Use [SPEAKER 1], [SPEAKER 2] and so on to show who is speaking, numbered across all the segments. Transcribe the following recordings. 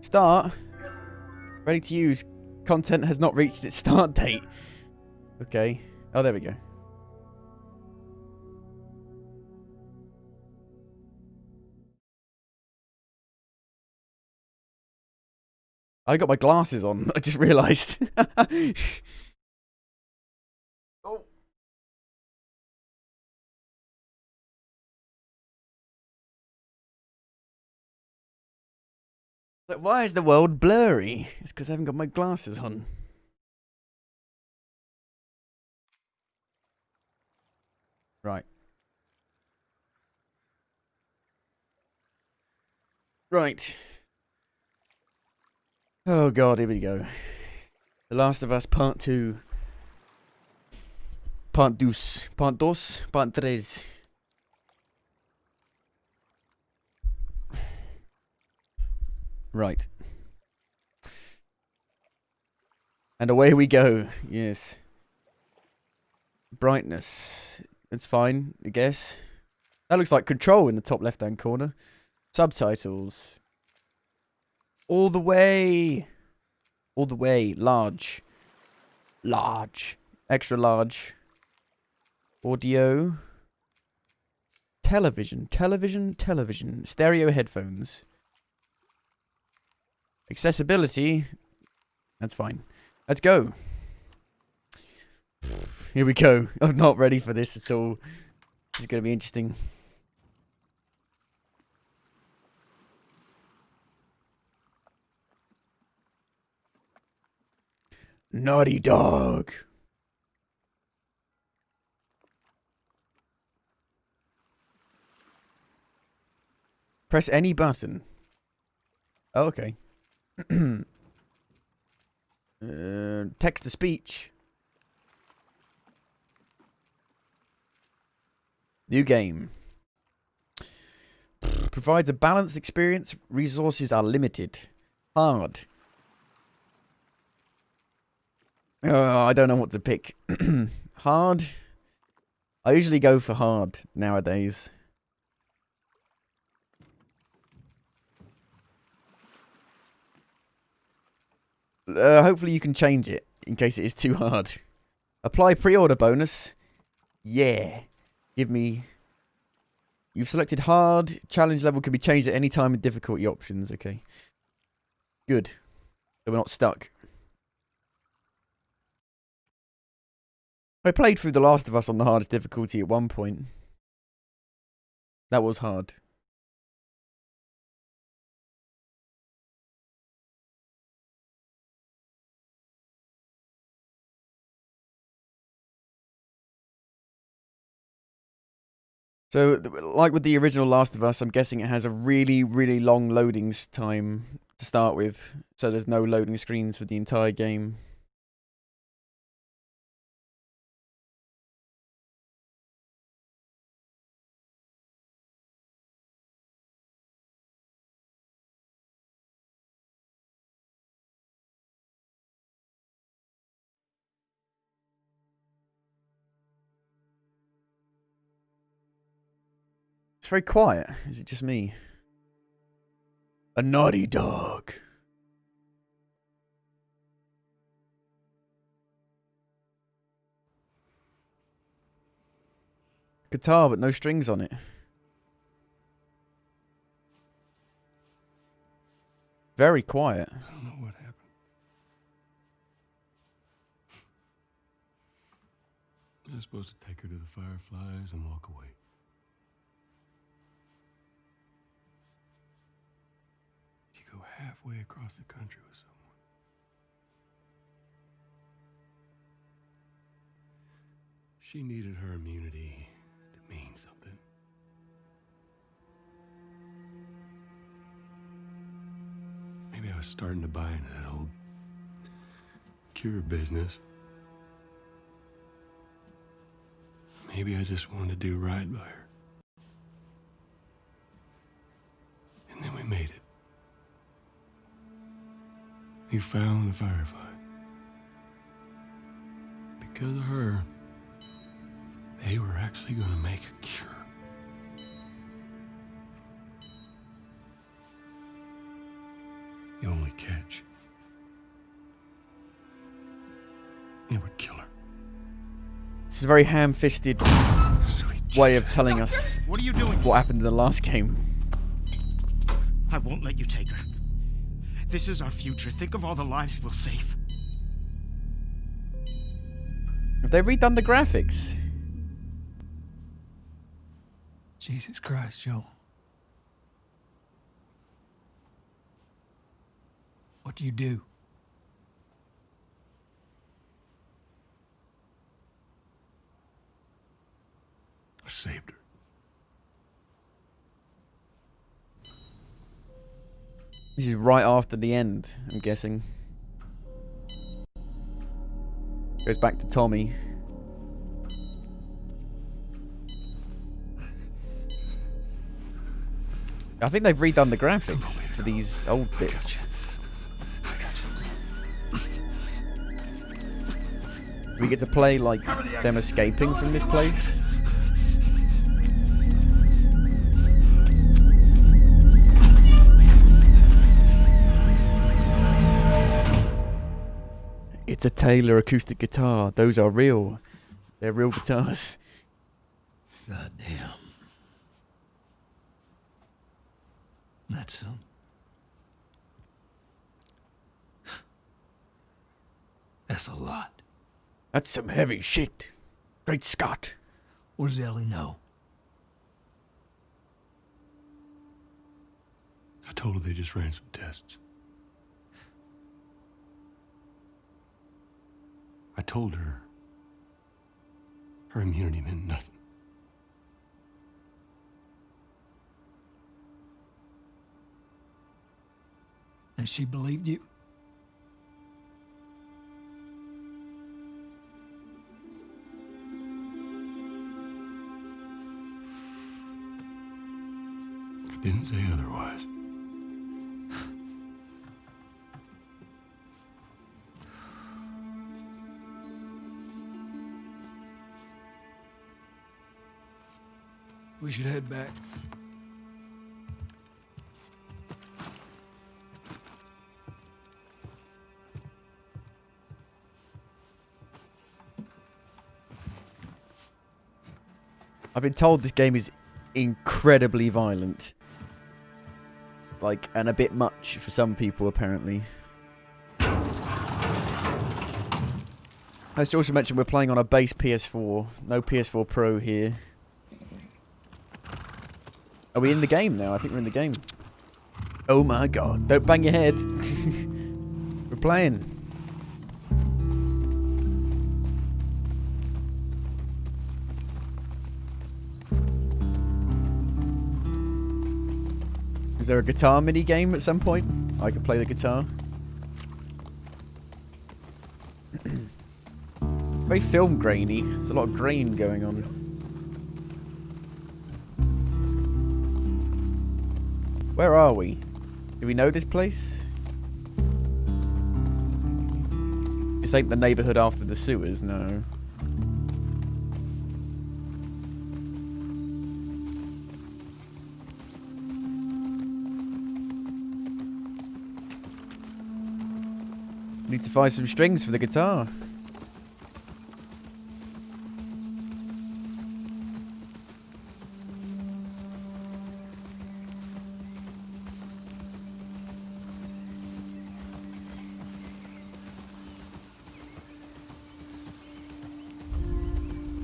[SPEAKER 1] Start. Ready to use. Content has not reached its start date. Okay. Oh, there we go. I got my glasses on. I just realised. Oh. Why is the world blurry? It's because I haven't got my glasses on. Right. Right. Oh god, here we go. The Last of Us Part 2. Part dos. Part dos. Part tres. Right. And away we go. Yes. Brightness. It's fine, I guess. That looks like Control in the top left-hand corner. Subtitles. All the way. All the way. Large. Large. Extra large. Audio. Television. Television. Television. Stereo headphones. Accessibility. That's fine. Let's go. Here we go. I'm not ready for this at all. This is going to be interesting. Naughty Dog. Press any button. Oh, okay. Text to speech. New game. Provides a balanced experience. Resources are limited. Hard. Oh, I don't know what to pick. Hard. I usually go for hard nowadays. Hopefully you can change it in case it is too hard. Apply pre-order bonus. Yeah. Give me... You've selected hard. Challenge level can be changed at any time in difficulty options. Okay. Good. So we're not stuck. I played through The Last of Us on the hardest difficulty at one point. That was hard. So, like with the original Last of Us, I'm guessing it has a really, really long loading time to start with. So there's no loading screens for the entire game. It's very quiet. Is it just me? A naughty dog. Guitar, but no strings on it. Very quiet.
[SPEAKER 2] I don't know what happened. I was supposed to take her to the Fireflies and walk away. You go halfway across the country with someone. She needed her immunity to mean something. Maybe I was starting to buy into that old cure business. Maybe I just wanted to do right by her. And then we made it. We found the Firefly. Because of her, they were actually going to make a cure. The only catch, it would kill her.
[SPEAKER 1] It's a very ham-fisted
[SPEAKER 2] Sweet
[SPEAKER 1] way of
[SPEAKER 2] Jesus.
[SPEAKER 1] telling us
[SPEAKER 3] What are you doing?
[SPEAKER 1] what happened in the last game.
[SPEAKER 3] I won't let you take her. This is our future. Think of all the lives we'll save.
[SPEAKER 1] Have they redone the graphics?
[SPEAKER 4] Jesus Christ, Joe. What do you do?
[SPEAKER 2] I saved her.
[SPEAKER 1] This is right after the end, I'm guessing. Goes back to Tommy. I think they've redone the graphics for these old bits. We get to play like them escaping from this place. It's a Taylor acoustic guitar. Those are real. They're real guitars.
[SPEAKER 4] God damn. That's that's a lot.
[SPEAKER 1] That's some heavy shit. Great Scott.
[SPEAKER 4] What does Ellie know?
[SPEAKER 2] I told her they just ran some tests. I told her her immunity meant nothing.
[SPEAKER 4] And she believed you?
[SPEAKER 2] I didn't say otherwise.
[SPEAKER 4] We should head back.
[SPEAKER 1] I've been told this game is incredibly violent. Like, and a bit much for some people, apparently. I should also mention we're playing on a base PS4. No PS4 Pro here. Are we in the game now? I think we're in the game. Oh my god. Don't bang your head. We're playing. Is there a guitar mini game at some point? I can play the guitar. Very film grainy. There's a lot of grain going on. Where are we? Do we know this place? This ain't the neighborhood after the sewers, no. Need to find some strings for the guitar.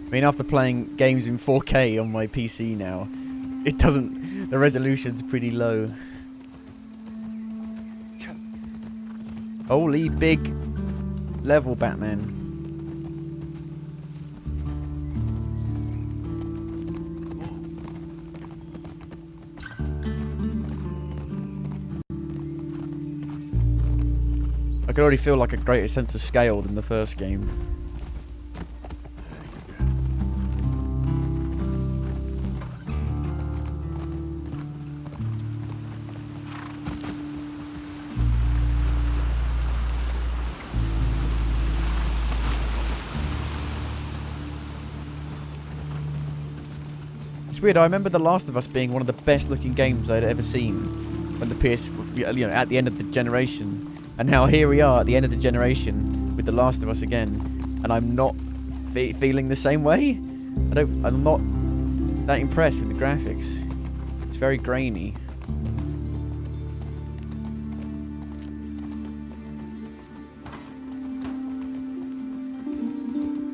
[SPEAKER 1] I mean, after playing games in 4K on my PC now, it doesn't... the resolution's pretty low. Holy big level, Batman. I could already feel like a greater sense of scale than the first game. It's weird, I remember The Last of Us being one of the best looking games I'd ever seen. when the at the end of the generation, and now here we are at the end of the generation with The Last of Us again, and I'm not feeling the same way. I'm not that impressed with the graphics. It's very grainy.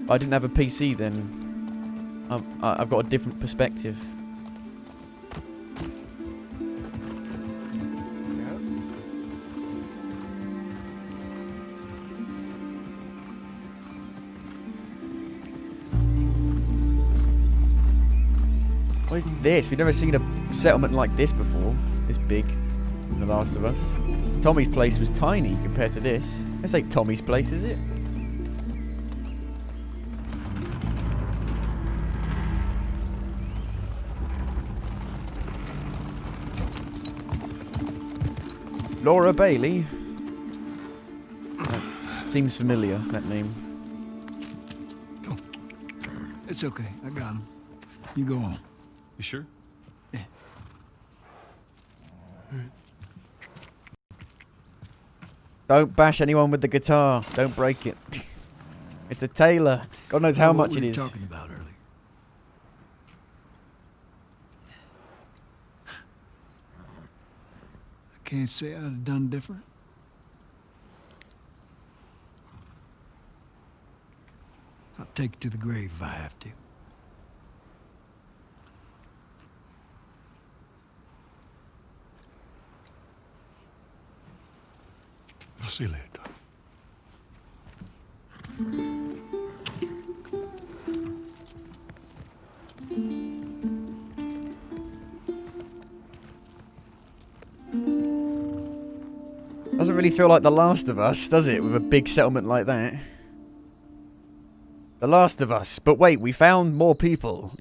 [SPEAKER 1] I didn't have a PC then. I've got a different perspective. What is this? We've never seen a settlement like this before. This big in The Last of Us. Tommy's place was tiny compared to this. This ain't Tommy's place, is it? Laura Bailey? That seems familiar, that name.
[SPEAKER 4] Go. It's okay. I got him. You go on.
[SPEAKER 2] You sure?
[SPEAKER 4] Yeah.
[SPEAKER 1] Don't bash anyone with the guitar. Don't break it. It's a Taylor. God knows how much
[SPEAKER 4] What
[SPEAKER 1] it
[SPEAKER 4] were you
[SPEAKER 1] is.
[SPEAKER 4] talking about earlier? I can't say I'd have done different. I'll take it to the grave if I have to.
[SPEAKER 2] I'll see you later, Tom.
[SPEAKER 1] Doesn't really feel like The Last of Us, does it? With a big settlement like that. The Last of Us. But wait, we found more people.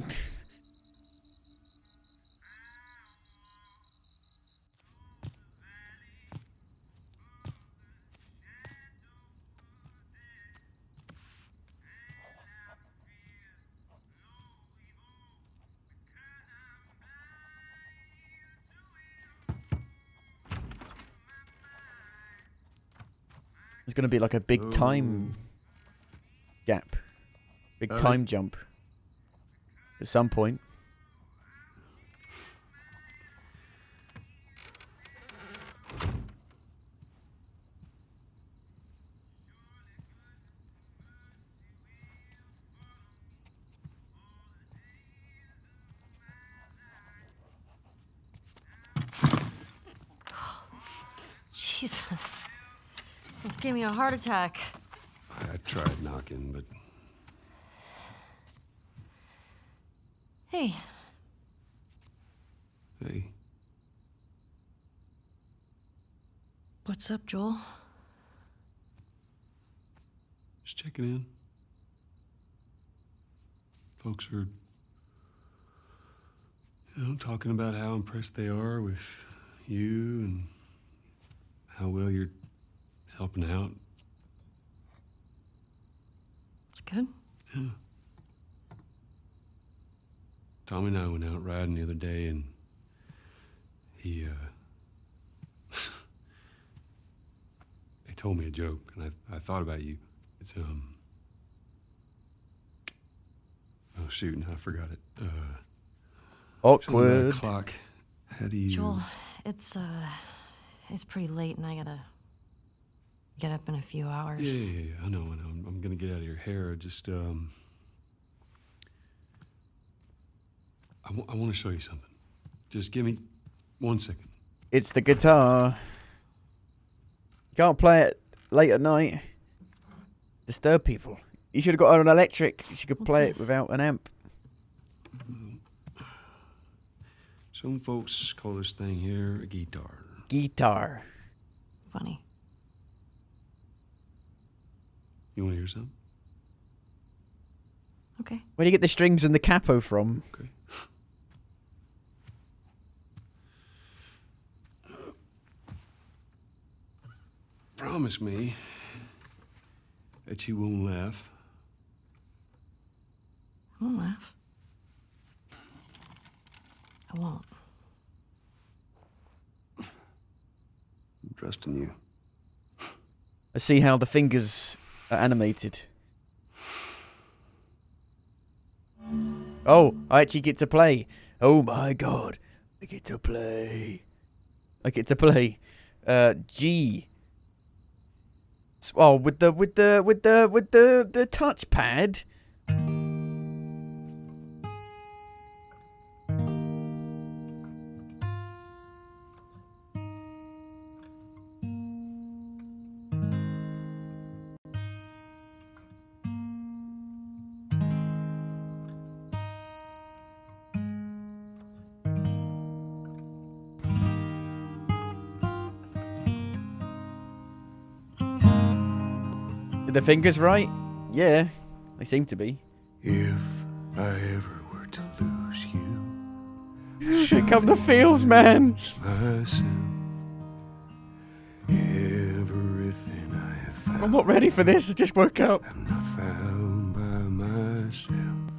[SPEAKER 1] There's going to be like a big time gap. Big time jump. At some point.
[SPEAKER 5] Jesus. Almost gave me a heart attack.
[SPEAKER 2] I tried knocking, but
[SPEAKER 5] Hey,
[SPEAKER 2] hey,
[SPEAKER 5] what's up, Joel?
[SPEAKER 2] just checking in. Folks are, talking about how impressed they are with you and how well you're helping out.
[SPEAKER 5] It's good.
[SPEAKER 2] Yeah. Tommy and I went out riding the other day, and he told me a joke, and I thought about you. It's oh shoot, now I forgot it.
[SPEAKER 1] Awkward.
[SPEAKER 2] 9 o'clock. How do you?
[SPEAKER 5] Joel, it's pretty late and I gotta get up in a few hours.
[SPEAKER 2] Yeah. I know. I'm gonna get out of your hair. Just I want to show you something. Just give me 1 second.
[SPEAKER 1] It's the guitar. You can't play it late at night. Disturb people. You should have got an electric. You could play it without an amp.
[SPEAKER 2] Some folks call this thing here a guitar.
[SPEAKER 1] Guitar.
[SPEAKER 5] Funny.
[SPEAKER 2] You want to hear something?
[SPEAKER 5] Okay.
[SPEAKER 1] Where do you get the strings and the capo from?
[SPEAKER 2] Okay. Promise me that you won't laugh.
[SPEAKER 5] I won't laugh. I won't.
[SPEAKER 2] I'm trusting you.
[SPEAKER 1] I see how the fingers are animated. Oh, I actually get to play. Oh my god. I get to play. I get to play. G. Oh, with the touchpad. Are the fingers right? Yeah, they seem to be.
[SPEAKER 2] If I ever were to lose you,
[SPEAKER 1] Here come the feels, man.
[SPEAKER 2] myself, everything I have found.
[SPEAKER 1] I'm not ready for this. I just woke up.
[SPEAKER 2] I'm not found by myself.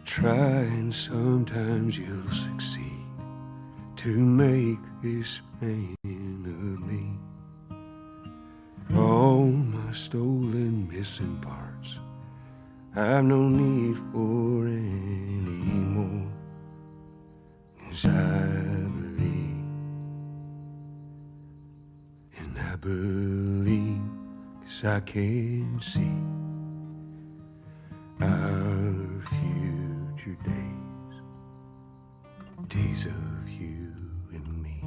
[SPEAKER 2] Try and sometimes you'll succeed to make this man of me. All my stolen missing parts I've no need for anymore. 'Cause I believe, and I believe 'cause I can see our future days, days of you and me.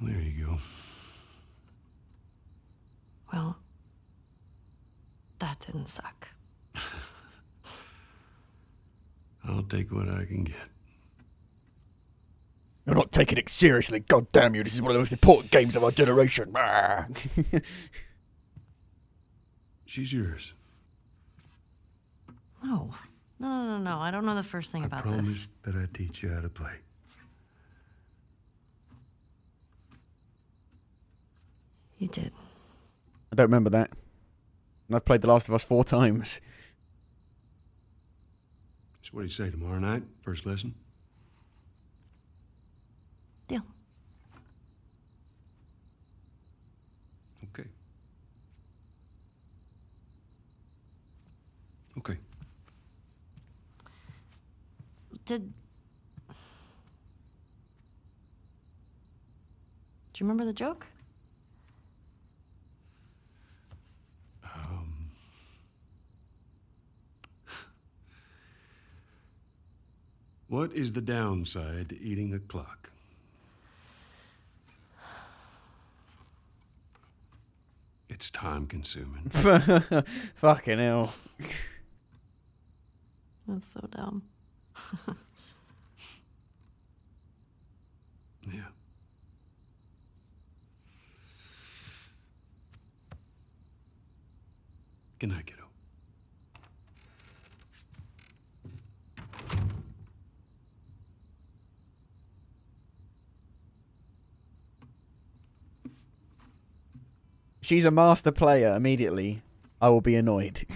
[SPEAKER 2] There you go.
[SPEAKER 5] Well, that didn't suck.
[SPEAKER 2] I'll take what I can get.
[SPEAKER 1] You're not taking it seriously. God damn you. This is one of the most important games of our generation.
[SPEAKER 2] She's yours.
[SPEAKER 5] No. No. I don't know the first thing
[SPEAKER 2] I
[SPEAKER 5] about
[SPEAKER 2] promised that I'd teach you how to play.
[SPEAKER 5] You did.
[SPEAKER 1] I don't remember that. And I've played The Last of Us 4 times.
[SPEAKER 2] So what do you say, tomorrow night? First lesson?
[SPEAKER 5] Deal.
[SPEAKER 2] Okay. Okay.
[SPEAKER 5] Do you remember the joke?
[SPEAKER 2] What is the downside to eating a clock? It's time consuming.
[SPEAKER 1] Fucking hell.
[SPEAKER 5] That's so dumb.
[SPEAKER 2] Yeah. Good night, kiddo.
[SPEAKER 1] She's a master player immediately. I will be annoyed.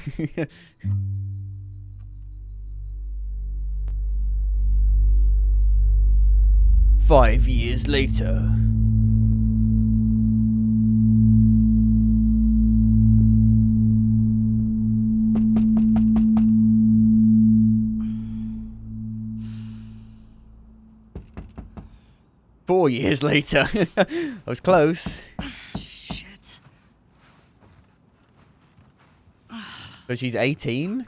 [SPEAKER 1] 5 years later. Four years later. I was close.
[SPEAKER 5] Shit.
[SPEAKER 1] So she's 18?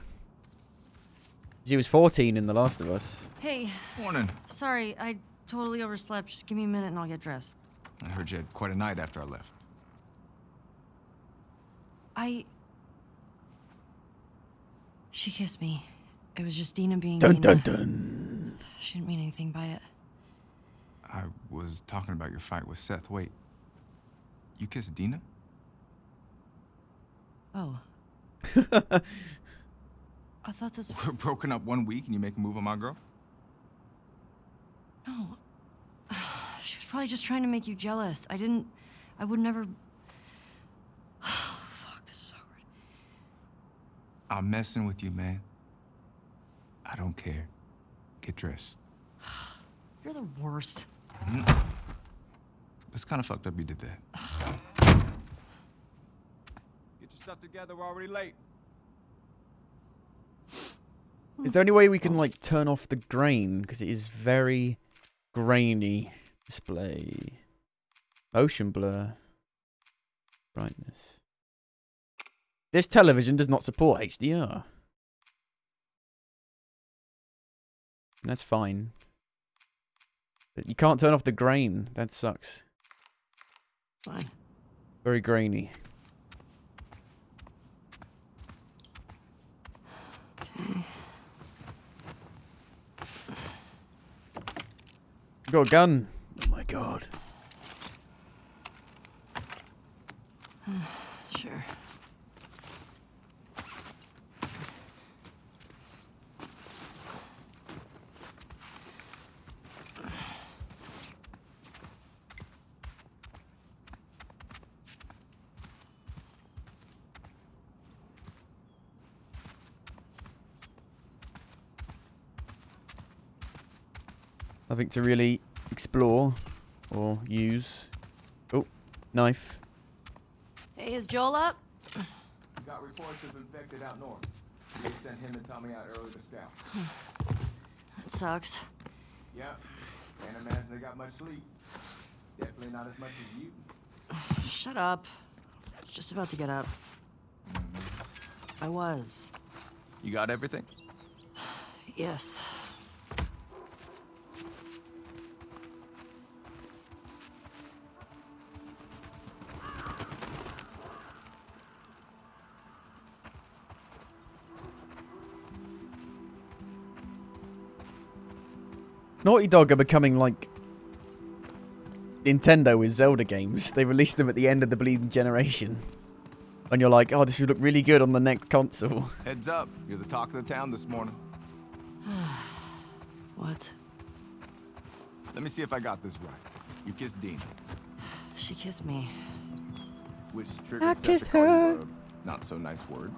[SPEAKER 1] She was 14 in The Last of Us.
[SPEAKER 5] Hey,
[SPEAKER 6] Morning.
[SPEAKER 5] sorry, I totally overslept. Just give me a minute and I'll get dressed.
[SPEAKER 6] I heard you had quite a night after I left.
[SPEAKER 5] She kissed me. It was just Dina being
[SPEAKER 1] Dun
[SPEAKER 5] Dina.
[SPEAKER 1] dun dun.
[SPEAKER 5] She didn't mean anything by it.
[SPEAKER 6] I was talking about your fight with Seth. Wait, you kissed Dina?
[SPEAKER 5] Oh. I thought this...
[SPEAKER 6] We're broken up 1 week and you make a move on my girl?
[SPEAKER 5] No. She was probably just trying to make you jealous. I would never... Oh, fuck, this is awkward.
[SPEAKER 6] I'm messing with you, man. I don't care. Get dressed.
[SPEAKER 5] You're the worst.
[SPEAKER 6] It's kind of fucked up you did that.
[SPEAKER 7] Get your stuff together, we're already late.
[SPEAKER 1] Is there any way we can, like, turn off the grain? Because it is very grainy. Display. Motion blur. Brightness. This television does not support HDR. That's fine. But you can't turn off the grain. That sucks.
[SPEAKER 5] Fine.
[SPEAKER 1] Very grainy.
[SPEAKER 5] Okay.
[SPEAKER 1] You got a gun. Oh my god.
[SPEAKER 5] Sure.
[SPEAKER 1] Nothing to really explore or use. Oh, knife.
[SPEAKER 5] Hey, is Joel up?
[SPEAKER 7] We got reports of infected out north. They sent him and Tommy out early to scout.
[SPEAKER 5] That sucks.
[SPEAKER 7] Yeah, can't imagine they got much sleep. Definitely not as much as you.
[SPEAKER 5] Shut up. I was just about to get up. I was.
[SPEAKER 7] You got everything?
[SPEAKER 5] Yes.
[SPEAKER 1] Naughty Dog are becoming like Nintendo with Zelda games. They released them at the end of the bleeding generation. And you're like, oh, this would look really good on the next console.
[SPEAKER 7] Heads up, you're the talk of the town this morning.
[SPEAKER 5] What?
[SPEAKER 7] Let me see if I got this right. You kissed Dina,
[SPEAKER 5] She kissed me.
[SPEAKER 7] which
[SPEAKER 1] I
[SPEAKER 7] triggered Seth
[SPEAKER 1] kissed
[SPEAKER 7] to call you
[SPEAKER 1] her.
[SPEAKER 7] a not so nice word.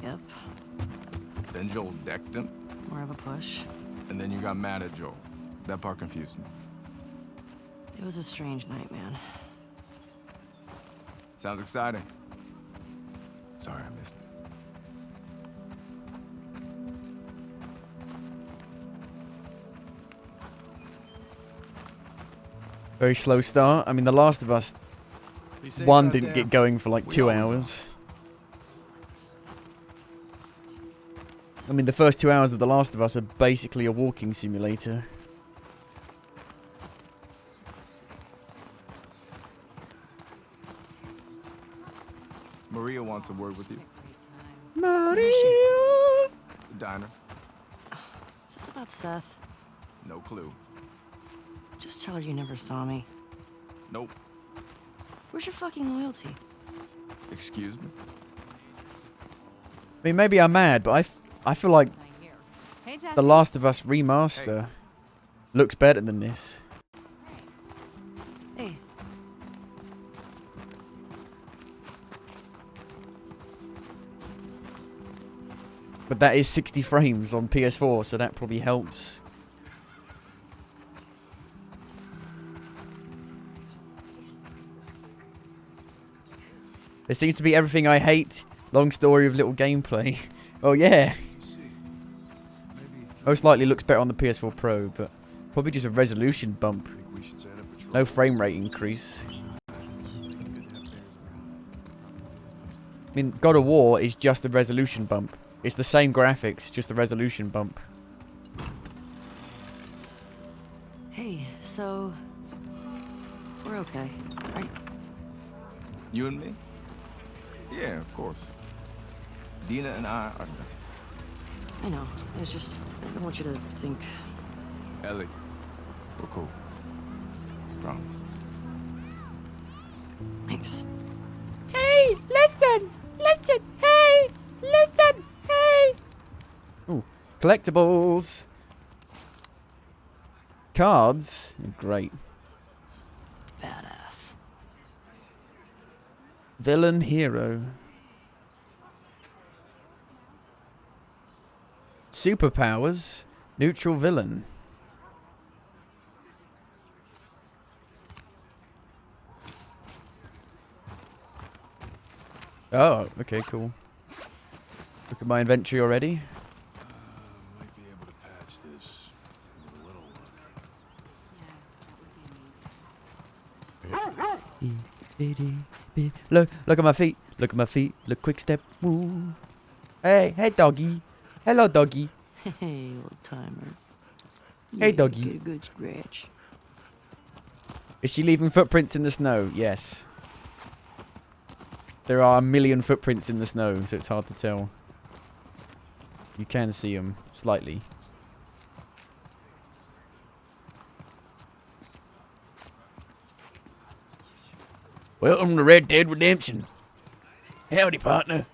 [SPEAKER 5] Yep.
[SPEAKER 7] Then Joel decked him,
[SPEAKER 5] More of a push.
[SPEAKER 7] and then you got mad at Joel. That part confused me.
[SPEAKER 5] It was a strange night, man.
[SPEAKER 7] Sounds exciting. Sorry I missed it.
[SPEAKER 1] Very slow start. I mean, The Last of Us 1 didn't get going for like 2 hours. I mean, the first 2 hours of The Last of Us are basically a walking simulator.
[SPEAKER 7] Maria wants a word with you.
[SPEAKER 1] Maria!
[SPEAKER 7] The diner.
[SPEAKER 5] Is this about Seth?
[SPEAKER 7] No clue.
[SPEAKER 5] Just tell her you never saw me.
[SPEAKER 7] Nope.
[SPEAKER 5] Where's your fucking loyalty?
[SPEAKER 7] Excuse me?
[SPEAKER 1] I mean, maybe I'm mad, but I feel like The Last of Us remaster looks better than this.
[SPEAKER 5] Hey.
[SPEAKER 1] But that is 60 frames on PS4, so that probably helps. There seems to be everything I hate. Long story of little gameplay. Oh yeah. Most likely looks better on the PS4 Pro, but probably just a resolution bump. No frame rate increase. I mean, God of War is just a resolution bump. It's the same graphics, just a resolution bump.
[SPEAKER 5] Hey, so... We're okay, right?
[SPEAKER 7] You and me? Yeah, of course. Dina and I are done.
[SPEAKER 5] I know. It's just... I don't want you to think...
[SPEAKER 7] Ellie, we're cool. Promise.
[SPEAKER 5] Thanks.
[SPEAKER 1] Hey, listen! Listen! Hey! Listen! Hey! Ooh, collectibles! Cards? Great. Villain hero. Superpowers. Neutral villain. Oh, okay, cool. Look at my inventory already.
[SPEAKER 2] Might be able to patch this with a little luck.
[SPEAKER 1] Look at my feet. Look at my feet. Look, quick step. Woo. Hey, doggy. Hello, doggy.
[SPEAKER 8] Hey, old timer.
[SPEAKER 1] Hey, doggy.
[SPEAKER 8] Get a good scratch.
[SPEAKER 1] Is she leaving footprints in the snow? Yes. There are a million footprints in the snow, so it's hard to tell. You can see them slightly. Welcome to Red Dead Redemption. Howdy, partner.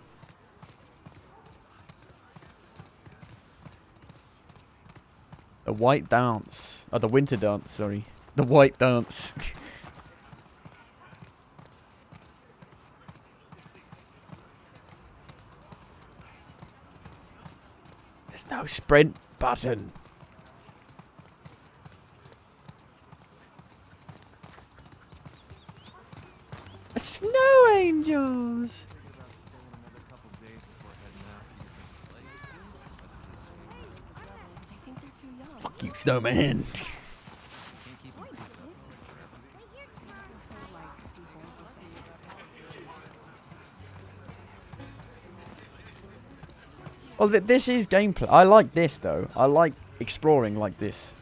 [SPEAKER 1] The white dance. Oh, the winter dance, sorry. The white dance. There's no sprint button. Snow angels. Fuck you, snowman. Well, this is gameplay. I like this, though. I like exploring like this.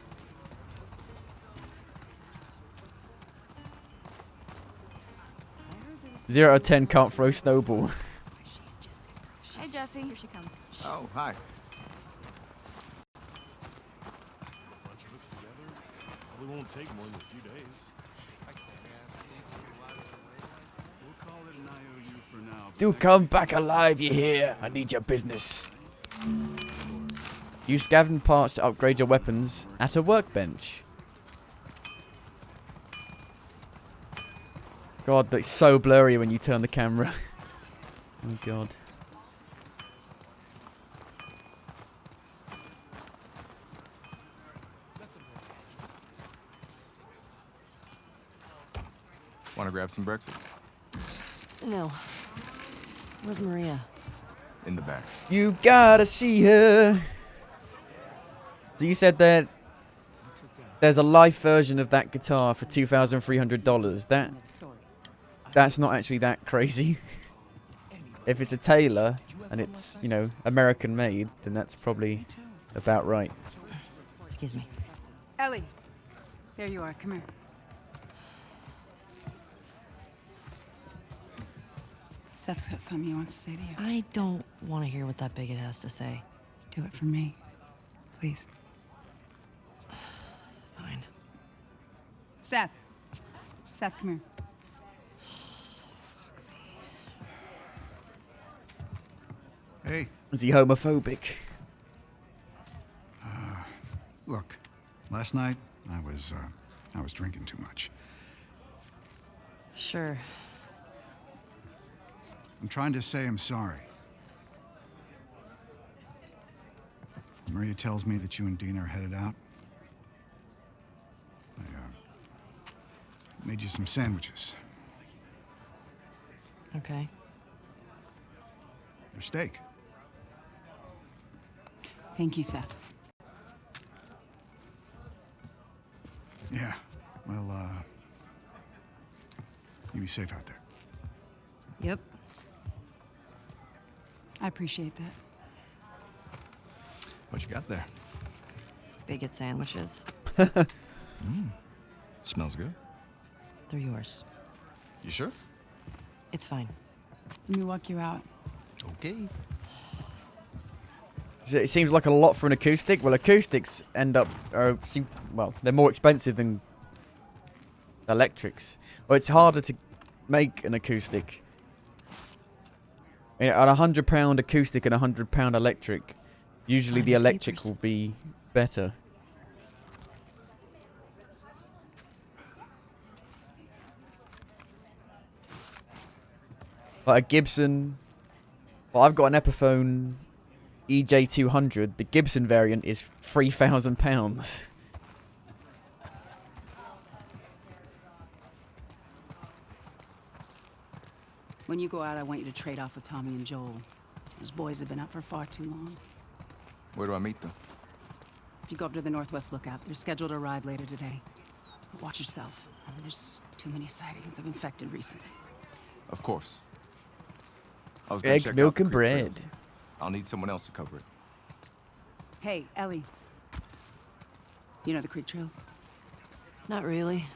[SPEAKER 1] Zero out of 10 can't throw snowball.
[SPEAKER 9] Hey, Jesse. Here she comes.
[SPEAKER 7] Oh, hi.
[SPEAKER 2] Bunch of us together. Probably won't take more than a few days. We'll call it an IOU for now.
[SPEAKER 1] Do come back alive, you hear? I need your business. Use scavenged parts to upgrade your weapons at a workbench. God, that's so blurry when you turn the camera. Oh god.
[SPEAKER 7] Want to grab some breakfast?
[SPEAKER 8] No. Where's Maria?
[SPEAKER 7] In the back.
[SPEAKER 1] You gotta see her. So you said that there's a live version of that guitar for $2,300. That's not actually that crazy. If it's a Taylor and it's, you know, American made, then that's probably about right.
[SPEAKER 8] Excuse me.
[SPEAKER 9] Ellie. There you are. Come here. Seth's got something he wants to say to you.
[SPEAKER 8] I don't want to hear what that bigot has to say.
[SPEAKER 9] Do it for me. Please.
[SPEAKER 8] Fine.
[SPEAKER 9] Seth. Seth, come here.
[SPEAKER 10] Hey,
[SPEAKER 1] Is he homophobic?
[SPEAKER 10] look, last night I was drinking too much.
[SPEAKER 8] Sure.
[SPEAKER 10] I'm trying to say I'm sorry. Maria tells me that you and Dina are headed out. I made you some sandwiches.
[SPEAKER 8] Okay.
[SPEAKER 10] They're steak.
[SPEAKER 9] Thank you, Seth.
[SPEAKER 10] Yeah, well, you be safe out there.
[SPEAKER 8] Yep.
[SPEAKER 9] I appreciate that.
[SPEAKER 7] What you got there?
[SPEAKER 8] Bigot sandwiches.
[SPEAKER 7] Smells good.
[SPEAKER 8] They're yours.
[SPEAKER 7] You sure?
[SPEAKER 8] It's fine.
[SPEAKER 9] Let me walk you out.
[SPEAKER 7] Okay.
[SPEAKER 1] It seems like a lot for an acoustic. Well, acoustics end up, well, they're more expensive than electrics. Well, it's harder to make an acoustic. You know, on £100 acoustic and £100 electric, usually the
[SPEAKER 8] Find those
[SPEAKER 1] electric
[SPEAKER 8] papers.
[SPEAKER 1] will be better. Like a Gibson. Well, I've got an Epiphone EJ200. The Gibson variant is £3,000.
[SPEAKER 9] When you go out, I want you to trade off with Tommy and Joel. Those boys have been up for far too long.
[SPEAKER 7] Where do I meet them?
[SPEAKER 9] If you go up to the Northwest Lookout, they're scheduled to arrive later today. But watch yourself. There's too many sightings of infected recently.
[SPEAKER 7] Of course. I was gonna
[SPEAKER 1] Eggs,
[SPEAKER 7] check out
[SPEAKER 1] milk,
[SPEAKER 7] the
[SPEAKER 1] and
[SPEAKER 7] creek
[SPEAKER 1] bread.
[SPEAKER 7] trails. I'll need someone else to cover it.
[SPEAKER 9] Hey, Ellie. You know the creek trails?
[SPEAKER 8] Not really.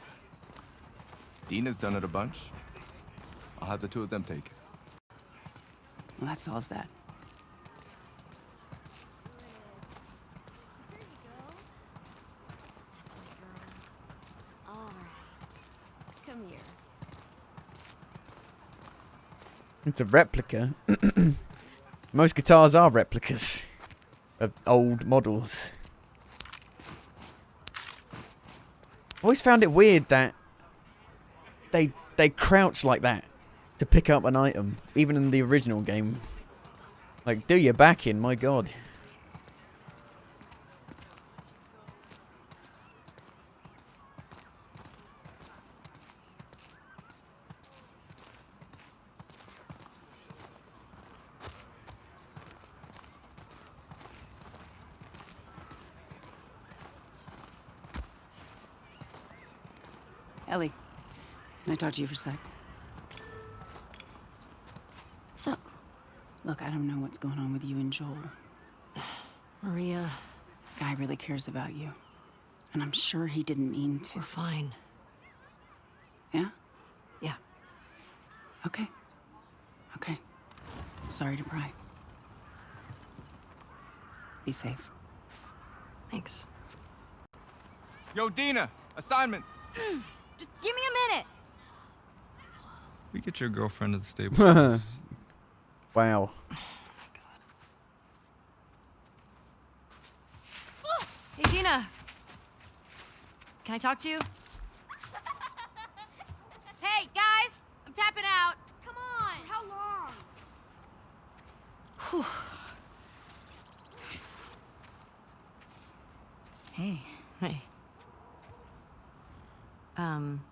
[SPEAKER 7] Dina's done it a bunch. I'll have the two of them take it.
[SPEAKER 9] Well, that solves that.
[SPEAKER 11] Come here.
[SPEAKER 1] It's a replica. Most guitars are replicas of old models. I always found it weird that they crouch like that to pick up an item, even in the original game. Like, do your back in, my god.
[SPEAKER 9] Ellie, can I talk to you for a sec?
[SPEAKER 8] So,
[SPEAKER 9] Look, I don't know what's going on with you and Joel.
[SPEAKER 8] Maria,
[SPEAKER 9] Guy really cares about you. And I'm sure he didn't mean to.
[SPEAKER 8] we're fine.
[SPEAKER 9] Yeah?
[SPEAKER 8] Yeah.
[SPEAKER 9] Okay. Okay. Sorry to pry. Be safe.
[SPEAKER 8] Thanks.
[SPEAKER 7] Yo, Dina! Assignments!
[SPEAKER 11] Just give me a minute.
[SPEAKER 12] We get your girlfriend to the stable.
[SPEAKER 1] Wow.
[SPEAKER 8] Hey, Dina. Can I talk to you?
[SPEAKER 11] Hey, guys, I'm tapping out. Come on. For how long?
[SPEAKER 8] Whew. Hey. Hey.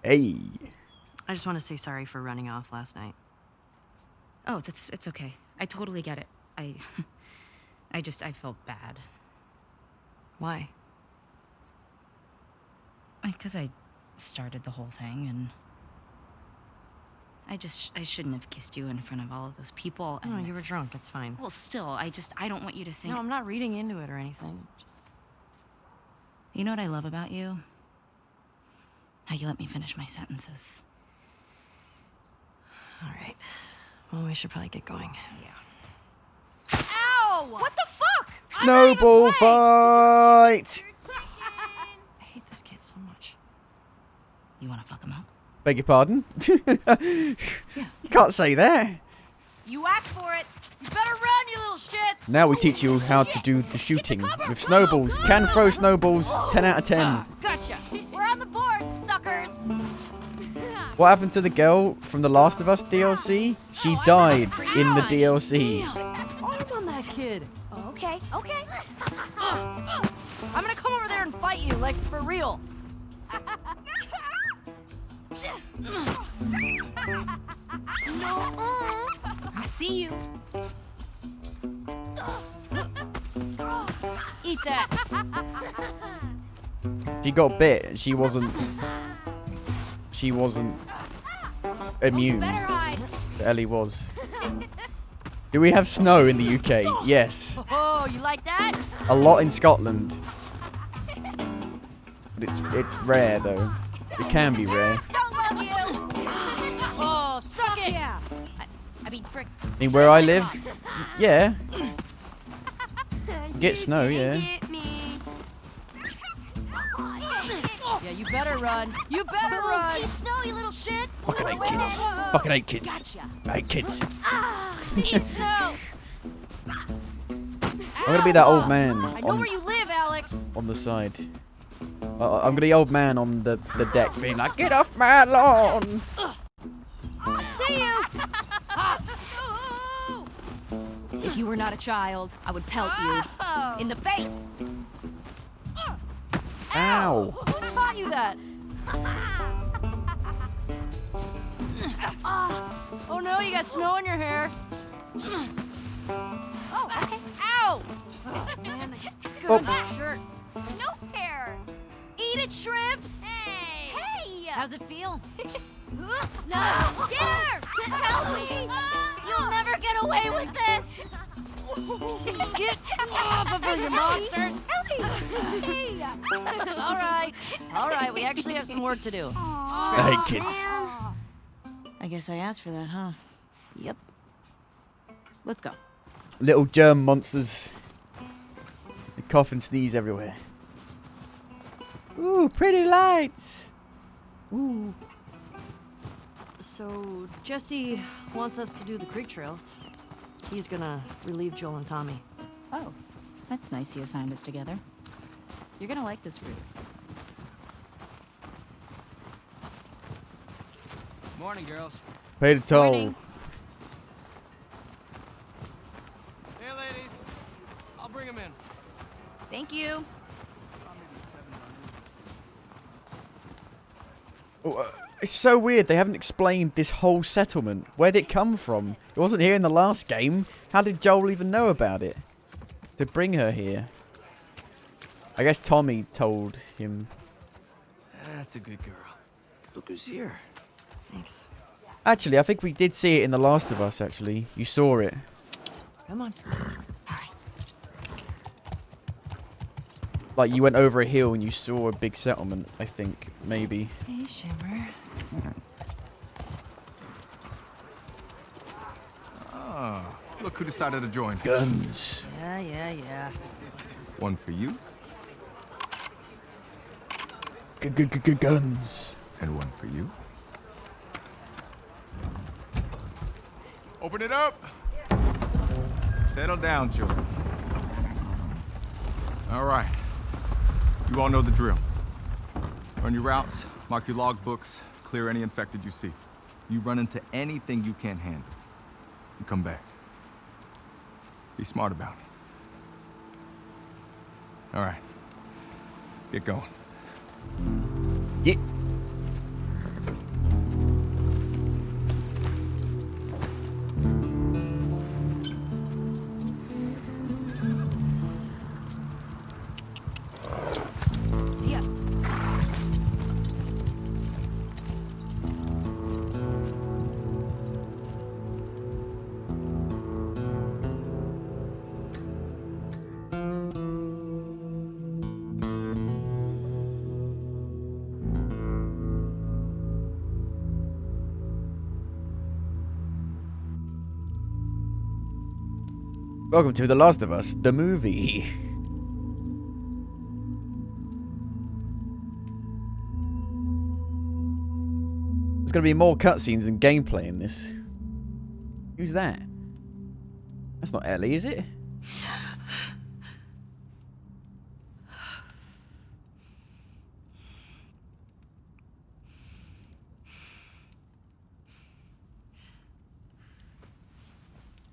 [SPEAKER 1] Hey.
[SPEAKER 8] I just want to say sorry for running off last night.
[SPEAKER 13] Oh, it's okay. I totally get it. I felt bad.
[SPEAKER 8] Why?
[SPEAKER 13] Because I started the whole thing, and I shouldn't have kissed you in front of all of those people.
[SPEAKER 8] No,
[SPEAKER 13] And
[SPEAKER 8] you were drunk. It's fine.
[SPEAKER 13] well, still, I don't want you to think.
[SPEAKER 8] No, I'm not reading into it or anything. Just...
[SPEAKER 13] You know what I love about you? How you let me finish my sentences.
[SPEAKER 8] All right. Well, we should probably get going.
[SPEAKER 13] Yeah.
[SPEAKER 11] Ow! What the fuck?
[SPEAKER 1] Snowball fight!
[SPEAKER 8] I hate this kid so much.
[SPEAKER 13] You want to fuck him up?
[SPEAKER 1] Beg your pardon? You can't say that.
[SPEAKER 11] You asked for it. You better run, you little shits.
[SPEAKER 1] Now we teach you how to do the shooting with snowballs. Can throw snowballs. 10 out of 10.
[SPEAKER 11] Gotcha. We're on the board, suckers.
[SPEAKER 1] What happened to the girl from the Last of Us DLC? She died in the DLC.
[SPEAKER 8] Arm on that kid.
[SPEAKER 11] Oh, okay, okay. I'm gonna come over there and fight you, like for real. No, I see you. Eat that.
[SPEAKER 1] She got bit. She wasn't immune.
[SPEAKER 11] Better hide.
[SPEAKER 1] But Ellie was. Do we have snow in the UK? Yes.
[SPEAKER 11] Oh, you like that?
[SPEAKER 1] A lot in Scotland. But it's rare though. It can be rare.
[SPEAKER 11] Don't love you. Oh, suck it. Yeah. I mean, frick.
[SPEAKER 1] I mean, where I live, yeah. Get snow, yeah.
[SPEAKER 11] Get me. Yeah, you better run. You better run. Eat snow, you little shit.
[SPEAKER 1] Fucking hate kids. Fucking hate kids.
[SPEAKER 11] Gotcha.
[SPEAKER 1] I hate kids.
[SPEAKER 11] Eat snow.
[SPEAKER 1] I'm gonna be that old man
[SPEAKER 11] I know where you live, Alex.
[SPEAKER 1] on the side. I'm gonna be the old man on the deck being like, get off my lawn.
[SPEAKER 11] I see you. If you were not a child, I would pelt you in the face.
[SPEAKER 1] Ow.
[SPEAKER 11] Who taught you that? Oh no, you got snow in your hair. Oh, okay. Ow! Oh man, good shirt.
[SPEAKER 8] No fair.
[SPEAKER 11] Eat it, shrimps.
[SPEAKER 8] Hey. Hey.
[SPEAKER 11] How's it feel?
[SPEAKER 8] No. Get her. Help me.
[SPEAKER 11] You'll never get away with this. Get off of her, you monsters.
[SPEAKER 8] Hey.
[SPEAKER 11] All right, we actually have some work to do.
[SPEAKER 1] I hate kids.
[SPEAKER 13] I guess I asked for that, huh?
[SPEAKER 11] Yep. Let's go.
[SPEAKER 1] Little germ monsters. They cough and sneeze everywhere. Ooh, pretty lights. Ooh.
[SPEAKER 5] So, Jesse wants us to do the creek trails. He's gonna relieve Joel and Tommy.
[SPEAKER 13] Oh, that's nice he assigned us together. You're gonna like this route.
[SPEAKER 14] Morning, girls.
[SPEAKER 1] Pay the toll.
[SPEAKER 13] Morning.
[SPEAKER 14] Hey, ladies. I'll bring them in.
[SPEAKER 13] Thank you.
[SPEAKER 1] Oh, it's so weird. They haven't explained this whole settlement. Where'd it come from? It wasn't here in the last game. How did Joel even know about it? To bring her here. I guess Tommy told him.
[SPEAKER 14] That's a good girl. Look who's here.
[SPEAKER 5] Thanks.
[SPEAKER 1] Actually, I think we did see it in The Last of Us, actually. You saw it.
[SPEAKER 5] Come on.
[SPEAKER 1] Like, you went over a hill and you saw a big settlement, I think. Maybe.
[SPEAKER 5] Hey, Shimmer.
[SPEAKER 7] Ah, look who decided to join.
[SPEAKER 1] Guns.
[SPEAKER 5] Yeah.
[SPEAKER 7] One for you.
[SPEAKER 1] Guns.
[SPEAKER 7] And one for you. Open it up. Settle down, children. All right. You all know the drill. Run your routes, mark your logbooks, clear any infected you see. You run into anything you can't handle. You come back. Be smart about it. All right. Get going.
[SPEAKER 1] Yeah. Welcome to The Last of Us, the movie. There's gonna be more cutscenes and gameplay in this. Who's that? That's not Ellie, is it?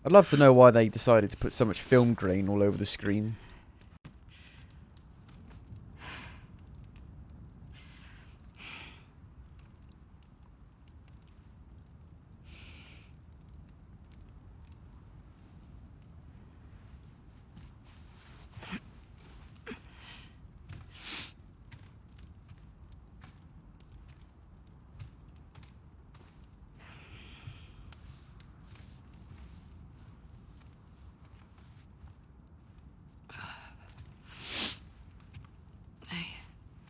[SPEAKER 1] I'd love to know why they decided to put so much film grain all over the screen.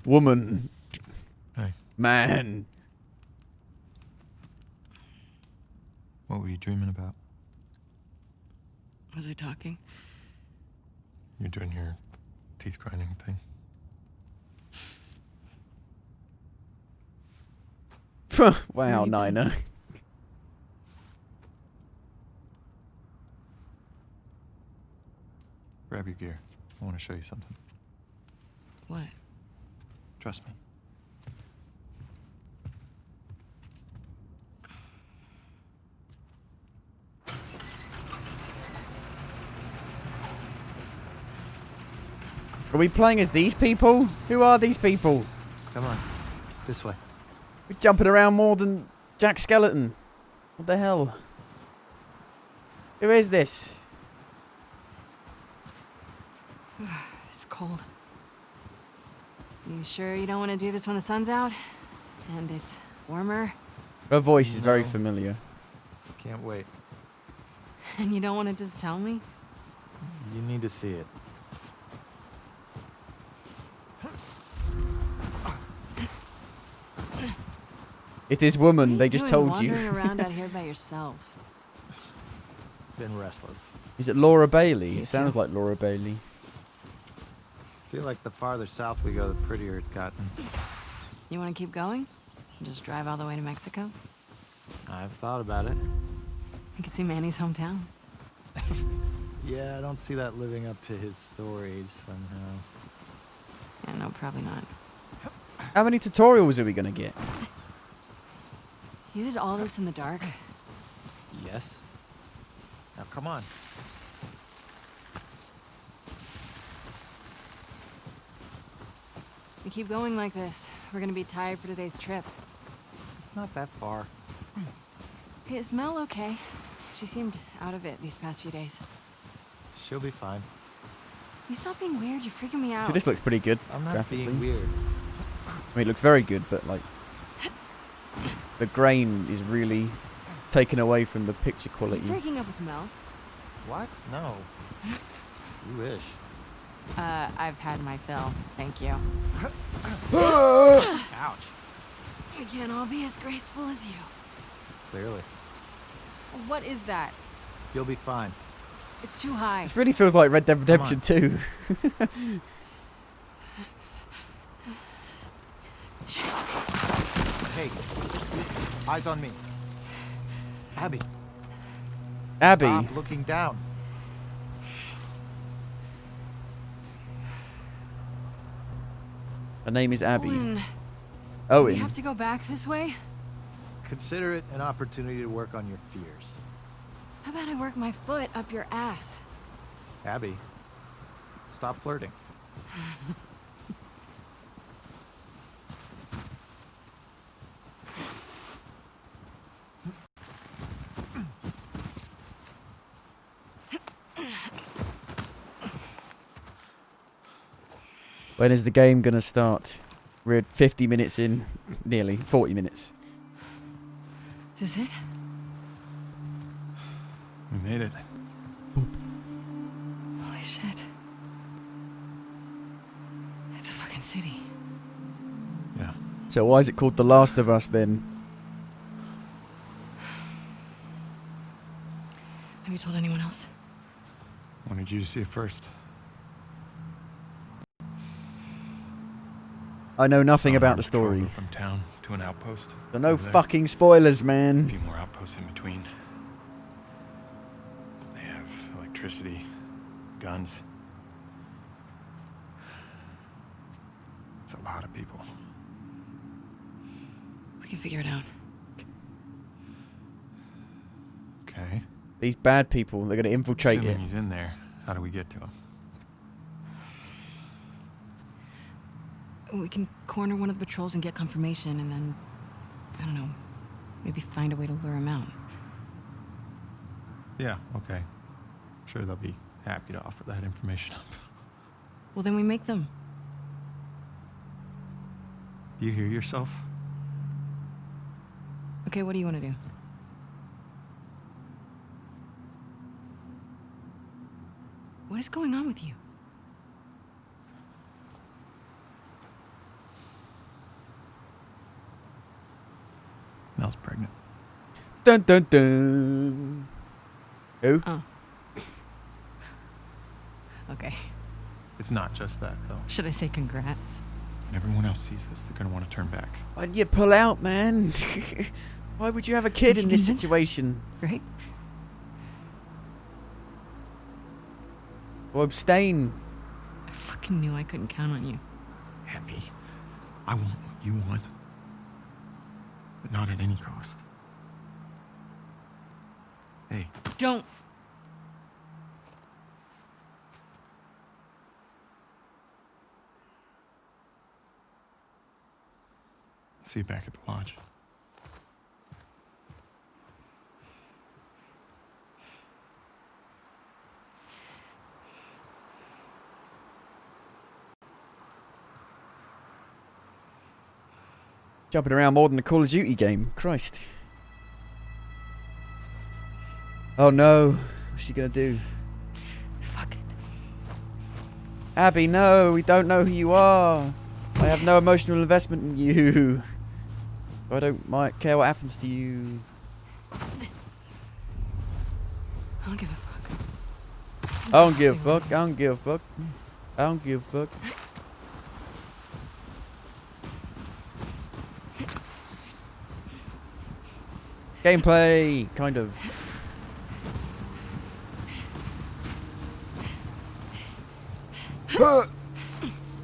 [SPEAKER 1] Woman.
[SPEAKER 12] Hey.
[SPEAKER 1] Man.
[SPEAKER 12] What were you dreaming about?
[SPEAKER 5] Was I talking?
[SPEAKER 12] You're doing your teeth grinding thing.
[SPEAKER 1] Wow, Nina.
[SPEAKER 12] Grab your gear. I want to show you something.
[SPEAKER 5] What?
[SPEAKER 12] Trust me.
[SPEAKER 1] Are we playing as these people? Who are these people?
[SPEAKER 14] Come on. This way.
[SPEAKER 1] We're jumping around more than Jack Skeleton. What the hell? Who is this?
[SPEAKER 5] It's cold. You sure you don't want to do this when the sun's out? And it's warmer?
[SPEAKER 1] Her voice is very familiar.
[SPEAKER 14] Can't wait.
[SPEAKER 5] And you don't want to just tell me?
[SPEAKER 14] You need to see it.
[SPEAKER 1] It is woman.
[SPEAKER 5] What are
[SPEAKER 1] They just
[SPEAKER 5] doing
[SPEAKER 1] told you.
[SPEAKER 5] wandering around out here by yourself?
[SPEAKER 14] Been restless.
[SPEAKER 1] Is it Laura Bailey?
[SPEAKER 5] You
[SPEAKER 1] It sounds
[SPEAKER 5] too.
[SPEAKER 1] like Laura Bailey.
[SPEAKER 14] Feel like the farther south we go, the prettier it's gotten.
[SPEAKER 5] You want to keep going? Just drive all the way to Mexico?
[SPEAKER 14] I've thought about it.
[SPEAKER 5] You can see Manny's hometown.
[SPEAKER 14] Yeah, I don't see that living up to his stories somehow.
[SPEAKER 5] Yeah, no, probably not.
[SPEAKER 1] How many tutorials are we going to get?
[SPEAKER 5] You did all this in the dark?
[SPEAKER 14] Yes. Now come on.
[SPEAKER 5] You keep going like this, we're gonna be tired for today's trip.
[SPEAKER 14] It's not that far.
[SPEAKER 5] Hey, is Mel okay? She seemed out of it these past few days.
[SPEAKER 14] She'll be fine.
[SPEAKER 5] You stop being weird, you're freaking me out.
[SPEAKER 1] So this looks pretty good.
[SPEAKER 14] I'm not
[SPEAKER 1] graphically.
[SPEAKER 14] being weird.
[SPEAKER 1] I mean, it looks very good, but like the grain is really taken away from the picture
[SPEAKER 5] Are you
[SPEAKER 1] quality.
[SPEAKER 5] breaking up with Mel?
[SPEAKER 14] What? No. You wish.
[SPEAKER 5] I've had my fill, thank you.
[SPEAKER 14] Ouch.
[SPEAKER 5] We can't all be as graceful as you.
[SPEAKER 14] Clearly.
[SPEAKER 5] What is that?
[SPEAKER 14] You'll be fine.
[SPEAKER 5] It's too high.
[SPEAKER 1] This really feels like Red Dead Redemption 2.
[SPEAKER 14] Hey. Eyes on me. Abby.
[SPEAKER 1] Abby.
[SPEAKER 14] Stop looking down.
[SPEAKER 1] Her name is Abby.
[SPEAKER 5] Owen. We
[SPEAKER 1] Owen.
[SPEAKER 5] have to go back this way?
[SPEAKER 14] Consider it an opportunity to work on your fears.
[SPEAKER 5] How about I work my foot up your ass?
[SPEAKER 14] Abby, stop flirting.
[SPEAKER 1] When is the game gonna start? We're 50 minutes in, nearly 40 minutes.
[SPEAKER 5] Is this it?
[SPEAKER 2] We made it.
[SPEAKER 5] Holy shit. It's a fucking city.
[SPEAKER 2] Yeah.
[SPEAKER 1] So why is it called The Last of Us then?
[SPEAKER 5] Have you told anyone else?
[SPEAKER 2] Wanted you to see it first.
[SPEAKER 1] I know nothing about the
[SPEAKER 2] Patrol
[SPEAKER 1] story.
[SPEAKER 2] go from town to an outpost.
[SPEAKER 1] So no
[SPEAKER 2] Over there.
[SPEAKER 1] fucking spoilers,
[SPEAKER 2] A
[SPEAKER 1] man.
[SPEAKER 2] few more outposts in between. They have electricity, guns. It's a lot of people.
[SPEAKER 5] We can figure it out.
[SPEAKER 2] Okay.
[SPEAKER 1] These bad people, they're gonna infiltrate
[SPEAKER 2] Assuming
[SPEAKER 1] it.
[SPEAKER 2] he's in there, how do we get to him?
[SPEAKER 5] We can corner one of the patrols and get confirmation, and then, I don't know, maybe find a way to lure him out.
[SPEAKER 2] Yeah, okay. Sure, they'll be happy to offer that information up.
[SPEAKER 5] Well, then we make them.
[SPEAKER 2] You hear yourself?
[SPEAKER 5] Okay, what do you want to do? What is going on with you?
[SPEAKER 2] Mel's pregnant.
[SPEAKER 1] Dun dun dun. Who?
[SPEAKER 5] Oh. Okay.
[SPEAKER 2] It's not just that, though.
[SPEAKER 5] Should I say congrats?
[SPEAKER 2] When everyone else sees this, they're gonna want to turn back.
[SPEAKER 1] Why'd you pull out, man? Why would you have a kid in this
[SPEAKER 5] Convinced?
[SPEAKER 1] situation?
[SPEAKER 5] Right?
[SPEAKER 1] Or abstain.
[SPEAKER 5] I fucking knew I couldn't count on you.
[SPEAKER 2] Abby, I want what you want. But not at any cost. Hey,
[SPEAKER 5] Don't.
[SPEAKER 6] See you back at the lodge.
[SPEAKER 1] Jumping around more than a Call of Duty game. Christ. Oh no. What's she gonna do?
[SPEAKER 5] Fuck it.
[SPEAKER 1] Abby, no. We don't know who you are. I have no emotional investment in you. I don't care what happens to you.
[SPEAKER 5] I don't give a fuck.
[SPEAKER 1] I don't give a fuck. I don't give a fuck. I don't give a fuck. Gameplay, kind of.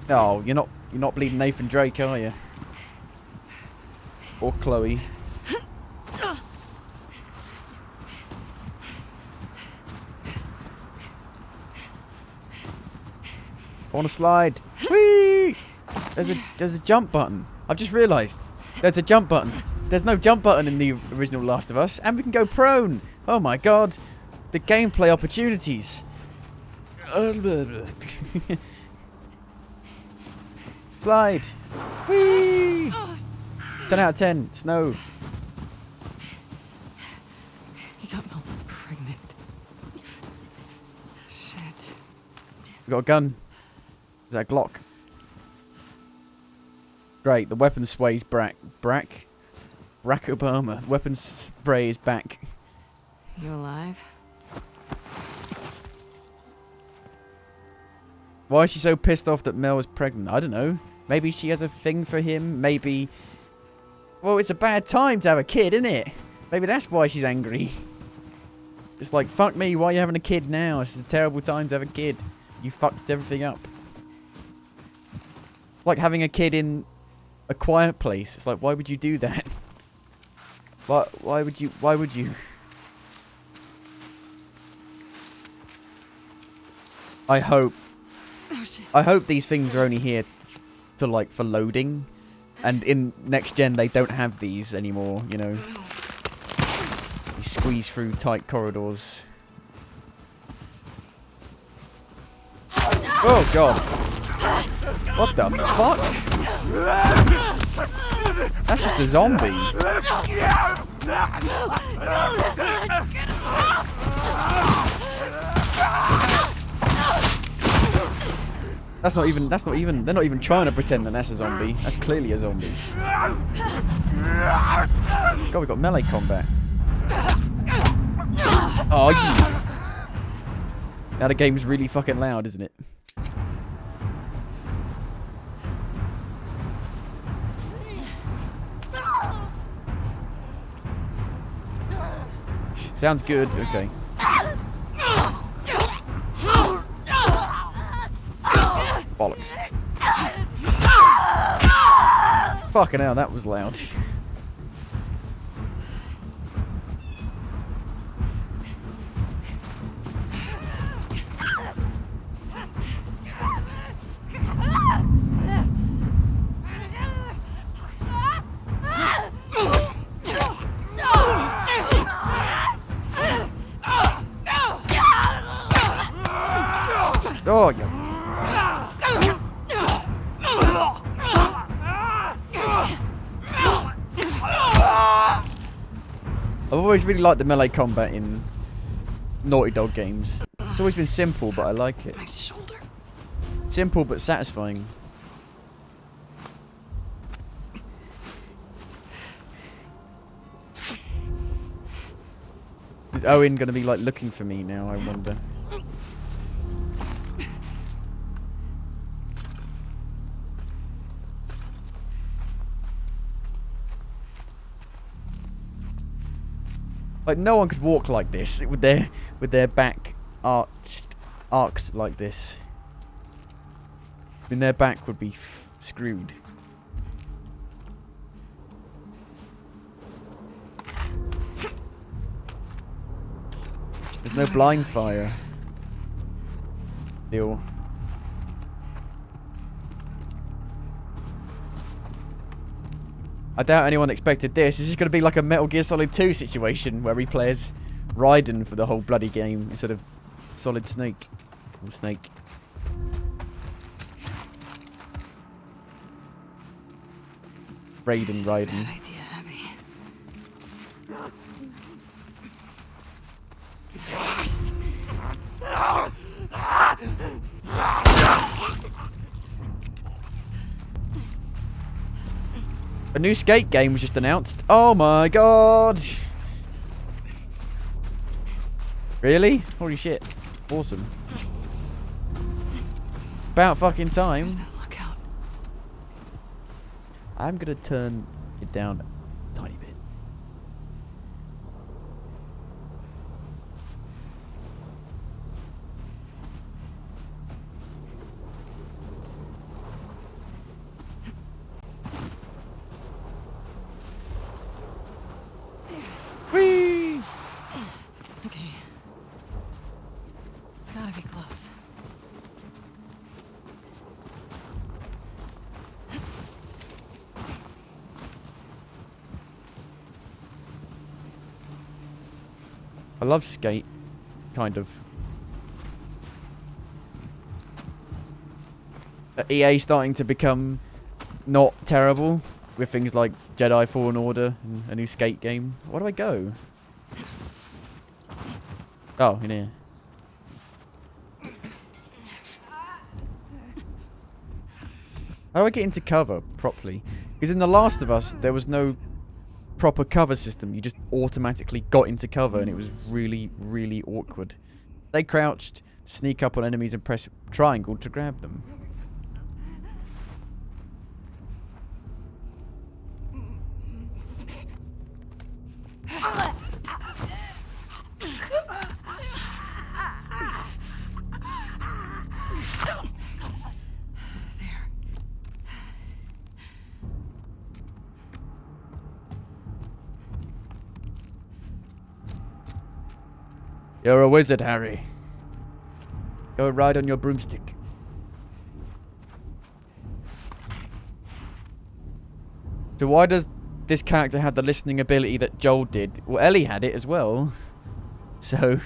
[SPEAKER 1] No, you're not bleeding Nathan Drake, are you? Or Chloe. I want to slide. Whee! There's a jump button. I've just realised. There's a jump button. There's no jump button in the original Last of Us, and we can go prone. Oh my god. The gameplay opportunities. Slide. Whee! 10 out of 10. Snow.
[SPEAKER 5] He got Mel pregnant. Shit.
[SPEAKER 1] We got a gun. Is that a Glock? Great. The weapon sways Barack Obama. The weapon spray is back.
[SPEAKER 5] You alive?
[SPEAKER 1] Why is she so pissed off that Mel is pregnant? I don't know. Maybe she has a thing for him. Maybe... Well, it's a bad time to have a kid, isn't it? Maybe that's why she's angry. It's like, fuck me, why are you having a kid now? This is a terrible time to have a kid. You fucked everything up. Like having a kid in a quiet place. It's like, why would you do that? Why would you? I hope these things are only here to like for loading, and in next gen they don't have these anymore. You know, you squeeze through tight corridors. Oh god! What the fuck? That's just a zombie. That's not even, they're not even trying to pretend that that's a zombie. That's clearly a zombie. God, we got melee combat. Oh, yeah. Now the game's really fucking loud, isn't it? Sounds good, okay. Bollocks. Fucking hell, that was loud. Oh, yeah. I've always really liked the melee combat in Naughty Dog games. It's always been simple, but I like it.
[SPEAKER 5] My shoulder.
[SPEAKER 1] Simple but satisfying. Is Owen gonna be like looking for me now, I wonder? Like no one could walk like this with their back arced like this. I mean, their back would be screwed. There's no blind fire. Deal. I doubt anyone expected this. This is going to be like a Metal Gear Solid 2 situation where he plays Raiden for the whole bloody game instead of Solid Snake. Or Snake. Raiden.
[SPEAKER 5] Bad idea, Abby.
[SPEAKER 1] A new skate game was just announced. Oh my god! Really? Holy shit. Awesome. About fucking time. I'm gonna turn it down a tiny bit. Whee!
[SPEAKER 5] Okay. It's gotta be close.
[SPEAKER 1] I love Skate, kind of. EA starting to become not terrible with things like Jedi Fallen Order and a new Skate game. Where do I go? Oh, in here. How do I get into cover properly? Because in The Last of Us, there was no proper cover system. You just automatically got into cover and it was really, really awkward. They crouched, sneak up on enemies and press triangle to grab them. You're a wizard, Harry. Go ride on your broomstick. So why does this character have the listening ability that Joel did? Well, Ellie had it as well. So...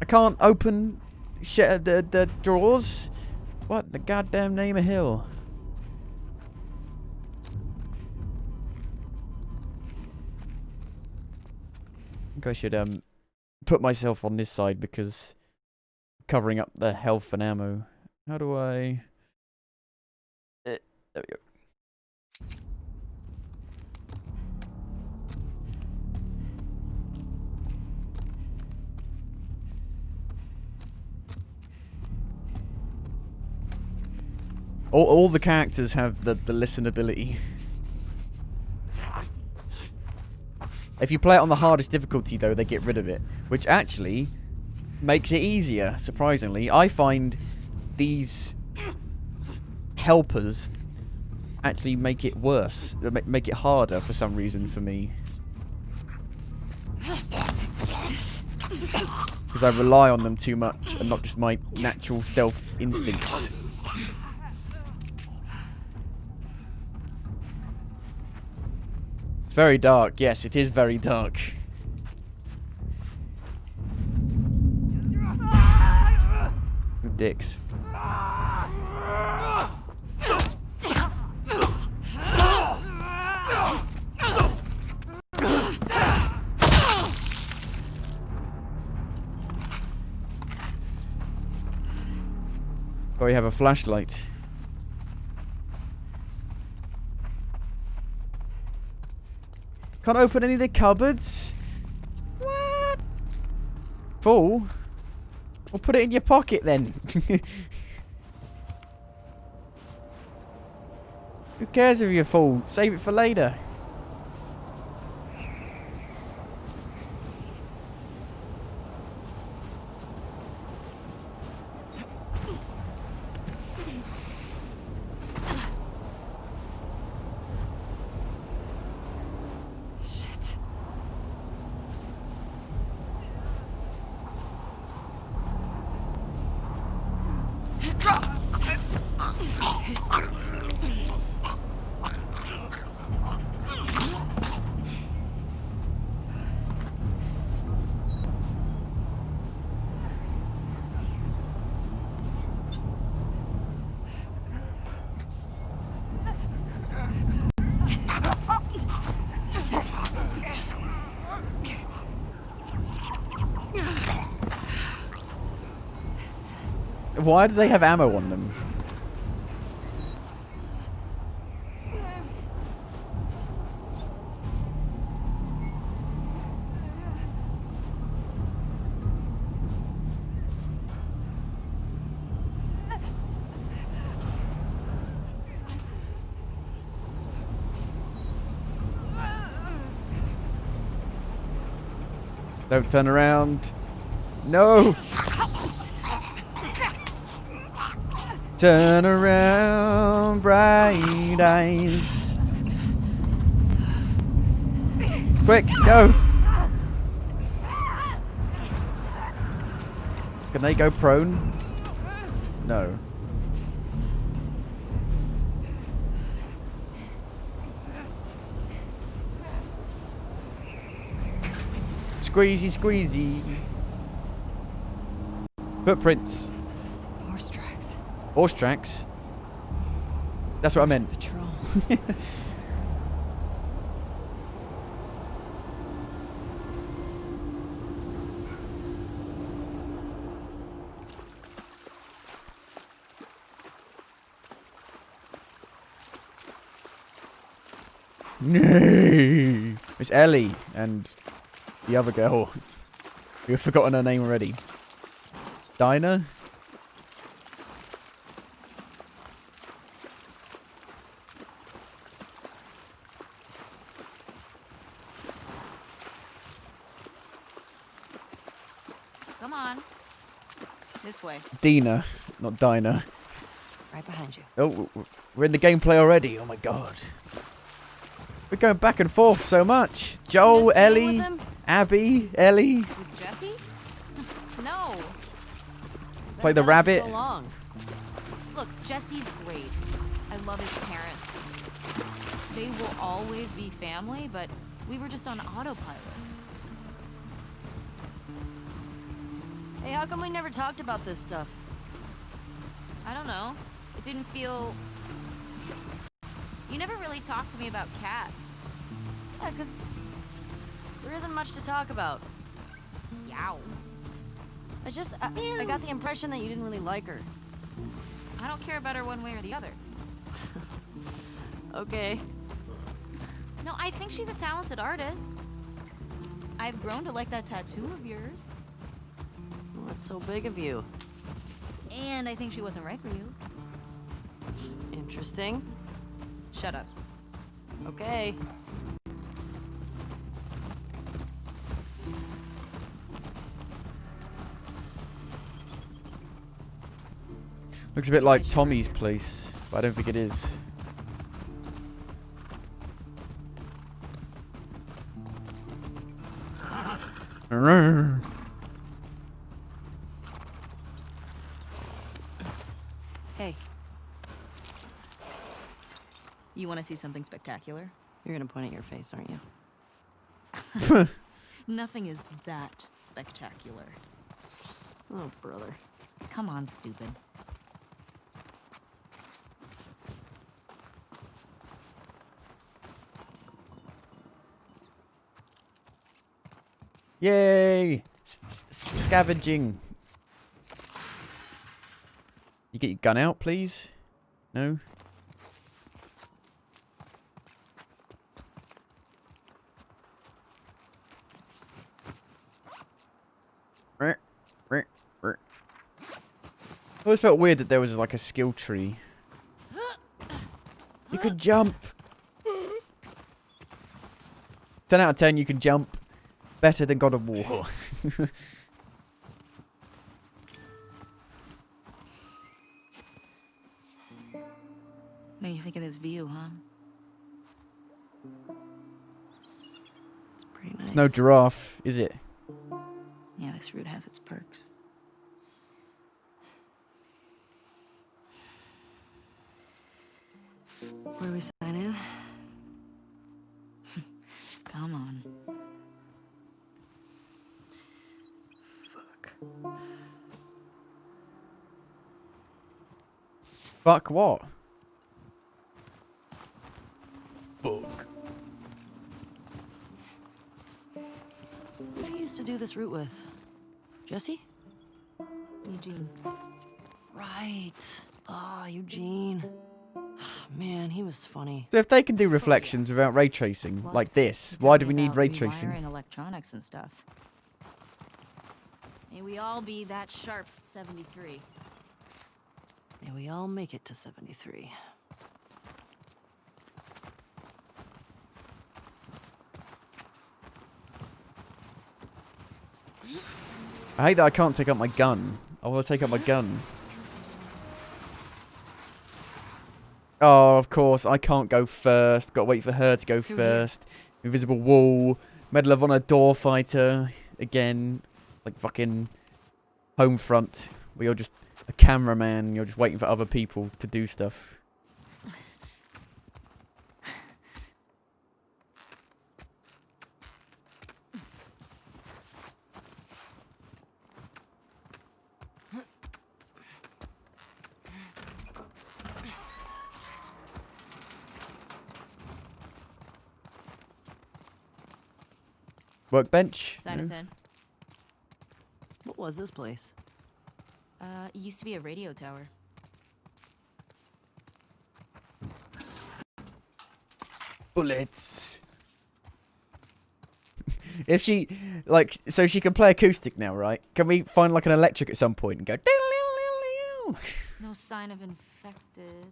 [SPEAKER 1] I can't open the drawers? What the goddamn name of hill? I think I should put myself on this side because covering up the health and ammo. How do I... there we go. All the characters have the listen ability. If you play it on the hardest difficulty, though, they get rid of it. Which actually makes it easier, surprisingly. I find these helpers actually make it worse. Make it harder for some reason for me. Because I rely on them too much and not just my natural stealth instincts. It's very dark. Yes, it is very dark. Dicks. Oh, we have a flashlight. Can't open any of the cupboards? What? Full? Well, put it in your pocket then. Who cares if you're full? Save it for later. Why do they have ammo on them? Don't turn around. No! Turn around, bright eyes. Quick, go! Can they go prone? No. Squeezy, squeezy. Footprints.
[SPEAKER 5] Horse tracks.
[SPEAKER 1] Horse tracks. That's what I meant.
[SPEAKER 5] Patrol.
[SPEAKER 1] No. It's Ellie and the other girl. We've forgotten her name already. Dinah?
[SPEAKER 13] Come on. This way.
[SPEAKER 1] Dina, not Dinah.
[SPEAKER 5] Right behind you.
[SPEAKER 1] Oh, we're in the gameplay already. Oh my god. We're going back and forth so much. Joel, Ellie, Abby, Ellie.
[SPEAKER 13] With Jesse? No.
[SPEAKER 1] Play the rabbit.
[SPEAKER 13] So long. Look, Jesse's great. I love his parents. They will always be family, but we were just on autopilot.
[SPEAKER 11] Hey, how come we never talked about this stuff?
[SPEAKER 13] I don't know. It didn't feel... You never really talked to me about Kat.
[SPEAKER 11] Yeah, 'cause there isn't much to talk about.
[SPEAKER 13] Yow.
[SPEAKER 11] I got the impression that you didn't really like her.
[SPEAKER 13] I don't care about her one way or the other.
[SPEAKER 11] Okay.
[SPEAKER 13] No, I think she's a talented artist. I've grown to like that tattoo of yours.
[SPEAKER 11] Well, that's so big of you.
[SPEAKER 13] And I think she wasn't right for you.
[SPEAKER 11] Interesting.
[SPEAKER 13] Shut up.
[SPEAKER 11] Okay.
[SPEAKER 1] Looks a bit like Tommy's place, but I don't think it is.
[SPEAKER 13] Hey. You want to see something spectacular?
[SPEAKER 11] You're gonna point at your face, aren't you?
[SPEAKER 13] Nothing is that spectacular.
[SPEAKER 11] Oh, brother.
[SPEAKER 13] Come on, stupid.
[SPEAKER 1] Yay! Scavenging. You get your gun out, please? No? It always felt weird that there was like a skill tree. You could jump. 10 out of 10, you can jump. Better than God of War.
[SPEAKER 13] What do you think of this view, huh?
[SPEAKER 11] It's pretty nice.
[SPEAKER 1] It's no giraffe, is it?
[SPEAKER 13] Yeah, this route has its perks.
[SPEAKER 11] Where do we sign in?
[SPEAKER 13] Come on.
[SPEAKER 11] Fuck.
[SPEAKER 1] Fuck what? Fuck.
[SPEAKER 11] Who do you used to do this route with? Jesse?
[SPEAKER 13] Eugene.
[SPEAKER 5] Right. Ah, Eugene. Man, he was funny.
[SPEAKER 1] So if they can do reflections without ray tracing,
[SPEAKER 13] Plus,
[SPEAKER 1] like this,
[SPEAKER 13] he
[SPEAKER 1] why
[SPEAKER 13] told
[SPEAKER 1] do
[SPEAKER 13] me
[SPEAKER 1] we need
[SPEAKER 13] about
[SPEAKER 1] ray
[SPEAKER 13] rewiring
[SPEAKER 1] tracing?
[SPEAKER 13] electronics and stuff. May we all be that sharp at 73.
[SPEAKER 5] May we all make it to 73.
[SPEAKER 1] I hate that I can't take out my gun. I want to take out my gun. Oh, of course, I can't go first. Got to wait for her to go first. Invisible wall. Medal of Honor door fighter. Again. Like fucking home front. Where you're just a cameraman. You're just waiting for other people to do stuff. Workbench.
[SPEAKER 13] Sign us in.
[SPEAKER 5] What was this place?
[SPEAKER 13] It used to be a radio tower.
[SPEAKER 1] Bullets. If she, like, so she can play acoustic now, right? Can we find like an electric at some point and go?
[SPEAKER 13] No sign of infected.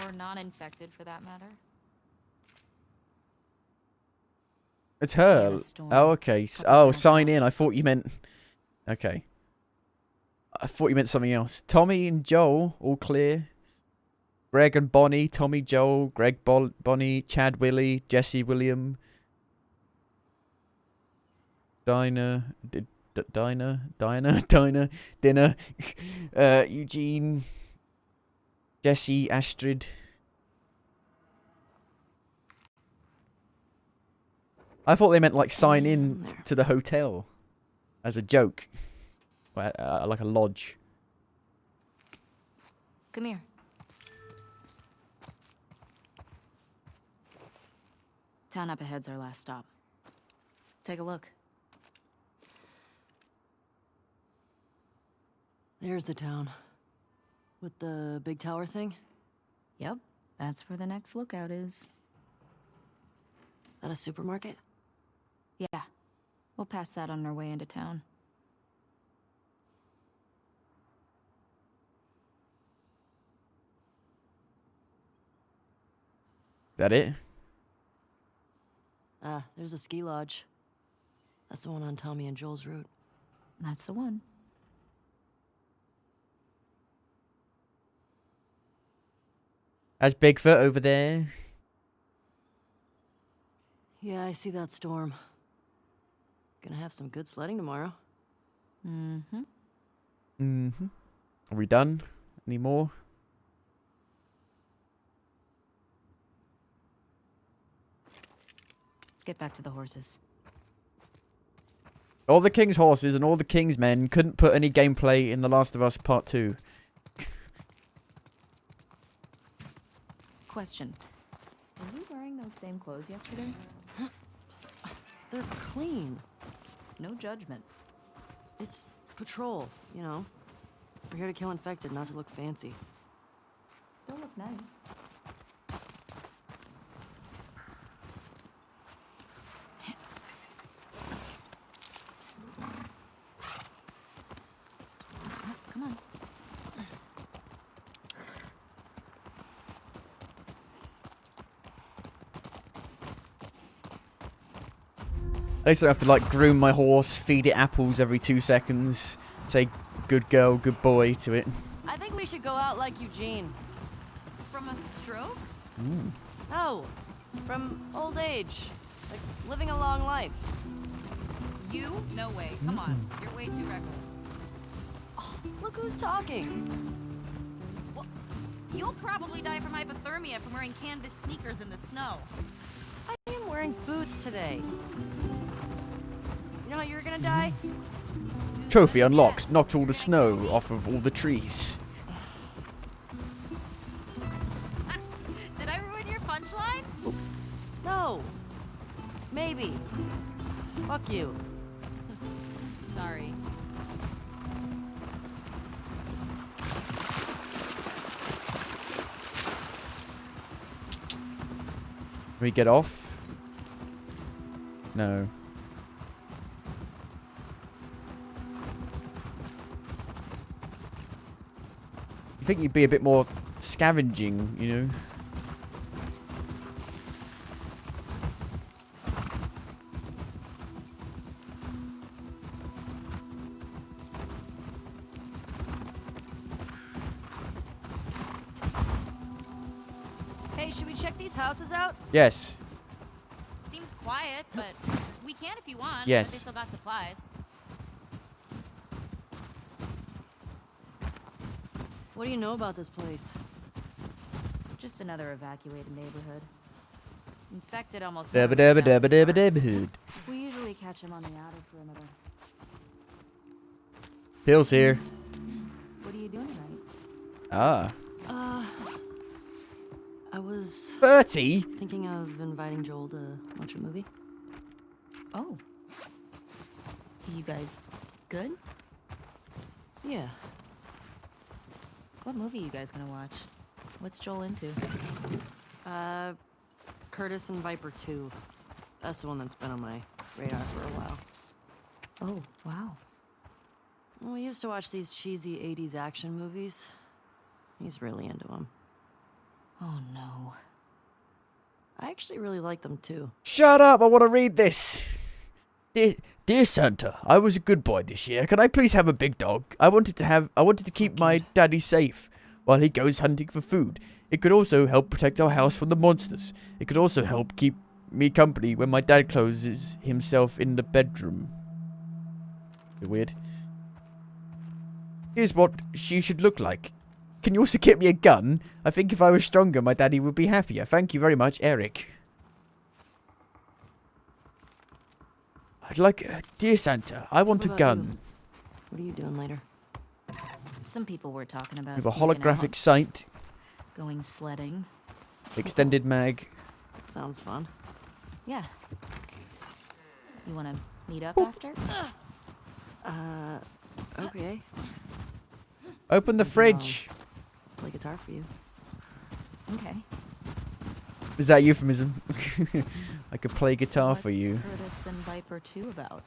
[SPEAKER 13] Or non-infected, for that matter.
[SPEAKER 1] It's her. Oh, okay. Oh, sign in. I thought you meant. Okay. I thought you meant something else. Tommy and Joel, all clear. Greg and Bonnie, Tommy, Joel, Greg, Bonnie, Chad, Willie, Jesse, William. Dinah, Eugene, Jesse, Astrid. I thought they meant like sign in to the hotel as a joke, like a lodge.
[SPEAKER 13] Come here. Town up ahead's our last stop. Take a look.
[SPEAKER 5] There's the town. With the big tower thing?
[SPEAKER 13] Yep, that's where the next lookout is.
[SPEAKER 5] At a supermarket?
[SPEAKER 13] Yeah, we'll pass that on our way into town.
[SPEAKER 1] That it?
[SPEAKER 5] Ah, there's a ski lodge. That's the one on Tommy and Joel's route.
[SPEAKER 13] That's the one.
[SPEAKER 1] That's Bigfoot over there.
[SPEAKER 5] Yeah, I see that storm. Gonna have some good sledding tomorrow.
[SPEAKER 13] Mm-hmm.
[SPEAKER 1] Mm-hmm. Are we done? Any more?
[SPEAKER 13] Let's get back to the horses.
[SPEAKER 1] All the King's horses and all the King's men couldn't put any gameplay in The Last of Us Part 2.
[SPEAKER 13] Question. Were you wearing those same clothes yesterday?
[SPEAKER 5] They're clean.
[SPEAKER 13] No judgment.
[SPEAKER 5] It's patrol, you know. We're here to kill infected, not to look fancy.
[SPEAKER 13] Still look nice. Come on.
[SPEAKER 1] At least I don't have to like groom my horse, feed it apples every 2 seconds, say good girl, good boy to it.
[SPEAKER 5] I think we should go out like Eugene.
[SPEAKER 13] From a stroke?
[SPEAKER 1] Ooh.
[SPEAKER 5] No, from old age. Like living a long life.
[SPEAKER 13] You? No way. Come on. You're way too reckless.
[SPEAKER 5] Oh, look who's talking.
[SPEAKER 13] Well, you'll probably die from hypothermia from wearing canvas sneakers in the snow.
[SPEAKER 5] I am wearing boots today. You know how you're gonna die?
[SPEAKER 1] Trophy unlocked. Knocked all the snow off of all the trees.
[SPEAKER 13] Did I ruin your punchline?
[SPEAKER 5] No. Maybe. Fuck you.
[SPEAKER 13] Sorry.
[SPEAKER 1] we get off? No. You think you'd be a bit more scavenging, you know?
[SPEAKER 11] Hey, should we check these houses out?
[SPEAKER 1] Yes.
[SPEAKER 13] Seems quiet, but we can if you want.
[SPEAKER 1] Yes.
[SPEAKER 13] They still got supplies.
[SPEAKER 5] What do you know about this place?
[SPEAKER 13] Just another evacuated neighborhood. Infected almost
[SPEAKER 1] Dabba
[SPEAKER 13] never
[SPEAKER 1] dabba
[SPEAKER 13] leave
[SPEAKER 1] dabba
[SPEAKER 13] that
[SPEAKER 1] dabba
[SPEAKER 13] far.
[SPEAKER 1] dabba.
[SPEAKER 13] We usually catch him on the outer perimeter.
[SPEAKER 1] Pills here.
[SPEAKER 13] What are you doing tonight?
[SPEAKER 1] Ah.
[SPEAKER 5] I was
[SPEAKER 1] 30?
[SPEAKER 5] thinking of inviting Joel to watch a movie.
[SPEAKER 13] Oh. You guys good?
[SPEAKER 5] Yeah.
[SPEAKER 13] What movie you guys gonna watch? What's Joel into?
[SPEAKER 5] Curtis and Viper 2. That's the one that's been on my radar for a while.
[SPEAKER 13] Oh, wow.
[SPEAKER 5] We used to watch these cheesy 80s action movies. He's really into them.
[SPEAKER 13] Oh no.
[SPEAKER 5] I actually really like them too.
[SPEAKER 1] Shut up, I want to read this. Dear Santa, I was a good boy this year. Can I please have a big dog? I wanted to keep my daddy safe while he goes hunting for food. It could also help protect our house from the monsters. It could also help keep me company when my dad closes himself in the bedroom. Bit weird. Here's what she should look like. Can you also get me a gun? I think if I was stronger, my daddy would be happier. Thank you very much, Eric. I'd like... dear Santa, I want a
[SPEAKER 5] What about
[SPEAKER 1] gun.
[SPEAKER 5] you? What are you doing later?
[SPEAKER 13] Some people were talking about
[SPEAKER 1] With a
[SPEAKER 13] sneaking
[SPEAKER 1] holographic
[SPEAKER 13] out,
[SPEAKER 1] sight.
[SPEAKER 13] going sledding.
[SPEAKER 1] Extended mag.
[SPEAKER 5] Sounds fun.
[SPEAKER 13] Yeah. You wanna meet up after?
[SPEAKER 5] Okay.
[SPEAKER 1] Open the fridge.
[SPEAKER 5] Play guitar for you.
[SPEAKER 13] Okay.
[SPEAKER 1] Is that euphemism? I could play guitar for
[SPEAKER 13] What's
[SPEAKER 1] you.
[SPEAKER 13] Curtis and Viper 2 about?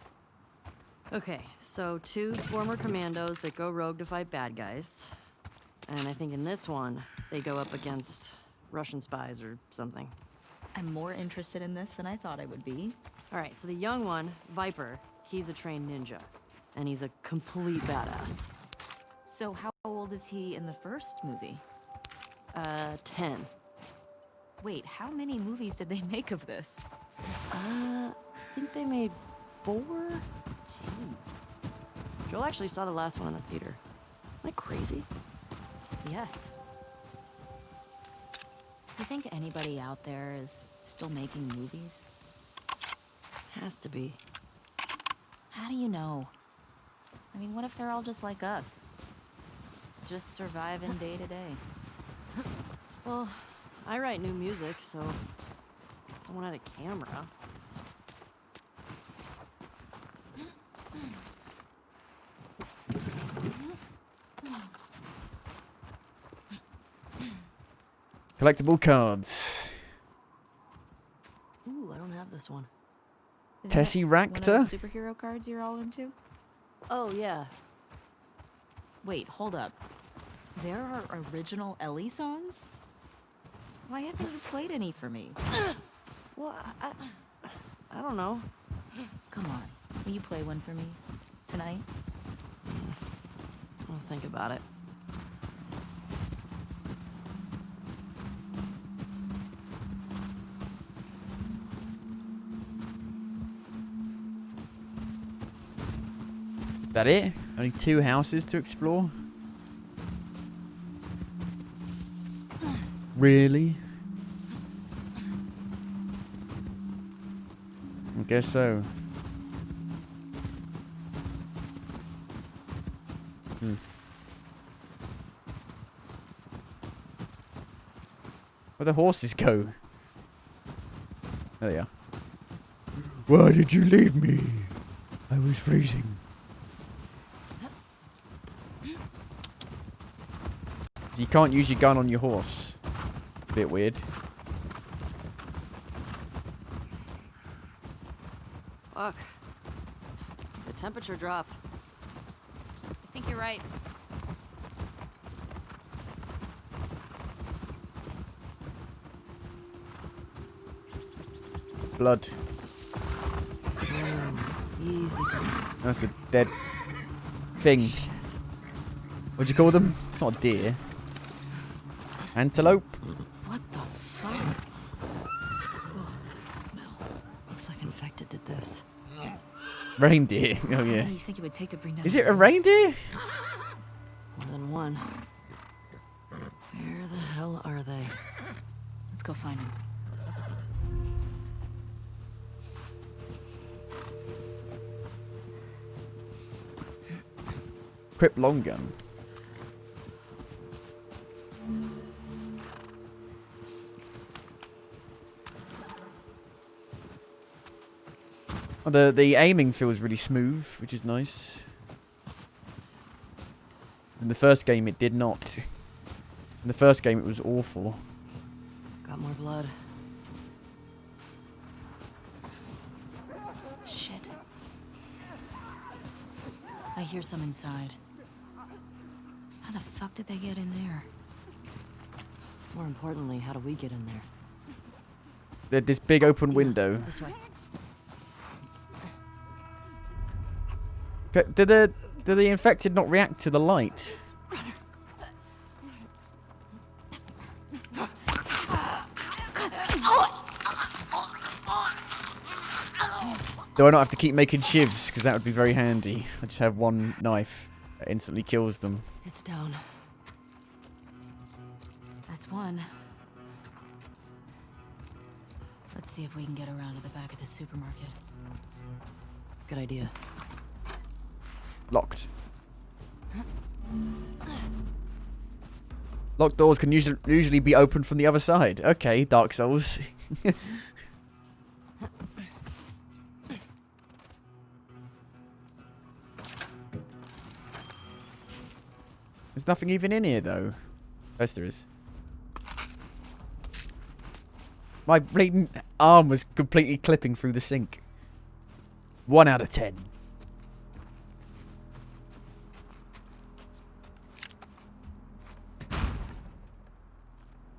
[SPEAKER 5] Okay, so 2 former commandos that go rogue to fight bad guys. And I think in this one, they go up against Russian spies or something.
[SPEAKER 13] I'm more interested in this than I thought I would be.
[SPEAKER 5] Alright, so the young one, Viper, he's a trained ninja. And he's a complete badass.
[SPEAKER 13] So how old is he in the first movie?
[SPEAKER 5] 10.
[SPEAKER 13] Wait, how many movies did they make of this?
[SPEAKER 5] I think they made 4? Joel actually saw the last one in the theater. Isn't that crazy?
[SPEAKER 13] Yes. You think anybody out there is still making movies?
[SPEAKER 5] Has to be.
[SPEAKER 13] How do you know? I mean, what if they're all just like us? Just surviving day to day.
[SPEAKER 5] Well, I write new music, so if someone had a camera.
[SPEAKER 1] Collectible cards.
[SPEAKER 5] Ooh, I don't have this one.
[SPEAKER 13] Is that
[SPEAKER 1] Tessie
[SPEAKER 13] one of
[SPEAKER 1] Ractor?
[SPEAKER 13] those superhero cards you're all into?
[SPEAKER 5] Oh, yeah.
[SPEAKER 13] Wait, hold up. There are original Ellie songs? Why haven't you played any for me?
[SPEAKER 5] Well, I don't know.
[SPEAKER 13] Come on, will you play one for me? Tonight?
[SPEAKER 5] I'll think about it.
[SPEAKER 1] That it? Only 2 houses to explore? Really? I guess so. Where'd the horses go? There they are. Why did you leave me? I was freezing. You can't use your gun on your horse. Bit weird.
[SPEAKER 5] Fuck. The temperature dropped.
[SPEAKER 13] I think you're right.
[SPEAKER 1] Blood.
[SPEAKER 5] Easy.
[SPEAKER 1] That's a dead thing. What'd you call them? It's not a deer. Antelope?
[SPEAKER 5] What the fuck? Oh, that smell. Looks like infected did this.
[SPEAKER 1] Reindeer. Oh,
[SPEAKER 13] What
[SPEAKER 1] yeah.
[SPEAKER 13] do you think it would take to bring down
[SPEAKER 1] Is
[SPEAKER 13] the
[SPEAKER 1] it a
[SPEAKER 13] wolves?
[SPEAKER 1] reindeer?
[SPEAKER 5] More than one. Where the hell are they?
[SPEAKER 13] Let's go find him.
[SPEAKER 1] Equip long gun. Oh, the aiming feels really smooth, which is nice. In the first game, it did not. In the first game, it was awful.
[SPEAKER 5] Got more blood.
[SPEAKER 13] Shit. I hear some inside. How the fuck did they get in there?
[SPEAKER 5] More importantly, how do we get in there?
[SPEAKER 1] This big open window.
[SPEAKER 5] This way.
[SPEAKER 1] Did the infected not react to the light? Do I not have to keep making shivs? Because that would be very handy. I just have one knife that instantly kills them.
[SPEAKER 5] It's down.
[SPEAKER 13] That's one. Let's see if we can get around to the back of the supermarket.
[SPEAKER 5] Good idea.
[SPEAKER 1] Locked. Locked doors can usually be opened from the other side. Okay, Dark Souls. There's nothing even in here, though. Yes, there is. My bleeding arm was completely clipping through the sink. 1 out of 10.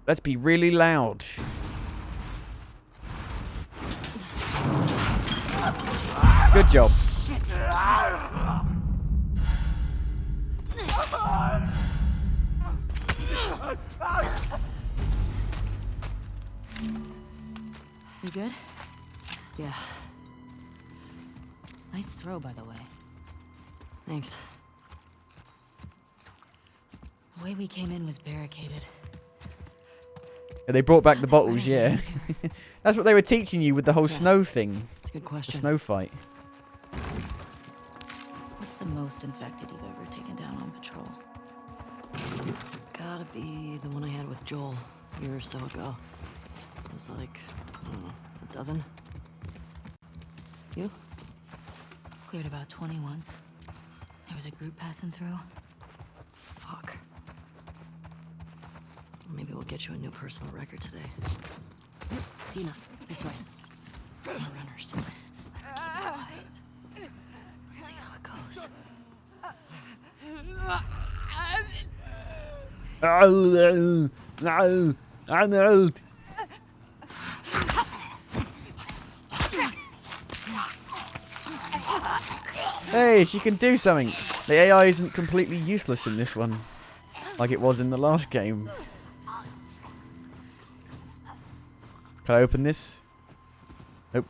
[SPEAKER 1] Let's be really loud. Good job.
[SPEAKER 13] You good?
[SPEAKER 5] Yeah.
[SPEAKER 13] Nice throw, by the way.
[SPEAKER 5] Thanks.
[SPEAKER 13] The way we came in was barricaded.
[SPEAKER 1] Yeah, they brought back the bottles, yeah. That's what they were teaching you with the whole snow thing.
[SPEAKER 5] That's a good
[SPEAKER 1] The
[SPEAKER 5] question.
[SPEAKER 1] snow fight.
[SPEAKER 13] What's the most infected you've ever taken down on patrol?
[SPEAKER 5] It's gotta be the one I had with Joel a year or so ago. It was like, I don't know, a dozen. You?
[SPEAKER 13] Cleared about 20 once. There was a group passing through.
[SPEAKER 5] Fuck. Maybe we'll get you a new personal record today. Dina, this way. More runners.
[SPEAKER 13] Let's keep it quiet.
[SPEAKER 5] Let's see how it goes.
[SPEAKER 1] Hey, she can do something. The AI isn't completely useless in this one, like it was in the last game. Can I open this? Nope.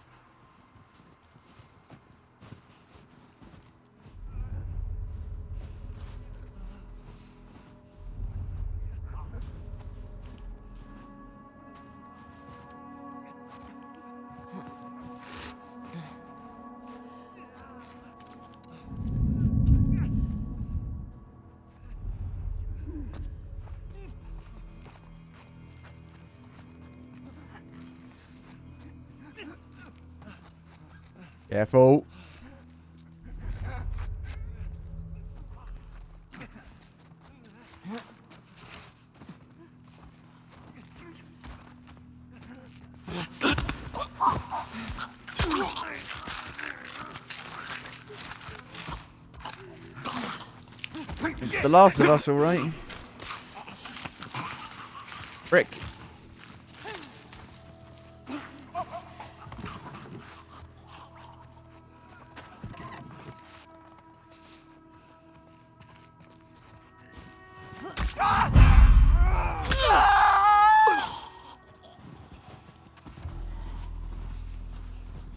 [SPEAKER 1] Careful. It's The Last of Us, alright. Frick.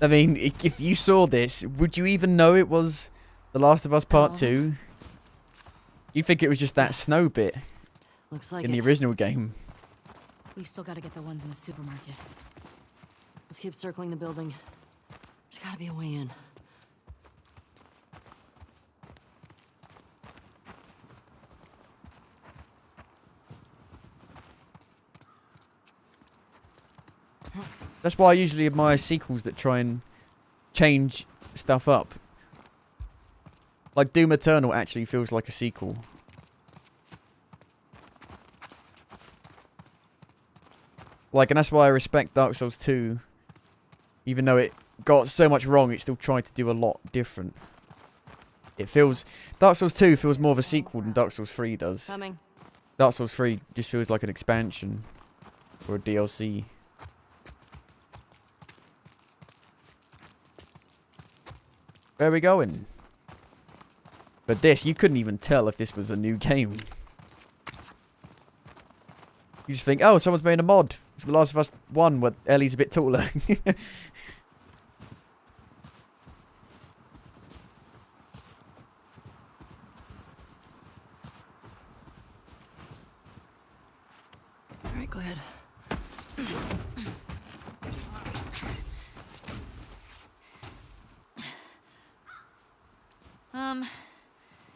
[SPEAKER 1] I mean, if you saw this, would you even know it was The Last of Us Part 2? You think it was just that snow bit?
[SPEAKER 5] Looks like
[SPEAKER 1] in the original game.
[SPEAKER 13] We've still got to get the ones in the supermarket.
[SPEAKER 5] Let's keep circling the building. There's gotta be a way in.
[SPEAKER 1] That's why I usually admire sequels that try and change stuff up. Like Doom Eternal actually feels like a sequel. Like, and that's why I respect Dark Souls 2. Even though it got so much wrong, it still tried to do a lot different. It feels... Dark Souls 2 feels more of a sequel than Dark Souls 3 does.
[SPEAKER 5] Coming.
[SPEAKER 1] Dark Souls 3 just feels like an expansion. Or a DLC. Where are we going? But this, you couldn't even tell if this was a new game. You just think, oh, someone's made a mod for The Last of Us 1 where Ellie's a bit taller.
[SPEAKER 5] Alright, go ahead.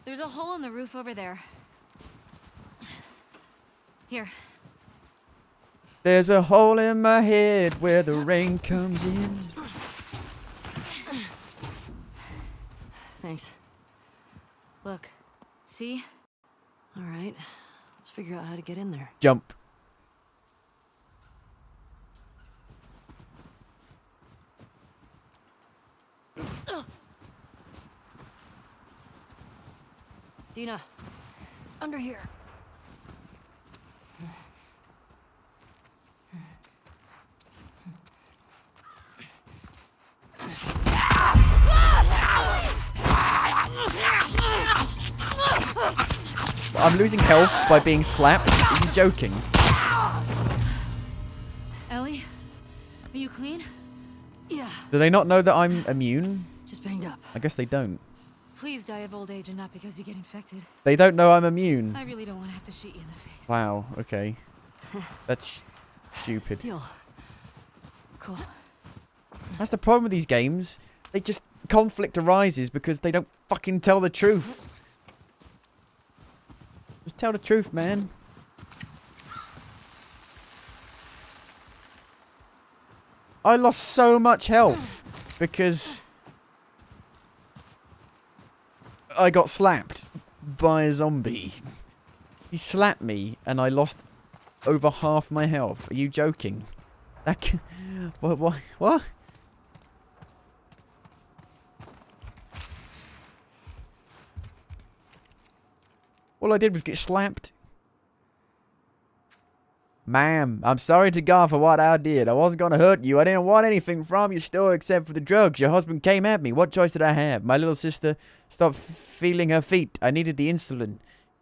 [SPEAKER 13] There's a hole in the roof over there. Here.
[SPEAKER 1] There's a hole in my head where the rain comes in.
[SPEAKER 5] Thanks.
[SPEAKER 13] Look. See?
[SPEAKER 5] Alright. Let's figure out how to get in there.
[SPEAKER 1] Jump.
[SPEAKER 5] Dina, under here.
[SPEAKER 1] I'm losing health by being slapped? Are you joking?
[SPEAKER 13] Ellie? Are you clean?
[SPEAKER 5] Yeah.
[SPEAKER 1] Do they not know that I'm immune?
[SPEAKER 5] Just banged up.
[SPEAKER 1] I guess they don't.
[SPEAKER 13] Please die of old age and not because you get infected.
[SPEAKER 1] They don't know I'm immune.
[SPEAKER 13] I really don't want to have to shoot you in the face.
[SPEAKER 1] Wow, okay. That's stupid.
[SPEAKER 5] Deal. Cool.
[SPEAKER 1] That's the problem with these games. They just... Conflict arises because they don't fucking tell the truth. Just tell the truth, man. I lost so much health because I got slapped by a zombie. He slapped me and I lost over half my health. Are you joking? That what? All I did was get slapped. Ma'am, I'm sorry to God for what I did. I wasn't going to hurt you. I didn't want anything from your store except for the drugs. Your husband came at me. What choice did I have? My little sister stopped feeling her feet. I needed the insulin.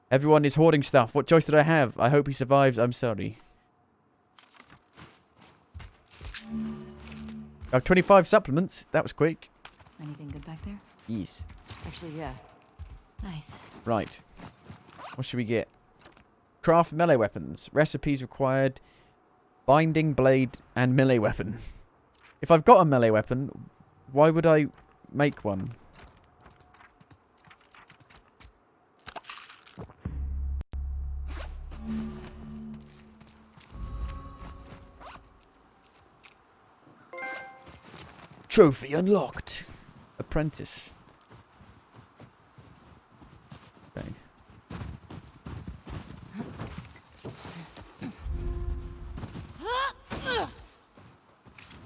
[SPEAKER 1] Everyone is hoarding stuff. What choice did I have? I hope he survives. I'm sorry. Oh, 25 supplements. That was quick.
[SPEAKER 13] Anything good back there?
[SPEAKER 1] Yes.
[SPEAKER 5] Actually, yeah.
[SPEAKER 13] Nice.
[SPEAKER 1] Right. What should we get? Craft melee weapons. Recipes required. Binding blade and melee weapon. If I've got a melee weapon, why would I make one? Trophy unlocked. Apprentice. Okay.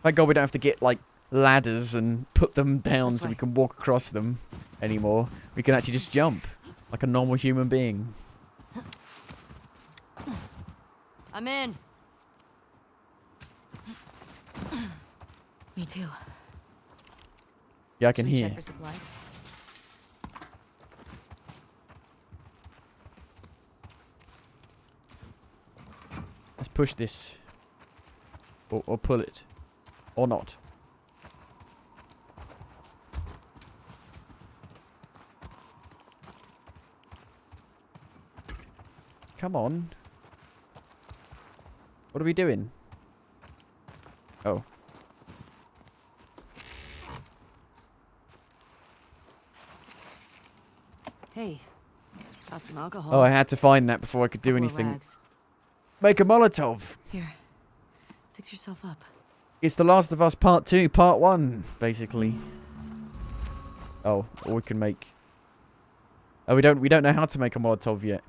[SPEAKER 1] Thank God we don't have to get, like, ladders and put them down so we can walk across them anymore. We can actually just jump. Like a normal human being.
[SPEAKER 5] I'm in.
[SPEAKER 13] Me too.
[SPEAKER 1] Yeah, I can
[SPEAKER 13] Should we
[SPEAKER 1] hear.
[SPEAKER 13] check for supplies?
[SPEAKER 1] Let's push this. Or pull it. Or not. Come on. What are we doing? Oh.
[SPEAKER 5] Hey, got some alcohol.
[SPEAKER 1] Oh, I had to find that before I could do
[SPEAKER 5] Couple of
[SPEAKER 1] anything.
[SPEAKER 5] rags.
[SPEAKER 1] Make a Molotov.
[SPEAKER 5] Here, fix yourself up.
[SPEAKER 1] It's The Last of Us Part 2, Part 1, basically. Oh, or we can make... Oh, we don't know how to make a Molotov yet,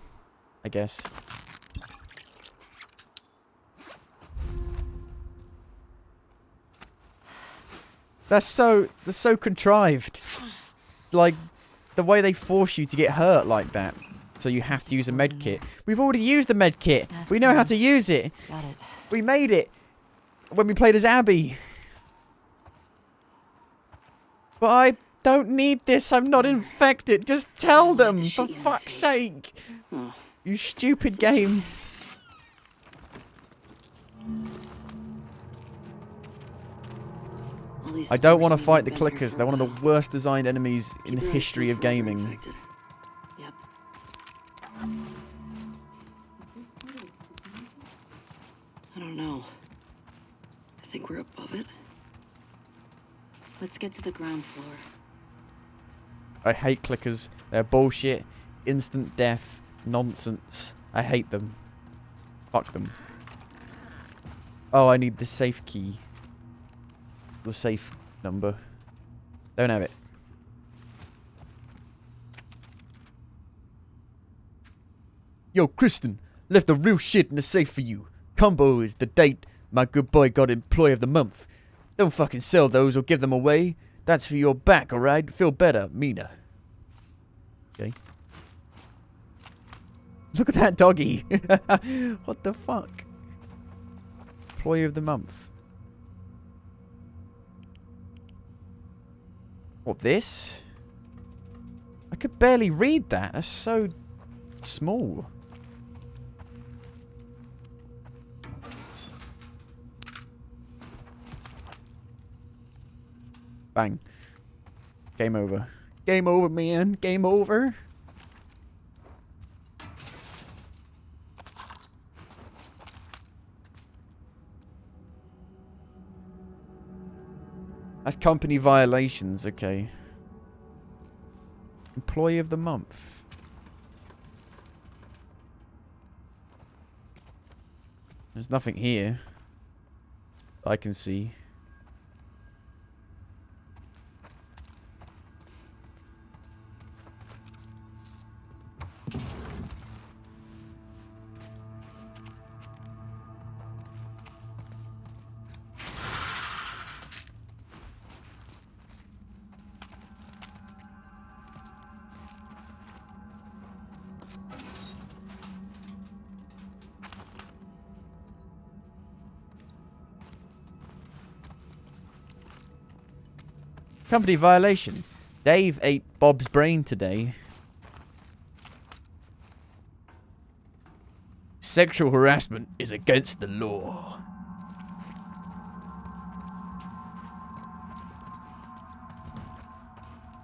[SPEAKER 1] I guess. That's so contrived. Like, the way they force you to get hurt like that. So you have to use a med kit. We've already used the med kit. We know how to use it.
[SPEAKER 5] Got it.
[SPEAKER 1] We made it when we played as Abby. But I don't need this. I'm not infected. Just tell them, for fuck's sake. You stupid game. I don't want to fight the clickers. They're one of the worst designed enemies in the history of gaming.
[SPEAKER 5] Yep.
[SPEAKER 15] I don't know. I think we're above it. Let's get to the ground floor.
[SPEAKER 1] I hate clickers. They're bullshit. Instant death. Nonsense. I hate them. Fuck them. Oh, I need the safe key. The safe number. Don't have it. Yo, Kristen. Left the real shit in the safe for you. Combo is the date my good boy got Employee of the Month. Don't fucking sell those or give them away. That's for your back, alright? Feel better, Mina. Okay. Look at that doggy. What the fuck? Employee of the Month. What, this? I could barely read that. That's so small. Bang. Game over. Game over, man. Game over. That's company violations, okay. Employee of the Month. There's nothing here I can see. Company violation. Dave ate Bob's brain today. Sexual harassment is against the law.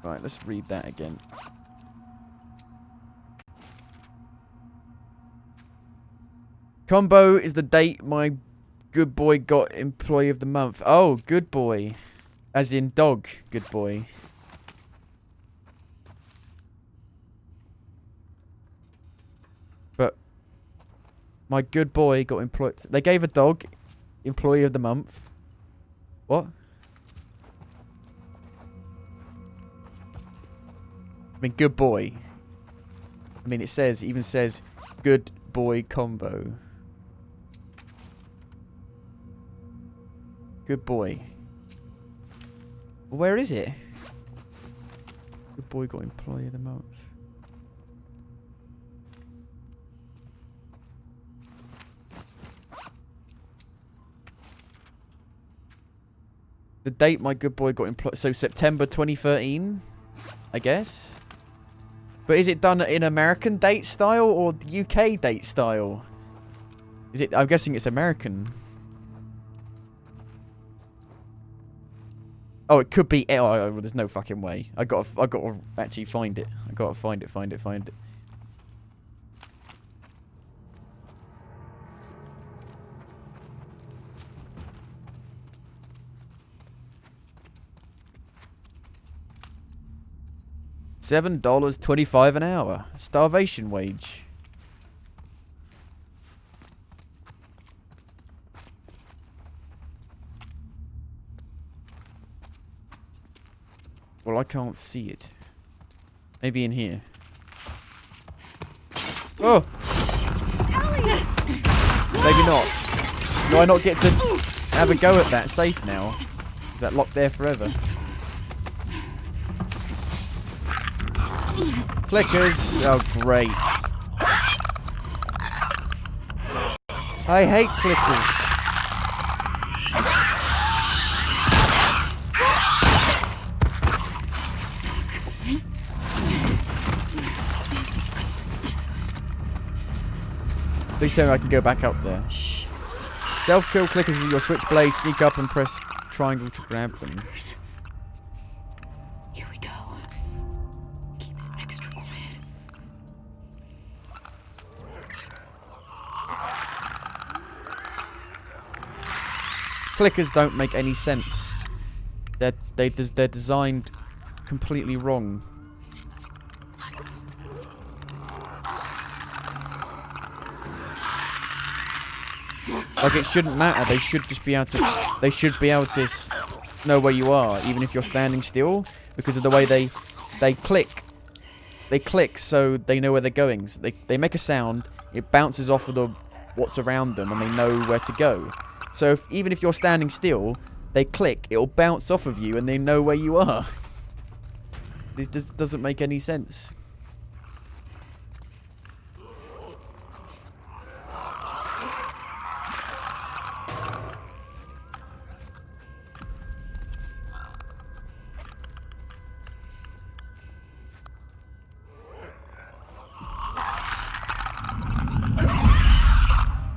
[SPEAKER 1] Right, let's read that again. Combo is the date my good boy got Employee of the Month. Oh, good boy. As in dog, good boy. But my good boy got employed. They gave a dog Employee of the Month. What? I mean, good boy. I mean, it even says good boy combo. Good boy. Where is it? Good boy got Employee of the Month. The date my good boy got employed. So September 2013, I guess. But is it done in American date style or UK date style? Is it? I'm guessing it's American. Oh, it could be. Oh, there's no fucking way. I got to actually find it. I got to find it. $7.25 an hour. Starvation wage. Well, I can't see it. Maybe in here. Oh! Maybe not. Do I not get to have a go at that safe now? Is that locked there forever? Clickers! Oh, great. I hate clickers. Please tell me I can go back up there. Self-kill clickers with your switchblade. Sneak up and press triangle to grab them.
[SPEAKER 15] Here we go. Keep it extra quiet.
[SPEAKER 1] Clickers don't make any sense. They're designed completely wrong. Like, it shouldn't matter. They should just be able to. They should be able to know where you are, even if you're standing still, because of the way they click. They click so they know where they're going. So they make a sound. It bounces off of what's around them, and they know where to go. So even if you're standing still, they click. It'll bounce off of you, and they know where you are. It just doesn't make any sense.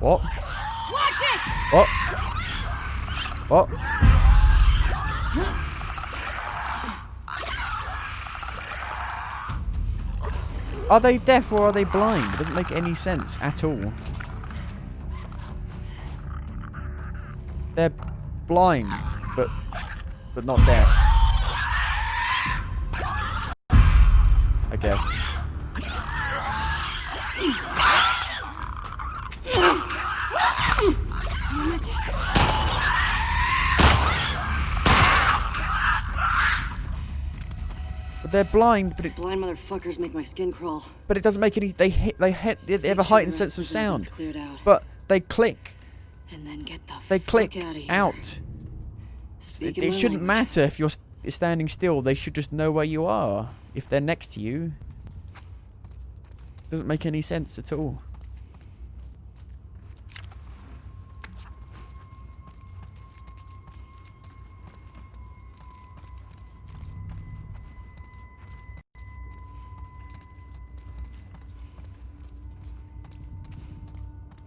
[SPEAKER 1] What?
[SPEAKER 11] Watch it!
[SPEAKER 1] What? What? Are they deaf or are they blind? It doesn't make any sense at all. They're blind, but not deaf. I guess. But they're blind, but
[SPEAKER 15] Blind motherfuckers make my skin crawl.
[SPEAKER 1] But it doesn't make any. They have a heightened sense of sound. But they click.
[SPEAKER 15] And then get the
[SPEAKER 1] They click
[SPEAKER 15] fuck outta here.
[SPEAKER 1] out.
[SPEAKER 15] Speaking
[SPEAKER 1] It
[SPEAKER 15] my
[SPEAKER 1] shouldn't
[SPEAKER 15] language.
[SPEAKER 1] matter if you're standing still. They should just know where you are. If they're next to you. Doesn't make any sense at all.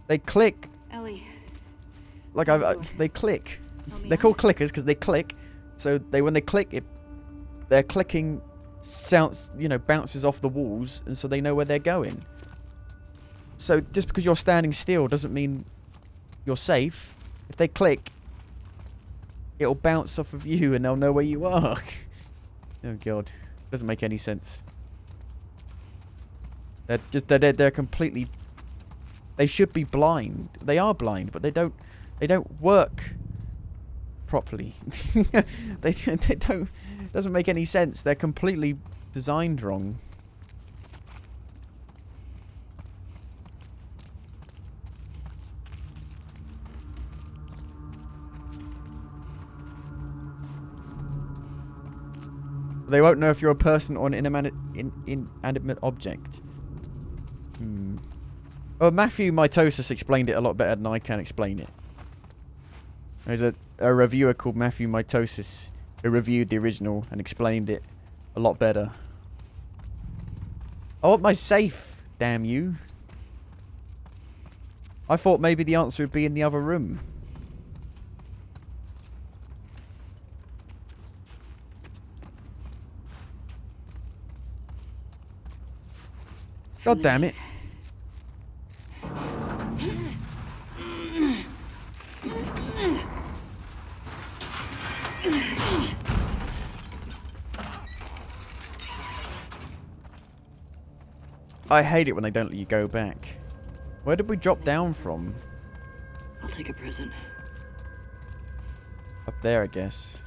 [SPEAKER 1] They click.
[SPEAKER 15] Ellie.
[SPEAKER 1] Like they click. They're called clickers because they click. So when they click, their clicking sounds, bounces off the walls, and so they know where they're going. So just because you're standing still doesn't mean you're safe. If they click, it'll bounce off of you, and they'll know where you are. Oh god, doesn't make any sense. They're completely. They should be blind. They are blind, but they don't work properly. they don't. Doesn't make any sense. They're completely designed wrong. They won't know if you're a person or an inanimate object. Well, Matthew Mitosis explained it a lot better than I can explain it. There's a reviewer called Matthew Mitosis who reviewed the original and explained it a lot better. I want my safe, damn you. I thought maybe the answer would be in the other room. God damn it. I hate it when they don't let you go back. Where did we drop down from?
[SPEAKER 15] I'll take a present.
[SPEAKER 1] Up there, I guess.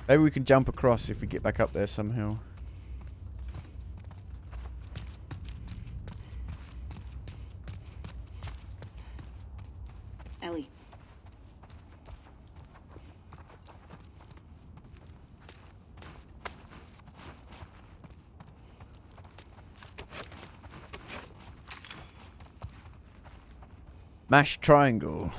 [SPEAKER 1] Maybe we can jump across if we get back up there somehow.
[SPEAKER 15] Ellie.
[SPEAKER 1] Mash triangle.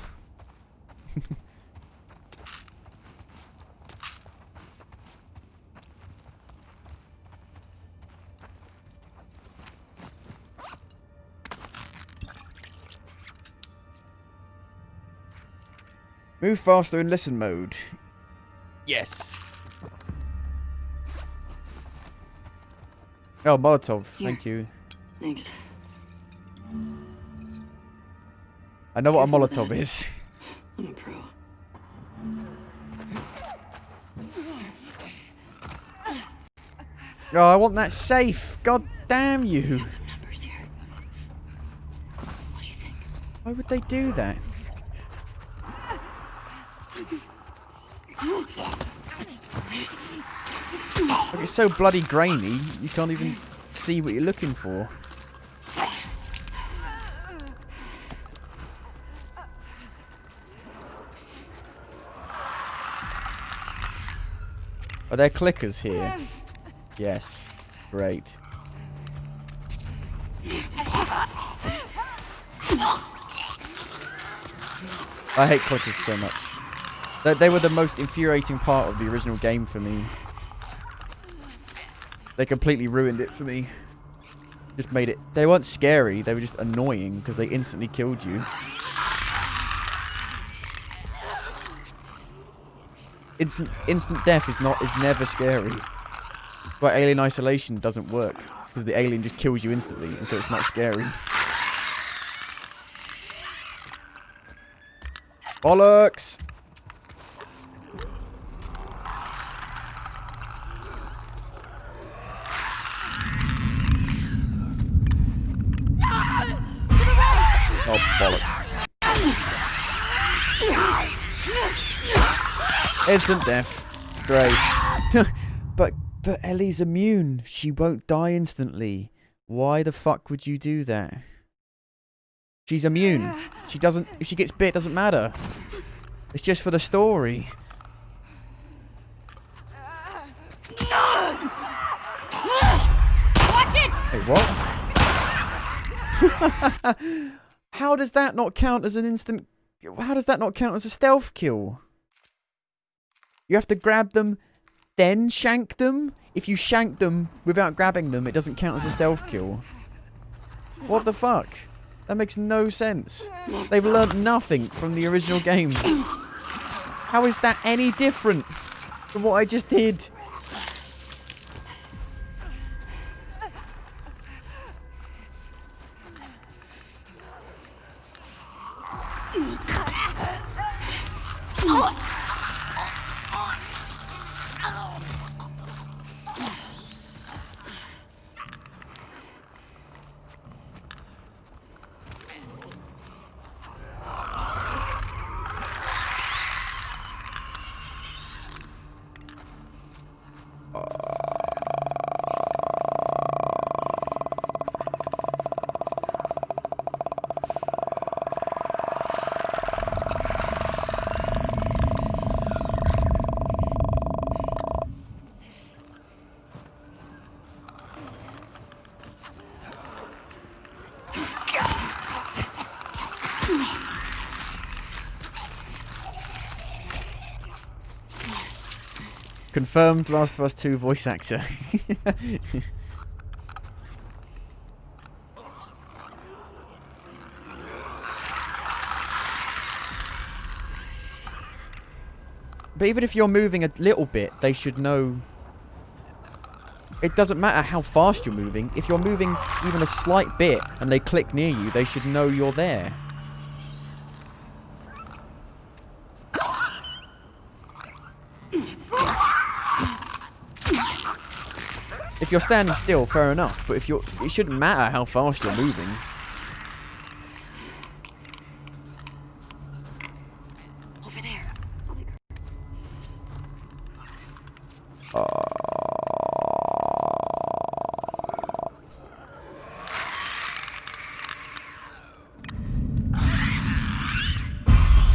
[SPEAKER 1] Move faster in listen mode. Yes. Oh, Molotov.
[SPEAKER 15] Here.
[SPEAKER 1] Thank you.
[SPEAKER 15] Thanks.
[SPEAKER 1] I know what a
[SPEAKER 15] Careful with
[SPEAKER 1] Molotov
[SPEAKER 15] that.
[SPEAKER 1] is.
[SPEAKER 15] I'm a pro.
[SPEAKER 1] Oh, I want that safe. God damn you.
[SPEAKER 15] Got some numbers here. What do you think?
[SPEAKER 1] Why would they do that? Like, it's so bloody grainy, you can't even see what you're looking for. Are there clickers here? Yes. Great. I hate clickers so much. They were the most infuriating part of the original game for me. They completely ruined it for me. Just made it... They weren't scary, they were just annoying because they instantly killed you. Instant death is never scary. But Alien Isolation doesn't work because the alien just kills you instantly, and so it's not scary. Bollocks! Oh, bollocks. Instant death. Great. But Ellie's immune. She won't die instantly. Why the fuck would you do that? She's immune. She doesn't... If she gets bit, it doesn't matter. It's just for the story.
[SPEAKER 11] Watch it!
[SPEAKER 1] Wait, what? How does that not count as an instant... How does that not count as a stealth kill? You have to grab them, then shank them? If you shank them without grabbing them, it doesn't count as a stealth kill. What the fuck? That makes no sense. They've learnt nothing from the original game. How is that any different from what I just did? Confirmed Last of Us 2 voice actor. But even if you're moving a little bit, they should know. It doesn't matter how fast you're moving. If you're moving even a slight bit and they click near you, they should know you're there. If you're standing still, fair enough. But if you're, it shouldn't matter how fast you're moving.
[SPEAKER 15] Over there.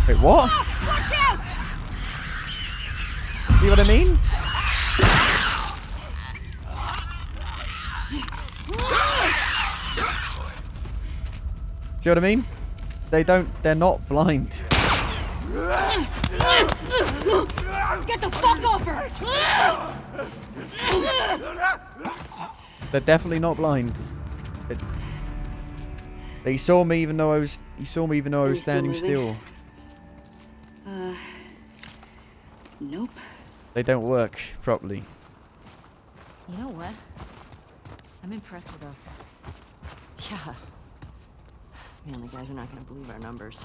[SPEAKER 1] Wait, what?
[SPEAKER 11] Watch out!
[SPEAKER 1] See what I mean? See what I mean? They're not blind.
[SPEAKER 11] Get the fuck off her!
[SPEAKER 1] They're definitely not blind. They saw me even though I was. He saw me even though I was standing still.
[SPEAKER 15] Nope.
[SPEAKER 1] They don't work properly.
[SPEAKER 13] You know what? I'm impressed with us.
[SPEAKER 5] Yeah. Man, the guys are not gonna believe our numbers.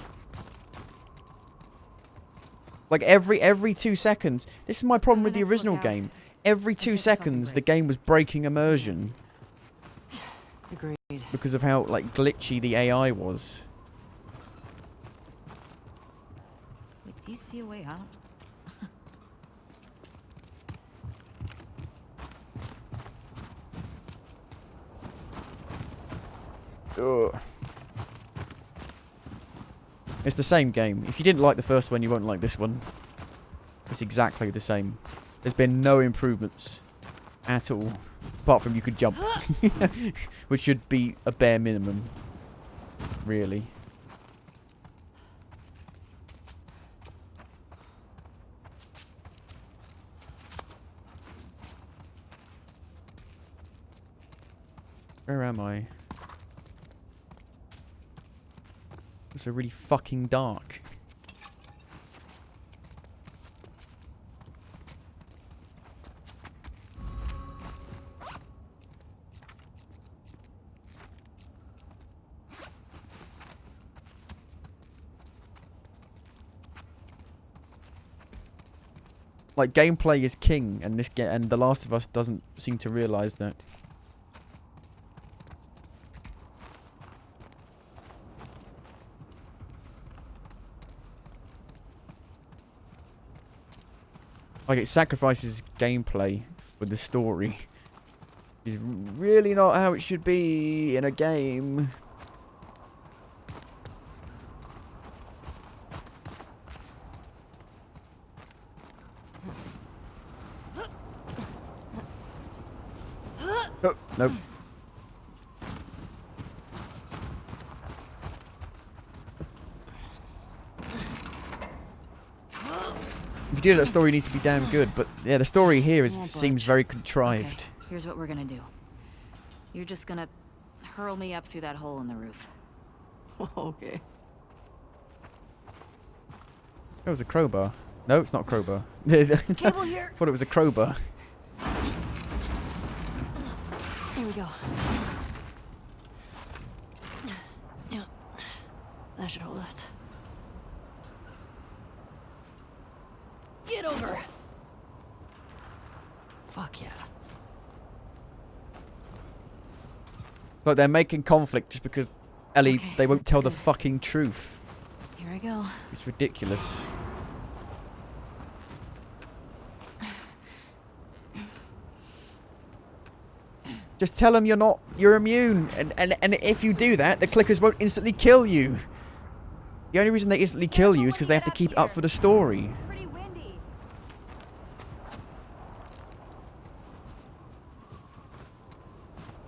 [SPEAKER 1] Like every 2 seconds. This is my problem with the
[SPEAKER 13] next
[SPEAKER 1] original
[SPEAKER 13] lookout.
[SPEAKER 1] game. Every 2 seconds, the game was breaking immersion
[SPEAKER 5] Agreed.
[SPEAKER 1] because of how like glitchy the AI was.
[SPEAKER 13] Wait, do you see a way out?
[SPEAKER 1] Ugh. It's the same game. If you didn't like the first one, you won't like this one. It's exactly the same. There's been no improvements at all. Apart from you could jump. Which should be a bare minimum. Really. Where am I? It's so really fucking dark. Like gameplay is king, and and The Last of Us doesn't seem to realize that. Like, it sacrifices gameplay for the story. It's really not how it should be in a game. Oh, nope. If you do that, story needs to be damn good, but yeah, the story here seems very contrived.
[SPEAKER 13] Okay, here's what we're gonna do. You're just gonna hurl me up through that hole in the roof.
[SPEAKER 5] Okay.
[SPEAKER 1] It was a crowbar. No, it's not a crowbar.
[SPEAKER 11] Cable here.
[SPEAKER 1] Thought it was a crowbar.
[SPEAKER 5] Here we go. Yeah. That should hold us. Get over. Fuck yeah.
[SPEAKER 1] Like, they're making conflict just because, Ellie, they won't tell the fucking truth.
[SPEAKER 13] Here I go.
[SPEAKER 1] It's ridiculous. Just tell them you're immune. And if you do that, the clickers won't instantly kill you. The only reason they instantly kill you is because they have to keep it up for the story.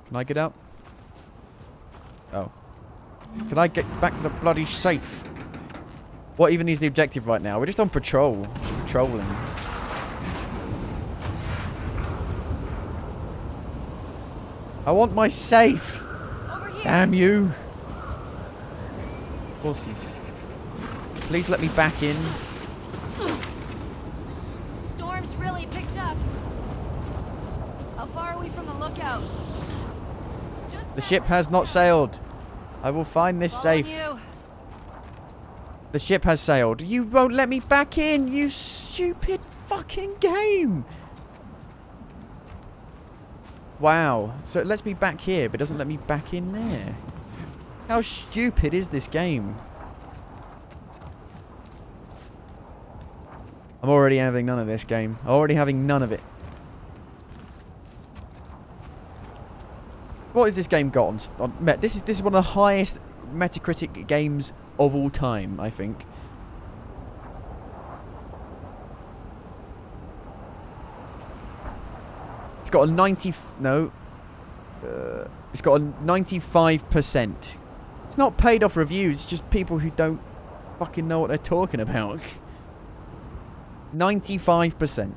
[SPEAKER 1] Can I get out? Oh. Can I get back to the bloody safe? What even is the objective right now? We're just on patrol. Just patrolling. I want my safe.
[SPEAKER 11] Over here.
[SPEAKER 1] Damn you. Horses. Please let me back in.
[SPEAKER 11] Storm's really picked up. How far are we from the lookout?
[SPEAKER 1] The ship has not sailed. I will find this
[SPEAKER 11] Following
[SPEAKER 1] safe.
[SPEAKER 11] you.
[SPEAKER 1] The ship has sailed. You won't let me back in, you stupid fucking game. Wow. So it lets me back here, but doesn't let me back in there. How stupid is this game? I'm already having none of this game. Already having none of it. What has this game got on this is one of the highest Metacritic games of all time, I think. It's got a 90 no. It's got a 95%. It's not paid off reviews, it's just people who don't fucking know what they're talking about. 95%.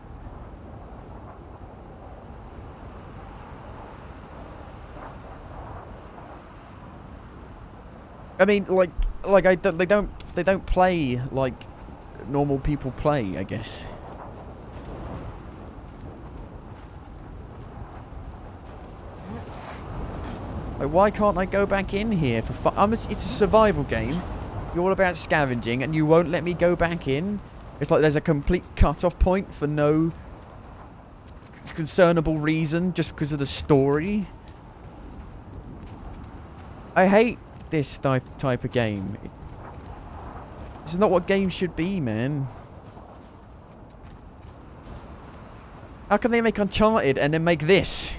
[SPEAKER 1] I mean, they don't play like normal people play, I guess. Like, why can't I go back in here for fun? It's a survival game. You're all about scavenging, and you won't let me go back in. It's like there's a complete cut-off point for no concernable reason, just because of the story. I hate this type of game. This is not what games should be, man. How can they make Uncharted and then make this?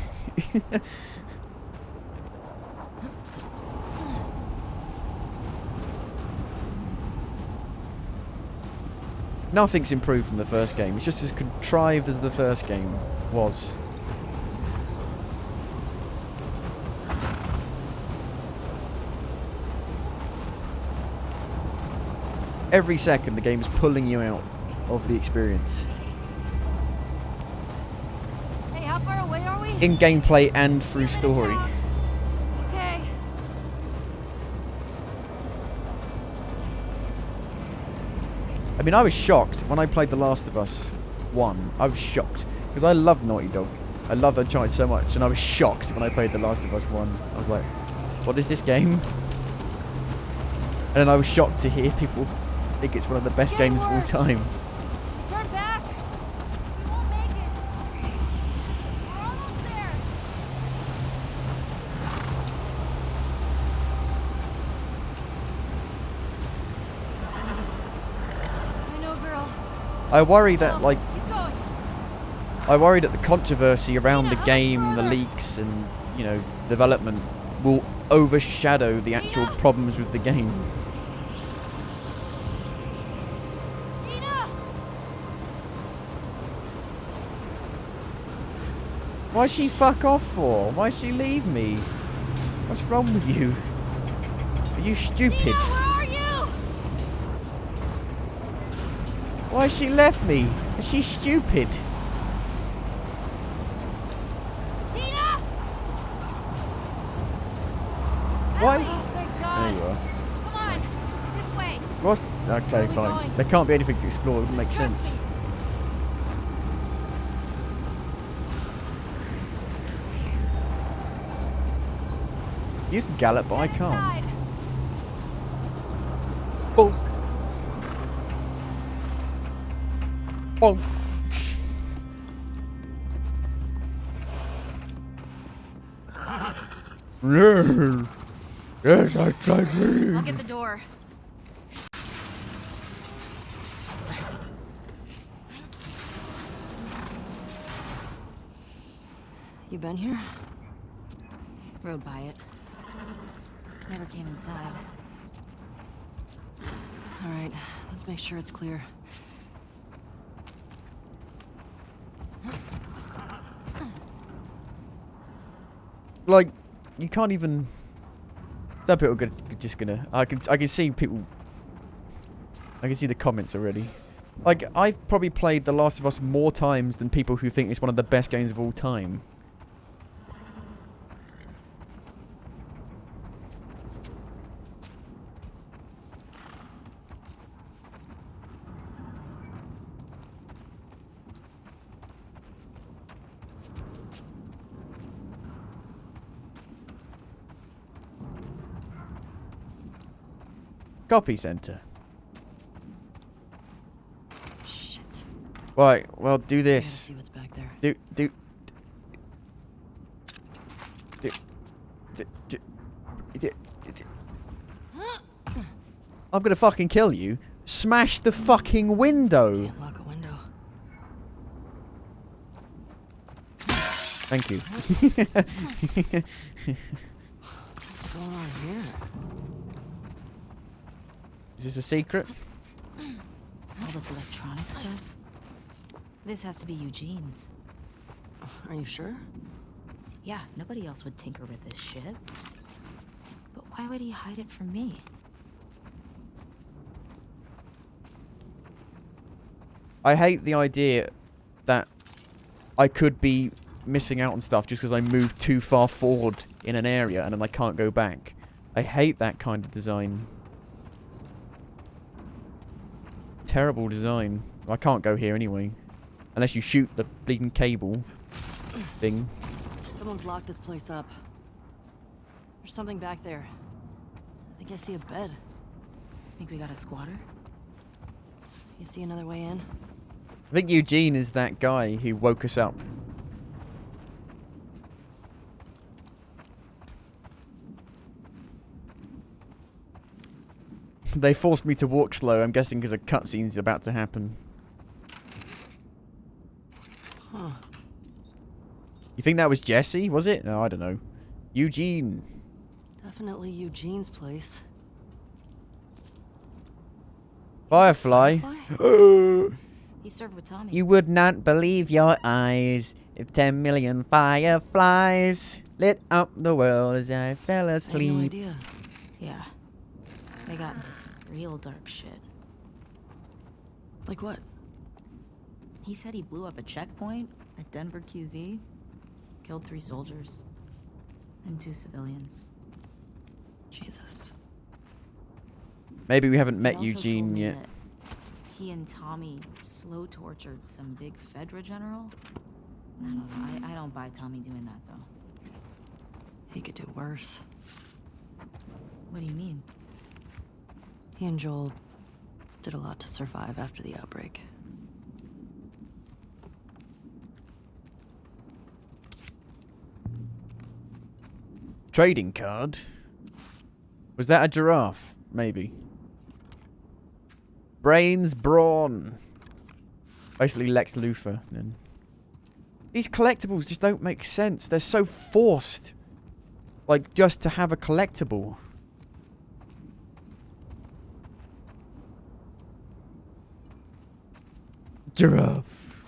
[SPEAKER 1] Nothing's improved from the first game. It's just as contrived as the first game was. Every second the game is pulling you out of the experience.
[SPEAKER 11] Hey, how far away are we?
[SPEAKER 1] In gameplay and through story.
[SPEAKER 11] Okay.
[SPEAKER 1] I mean, I was shocked when I played The Last of Us 1. I was shocked. Because I love Naughty Dog. I love Uncharted so much. And I was shocked when I played The Last of Us 1. I was like, what is this game? And then I was shocked to hear people think it's one of the best games of all time.
[SPEAKER 11] Turn back. We won't make it. We're almost there. I know, girl.
[SPEAKER 1] I worry that, like...
[SPEAKER 11] Keep going.
[SPEAKER 1] I worry that the controversy around the game, the leaks, and, you know, development will overshadow the actual problems with the game. Why'd she fuck off for? Why'd she leave me? What's wrong with you? Are you stupid?
[SPEAKER 11] Tina, where are you?
[SPEAKER 1] Why she left me? Is she stupid?
[SPEAKER 11] Tina!
[SPEAKER 1] Why?
[SPEAKER 11] Oh, thank God.
[SPEAKER 1] There you are.
[SPEAKER 11] Come on, this way.
[SPEAKER 1] What's... Okay, fine. There can't be anything to explore. It wouldn't make sense. You can gallop, but I can't. Bonk. Bonk. Yes, I can.
[SPEAKER 13] I'll get the door.
[SPEAKER 5] You been here?
[SPEAKER 13] Rode by it. Never came inside.
[SPEAKER 5] All right, let's make sure it's clear.
[SPEAKER 1] Like, you can't even... Some people are just gonna... I can see people... I can see the comments already. Like, I've probably played The Last of Us more times than people who think it's one of the best games of all time. Copy center.
[SPEAKER 5] Shit.
[SPEAKER 1] Right, well, do
[SPEAKER 5] I gotta
[SPEAKER 1] this.
[SPEAKER 5] see what's back there.
[SPEAKER 1] I'm gonna fucking kill you. Smash the fucking window.
[SPEAKER 5] Can't lock a window.
[SPEAKER 1] Thank you.
[SPEAKER 5] What's going on here?
[SPEAKER 1] Is this a secret?
[SPEAKER 13] All this electronic stuff? This has to be Eugene's.
[SPEAKER 5] Are you sure?
[SPEAKER 13] Yeah, nobody else would tinker with this shit. But why would he hide it from me?
[SPEAKER 1] I hate the idea that I could be missing out on stuff just because I moved too far forward in an area and then I can't go back. I hate that kind of design. Terrible design. I can't go here anyway. Unless you shoot the bleeding cable thing.
[SPEAKER 5] Someone's locked this place up. There's something back there. I think I see a bed.
[SPEAKER 13] Think we got a squatter?
[SPEAKER 5] You see another way in?
[SPEAKER 1] I think Eugene is that guy who woke us up. They forced me to walk slow, I'm guessing because a cutscene's about to happen.
[SPEAKER 5] Huh.
[SPEAKER 1] You think that was Jesse, was it? No, I don't know. Eugene.
[SPEAKER 5] Definitely Eugene's place.
[SPEAKER 1] Firefly.
[SPEAKER 13] He served with Tommy.
[SPEAKER 1] You would not believe your eyes if 10 million fireflies lit up the world as I fell asleep.
[SPEAKER 5] I had no idea.
[SPEAKER 13] Yeah. They got into some real dark shit.
[SPEAKER 5] Like what?
[SPEAKER 13] He said he blew up a checkpoint at Denver QZ, killed 3 soldiers, and 2 civilians.
[SPEAKER 5] Jesus.
[SPEAKER 1] Maybe we haven't
[SPEAKER 13] He
[SPEAKER 1] met
[SPEAKER 13] also
[SPEAKER 1] Eugene
[SPEAKER 13] told me
[SPEAKER 1] yet.
[SPEAKER 13] that he and Tommy slow tortured some big Fedra general. I don't know. I don't buy Tommy doing that though.
[SPEAKER 5] He could do worse.
[SPEAKER 13] What do you mean?
[SPEAKER 5] He and Joel did a lot to survive after the outbreak.
[SPEAKER 1] Trading card? Was that a giraffe? Maybe. Brains Brawn. Basically Lex Luthor. Then. These collectibles just don't make sense. They're so forced. Like, just to have a collectible. Giraffe.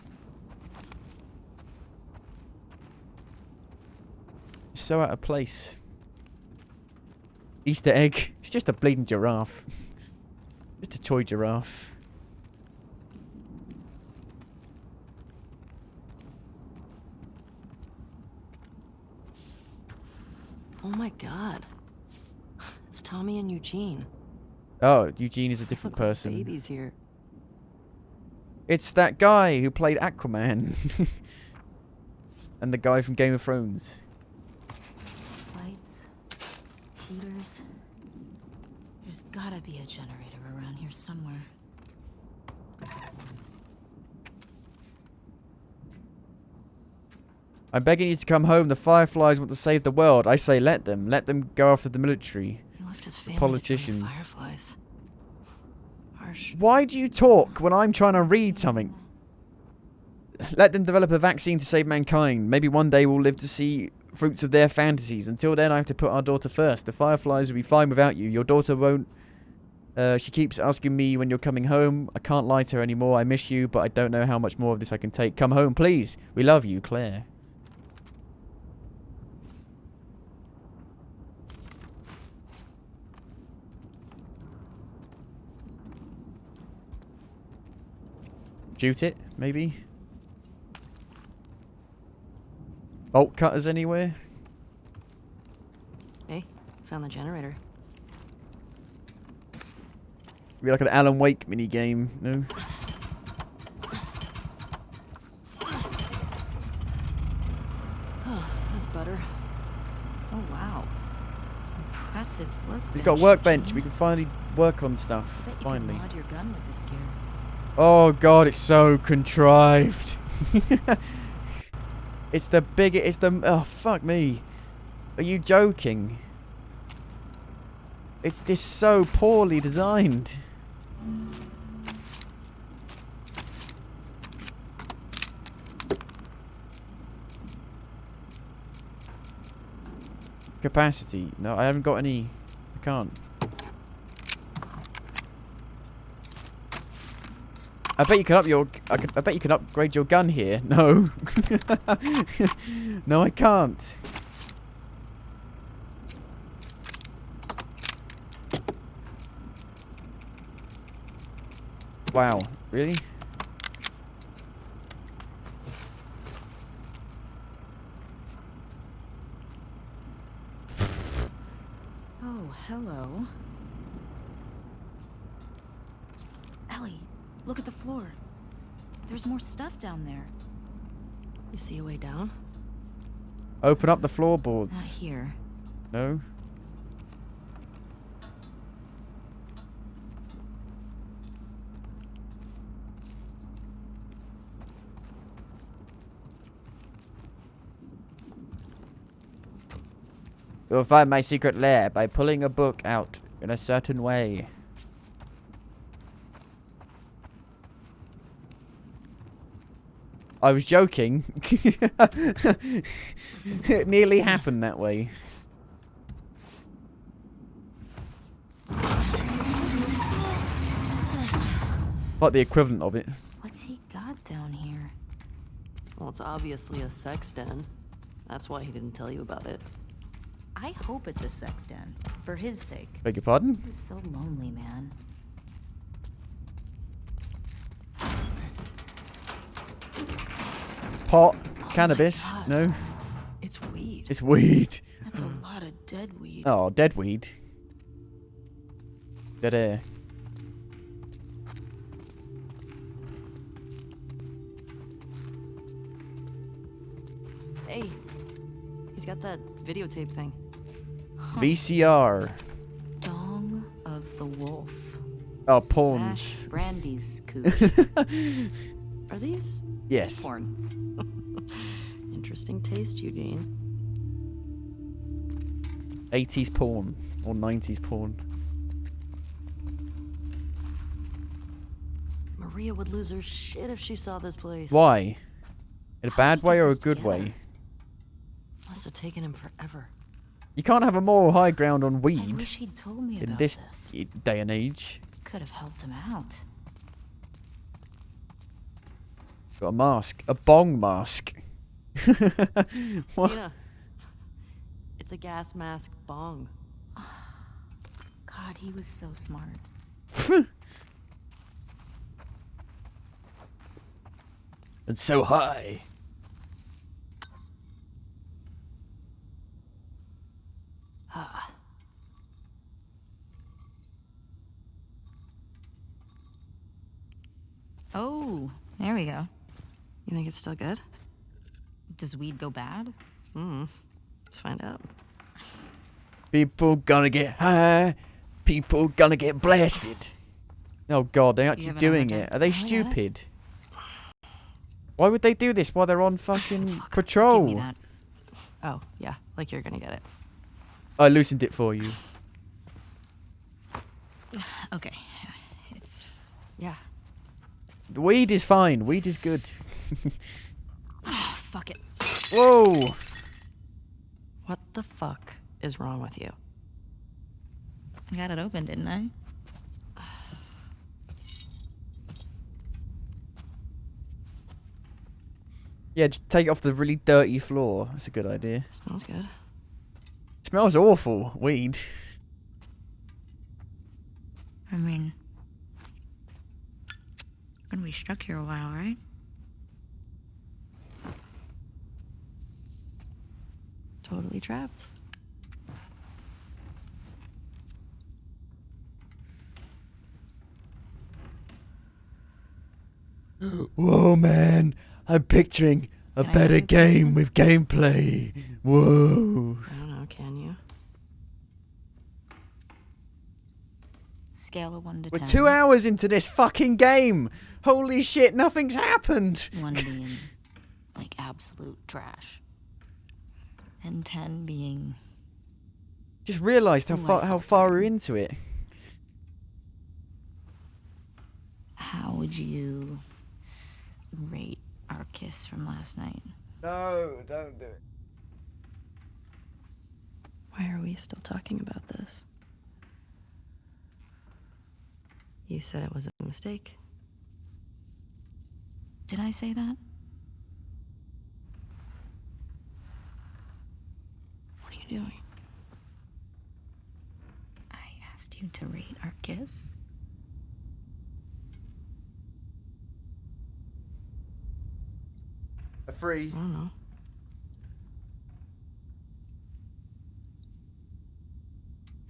[SPEAKER 1] So out of place. Easter egg. It's just a bleeding giraffe. Just a toy giraffe.
[SPEAKER 5] Oh my god. It's Tommy and Eugene.
[SPEAKER 1] Oh, Eugene is a different
[SPEAKER 5] Look like
[SPEAKER 1] person.
[SPEAKER 5] babies here.
[SPEAKER 1] It's that guy who played Aquaman. And the guy from Game of Thrones.
[SPEAKER 13] Lights, heaters. There's gotta be a generator around here somewhere.
[SPEAKER 1] I'm begging you to come home. The Fireflies want to save the world. I say let them. Let them go after the military.
[SPEAKER 5] He left his
[SPEAKER 1] The
[SPEAKER 5] family
[SPEAKER 1] politicians.
[SPEAKER 5] to join the Fireflies. Harsh.
[SPEAKER 1] Why do you talk when I'm trying to read something? Let them develop a vaccine to save mankind. Maybe one day we'll live to see fruits of their fantasies. Until then, I have to put our daughter first. The Fireflies will be fine without you. Your daughter won't. She keeps asking me when you're coming home. I can't lie to her anymore. I miss you, but I don't know how much more of this I can take. Come home, please. We love you, Claire. Shoot it, maybe? Bolt cutters anywhere?
[SPEAKER 5] Hey, found the generator.
[SPEAKER 1] Be like an Alan Wake mini game, no?
[SPEAKER 5] That's better.
[SPEAKER 13] Oh wow. Impressive work.
[SPEAKER 1] He's got a workbench. We can finally work on stuff.
[SPEAKER 13] Bet you
[SPEAKER 1] Finally.
[SPEAKER 13] can mod your gun with this gear.
[SPEAKER 1] Oh god, it's so contrived. It's the biggest. It's the. Oh fuck me. Are you joking? It's this so poorly designed. Capacity. No, I haven't got any. I can't. I bet you can up your. I bet you can upgrade your gun here. No. No, I can't. Wow. Really?
[SPEAKER 13] Oh, hello. Ellie, look at the floor. There's more stuff down there.
[SPEAKER 5] You see a way down?
[SPEAKER 1] Open up the
[SPEAKER 13] Not
[SPEAKER 1] floorboards.
[SPEAKER 13] here.
[SPEAKER 1] No. You'll find my secret lair by pulling a book out in a certain way. I was joking. It nearly happened that way. Like the equivalent of it.
[SPEAKER 13] What's he got down here?
[SPEAKER 5] Well, it's obviously a sex den. That's why he didn't tell you about it.
[SPEAKER 13] I hope it's a sex den. For his sake.
[SPEAKER 1] Beg your pardon?
[SPEAKER 13] He's so lonely, man.
[SPEAKER 1] Pot. Cannabis.
[SPEAKER 5] God.
[SPEAKER 1] No.
[SPEAKER 5] It's weed.
[SPEAKER 1] It's weed.
[SPEAKER 5] That's a lot of dead weed.
[SPEAKER 1] Oh, dead weed. Dead air.
[SPEAKER 5] Hey, he's got that videotape thing.
[SPEAKER 1] VCR.
[SPEAKER 13] Dong of the Wolf.
[SPEAKER 1] Oh,
[SPEAKER 13] Smash
[SPEAKER 1] pawns.
[SPEAKER 13] Brandy's cooch.
[SPEAKER 5] Are these?
[SPEAKER 1] Yes.
[SPEAKER 5] Porn. Interesting taste, Eugene.
[SPEAKER 1] 80s porn. Or 90s porn.
[SPEAKER 5] Maria would lose her shit if she saw this place.
[SPEAKER 1] Why? In a
[SPEAKER 5] How'd
[SPEAKER 1] bad
[SPEAKER 5] he
[SPEAKER 1] way
[SPEAKER 5] get
[SPEAKER 1] or a
[SPEAKER 5] this
[SPEAKER 1] good
[SPEAKER 5] together?
[SPEAKER 1] way?
[SPEAKER 5] Must have taken him forever.
[SPEAKER 1] You can't have a moral high ground on
[SPEAKER 13] I
[SPEAKER 1] weed
[SPEAKER 13] wish he'd told me
[SPEAKER 1] in
[SPEAKER 13] about
[SPEAKER 1] this
[SPEAKER 13] this.
[SPEAKER 1] day and age.
[SPEAKER 13] Could have helped him out.
[SPEAKER 1] Got a mask. A bong mask. What?
[SPEAKER 5] Tina, it's a gas mask bong.
[SPEAKER 13] God, he was so smart.
[SPEAKER 1] And so high.
[SPEAKER 5] Ah.
[SPEAKER 13] Oh, there we go.
[SPEAKER 5] You think it's still good?
[SPEAKER 13] Does weed go bad?
[SPEAKER 5] Let's find out.
[SPEAKER 1] People gonna get high. People gonna get blasted. Oh god, they're actually
[SPEAKER 13] have
[SPEAKER 1] doing
[SPEAKER 13] another
[SPEAKER 1] it.
[SPEAKER 13] gun?
[SPEAKER 1] Are they
[SPEAKER 13] Oh, yeah.
[SPEAKER 1] stupid? Why would they do this while they're on fucking
[SPEAKER 13] Give me
[SPEAKER 1] patrol?
[SPEAKER 13] that.
[SPEAKER 5] Oh, yeah, like you're gonna get it.
[SPEAKER 1] I loosened it for you.
[SPEAKER 13] Okay. It's...
[SPEAKER 5] Yeah.
[SPEAKER 1] The weed is fine. Weed is good.
[SPEAKER 5] Fuck it.
[SPEAKER 1] Whoa!
[SPEAKER 5] What the fuck is wrong with you?
[SPEAKER 13] I got it open, didn't I?
[SPEAKER 1] Yeah, just take it off the really dirty floor. That's a good idea.
[SPEAKER 5] Smells good.
[SPEAKER 1] Smells awful. Weed.
[SPEAKER 13] I mean... gonna be stuck here a while, right?
[SPEAKER 5] Totally trapped.
[SPEAKER 1] Whoa, man. I'm picturing a
[SPEAKER 5] Can I
[SPEAKER 1] better
[SPEAKER 5] get it?
[SPEAKER 1] game with gameplay. Whoa.
[SPEAKER 5] I don't know, can you?
[SPEAKER 13] scale of 1 to
[SPEAKER 1] We're
[SPEAKER 13] 10.
[SPEAKER 1] 2 hours into this fucking game. Holy shit, nothing's happened.
[SPEAKER 13] 1 being like absolute trash, and 10 being.
[SPEAKER 1] Just realised how far we're into it.
[SPEAKER 13] How would you rate our kiss from last night?
[SPEAKER 1] No, don't do it.
[SPEAKER 15] Why are we still talking about this? You said it was a mistake.
[SPEAKER 13] Did I say that?
[SPEAKER 15] What are you doing?
[SPEAKER 13] I asked you to rate our kiss.
[SPEAKER 1] A 3.
[SPEAKER 15] I don't know.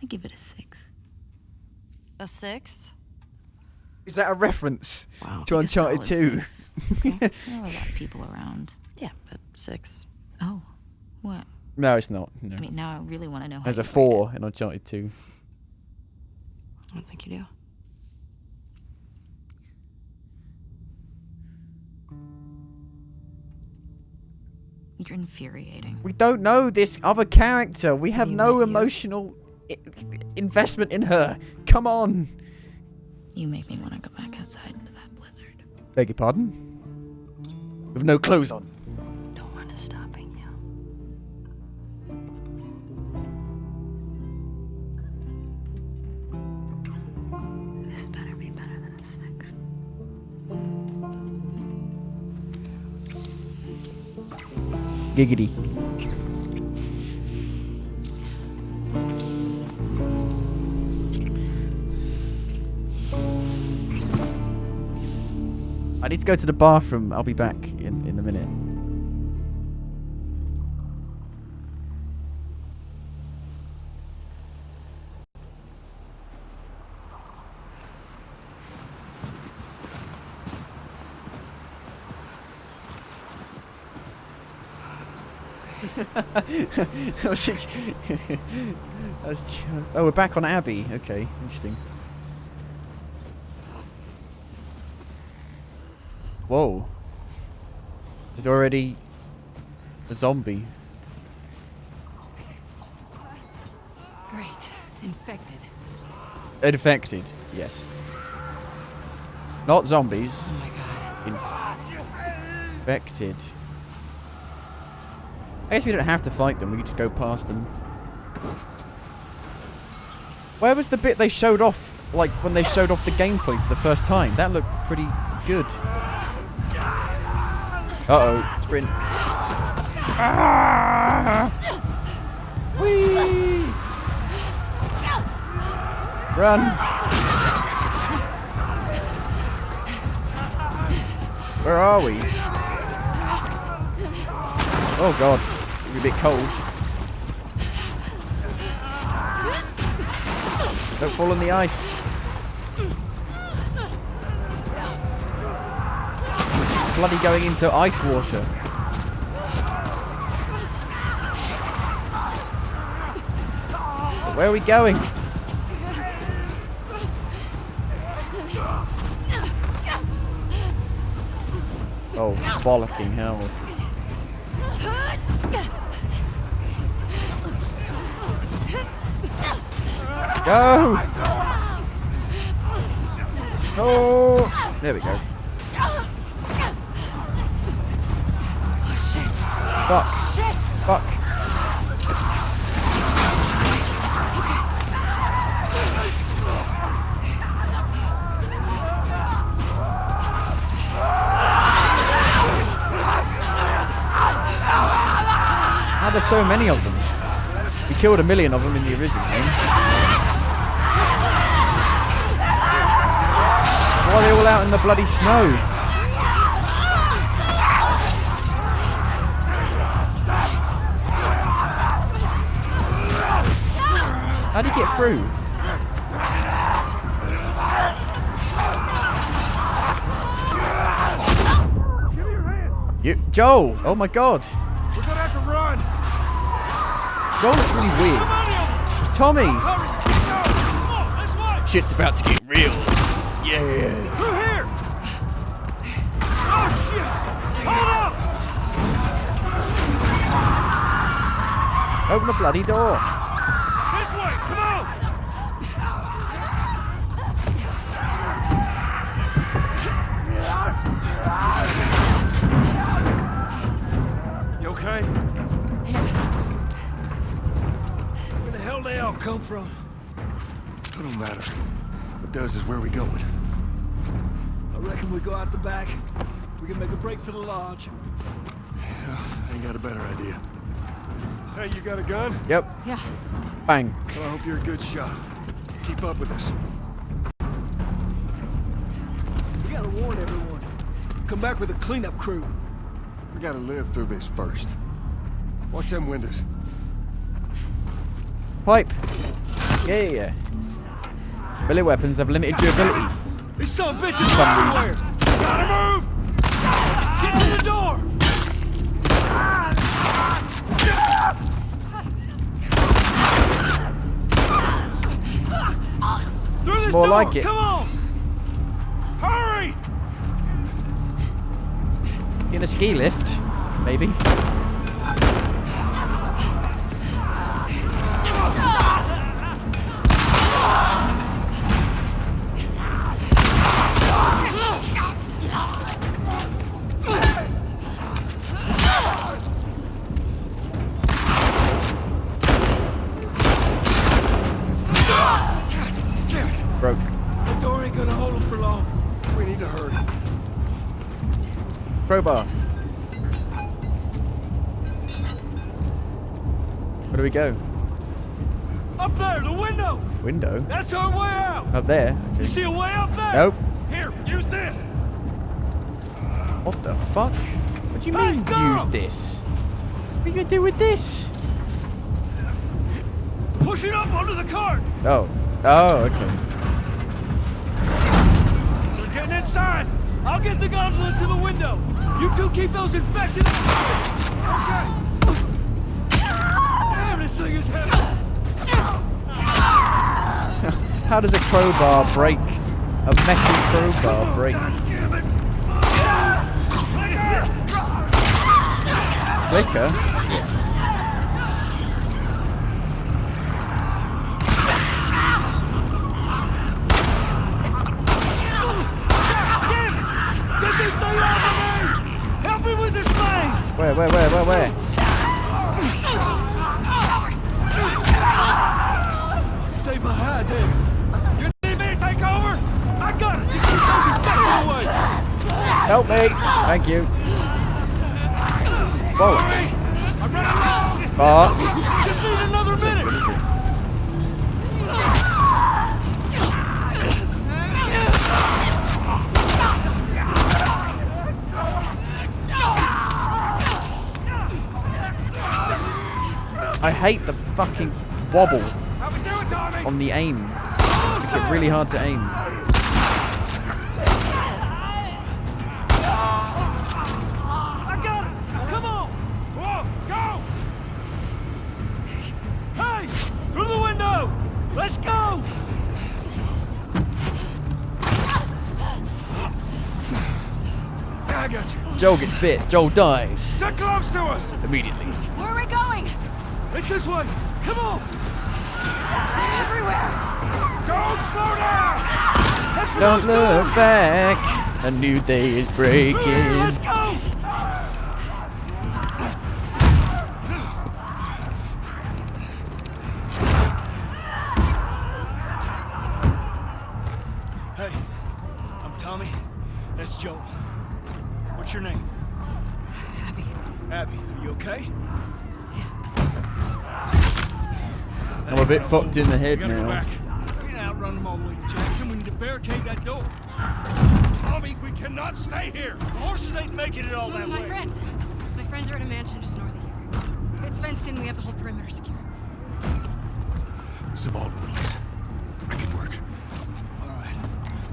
[SPEAKER 13] I give it a 6.
[SPEAKER 5] A 6?
[SPEAKER 1] Is that a reference
[SPEAKER 15] Wow.
[SPEAKER 1] to Uncharted 2?
[SPEAKER 13] There are a lot of people around.
[SPEAKER 15] Yeah, but 6.
[SPEAKER 13] Oh, what?
[SPEAKER 1] No, it's not. No.
[SPEAKER 13] I mean, now I really want to know how.
[SPEAKER 1] There's
[SPEAKER 13] you
[SPEAKER 1] a
[SPEAKER 13] rate
[SPEAKER 1] 4 in Uncharted 2.
[SPEAKER 15] I don't think you do.
[SPEAKER 13] it. You're infuriating.
[SPEAKER 1] We don't know this other character. We have no emotional investment in her. Come on.
[SPEAKER 13] You make me want to go back outside into that blizzard.
[SPEAKER 1] Beg your pardon? With no clothes on.
[SPEAKER 15] Don't want to stopping you.
[SPEAKER 13] This better be better than a 6.
[SPEAKER 1] Giggity. I need to go to the bathroom. I'll be back in a minute. Oh, we're back on Abby. Okay, interesting. Whoa. There's already a zombie.
[SPEAKER 9] Great. Infected.
[SPEAKER 1] Infected, yes. Not zombies.
[SPEAKER 9] Oh my god.
[SPEAKER 1] Infected. I guess we don't have to fight them, we can just go past them. Where was the bit they showed off, like when they showed off the gameplay for the first time? That looked pretty good. Uh-oh, sprint. Ah! Whee! Run! Where are we? Oh god, it's a bit cold. Don't fall on the ice. Bloody going into ice water. Where are we going? Oh, bollocking hell. Go! Oh! There we go.
[SPEAKER 9] Oh shit.
[SPEAKER 1] Fuck.
[SPEAKER 9] Shit.
[SPEAKER 1] Fuck. How there's so many of them? We killed 1 million of them in the original game. Why are they all out in the bloody snow? How do you get through? Joel! Oh my god!
[SPEAKER 16] We're gonna have to run.
[SPEAKER 1] Joel looks really weird. It's Tommy! Shit's about to get real. Yeah.
[SPEAKER 16] Through here! Oh, shit! Hold up!
[SPEAKER 1] Open the bloody door.
[SPEAKER 16] This way! Come on! You okay? Where the hell they all come from? It don't matter. What does is where we going.
[SPEAKER 4] I reckon we go out the back. We can make a break for the lodge.
[SPEAKER 16] Yeah, I ain't got a better idea. Hey, you got a gun?
[SPEAKER 1] Yep.
[SPEAKER 5] Yeah.
[SPEAKER 1] Bang.
[SPEAKER 16] Well, I hope you're a good shot. Keep up with us.
[SPEAKER 4] We gotta warn everyone. Come back with a cleanup crew.
[SPEAKER 16] We gotta live through this first. Watch them windows.
[SPEAKER 1] Pipe. Yeah. Melee weapons have limited durability.
[SPEAKER 16] This son of a bitch is
[SPEAKER 1] some
[SPEAKER 16] everywhere! Gotta move! Get to the door! Through this
[SPEAKER 1] more
[SPEAKER 16] door!
[SPEAKER 1] like it.
[SPEAKER 16] Come on! Hurry!
[SPEAKER 1] In a ski lift, maybe. Broke.
[SPEAKER 16] The door ain't gonna hold him for long. We need to hurry.
[SPEAKER 1] Crowbar. Where do we go?
[SPEAKER 16] Up there, the window!
[SPEAKER 1] Window?
[SPEAKER 16] That's our way out!
[SPEAKER 1] Up there?
[SPEAKER 16] You see a way up there?
[SPEAKER 1] Nope.
[SPEAKER 16] Here, use this!
[SPEAKER 1] What the fuck? What do you
[SPEAKER 16] Hey,
[SPEAKER 1] mean,
[SPEAKER 16] go!
[SPEAKER 1] use this? What are you gonna do with this?
[SPEAKER 16] Push it up onto the cart!
[SPEAKER 1] Oh. Oh, okay.
[SPEAKER 16] We're getting inside! I'll get the gondola to the window! You two keep those infected out! Okay! Damn, this thing is heavy!
[SPEAKER 1] How does a crowbar break? A metal crowbar break? Clicker? Yeah.
[SPEAKER 16] Get this thing off of me! Help me with this thing!
[SPEAKER 1] Where?
[SPEAKER 16] Stay behind him! You need me to take over? I got it! Just keep those infected away!
[SPEAKER 1] Help me! Thank you. Bollocks.
[SPEAKER 16] I'm running low!
[SPEAKER 1] Fuck.
[SPEAKER 16] Just need another minute!
[SPEAKER 1] I hate the fucking wobble
[SPEAKER 16] How we doing, Tommy?
[SPEAKER 1] on the aim. Makes it really hard to aim.
[SPEAKER 16] I got it! Come on! Whoa, go! Hey! Through the window! Let's go! I got you.
[SPEAKER 1] Joel gets bit. Joel dies.
[SPEAKER 16] Stick close to us!
[SPEAKER 1] Immediately.
[SPEAKER 11] Where are we going?
[SPEAKER 16] It's this way! Come on!
[SPEAKER 11] Everywhere.
[SPEAKER 16] Don't slow down! Head for
[SPEAKER 1] Don't
[SPEAKER 16] those doors!
[SPEAKER 1] look back. A new day is breaking.
[SPEAKER 16] Let's go! Hey, I'm Tommy. That's Joel. What's your name?
[SPEAKER 11] Abby.
[SPEAKER 16] Abby, are you okay?
[SPEAKER 1] I'm a bit fucked in the head
[SPEAKER 16] We gotta go
[SPEAKER 1] now.
[SPEAKER 16] back. We can outrun them all the way to Jackson. We need to barricade that door. Tommy, we cannot stay here. The horses ain't making it all that
[SPEAKER 11] My
[SPEAKER 16] way.
[SPEAKER 11] friends. My friends are at a mansion just north of here. It's fenced in. We have the whole perimeter secure.
[SPEAKER 16] It's a Baldwin place. I can work. All right.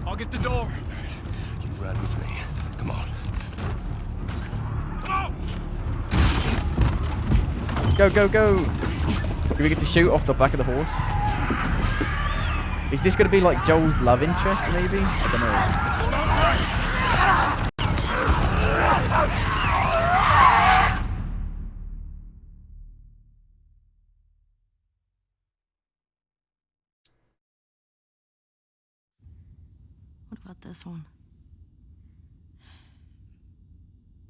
[SPEAKER 16] I'll get the door. All right. You ride with me. Come on. Come on!
[SPEAKER 1] Go. Do we get to shoot off the back of the horse? Is this gonna be like Joel's love interest, maybe? I don't know.
[SPEAKER 5] What about this one?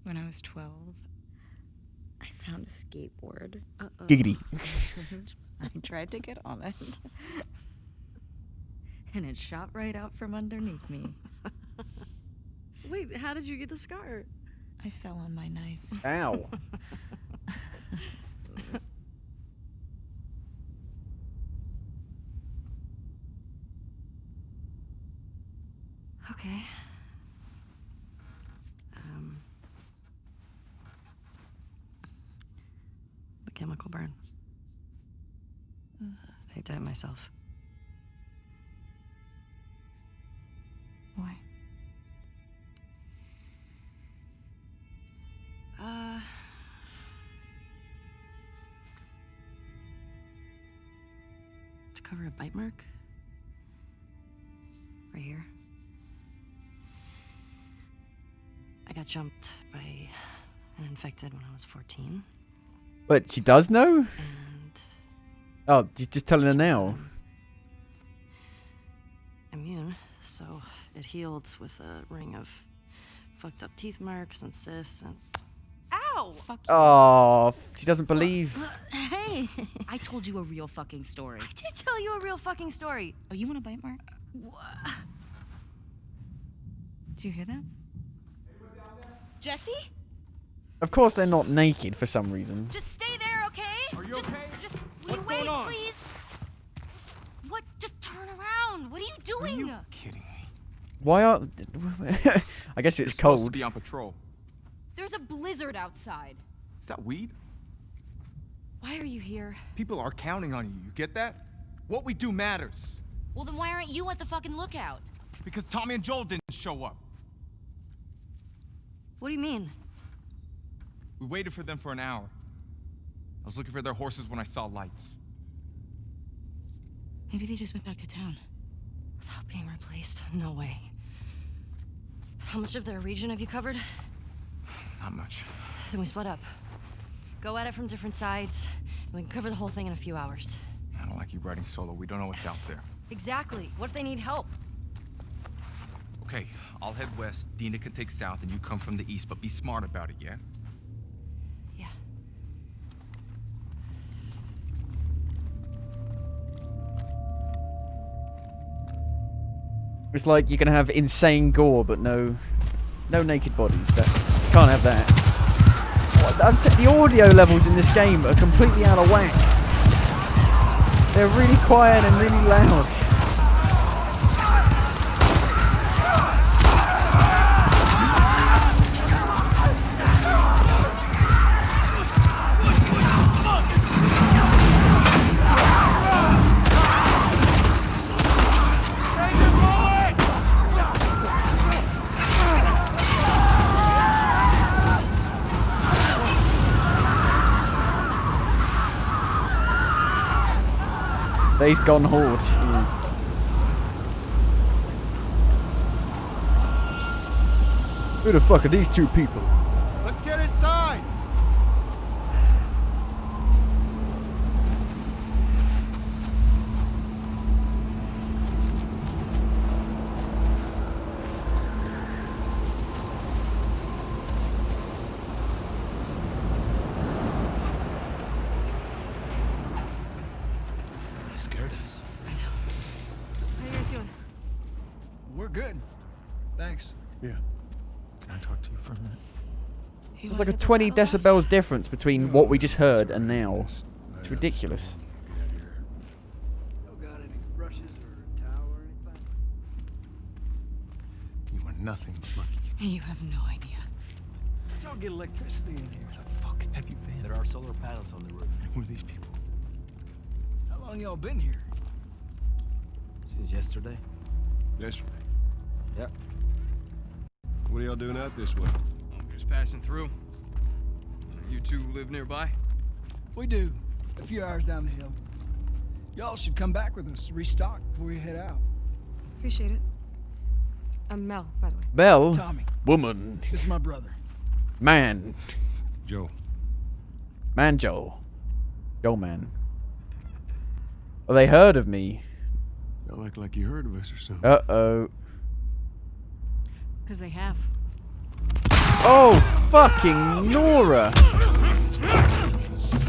[SPEAKER 17] When I was 12, I found a skateboard.
[SPEAKER 1] Giggity.
[SPEAKER 17] I tried to get on it. And it shot right out from underneath me.
[SPEAKER 5] Wait, how did you get the scar?
[SPEAKER 17] I fell on my knife.
[SPEAKER 1] Ow.
[SPEAKER 5] Okay. The chemical burn. I did it myself.
[SPEAKER 17] Why?
[SPEAKER 5] To cover a bite mark. Right here. I got jumped by an infected when I was 14.
[SPEAKER 1] But she does know? Oh, you're just telling her now.
[SPEAKER 5] Immune, so it healed with a ring of fucked up teeth marks and cysts and... Ow!
[SPEAKER 17] Fuck you.
[SPEAKER 1] Oh, she doesn't believe.
[SPEAKER 5] Hey!
[SPEAKER 13] I told you a real fucking story.
[SPEAKER 5] I did tell you a real fucking story.
[SPEAKER 13] Oh, you want a bite mark? Did you hear that?
[SPEAKER 17] Jesse?
[SPEAKER 1] Of course they're not naked for some reason.
[SPEAKER 17] Just stay there, okay?
[SPEAKER 3] Are you okay?
[SPEAKER 17] Just
[SPEAKER 3] What's
[SPEAKER 17] wait,
[SPEAKER 3] going on?
[SPEAKER 17] please. What? Just turn around. What are you doing?
[SPEAKER 7] Are you kidding me?
[SPEAKER 1] Why are... I guess it's
[SPEAKER 7] You're supposed to
[SPEAKER 1] cold.
[SPEAKER 7] be on patrol.
[SPEAKER 13] There's a blizzard outside.
[SPEAKER 7] Is that weed?
[SPEAKER 13] Why are you here?
[SPEAKER 7] People are counting on you. You get that? What we do matters.
[SPEAKER 13] Well, then why aren't you at the fucking lookout?
[SPEAKER 7] Because Tommy and Joel didn't show up.
[SPEAKER 5] What do you mean?
[SPEAKER 7] We waited for them for an hour. I was looking for their horses when I saw lights.
[SPEAKER 13] Maybe they just went back to town.
[SPEAKER 5] Without being replaced? No way. How much of their region have you covered?
[SPEAKER 7] Not much.
[SPEAKER 5] Then we split up. Go at it from different sides, and we can cover the whole thing in a few hours.
[SPEAKER 7] I don't like you riding solo. We don't know what's out there.
[SPEAKER 5] Exactly. What if they need help?
[SPEAKER 7] Okay, I'll head west. Dina can take south, and you come from the east, but be smart about it, yeah?
[SPEAKER 5] Yeah.
[SPEAKER 1] It's like you can have insane gore, but no naked bodies. Can't have that. The audio levels in this game are completely out of whack. They're really quiet and really loud. Days Gone Horde. Who the fuck are these two people?
[SPEAKER 3] Let's get inside!
[SPEAKER 4] Scared us.
[SPEAKER 5] How you guys doing?
[SPEAKER 4] We're good. Thanks.
[SPEAKER 14] Yeah. Can I talk to you for a minute?
[SPEAKER 1] There's like a 20 decibels difference between what we just heard and now. It's ridiculous.
[SPEAKER 4] Y'all got any brushes or towel or anything?
[SPEAKER 14] You are nothing but lucky.
[SPEAKER 17] You have no idea.
[SPEAKER 4] Y'all get electricity in here.
[SPEAKER 14] Where the fuck have you been?
[SPEAKER 18] There are solar panels on the roof.
[SPEAKER 14] Who are these people?
[SPEAKER 4] How long y'all been here?
[SPEAKER 18] Since yesterday.
[SPEAKER 2] Yesterday.
[SPEAKER 18] Yep.
[SPEAKER 2] What are y'all doing out this way?
[SPEAKER 12] I'm just passing through. You two live nearby?
[SPEAKER 4] We do. A few hours down the hill. Y'all should come back with us, restock before you head out.
[SPEAKER 8] Appreciate it. I'm Mel, by the way.
[SPEAKER 1] Mel?
[SPEAKER 4] Tommy.
[SPEAKER 1] Woman.
[SPEAKER 4] This is my brother.
[SPEAKER 1] Man.
[SPEAKER 2] Joe.
[SPEAKER 1] Man Joe. Joe man. Well, they heard of me.
[SPEAKER 2] Y'all act like you heard of us or something.
[SPEAKER 1] Uh-oh.
[SPEAKER 5] Because they have.
[SPEAKER 1] Oh, fucking Nora.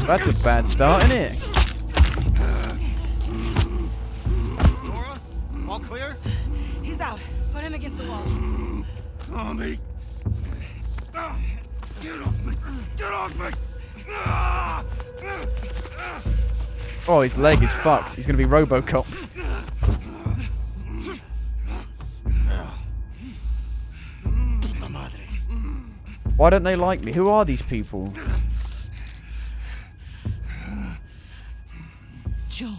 [SPEAKER 1] That's a bad start, isn't it?
[SPEAKER 3] Nora, all clear?
[SPEAKER 9] He's out. Put him against the wall.
[SPEAKER 16] Tommy! Get off me! Get off me!
[SPEAKER 1] Oh, his leg is fucked. He's gonna be RoboCop. Why don't they like me? Who are these people?
[SPEAKER 13] Joel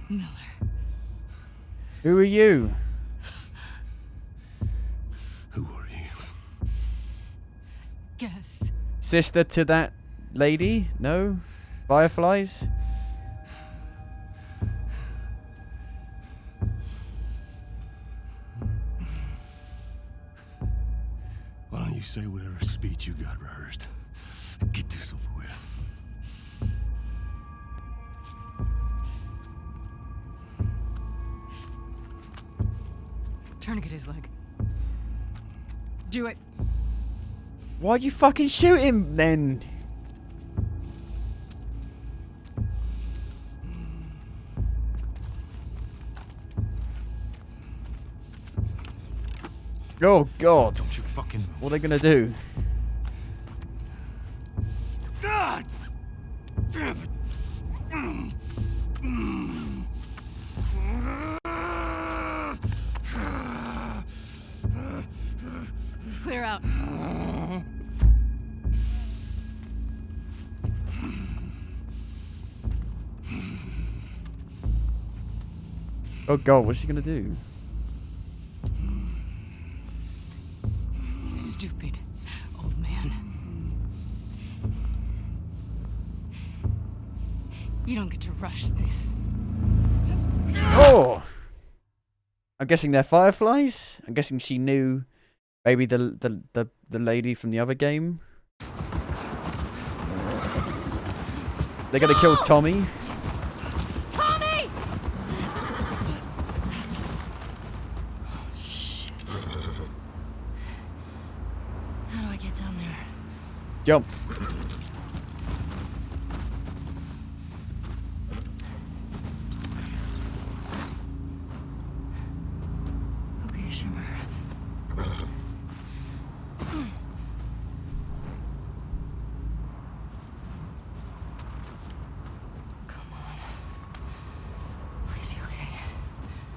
[SPEAKER 13] Miller.
[SPEAKER 1] Who are you?
[SPEAKER 2] Who are you?
[SPEAKER 13] Guess.
[SPEAKER 1] Sister to that lady? No? Fireflies?
[SPEAKER 2] Why don't you say whatever speech you got rehearsed? Get this over with.
[SPEAKER 5] Tourniquet his leg.
[SPEAKER 9] Do it.
[SPEAKER 1] Why'd you fucking shoot him then? Oh god.
[SPEAKER 3] Don't you fucking move.
[SPEAKER 1] What are they gonna do?
[SPEAKER 16] God! Damn it!
[SPEAKER 13] Clear out.
[SPEAKER 1] Oh god, what's she gonna do?
[SPEAKER 13] Stupid old man. You don't get to rush this.
[SPEAKER 1] Oh! I'm guessing they're fireflies? I'm guessing she knew maybe the lady from the other game. They're gonna kill Tommy.
[SPEAKER 11] Tommy!
[SPEAKER 5] Shit. How do I get down there?
[SPEAKER 1] Jump.
[SPEAKER 5] Okay, Shimmer.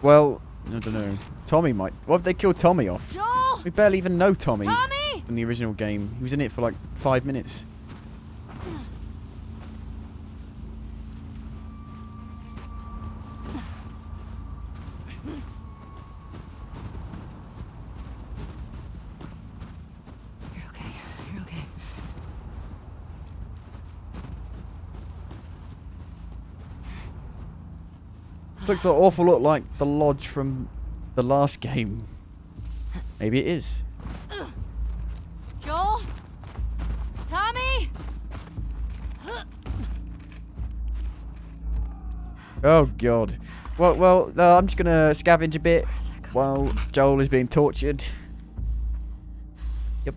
[SPEAKER 1] Well, I don't know. Tommy might. What if they kill Tommy off?
[SPEAKER 11] Joel!
[SPEAKER 1] We barely even know Tommy.
[SPEAKER 11] Tommy!
[SPEAKER 1] In the original game. He was in it for like 5 minutes.
[SPEAKER 5] You're okay. You're okay.
[SPEAKER 1] This looks an awful lot like the lodge from the last game. Maybe it is.
[SPEAKER 11] Joel? Tommy?
[SPEAKER 1] Oh god. Well, I'm just gonna scavenge a bit while Joel is being tortured. Yep.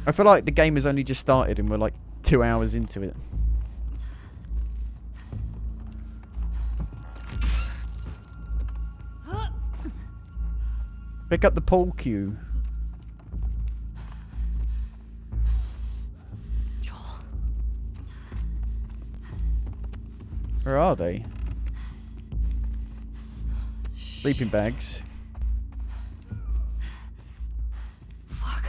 [SPEAKER 1] I feel like the game has only just started and we're like 2 hours into it. Pick up the pole cue. Where are they? Sleeping bags.
[SPEAKER 5] Fuck.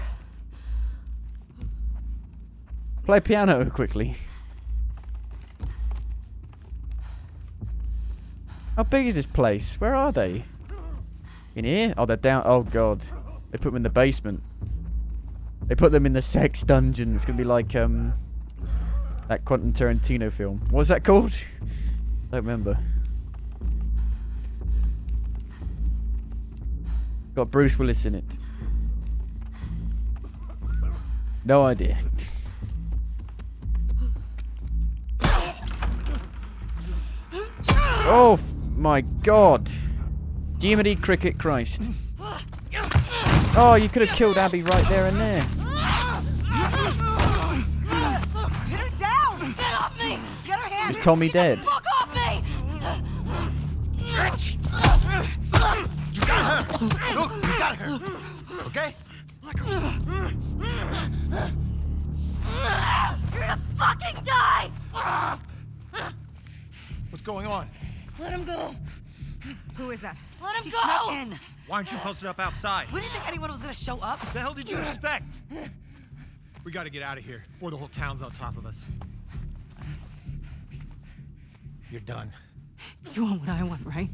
[SPEAKER 1] Play piano quickly. How big is this place? Where are they? In here? Oh, they're down. Oh god. They put them in the basement. They put them in the sex dungeon. It's gonna be like that Quentin Tarantino film. What's that called? Don't remember. Got Bruce Willis in it. No idea. Oh my god. Jiminy Cricket Christ. Oh, you could have killed Abby right there and there.
[SPEAKER 11] Get her down! Get off me! Get her hand!
[SPEAKER 1] Is Tommy dead?
[SPEAKER 11] Fuck off me!
[SPEAKER 14] You got her! Look, you got her! Okay?
[SPEAKER 11] You're gonna fucking die!
[SPEAKER 14] What's going on?
[SPEAKER 11] Let him go! Who is that? Let him
[SPEAKER 9] She
[SPEAKER 11] go!
[SPEAKER 9] snuck in.
[SPEAKER 14] Why aren't you posted up outside?
[SPEAKER 9] We didn't think anyone was gonna show up.
[SPEAKER 14] What the hell did you expect? We gotta get out of here before the whole town's on top of us. You're done.
[SPEAKER 9] You want what I want, right?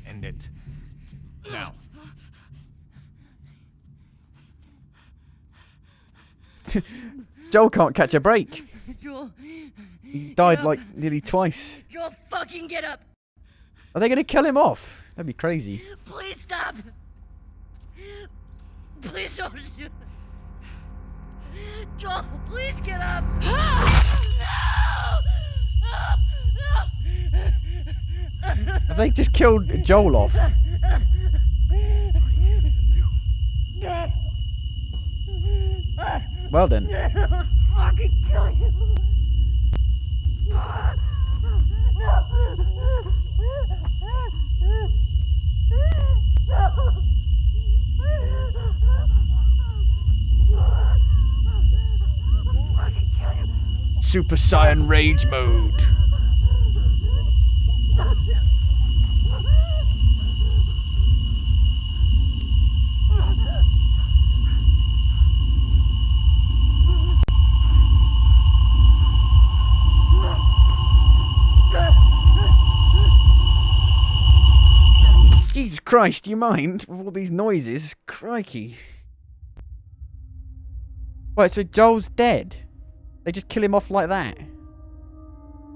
[SPEAKER 14] End it. Now.
[SPEAKER 1] Joel can't catch a break.
[SPEAKER 11] Joel.
[SPEAKER 1] He died like nearly twice.
[SPEAKER 11] Joel, fucking get up!
[SPEAKER 1] Are they going to kill him off? That'd be crazy.
[SPEAKER 11] Please stop! Please don't shoot! Joel, please get up!
[SPEAKER 1] Have they just killed Joel off? Well then.
[SPEAKER 11] Fucking kill you!
[SPEAKER 1] Super Saiyan Rage Mode. Jesus Christ, do you mind? With all these noises? Crikey. Wait, so Joel's dead? They just kill him off like that?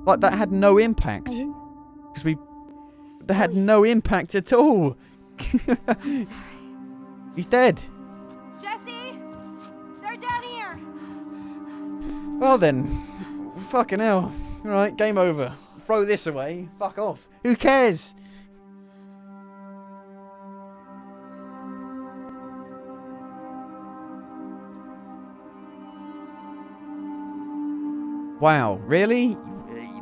[SPEAKER 1] Like that had no impact? Because that had no impact at all. He's dead.
[SPEAKER 11] Jesse! They're down here!
[SPEAKER 1] Well then. Fucking hell. Alright, game over. Throw this away. Fuck off. Who cares? Wow, really?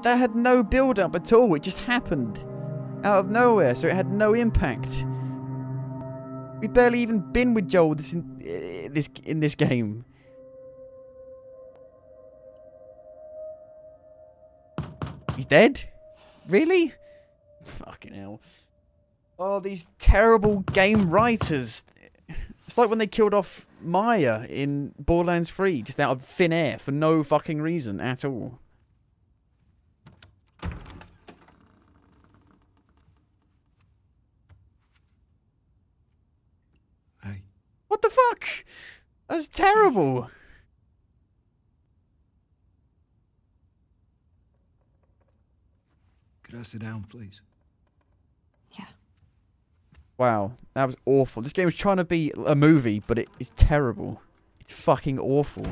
[SPEAKER 1] That had no build-up at all. It just happened out of nowhere, so it had no impact. We've barely even been with Joel in this game. He's dead? Really? Fucking hell. Oh, these terrible game writers. It's like when they killed off Maya in Borderlands 3, just out of thin air, for no fucking reason at all.
[SPEAKER 4] Hey.
[SPEAKER 1] What the fuck? That's terrible.
[SPEAKER 4] Could I sit down, please?
[SPEAKER 1] Wow, that was awful. This game was trying to be a movie, but it is terrible. It's fucking awful.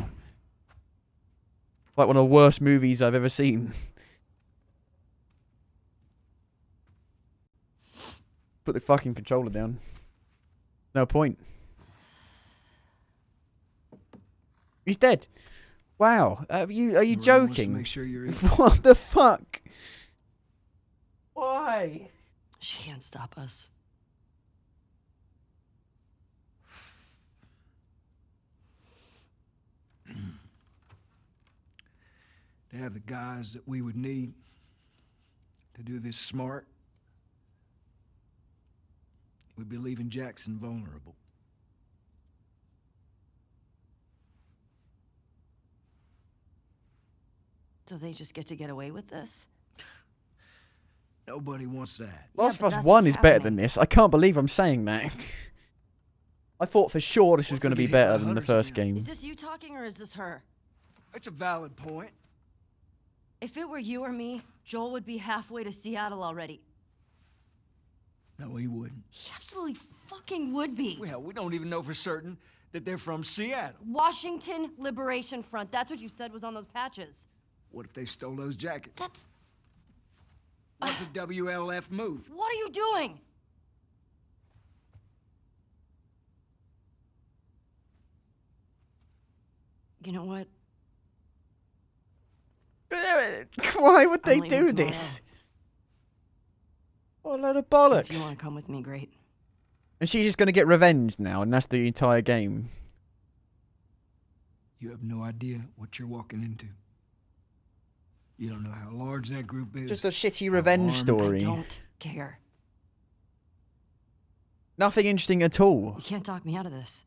[SPEAKER 1] Like one of the worst movies I've ever seen. Put the fucking controller down. No point. He's dead. Wow. Are you joking?
[SPEAKER 4] Make sure you're in.
[SPEAKER 1] What the fuck? Why?
[SPEAKER 5] She can't stop us.
[SPEAKER 4] To have the guys that we would need to do this smart, we'd be leaving Jackson vulnerable.
[SPEAKER 5] So they just get to get away with this?
[SPEAKER 4] Nobody wants that.
[SPEAKER 1] Last of Us 1 is better than this. I can't believe I'm saying that. I thought for sure this was going to be better than the first game.
[SPEAKER 5] Is this you talking or is this her?
[SPEAKER 4] It's a valid point.
[SPEAKER 5] If it were you or me, Joel would be halfway to Seattle already.
[SPEAKER 4] No, he wouldn't.
[SPEAKER 5] He absolutely fucking would be.
[SPEAKER 16] Well, we don't even know for certain that they're from Seattle.
[SPEAKER 5] Washington Liberation Front. That's what you said was on those patches.
[SPEAKER 4] What if they stole those jackets?
[SPEAKER 5] That's...
[SPEAKER 4] What if the WLF moved?
[SPEAKER 5] What are you doing? You know what?
[SPEAKER 1] Why would they
[SPEAKER 5] I'm leaving
[SPEAKER 1] do
[SPEAKER 5] tomorrow.
[SPEAKER 1] this? What a load of bollocks.
[SPEAKER 5] If you want to come with me, great.
[SPEAKER 1] And she's just going to get revenge now, and that's the entire game.
[SPEAKER 4] You have no idea what you're walking into. You don't know how large that group is.
[SPEAKER 1] Just a shitty revenge
[SPEAKER 4] armed.
[SPEAKER 1] story.
[SPEAKER 5] I don't care.
[SPEAKER 1] Nothing interesting at all.
[SPEAKER 5] You can't talk me out of this.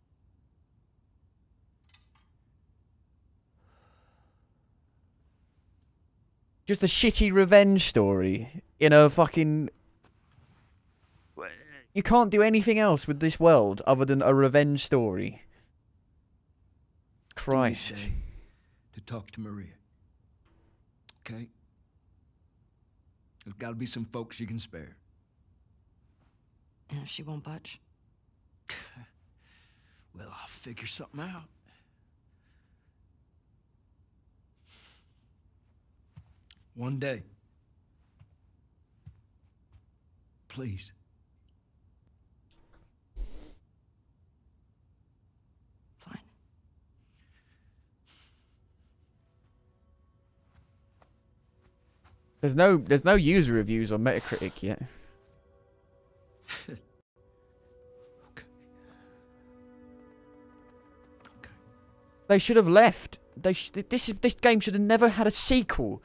[SPEAKER 1] Just a shitty revenge story in a fucking... You can't do anything else with this world other than a revenge story. Christ.
[SPEAKER 4] Tuesday to talk to Maria. Okay? There's got to be some folks you can spare.
[SPEAKER 5] And if she won't budge?
[SPEAKER 4] Well, I'll figure something out. One day. Please.
[SPEAKER 5] Fine.
[SPEAKER 1] There's no user reviews on Metacritic yet. They should have left. This game should have never had a sequel.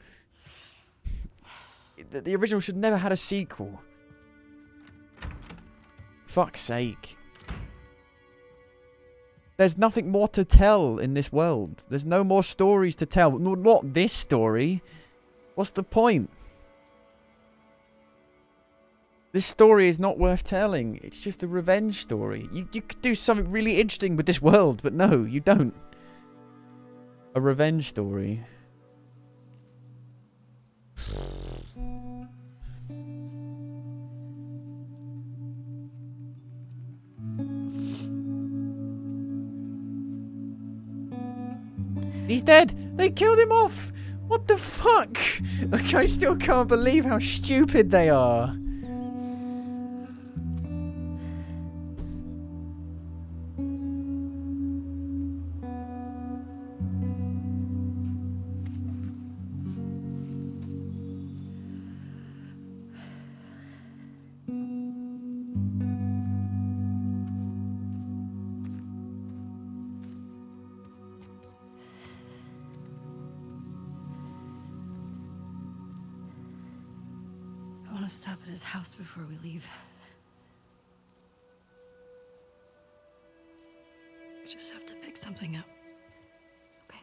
[SPEAKER 1] The original should never had a sequel. Fuck's sake. There's nothing more to tell in this world. There's no more stories to tell. No, not this story. What's the point? This story is not worth telling. It's just a revenge story. You could do something really interesting with this world, but no, you don't. A revenge story. He's dead! They killed him off! What the fuck? Like, I still can't believe how stupid they are.
[SPEAKER 5] I want to stop at his house before we leave. I just have to pick something up. Okay.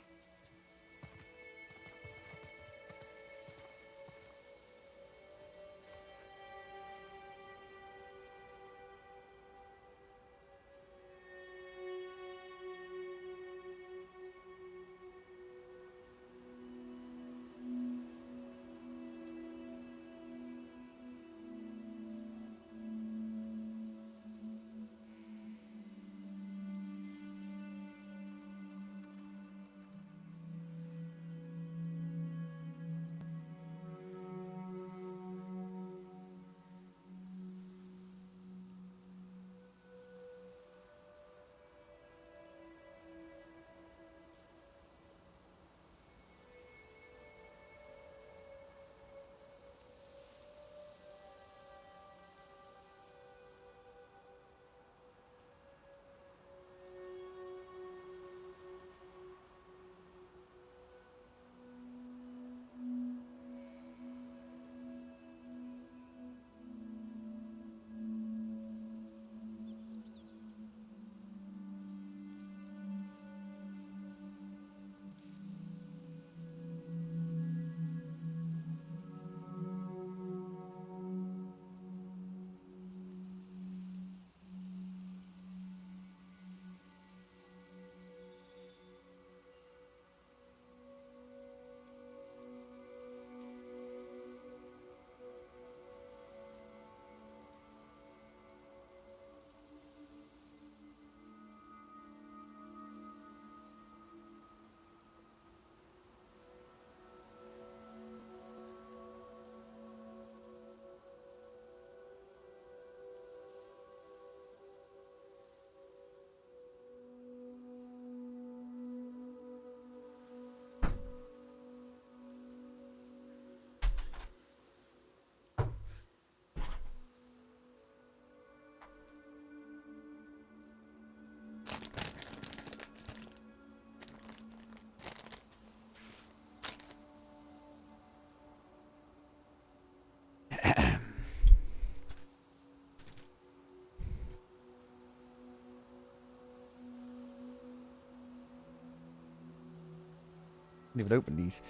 [SPEAKER 1] Can't even open these.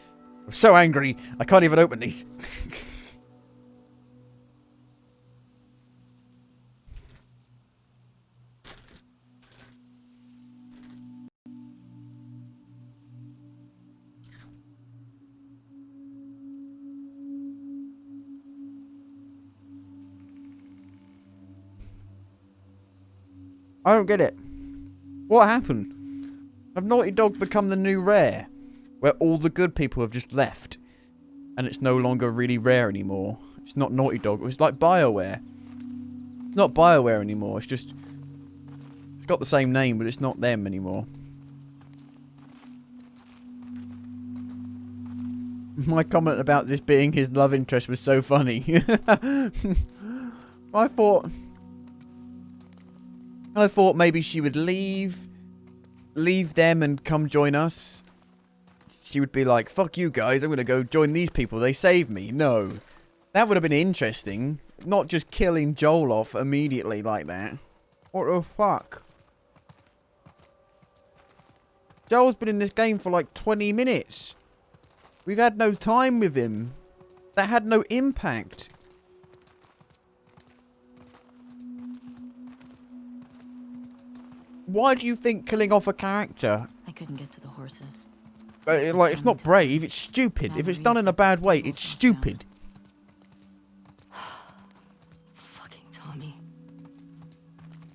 [SPEAKER 1] I'm so angry. I can't even open these. I don't get it. What happened? Have Naughty Dog become the new Rare? Where all the good people have just left. And it's no longer really Rare anymore. It's not Naughty Dog. It was like BioWare. It's not BioWare anymore. It's just... It's got the same name, but it's not them anymore. My comment about this being his love interest was so funny. I thought maybe she would leave them and come join us. She would be like, fuck you guys, I'm going to go join these people. They saved me. No. That would have been interesting. Not just killing Joel off immediately like that. What the fuck? Joel's been in this game for like 20 minutes. We've had no time with him. That had no impact. Why do you think killing off a character?
[SPEAKER 13] I couldn't get to the horses.
[SPEAKER 1] Like, it's not brave, it's stupid. If it's done in a bad way, it's stupid.
[SPEAKER 5] Fucking Tommy.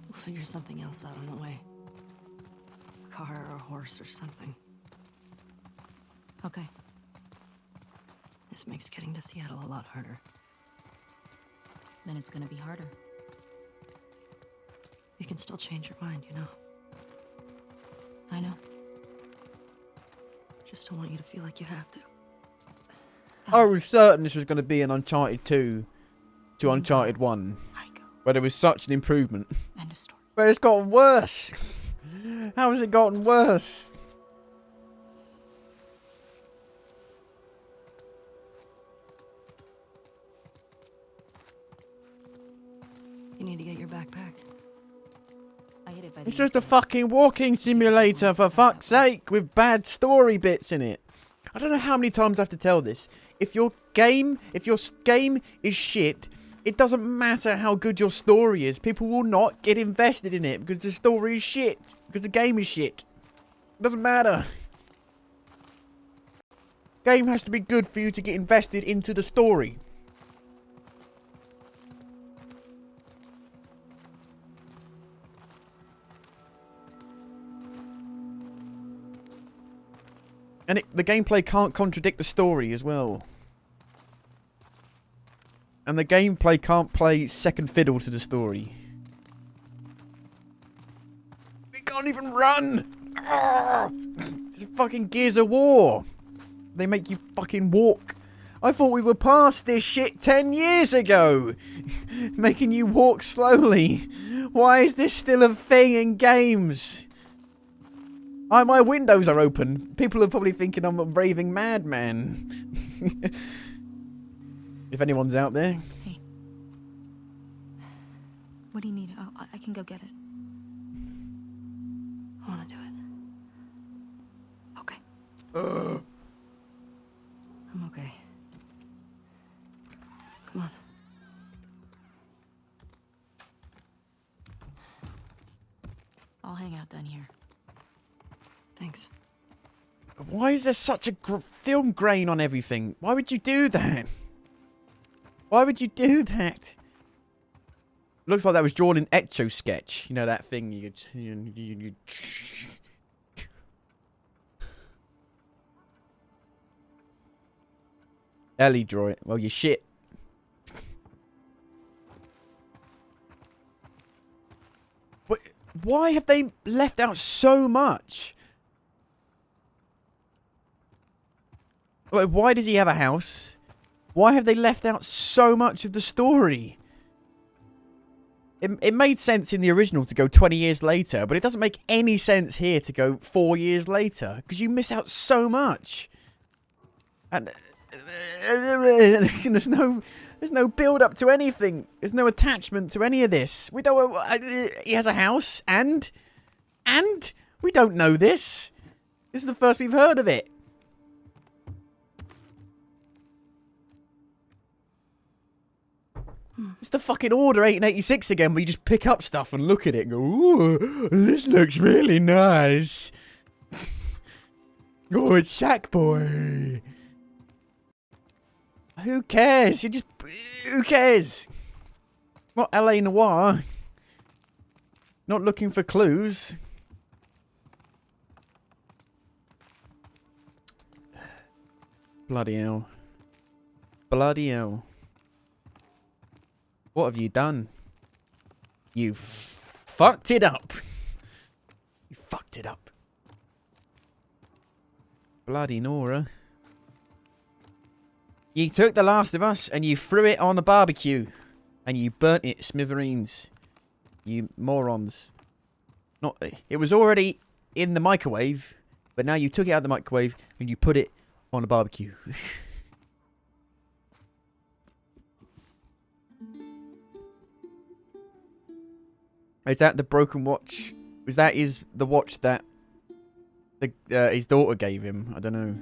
[SPEAKER 5] We'll figure something else out on the way. A car or a horse or something.
[SPEAKER 13] Okay.
[SPEAKER 5] This makes getting to Seattle a lot harder.
[SPEAKER 13] Then it's gonna be harder.
[SPEAKER 5] You can still change your mind, you know.
[SPEAKER 13] I know.
[SPEAKER 5] Just don't want you to feel like you have to.
[SPEAKER 1] I was certain this was going to be an Uncharted 2 to Uncharted 1. Where there was such an improvement.
[SPEAKER 13] End of story.
[SPEAKER 1] But it's gotten worse. How has it gotten worse?
[SPEAKER 5] You need to get your backpack.
[SPEAKER 13] I hit it by
[SPEAKER 1] It's just a fucking walking simulator, for fuck's sake, with bad story bits in it. I don't know how many times I have to tell this. If your game is shit, it doesn't matter how good your story is. People will not get invested in it because the story is shit. Because the game is shit. It doesn't matter. Game has to be good for you to get invested into the story. And the gameplay can't contradict the story as well. And the gameplay can't play second fiddle to the story. We can't even run! Ah! It's fucking Gears of War. They make you fucking walk. I thought we were past this shit 10 years ago. Making you walk slowly. Why is this still a thing in games? My windows are open. People are probably thinking I'm a raving madman. If anyone's out there.
[SPEAKER 13] Hey. What do you need? I can go get it.
[SPEAKER 5] I want to do it.
[SPEAKER 13] Okay.
[SPEAKER 5] I'm okay. Come on.
[SPEAKER 13] I'll hang out down here.
[SPEAKER 5] Thanks.
[SPEAKER 1] Why is there such a film grain on everything? Why would you do that? Why would you do that? Looks like that was drawn in Etch-a-Sketch. You know that thing you Ellie draw it. Well, you shit. But why have they left out so much? Like, why does he have a house? Why have they left out so much of the story? It made sense in the original to go 20 years later, but it doesn't make any sense here to go 4 years later, because you miss out so much. And there's no build up to anything. There's no attachment to any of this. We don't. He has a house, and we don't know this. This is the first we've heard of it. It's the fucking Order 1886 again, where you just pick up stuff and look at it and go, ooh, this looks really nice. Oh, it's Sackboy. Who cares? Who cares? Not LA Noire. Not looking for clues. Bloody hell. Bloody hell. What have you done? You fucked it up. You fucked it up. Bloody Nora. You took The Last of Us and you threw it on a barbecue. And you burnt it smithereens. You morons. It was already in the microwave. But now you took it out of the microwave and you put it on a barbecue. Is that the broken watch? Was that the watch that his daughter gave him? I don't know.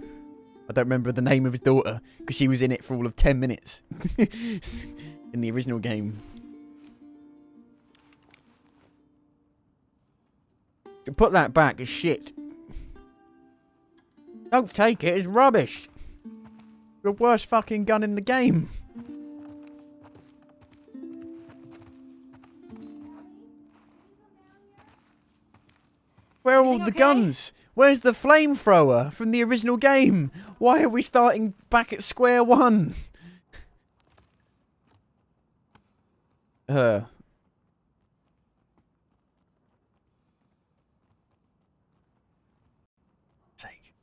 [SPEAKER 1] I don't remember the name of his daughter because she was in it for all of 10 minutes in the original game. To put that back is shit. Don't take it, it's rubbish. The worst fucking gun in the game. Where are all the guns? Where's the flamethrower from the original game? Why are we starting back at square one? Sake.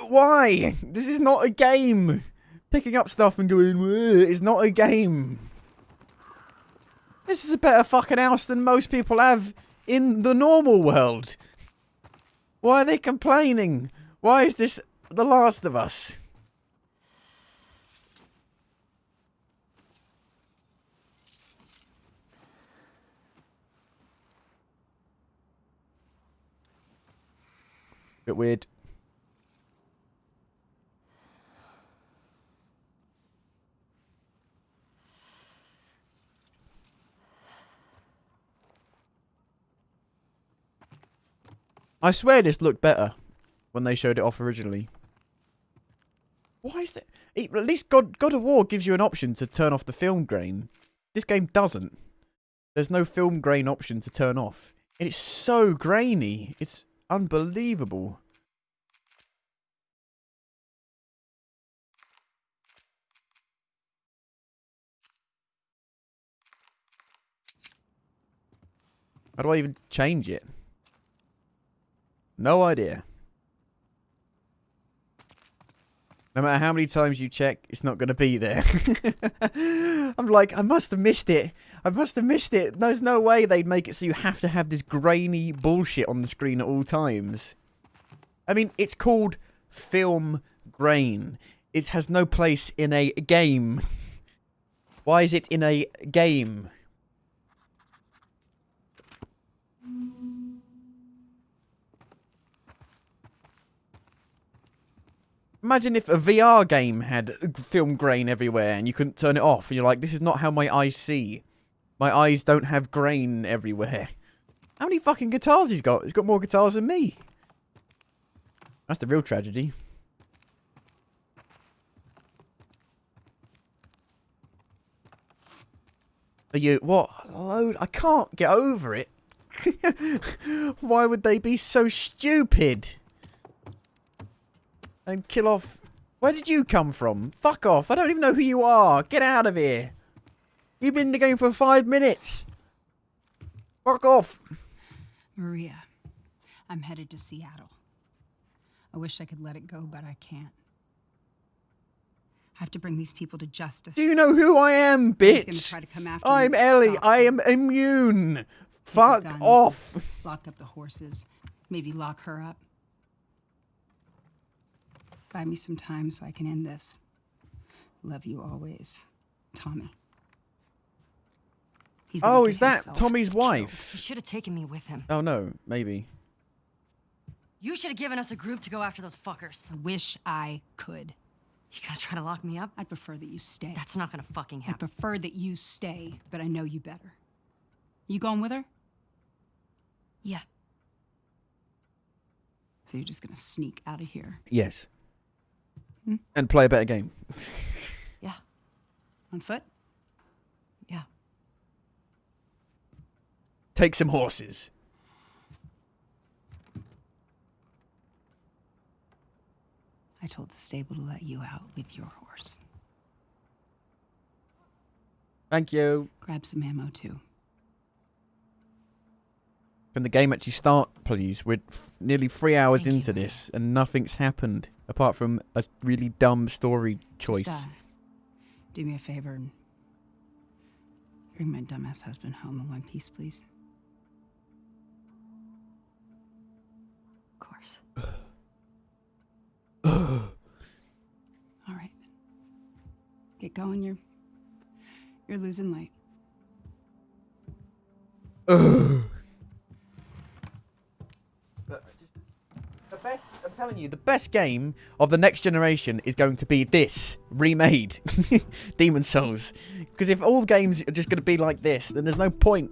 [SPEAKER 1] Why? This is not a game. Picking up stuff and going, is not a game. This is a better fucking house than most people have in the normal world. Why are they complaining? Why is this The Last of Us? Bit weird. I swear this looked better when they showed it off originally. Why is that? At least God of War gives you an option to turn off the film grain. This game doesn't. There's no film grain option to turn off. And it's so grainy. It's unbelievable. How do I even change it? No idea. No matter how many times you check, it's not going to be there. I'm like, I must have missed it. I must have missed it. There's no way they'd make it so you have to have this grainy bullshit on the screen at all times. I mean, it's called film grain. It has no place in a game. Why is it in a game? Imagine if a VR game had film grain everywhere and you couldn't turn it off. And you're like, this is not how my eyes see. My eyes don't have grain everywhere. How many fucking guitars he's got? He's got more guitars than me. That's the real tragedy. Are you... What? Load? I can't get over it. Why would they be so stupid? And kill off... Where did you come from? Fuck off. I don't even know who you are. Get out of here. You've been in the game for 5 minutes. Fuck off.
[SPEAKER 9] Maria, I'm headed to Seattle. I wish I could let it go, but I can't. I have to bring these people to justice.
[SPEAKER 1] Do you know who I am, bitch?
[SPEAKER 9] He's gonna try to come after
[SPEAKER 1] I'm
[SPEAKER 9] me.
[SPEAKER 1] Ellie.
[SPEAKER 9] Stop.
[SPEAKER 1] I am immune.
[SPEAKER 9] Take
[SPEAKER 1] Fuck
[SPEAKER 9] the guns,
[SPEAKER 1] off.
[SPEAKER 9] Lock up the horses. Maybe lock her up. Buy me some time so I can end this. Love you always, Tommy. He's gonna
[SPEAKER 1] Oh,
[SPEAKER 9] get
[SPEAKER 1] is that
[SPEAKER 9] himself
[SPEAKER 1] Tommy's
[SPEAKER 9] killed.
[SPEAKER 1] wife?
[SPEAKER 5] He should have taken me with him.
[SPEAKER 1] Oh, no. Maybe.
[SPEAKER 5] You should have given us a group to go after those fuckers.
[SPEAKER 9] I wish I could.
[SPEAKER 5] You gonna try to lock me up?
[SPEAKER 9] I'd prefer that you stay.
[SPEAKER 5] That's not gonna fucking
[SPEAKER 9] I
[SPEAKER 5] happen.
[SPEAKER 9] prefer that you stay, but I know you better. You going with her?
[SPEAKER 5] Yeah.
[SPEAKER 9] So you're just gonna sneak out of here?
[SPEAKER 1] Yes.
[SPEAKER 9] Hmm?
[SPEAKER 1] And play a better game.
[SPEAKER 5] Yeah.
[SPEAKER 9] On foot?
[SPEAKER 5] Yeah.
[SPEAKER 1] Take some horses.
[SPEAKER 9] I told the stable to let you out with your horse.
[SPEAKER 1] Thank you.
[SPEAKER 9] Grab some ammo, too.
[SPEAKER 1] Can the game actually start, please? We're nearly 3 hours into this, and nothing's happened apart from a really dumb story choice.
[SPEAKER 9] Just, do me a favor and bring my dumbass husband home in one piece, please.
[SPEAKER 5] Of course.
[SPEAKER 9] All right. Get going. You're losing light.
[SPEAKER 1] I'm telling you, the best game of the next generation is going to be this remade, Demon Souls. Because if all games are just going to be like this, then there's no point.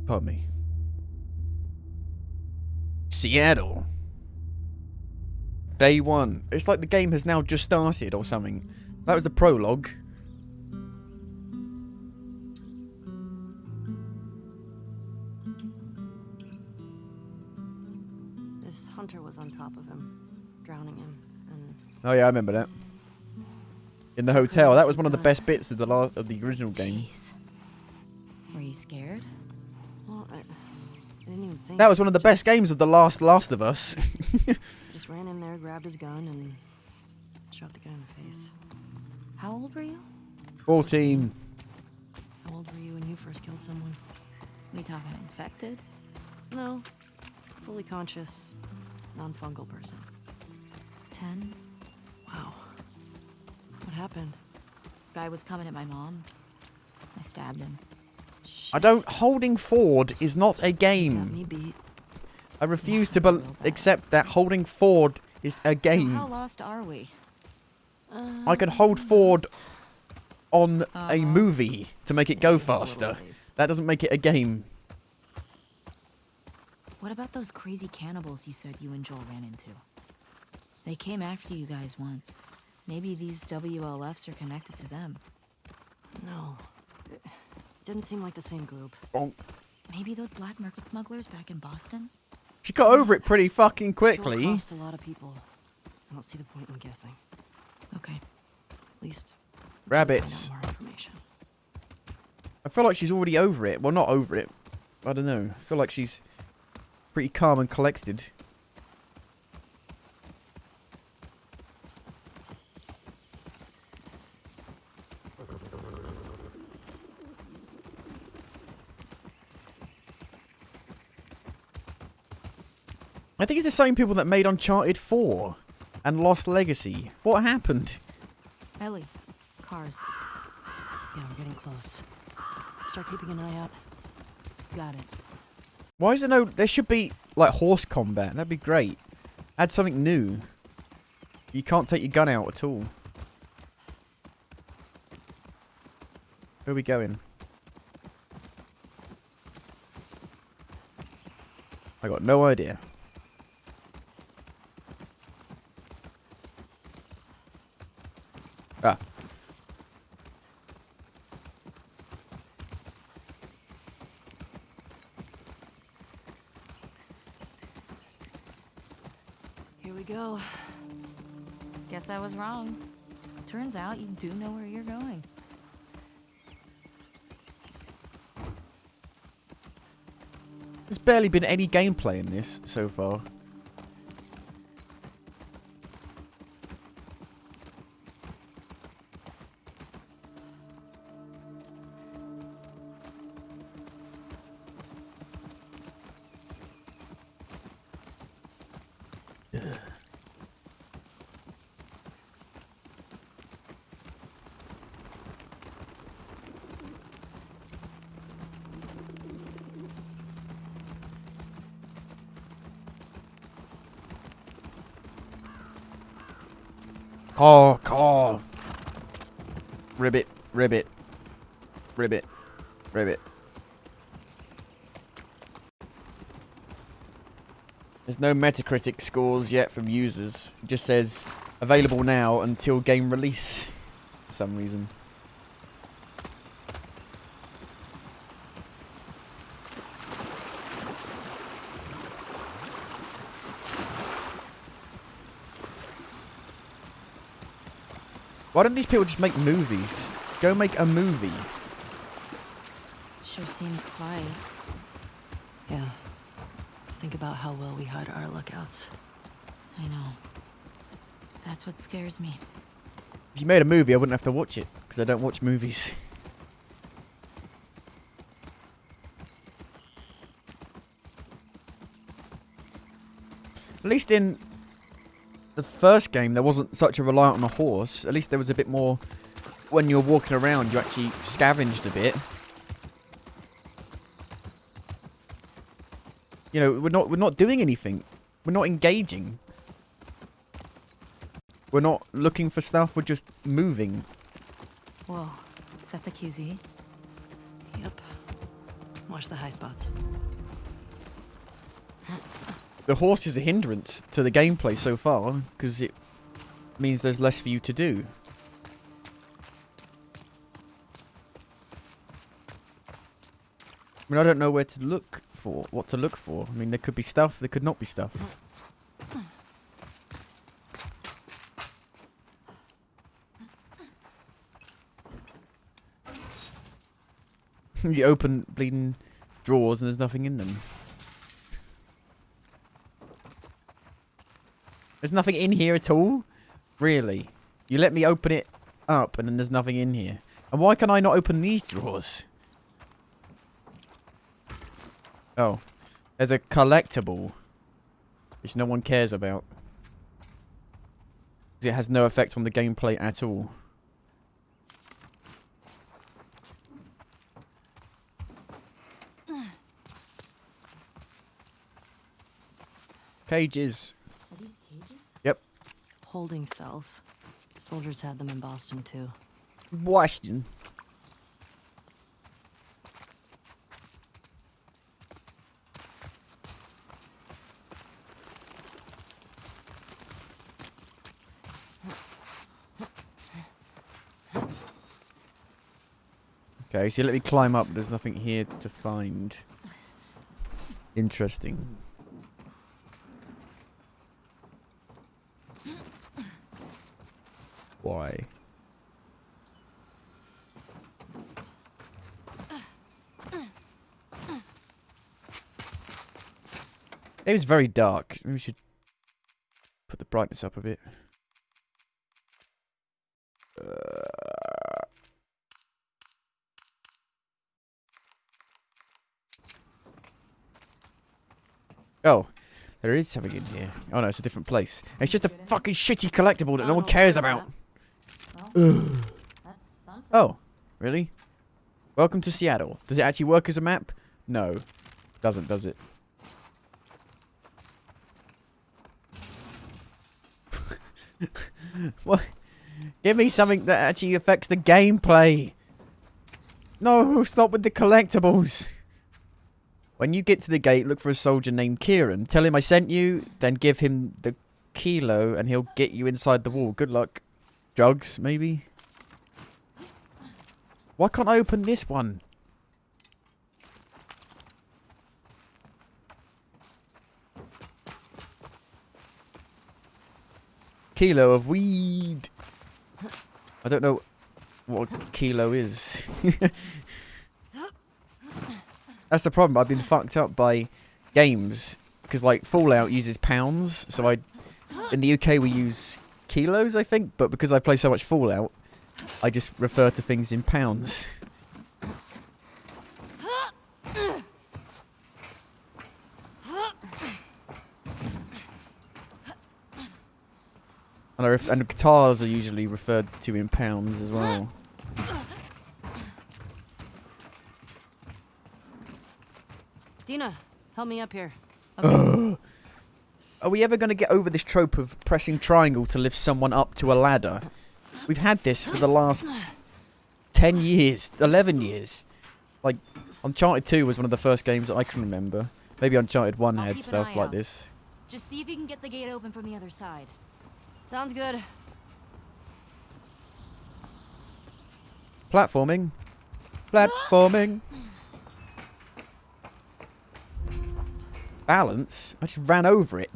[SPEAKER 1] Pardon me. Seattle. Day one. It's like the game has now just started or something. That was the prologue.
[SPEAKER 5] This hunter was on top of him, drowning him, and
[SPEAKER 1] Oh yeah, I remember that. In the hotel. That was one of the best bits of the original game.
[SPEAKER 13] Were you scared?
[SPEAKER 5] well, I didn't even think.
[SPEAKER 1] That was one of the best games of the Last of Us.
[SPEAKER 5] Just ran in there, grabbed his gun, and shot the guy in the face.
[SPEAKER 13] How old were you?
[SPEAKER 1] 14.
[SPEAKER 5] How old were you when you first killed someone?
[SPEAKER 13] We talking infected?
[SPEAKER 5] No, fully conscious, non-fungal person.
[SPEAKER 13] 10?
[SPEAKER 5] Wow. What happened?
[SPEAKER 13] Guy was coming at my mom. I stabbed him.
[SPEAKER 1] Holding forward is not a
[SPEAKER 5] Got
[SPEAKER 1] game.
[SPEAKER 5] me beat.
[SPEAKER 1] I refuse to accept that holding forward is a
[SPEAKER 13] So
[SPEAKER 1] game.
[SPEAKER 13] how lost are we?
[SPEAKER 1] I can hold forward on a movie to make it go faster. That doesn't make it a game.
[SPEAKER 13] What about those crazy cannibals you said you and Joel ran into? They came after you guys once. Maybe these WLFs are connected to them.
[SPEAKER 5] No. It didn't seem like the same group.
[SPEAKER 1] Bonk.
[SPEAKER 13] Maybe those black market smugglers back in Boston?
[SPEAKER 1] She got over it pretty fucking
[SPEAKER 5] Joel
[SPEAKER 1] quickly.
[SPEAKER 5] crossed a lot of people. I don't see the point in guessing.
[SPEAKER 13] Okay.
[SPEAKER 5] At least
[SPEAKER 1] Rabbits.
[SPEAKER 5] find out more information.
[SPEAKER 1] I feel like she's already over it. Well, not over it. I don't know. I feel like she's pretty calm and collected. I think it's the same people that made Uncharted 4 and Lost Legacy. What happened?
[SPEAKER 13] Ellie. Cars.
[SPEAKER 5] Yeah, we're getting close. Start keeping an eye out.
[SPEAKER 13] Got it.
[SPEAKER 1] Why is there no... There should be, like, horse combat. That'd be great. Add something new. You can't take your gun out at all. Where are we going? I got no idea. Ah.
[SPEAKER 5] Here we go.
[SPEAKER 13] Guess I was wrong. Turns out you do know where you're going.
[SPEAKER 1] There's barely been any gameplay in this so far. Car. Ribbit. Ribbit. Ribbit. Ribbit. There's no Metacritic scores yet from users. It just says available now until game release for some reason. Why don't these people just make movies? Go make a movie.
[SPEAKER 5] Sure seems quiet. Yeah. Think about how well we hide our lookouts.
[SPEAKER 13] I know. That's what scares me.
[SPEAKER 1] If you made a movie, I wouldn't have to watch it, because I don't watch movies. At least in the first game, there wasn't such a reliance on a horse. At least there was a bit more... When you were walking around, you actually scavenged a bit. You know, we're not doing anything. We're not engaging. We're not looking for stuff. We're just moving.
[SPEAKER 13] Whoa. Is that the QZ?
[SPEAKER 5] Yep. Watch the high spots.
[SPEAKER 1] The horse is a hindrance to the gameplay so far, because it means there's less for you to do. I mean, I don't know where to look for, what to look for. I mean, there could be stuff, there could not be stuff. You open bleeding drawers and there's nothing in them. There's nothing in here at all? Really? You let me open it up and then there's nothing in here. And why can I not open these drawers? Oh. There's a collectible. Which no one cares about. It has no effect on the gameplay at all. Cages.
[SPEAKER 5] Are these cages?
[SPEAKER 1] Yep.
[SPEAKER 5] Holding cells. Soldiers had them in Boston too.
[SPEAKER 1] Boston. Okay, so let me climb up. There's nothing here to find. Interesting. Why? It was very dark. Maybe we should put the brightness up a bit. Oh, there is something in here. Oh no, it's a different place. It's just a fucking shitty collectible that no one cares about. Oh, really? Welcome to Seattle. Does it actually work as a map? No. Doesn't, does it? What? Give me something that actually affects the gameplay. No, stop with the collectibles. When you get to the gate, look for a soldier named Kieran. Tell him I sent you, then give him the kilo and he'll get you inside the wall. Good luck. Drugs, maybe? Why can't I open this one? Kilo of weed. I don't know what a kilo is. That's the problem. I've been fucked up by games because like Fallout uses pounds. So in the UK we use kilos, I think. But because I play so much Fallout, I just refer to things in pounds. And guitars are usually referred to in pounds as well.
[SPEAKER 5] Dina, help me up here.
[SPEAKER 1] Okay. Are we ever going to get over this trope of pressing triangle to lift someone up to a ladder? We've had this for the last 10 years, 11 years. Like, Uncharted 2 was one of the first games that I can remember. Maybe Uncharted 1 had stuff like this.
[SPEAKER 13] Just see if you can get the gate open from the other side.
[SPEAKER 5] Sounds good.
[SPEAKER 1] Platforming. Platforming. Balance? I just ran over it.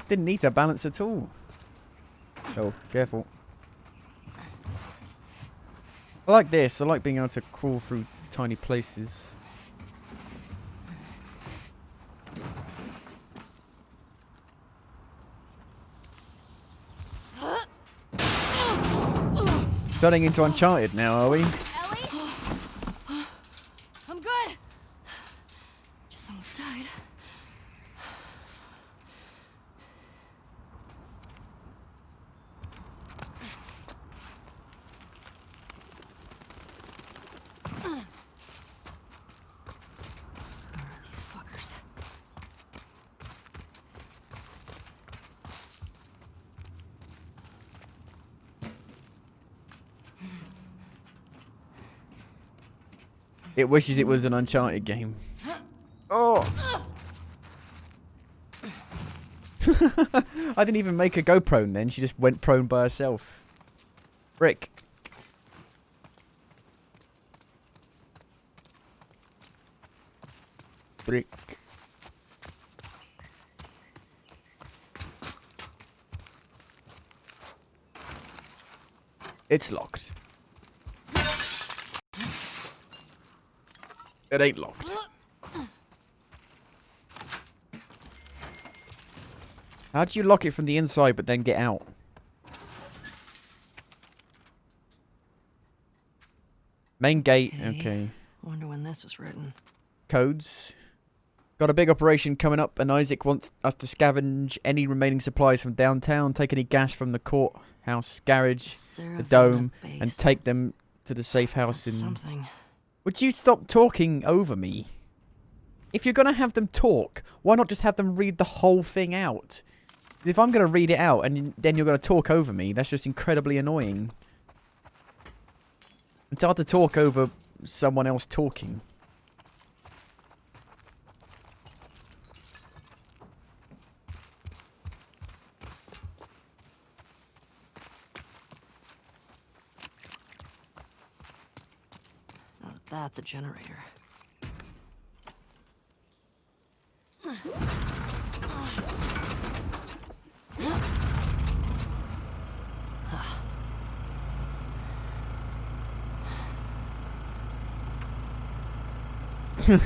[SPEAKER 1] Didn't need to balance at all. Oh, careful. I like this. I like being able to crawl through tiny places. Turning into Uncharted now, are we?
[SPEAKER 11] I'm good. Just almost died.
[SPEAKER 5] These fuckers.
[SPEAKER 1] It wishes it was an Uncharted game. Oh! I didn't even make her go prone then. She just went prone by herself. Brick. Brick. It's locked. It ain't locked. How do you lock it from the inside but then get out? Main gate, okay.
[SPEAKER 5] Wonder when this was written.
[SPEAKER 1] Codes. Got a big operation coming up, and Isaac wants us to scavenge any remaining supplies from downtown, take any gas from the courthouse, garage, the dome, and take them to the safe house in...
[SPEAKER 5] Something.
[SPEAKER 1] Would you stop talking over me? If you're going to have them talk, why not just have them read the whole thing out? If I'm going to read it out and then you're going to talk over me, that's just incredibly annoying. It's hard to talk over someone else talking.
[SPEAKER 5] Oh, that's a generator.
[SPEAKER 1] Yeah.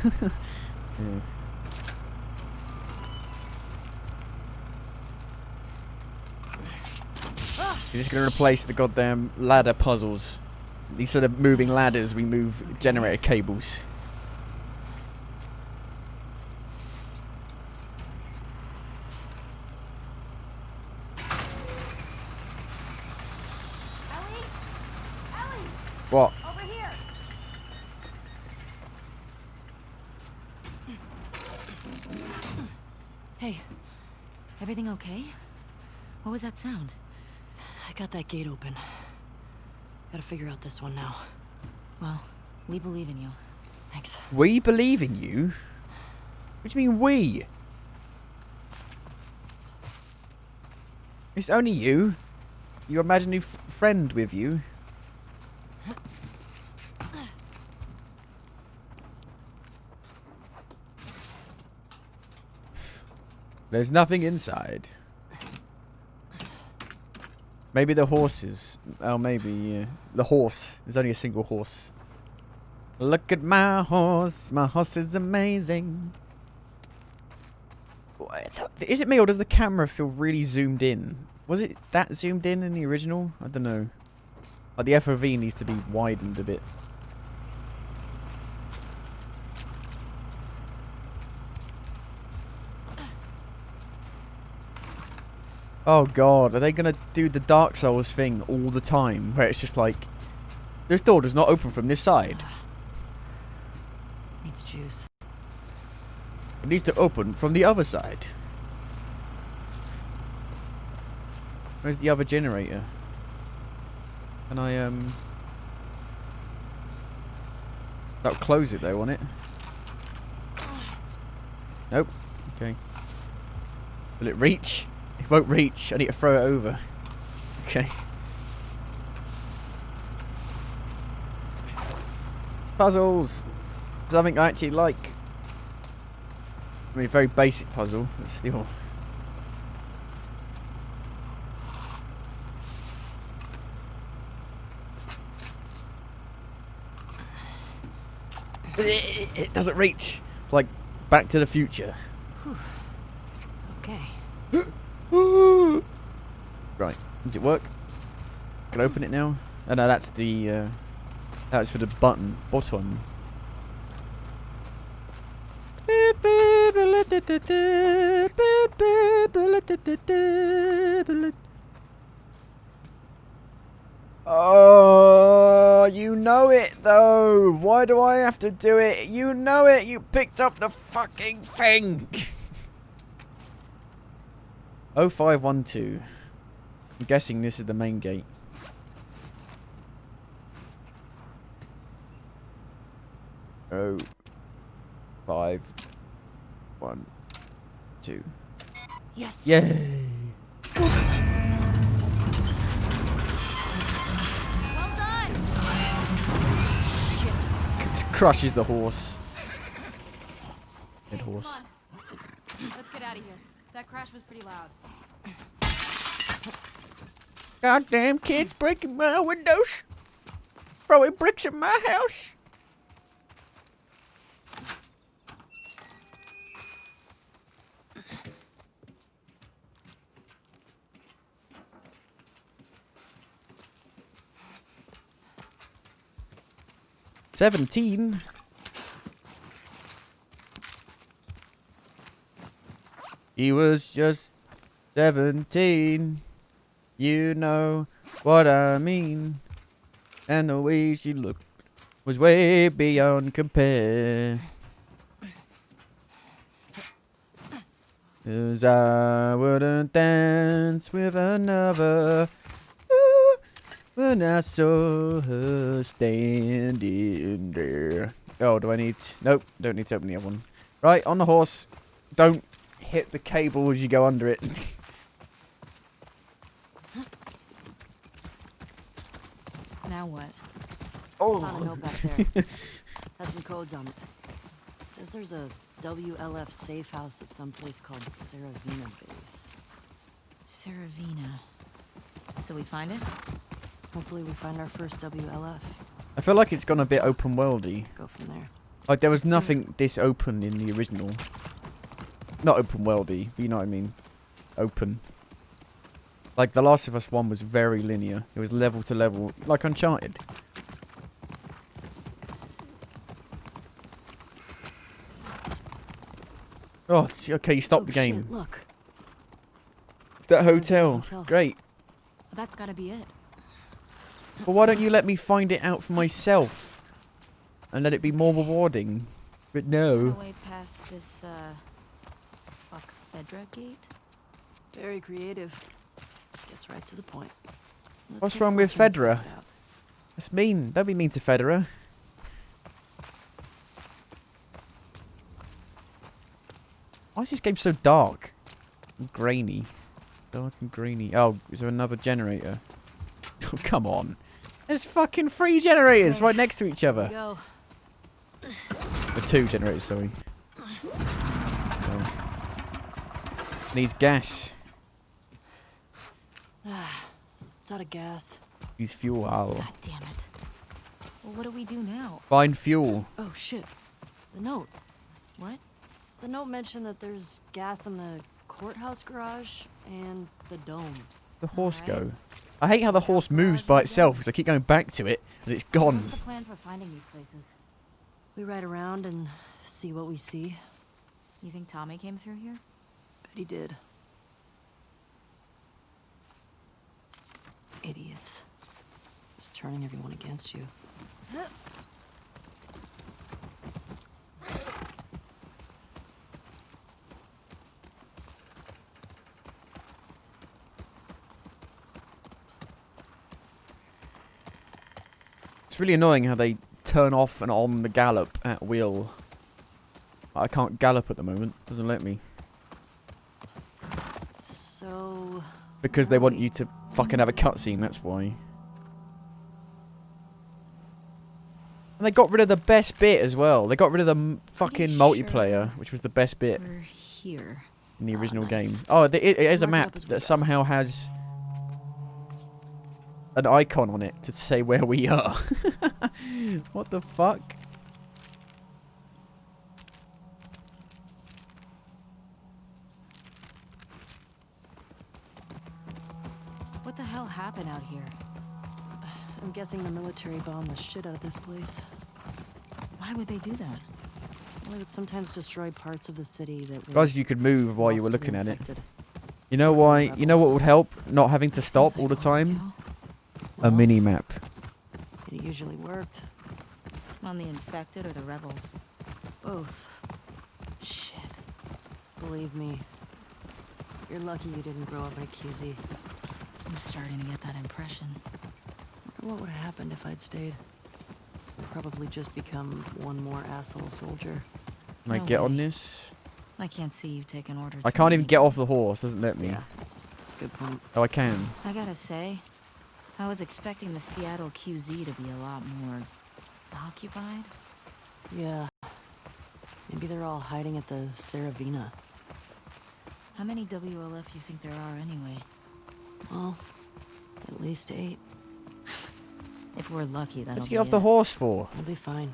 [SPEAKER 1] You're just going to replace the goddamn ladder puzzles. Instead of moving ladders, we move generator cables. What?
[SPEAKER 11] Over here.
[SPEAKER 13] Hey, everything okay? What was that sound?
[SPEAKER 5] I got that gate open. Gotta figure out this one now.
[SPEAKER 13] Well, we believe in you.
[SPEAKER 5] Thanks.
[SPEAKER 1] We believe in you? What do you mean we? It's only you. Your imaginary friend with you. There's nothing inside. Maybe the horses. Oh, maybe, yeah. The horse. There's only a single horse. Look at my horse. My horse is amazing. Is it me or does the camera feel really zoomed in? Was it that zoomed in the original? I don't know. Like the FOV needs to be widened a bit. Oh god, are they gonna do the Dark Souls thing all the time? Where it's just like, this door does not open from this side.
[SPEAKER 5] Needs juice.
[SPEAKER 1] It needs to open from the other side. Where's the other generator? Can I, That'll close it though, won't it? Nope. Okay. Will it reach? It won't reach. I need to throw it over. Okay. Puzzles! Something I actually like. I mean, very basic puzzle, but still. It doesn't reach. It's like Back to the Future.
[SPEAKER 5] Whew. Okay.
[SPEAKER 1] Right. Does it work? Can I open it now? Oh no, that's the that's for the button. Bottom. Oh, you know it though. Why do I have to do it? You know it. You picked up the fucking thing. 0512. I'm guessing this is the main gate. Oh, 5, 1, 2.
[SPEAKER 5] Yes.
[SPEAKER 1] Yay!
[SPEAKER 13] Well done.
[SPEAKER 5] Shit.
[SPEAKER 1] This crushes the horse. Dead horse.
[SPEAKER 13] Come on. Let's get out of here. That crash was pretty loud.
[SPEAKER 1] Goddamn kids breaking my windows. Throwing bricks at my house. $17. He was just 17. You know what I mean. And the way she looked was way beyond compare. 'Cause I wouldn't dance with another when I saw her standing there. Oh, do I need... Nope, don't need to open the other one. Right, on the horse. Don't hit the cable as you go under it.
[SPEAKER 5] Now what?
[SPEAKER 1] Oh.
[SPEAKER 5] Found a note back there. Has some codes on it. It says there's a WLF safe house at some place called Saravina Base.
[SPEAKER 13] Saravina. So we find it?
[SPEAKER 5] Hopefully we find our first WLF.
[SPEAKER 1] I feel like it's gone a bit open worldy.
[SPEAKER 5] Go from there.
[SPEAKER 1] Like there was nothing this open in the original. Not open worldy, but you know what I mean. Open. Like The Last of Us 1 was very linear. It was level to level, like Uncharted. Oh, okay, you stopped the game.
[SPEAKER 5] Shit, look.
[SPEAKER 1] It's that hotel. Great.
[SPEAKER 13] That's gotta be it.
[SPEAKER 1] But why don't you let me find it out for myself? And let it be more rewarding? But no.
[SPEAKER 13] Way past this, fuck Fedra gate?
[SPEAKER 5] Very creative. Gets right to the point.
[SPEAKER 1] What's wrong with Fedra? That's mean. Don't be mean to Fedra. Why is this game so dark? And grainy. Dark and grainy. Oh, is there another generator? Oh, come on. There's fucking 3 generators right next to each other.
[SPEAKER 5] Go.
[SPEAKER 1] The 2 generators, sorry. Oh. Needs gas.
[SPEAKER 5] It's out of gas.
[SPEAKER 1] Needs fuel. Oh.
[SPEAKER 13] God damn it. Well, what do we do now?
[SPEAKER 1] Find fuel.
[SPEAKER 5] Oh shit. The note.
[SPEAKER 13] What?
[SPEAKER 5] The note mentioned that there's gas in the courthouse garage and the dome.
[SPEAKER 1] The horse go. I hate how the horse moves by itself because I keep going back to it and it's gone.
[SPEAKER 13] What's the plan for finding these places?
[SPEAKER 5] We ride around and see what we see.
[SPEAKER 13] You think Tommy came through here?
[SPEAKER 5] Bet he did. Idiots. Just turning everyone against you.
[SPEAKER 1] It's really annoying how they turn off and on the gallop at will. I can't gallop at the moment. Doesn't let me.
[SPEAKER 5] So...
[SPEAKER 1] Because they want you to fucking have a cutscene, that's why. And they got rid of the best bit as well. They got rid of the fucking multiplayer, which was the best bit
[SPEAKER 13] We're here.
[SPEAKER 1] in the original game. Oh, it is a map that somehow has an icon on it to say where we are. What the fuck?
[SPEAKER 13] What the hell happened out here?
[SPEAKER 5] I'm guessing the military bombed the shit out of this place.
[SPEAKER 13] Why would they do that?
[SPEAKER 5] Well, they would sometimes destroy parts of the city that were
[SPEAKER 1] Guys, if you could move while you were
[SPEAKER 5] lost
[SPEAKER 1] looking
[SPEAKER 5] and
[SPEAKER 1] at it.
[SPEAKER 5] infected.
[SPEAKER 1] You know why? You know what would help? Not having to stop all the time? A mini map.
[SPEAKER 5] It usually worked.
[SPEAKER 13] On the infected or the rebels?
[SPEAKER 5] Both. Shit. Believe me. You're lucky you didn't grow up in a QZ.
[SPEAKER 13] I'm starting to get that impression.
[SPEAKER 5] What would have happened if I'd stayed? I'd probably just become one more asshole soldier.
[SPEAKER 1] Can I get on this?
[SPEAKER 13] I can't see you taking orders.
[SPEAKER 1] I can't even get off the horse. Doesn't let me.
[SPEAKER 5] Yeah. Good point.
[SPEAKER 1] Oh, I can.
[SPEAKER 13] I gotta say, I was expecting the Seattle QZ to be a lot more occupied.
[SPEAKER 5] Yeah. Maybe they're all hiding at the Saravina.
[SPEAKER 13] How many WLF you think there are anyway?
[SPEAKER 5] Well, at least 8.
[SPEAKER 13] If we're lucky, that'll
[SPEAKER 1] Let's
[SPEAKER 13] be
[SPEAKER 1] get off the horse for.
[SPEAKER 5] We'll be fine.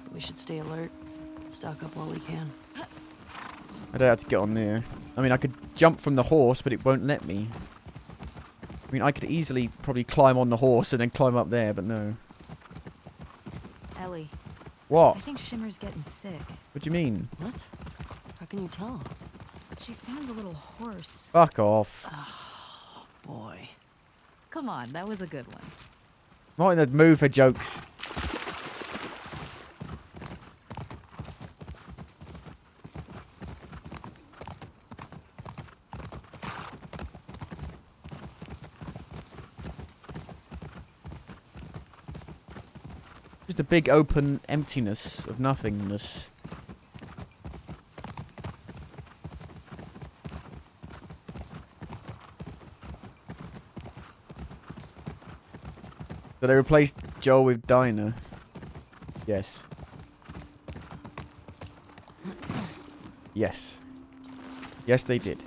[SPEAKER 5] But we should stay alert. Stock up while we can.
[SPEAKER 1] I don't have to get on there. I mean, I could jump from the horse, but it won't let me. I mean, I could easily probably climb on the horse and then climb up there, but no.
[SPEAKER 13] Ellie.
[SPEAKER 1] What?
[SPEAKER 13] I think Shimmer's getting sick.
[SPEAKER 1] What do you mean?
[SPEAKER 5] What? How can you tell?
[SPEAKER 13] She sounds a little hoarse.
[SPEAKER 1] Fuck off.
[SPEAKER 5] Oh, boy.
[SPEAKER 13] Come on, that was a good one.
[SPEAKER 1] Not in the mood for jokes. Just a big open emptiness of nothingness. So they replaced Joel with Dinah. Yes. Yes. Yes, they did.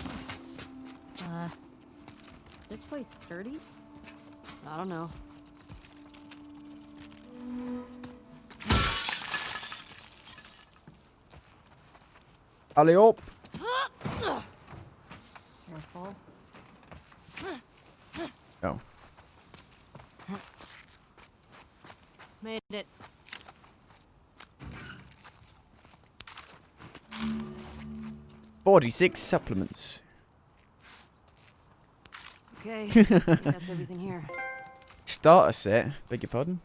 [SPEAKER 13] This place sturdy?
[SPEAKER 5] I don't know.
[SPEAKER 1] Alley up.
[SPEAKER 13] Careful.
[SPEAKER 1] Oh.
[SPEAKER 5] Made it.
[SPEAKER 1] $46 supplements.
[SPEAKER 5] Okay, I think that's everything here.
[SPEAKER 1] Starter set. Beg your pardon.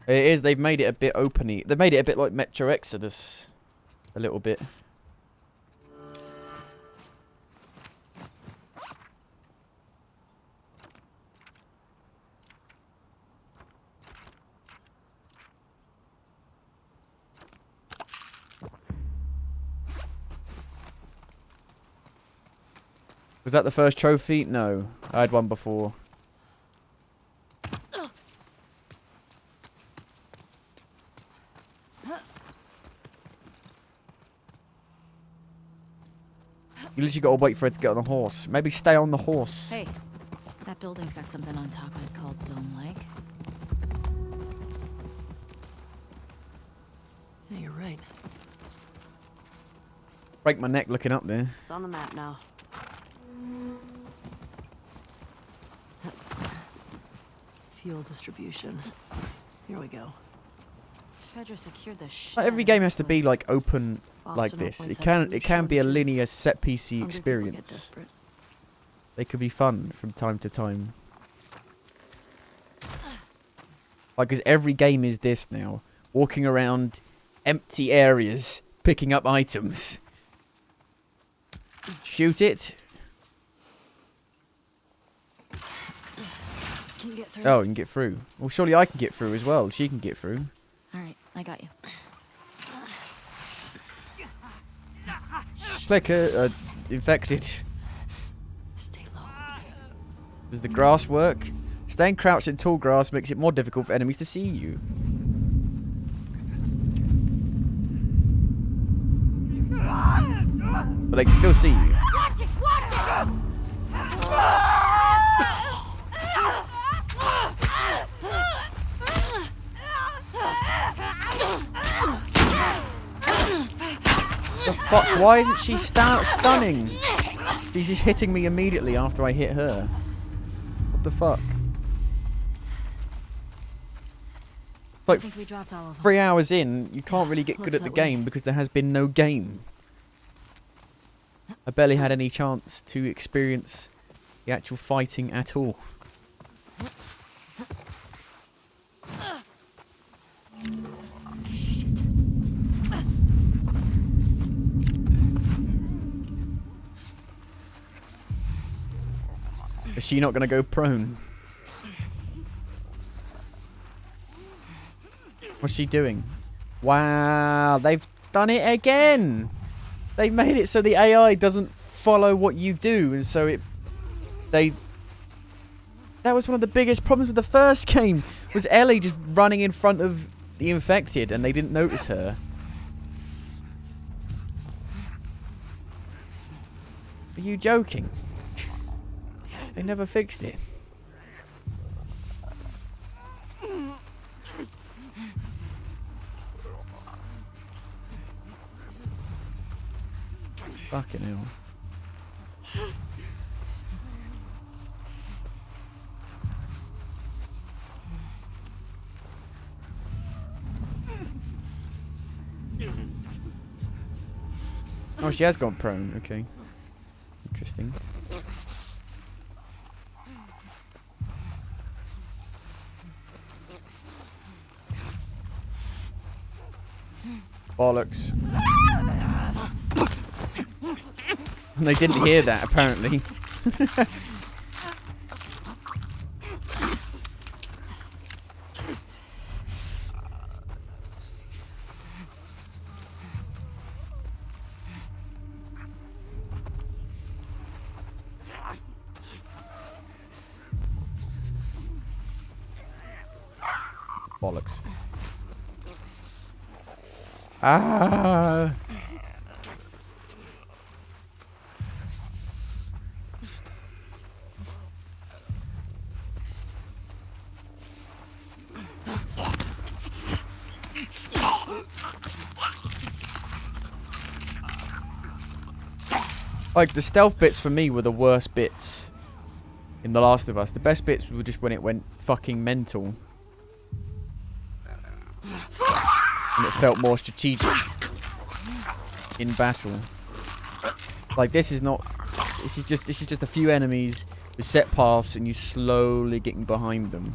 [SPEAKER 1] It is. They've made it a bit openy. They made it a bit like Metro Exodus. A little bit. Was that the first trophy? No. I had one before. You literally got to wait for it to get on the horse. Maybe stay on the horse.
[SPEAKER 13] Hey, that building's got something on top of it called Dome Lake.
[SPEAKER 5] Yeah, you're right.
[SPEAKER 1] Break my neck looking up there.
[SPEAKER 5] It's on the map now. Fuel distribution. Here we go.
[SPEAKER 13] Fedra secured the shit.
[SPEAKER 1] Not every game has to be like open like this. It can be a linear set PC experience. They could be fun from time to time. Like, because every game is this now. Walking around empty areas, picking up items. Shoot it.
[SPEAKER 5] Can you get through?
[SPEAKER 1] Oh, you can get through. Well, surely I can get through as well. She can get through.
[SPEAKER 13] All right, I got you.
[SPEAKER 1] Clicker, infected.
[SPEAKER 5] Stay low.
[SPEAKER 1] Does the grass work? Staying crouched in tall grass makes it more difficult for enemies to see you. But they can still see you.
[SPEAKER 11] Watch it! Watch
[SPEAKER 1] The fuck? Why isn't she stunning? She's just hitting me immediately after I hit her. What the fuck? Like,
[SPEAKER 13] I think we dropped all of them.
[SPEAKER 1] 3 hours in, you can't really get good at the game because there has been no game. I barely had any chance to experience the actual fighting at all. Is she not going to go prone? What's she doing? Wow, they've done it again. They've made it so the AI doesn't follow what you do, and so that was one of the biggest problems with the first game, was Ellie just running in front of the infected and they didn't notice her. Are you joking? They never fixed it. Fucking hell. Oh, she has gone prone. Okay. Interesting. Bollocks. And they didn't hear that, apparently. Bollocks. Ah. Like, the stealth bits for me were the worst bits in The Last of Us. The best bits were just when it went fucking mental. And it felt more strategic in battle. Like, this is not... This is just a few enemies with set paths and you slowly getting behind them.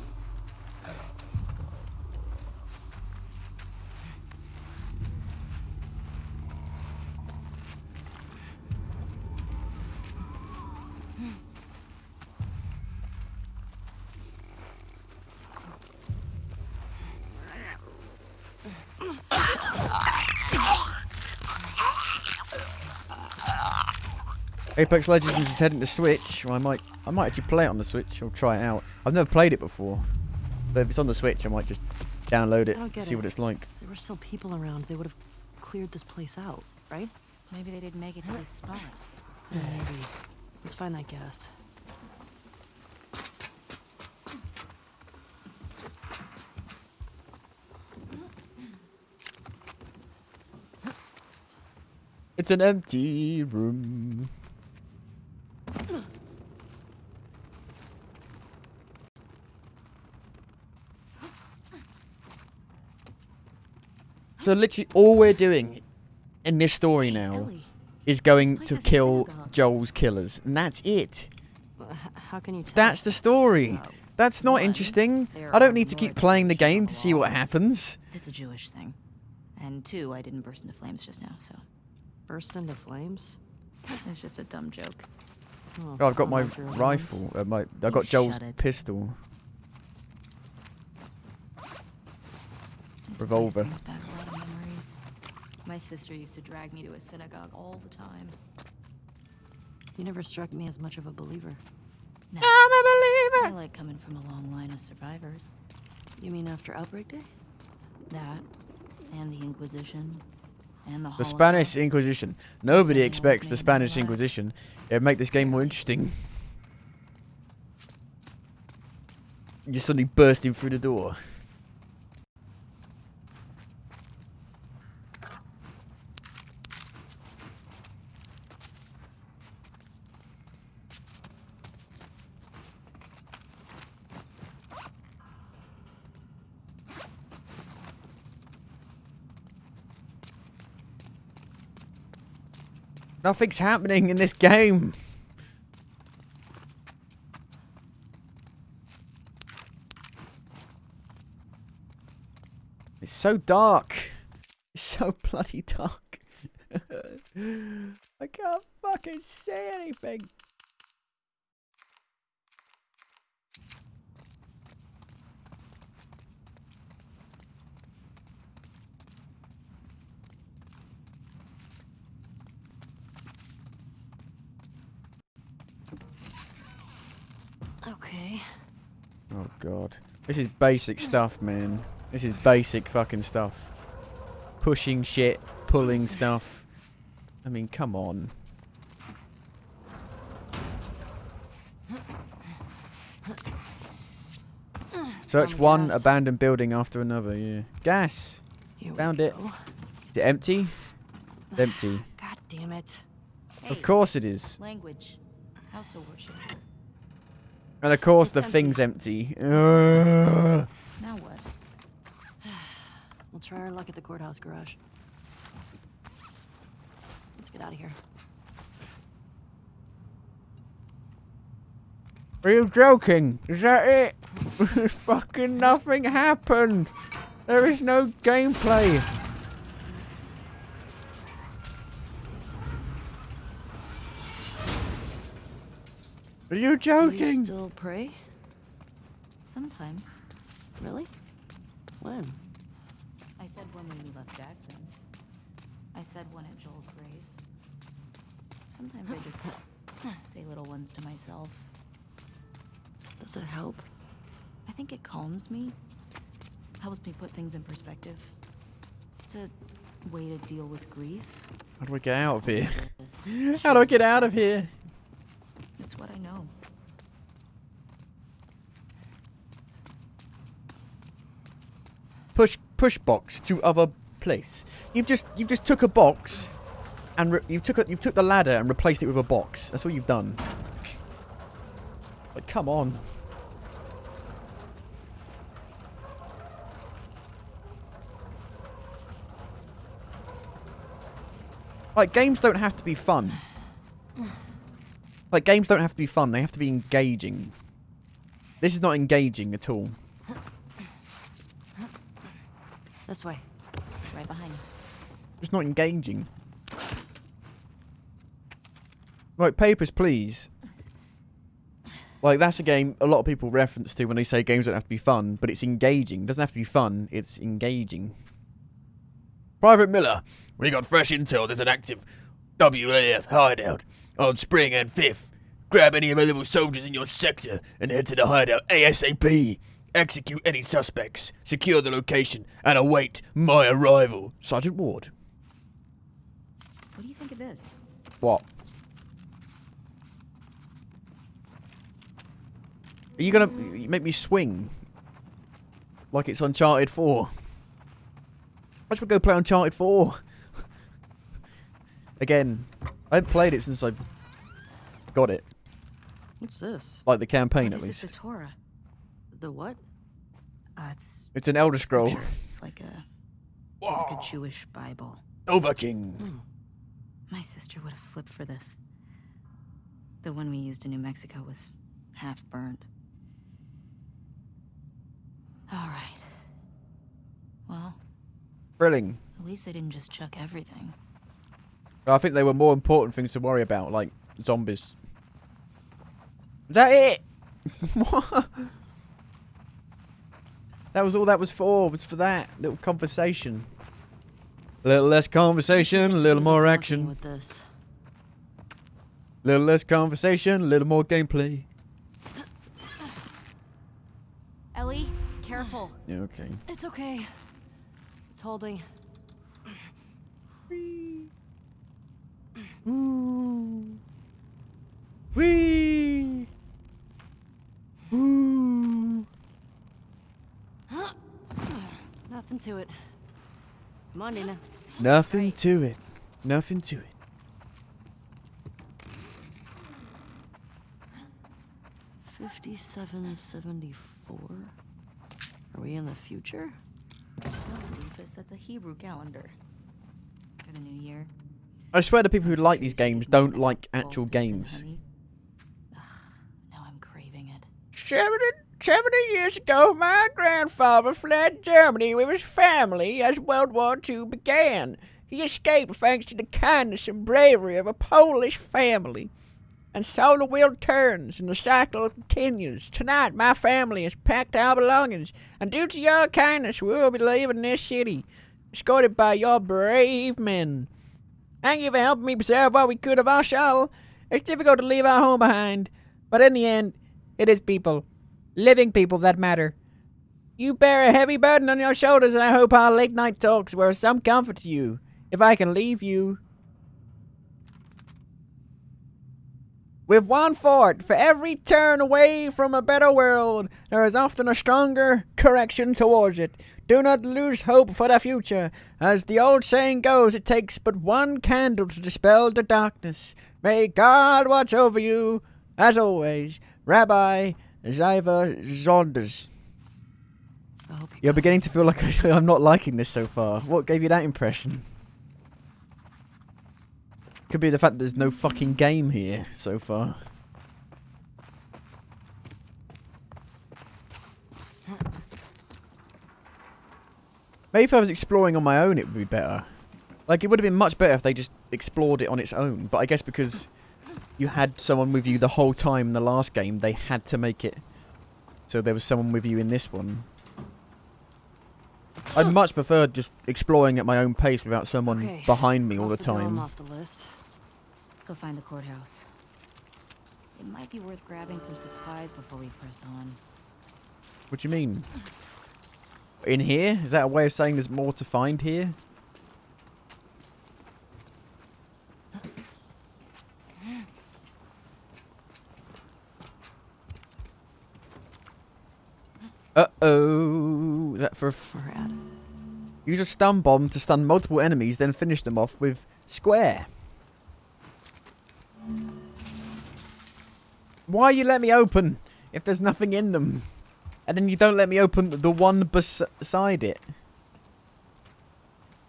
[SPEAKER 1] Apex Legends is heading to Switch. Well, I might actually play it on the Switch or try it out. I've never played it before, but if it's on the Switch, I might just download it and see what it's like.
[SPEAKER 5] If there were still people around, they would have cleared this place out, right?
[SPEAKER 13] Maybe they didn't make it to this spot.
[SPEAKER 5] Yeah, maybe. Let's find that gas.
[SPEAKER 1] It's an empty room. So literally all we're doing in this story now is going to kill Joel's killers. And that's it.
[SPEAKER 5] How can you tell?
[SPEAKER 1] That's the story. That's not interesting. I don't need to keep playing the game to see what happens.
[SPEAKER 13] It's a Jewish thing. And 2, I didn't burst into flames just now, so...
[SPEAKER 5] Burst into flames?
[SPEAKER 13] It's just a dumb joke.
[SPEAKER 1] Oh, I've got my rifle. I got Joel's pistol.
[SPEAKER 13] This
[SPEAKER 1] Revolver.
[SPEAKER 13] place brings back a lot of memories. My sister used to drag me to a synagogue all the time.
[SPEAKER 5] You never struck me as much of a believer.
[SPEAKER 13] No. I'm a believer! I like coming from a long line of survivors.
[SPEAKER 5] You mean after Outbreak Day?
[SPEAKER 13] That, and the Inquisition, and the
[SPEAKER 1] The Spanish Inquisition. Nobody expects the Spanish Inquisition. It'd make this game more interesting. You're suddenly bursting through the door. Nothing's happening in this game. It's so dark. It's so bloody dark. I can't fucking see anything.
[SPEAKER 5] Okay.
[SPEAKER 1] Oh god. This is basic stuff, man. This is basic fucking stuff. Pushing shit, pulling stuff. I mean, come on. Search one abandoned building after another, yeah. Gas! Found it. Is it empty? Empty.
[SPEAKER 5] God damn it.
[SPEAKER 1] Of course it is.
[SPEAKER 13] Language. House of worship.
[SPEAKER 1] And of course the thing's empty.
[SPEAKER 5] Now what? We'll try our luck at the courthouse garage. Let's get out of here.
[SPEAKER 1] Are you joking? Is that it? Fucking nothing happened. There is no gameplay. Are you joking?
[SPEAKER 5] Do you still pray?
[SPEAKER 13] Sometimes.
[SPEAKER 5] Really? When?
[SPEAKER 13] I said when we left Jackson. I said one at Joel's grave. Sometimes I just say little ones to myself.
[SPEAKER 5] Does it help?
[SPEAKER 13] I think it calms me. Helps me put things in perspective. It's a way to deal with grief.
[SPEAKER 1] How do I get out of here? How do I get out of here?
[SPEAKER 13] It's what I know.
[SPEAKER 1] Push box to other place. You've just took a box and you've took the ladder and replaced it with a box. That's all you've done. Like, come on. Like, games don't have to be fun. Like, games don't have to be fun. They have to be engaging. This is not engaging at all.
[SPEAKER 5] This way.
[SPEAKER 13] Right behind you.
[SPEAKER 1] It's not engaging. Right, Papers, Please. Like, that's a game a lot of people reference to when they say games don't have to be fun, but it's engaging. It doesn't have to be fun, it's engaging. Private Miller, we got fresh intel. There's an active WAF hideout on Spring and 5th. Grab any available soldiers in your sector and head to the hideout ASAP. Execute any suspects, secure the location, and await my arrival. Sergeant Ward.
[SPEAKER 13] What do you think of this?
[SPEAKER 1] What? Are you gonna make me swing? Like it's Uncharted 4? I should go play Uncharted 4. Again, I haven't played it since I got it.
[SPEAKER 5] What's this?
[SPEAKER 1] Like the campaign, at
[SPEAKER 13] This
[SPEAKER 1] least.
[SPEAKER 13] is the Torah.
[SPEAKER 5] The what?
[SPEAKER 1] It's an Elder Scroll.
[SPEAKER 13] It's like a Jewish Bible.
[SPEAKER 1] Nova King.
[SPEAKER 13] My sister would have flipped for this. The one we used in New Mexico was half burnt. All right. Well,
[SPEAKER 1] Thrilling.
[SPEAKER 13] at least they didn't just chuck everything.
[SPEAKER 1] I think there were more important things to worry about, like zombies. Is that it? What? That was all that was for. Was for that little conversation. A little less conversation, a little more action.
[SPEAKER 5] With this.
[SPEAKER 1] Little less conversation, a little more gameplay.
[SPEAKER 11] Ellie, careful.
[SPEAKER 1] Yeah, okay.
[SPEAKER 5] It's okay. It's holding.
[SPEAKER 1] Ooh. Wee. Ooh.
[SPEAKER 5] Nothing to it. Come on, Dina.
[SPEAKER 1] Nothing to it. Nothing to it.
[SPEAKER 5] $57.74. Are we in the future?
[SPEAKER 13] No, doofus, that's a Hebrew calendar. For the new year.
[SPEAKER 1] I swear the people who like these games don't like actual games.
[SPEAKER 13] Now I'm craving it.
[SPEAKER 1] 70 years ago, my grandfather fled Germany with his family as World War II began. He escaped thanks to the kindness and bravery of a Polish family. And so the wheel turns and the cycle continues. Tonight, my family has packed our belongings, and due to your kindness, we will be leaving this city, escorted by your brave men. Thank you for helping me preserve what we could of our soul. It's difficult to leave our home behind, but in the end, it is people, living people that matter. You bear a heavy burden on your shoulders, and I hope our late night talks were some comfort to you. If I can leave you with one thought, for every turn away from a better world, there is often a stronger correction towards it. Do not lose hope for the future. As the old saying goes, it takes but one candle to dispel the darkness. May God watch over you, as always. Rabbi Ziva Zonders. You're beginning to feel like I'm not liking this so far. What gave you that impression? Could be the fact that there's no fucking game here so far. Maybe if I was exploring on my own it would be better. Like, it would have been much better if they just explored it on its own. But I guess because you had someone with you the whole time in the last game, they had to make it so there was someone with you in this one. I'd much prefer just exploring at my own pace without someone behind me all the time.
[SPEAKER 5] Off the list.
[SPEAKER 13] Let's go find the courthouse. It might be worth grabbing some supplies before we press on.
[SPEAKER 1] What do you mean? In here? Is that a way of saying there's more to find here? Uh-oh. Is that for a use a stun bomb to stun multiple enemies, then finish them off with square. Why you let me open if there's nothing in them? And then you don't let me open the one beside it.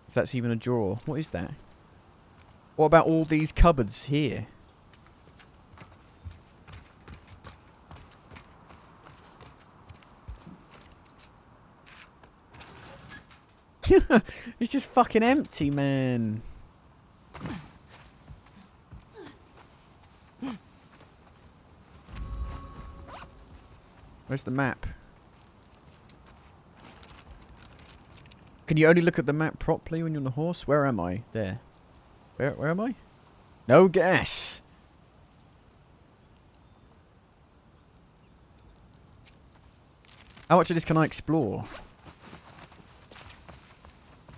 [SPEAKER 1] If that's even a drawer. What is that? What about all these cupboards here? It's just fucking empty, man. Where's the map? Can you only look at the map properly when you're on the horse? Where am I? There. Where am I? No gas. How much of this can I explore?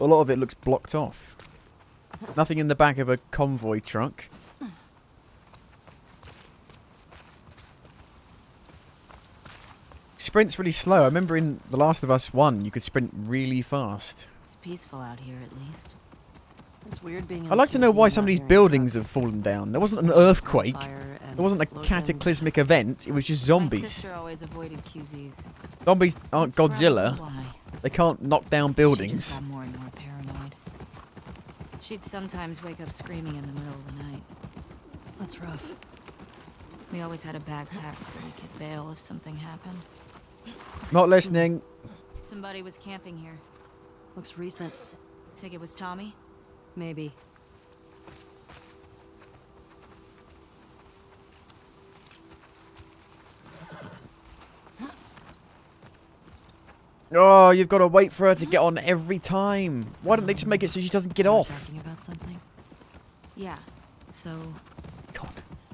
[SPEAKER 1] A lot of it looks blocked off. Nothing in the back of a convoy truck. Sprint's really slow. I remember in The Last of Us 1, you could sprint really fast.
[SPEAKER 13] It's peaceful out here, at least.
[SPEAKER 5] It's weird being.
[SPEAKER 1] I'd like to know why some of these buildings have fallen down. There wasn't an earthquake. There wasn't a cataclysmic event. It was just zombies.
[SPEAKER 13] My sister always avoided QZs.
[SPEAKER 1] Zombies aren't Godzilla.
[SPEAKER 13] Why?
[SPEAKER 1] They can't knock down buildings.
[SPEAKER 13] She just got more and more paranoid. She'd sometimes wake up screaming in the middle of the night.
[SPEAKER 5] That's rough.
[SPEAKER 13] We always had a backpack so we could bail if something happened.
[SPEAKER 1] Not listening.
[SPEAKER 13] Somebody was camping here.
[SPEAKER 5] Looks recent.
[SPEAKER 13] Think it was Tommy?
[SPEAKER 5] Maybe.
[SPEAKER 1] Oh, you've got to wait for her to get on every time. Why don't they just make it so she doesn't get off?
[SPEAKER 5] Talking about something?
[SPEAKER 13] Yeah. So.
[SPEAKER 1] God.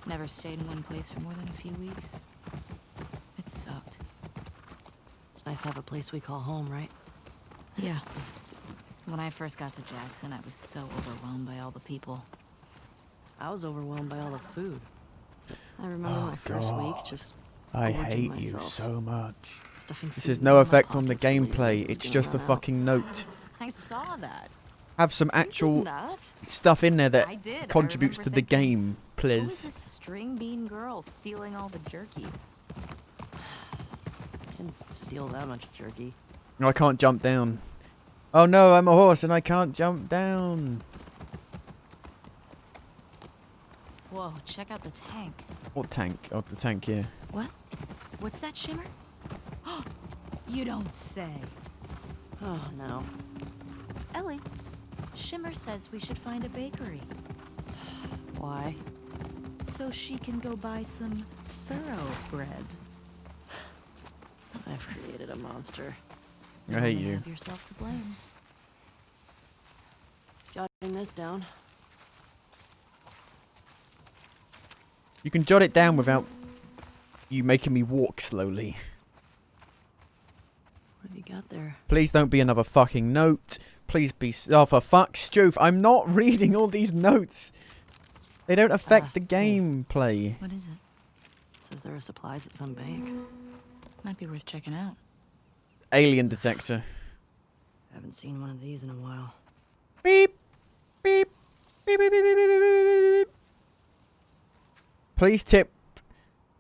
[SPEAKER 13] Never stayed in one place for more than a few weeks. It sucked.
[SPEAKER 5] It's nice to have a place we call home, right?
[SPEAKER 13] Yeah. When I first got to Jackson, I was so overwhelmed by all the people.
[SPEAKER 5] I was overwhelmed by all the food. I remember my first week just
[SPEAKER 1] I
[SPEAKER 5] gorging
[SPEAKER 1] hate
[SPEAKER 5] myself.
[SPEAKER 1] you so much.
[SPEAKER 5] Stuffing
[SPEAKER 1] This
[SPEAKER 5] food
[SPEAKER 1] has
[SPEAKER 5] in
[SPEAKER 1] no
[SPEAKER 5] my
[SPEAKER 1] effect on the
[SPEAKER 5] pockets believing
[SPEAKER 1] gameplay.
[SPEAKER 5] it was
[SPEAKER 1] It's
[SPEAKER 5] gonna
[SPEAKER 1] just a
[SPEAKER 5] run out.
[SPEAKER 1] fucking note.
[SPEAKER 13] I saw that.
[SPEAKER 1] Have some actual
[SPEAKER 13] that?
[SPEAKER 1] stuff in there that
[SPEAKER 13] I did. I
[SPEAKER 1] contributes
[SPEAKER 13] remember
[SPEAKER 1] to the
[SPEAKER 13] thinking,
[SPEAKER 1] game,
[SPEAKER 13] Who is
[SPEAKER 1] please.
[SPEAKER 13] this string bean girl stealing all the jerky?
[SPEAKER 5] I didn't steal that much jerky.
[SPEAKER 1] No, I can't jump down. Oh no, I'm a horse and I can't jump down.
[SPEAKER 13] Whoa, check out the tank.
[SPEAKER 1] What tank? Oh, the tank here.
[SPEAKER 13] What? What's that shimmer? You don't say.
[SPEAKER 5] Oh no.
[SPEAKER 13] Ellie, Shimmer says we should find a bakery.
[SPEAKER 5] Why?
[SPEAKER 13] So she can go buy some thoroughbread.
[SPEAKER 5] I've created a monster.
[SPEAKER 1] I hate
[SPEAKER 13] You
[SPEAKER 1] you.
[SPEAKER 13] have yourself to blame.
[SPEAKER 5] Jotting this down.
[SPEAKER 1] You can jot it down without you making me walk slowly.
[SPEAKER 5] What have you got there?
[SPEAKER 1] Please don't be another fucking note. Please be... Oh, for fuck's truth. I'm not reading all these notes. They don't affect the gameplay.
[SPEAKER 13] What is it?
[SPEAKER 5] Says there are supplies at some bank.
[SPEAKER 13] Might be worth checking out.
[SPEAKER 1] Alien detector.
[SPEAKER 5] Haven't seen one of these in a while.
[SPEAKER 1] Beep. Beep. Beep, beep, beep, beep, beep, beep, beep, beep. Please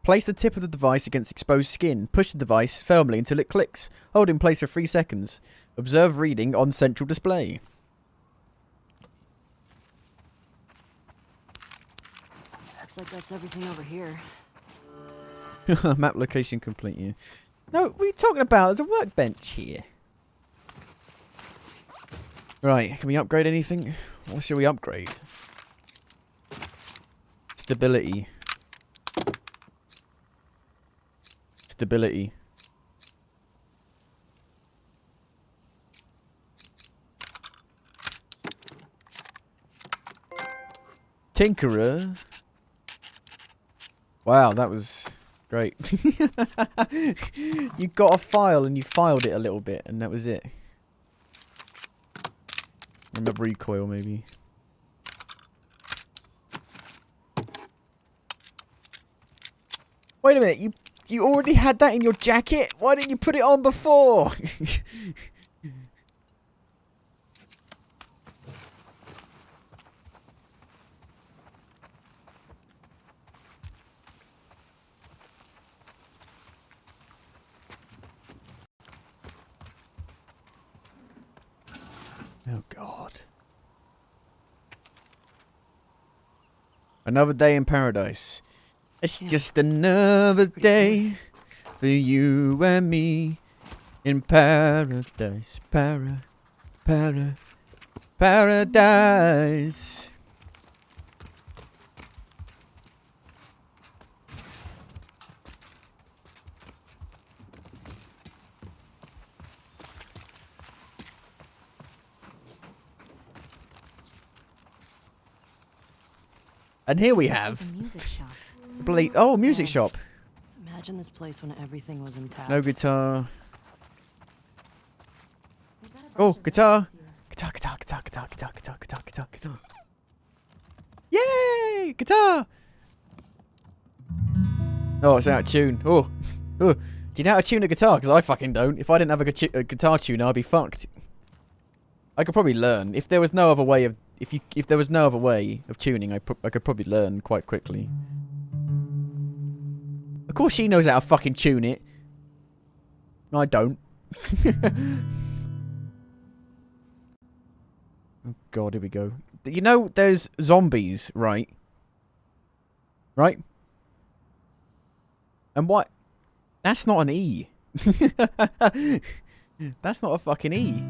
[SPEAKER 1] place the tip of the device against exposed skin. Push the device firmly until it clicks. Hold in place for 3 seconds. Observe reading on central display.
[SPEAKER 5] Looks like that's everything over here.
[SPEAKER 1] Map location complete, yeah. No, what are you talking about? There's a workbench here. Right, can we upgrade anything? What should we upgrade? Stability. Stability. Tinkerer. Wow, that was great. You got a file and you filed it a little bit and that was it. Remember recoil maybe. Wait a minute, you already had that in your jacket? Why didn't you put it on before? Oh God. Another day in paradise. It's just another day for you and me in paradise. Paradise. And here we have
[SPEAKER 5] Music shop.
[SPEAKER 1] Oh, music shop.
[SPEAKER 5] Imagine this place when everything was intact.
[SPEAKER 1] No guitar. Oh, guitar. Guitar. Yay! Guitar! Oh, it's out of tune. Oh. Do you know how to tune a guitar? Because I fucking don't. If I didn't have a guitar tuner, I'd be fucked. I could probably learn. If there was no other way of... If there was no other way of tuning, I could probably learn quite quickly. Of course she knows how to fucking tune it. I don't. Oh God, here we go. You know there's zombies, right? Right? And what? That's not an E. That's not a fucking E.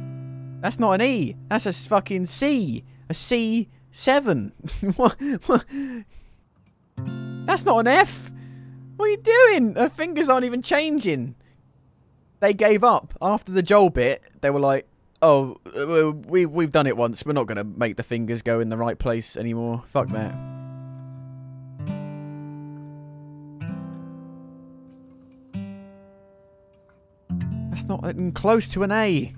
[SPEAKER 1] That's not an E. That's a fucking C. A C7. What? That's not an F. What are you doing? Her fingers aren't even changing. They gave up after the Joel bit. They were like, "Oh, we've done it once. We're not gonna make the fingers go in the right place anymore. Fuck that." That's not even close to an A.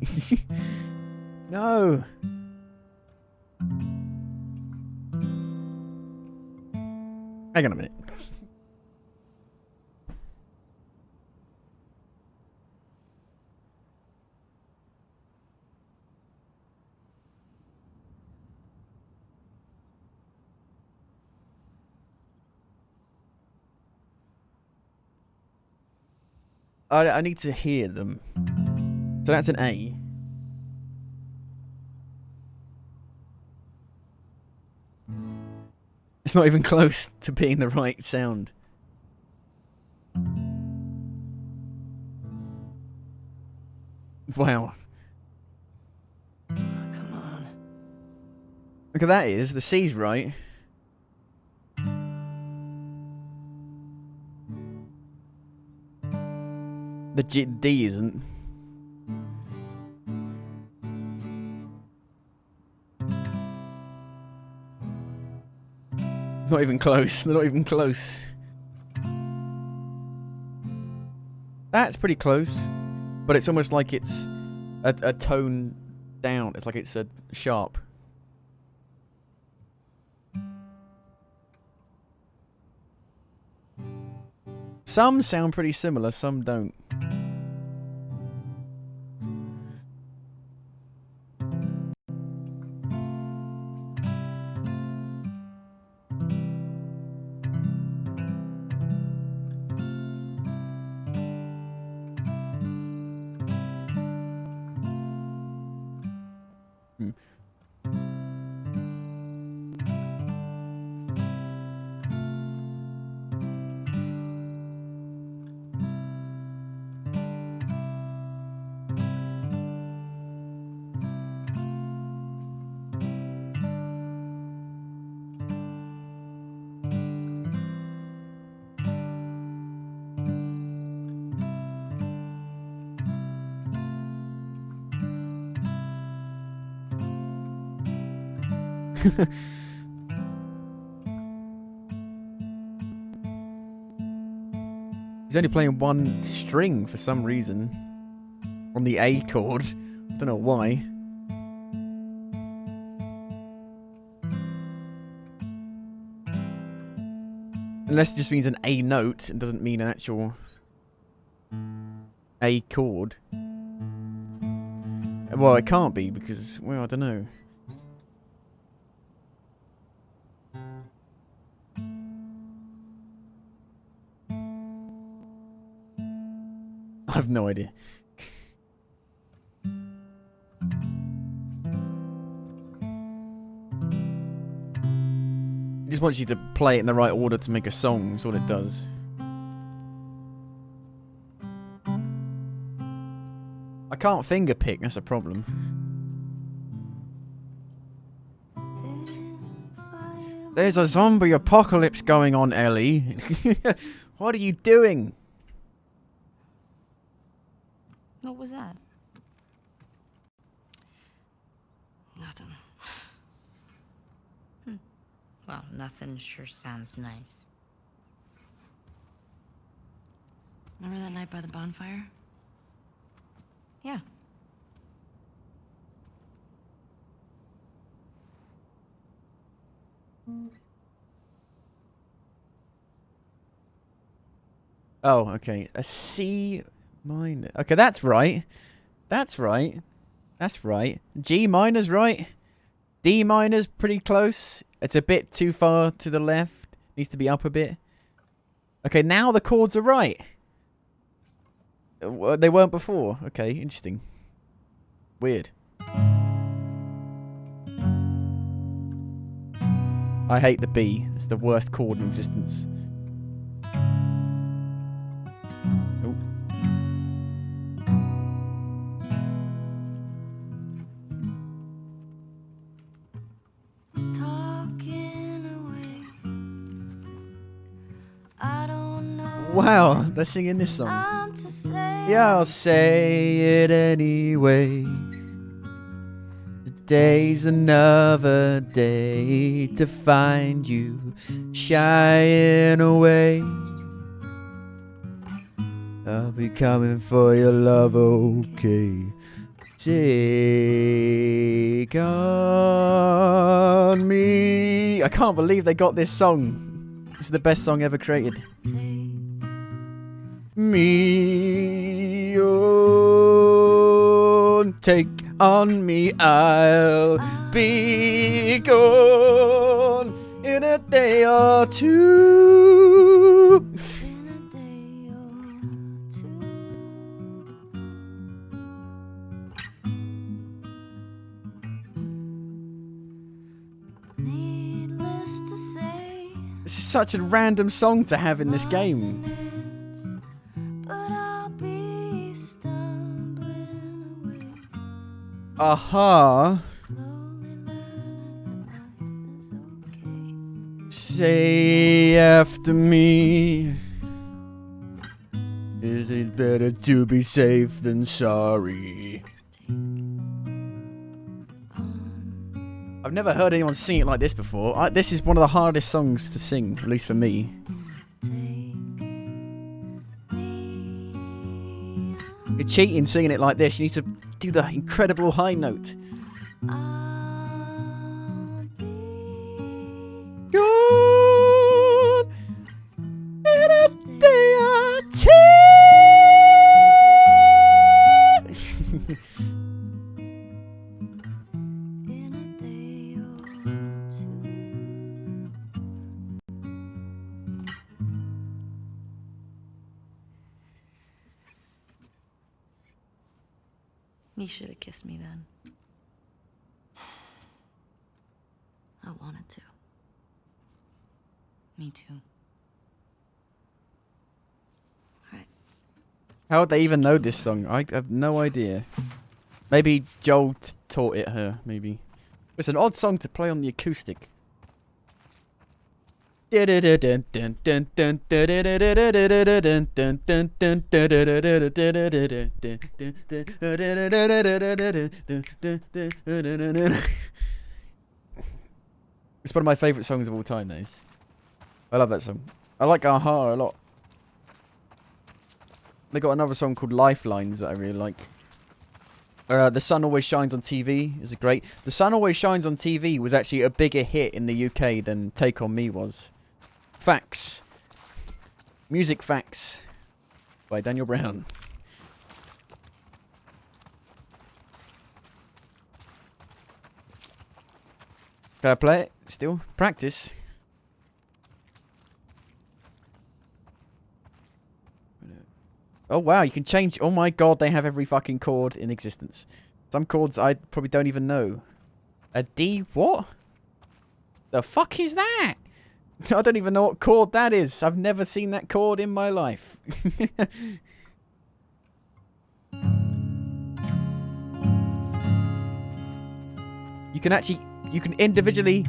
[SPEAKER 1] No. Hang on a minute. I need to hear them. So that's an A. It's not even close to being the right sound. Wow.
[SPEAKER 5] Come on.
[SPEAKER 1] Look at that is. The C's right. The D isn't. Not even close. They're not even close. That's pretty close. But it's almost like it's a tone down. It's like it's a sharp. Some sound pretty similar, some don't. He's only playing one string for some reason on the A chord. I don't know why. Unless it just means an A note and doesn't mean an actual A chord. Well, it can't be because, well, I don't know. I have no idea. It just wants you to play it in the right order to make a song, that's all it does. I can't finger pick, that's a problem. There's a zombie apocalypse going on, Ellie. What are you doing?
[SPEAKER 13] What was that?
[SPEAKER 5] Nothing.
[SPEAKER 13] Well, nothing sure sounds nice.
[SPEAKER 5] Remember that night by the bonfire?
[SPEAKER 13] Yeah.
[SPEAKER 1] Oh, okay. A C minor. Okay, that's right. That's right. That's right. G minor's right. D minor's pretty close. It's a bit too far to the left. Needs to be up a bit. Okay, now the chords are right. They weren't before. Okay, interesting. Weird. I hate the B. It's the worst chord in existence. Oh. Wow, they're singing this song. Yeah, I'll say it anyway. Today's another day to find you shying away. I'll be coming for your love, okay? Take on me. I can't believe they got this song. This is the best song ever created. Me on, take on me, I'll be gone in a day or two. This is such a random song to have in this game. Aha. Say after me. Is it better to be safe than sorry? I've never heard anyone sing it like this before. This is one of the hardest songs to sing, at least for me. You're cheating singing it like this. You need to do the incredible high note. Gone in a day or two.
[SPEAKER 13] You should have kissed me then. I wanted to. Me too. Alright.
[SPEAKER 1] How would they even know this song? I have no idea. Maybe Joel taught it her, maybe. It's an odd song to play on the acoustic. It's one of my favourite songs of all time, those. I love that song. I like Aha a lot. They got another song called Lifelines that I really like. The Sun Always Shines on TV is great. The Sun Always Shines on TV was actually a bigger hit in the UK than Take On Me was. Facts. Music Facts by Daniel Brown. Can I play it still? Practice. Oh wow, you can change. Oh my god, they have every fucking chord in existence. Some chords I probably don't even know. A D what? The fuck is that? I don't even know what chord that is. I've never seen that chord in my life. You can individually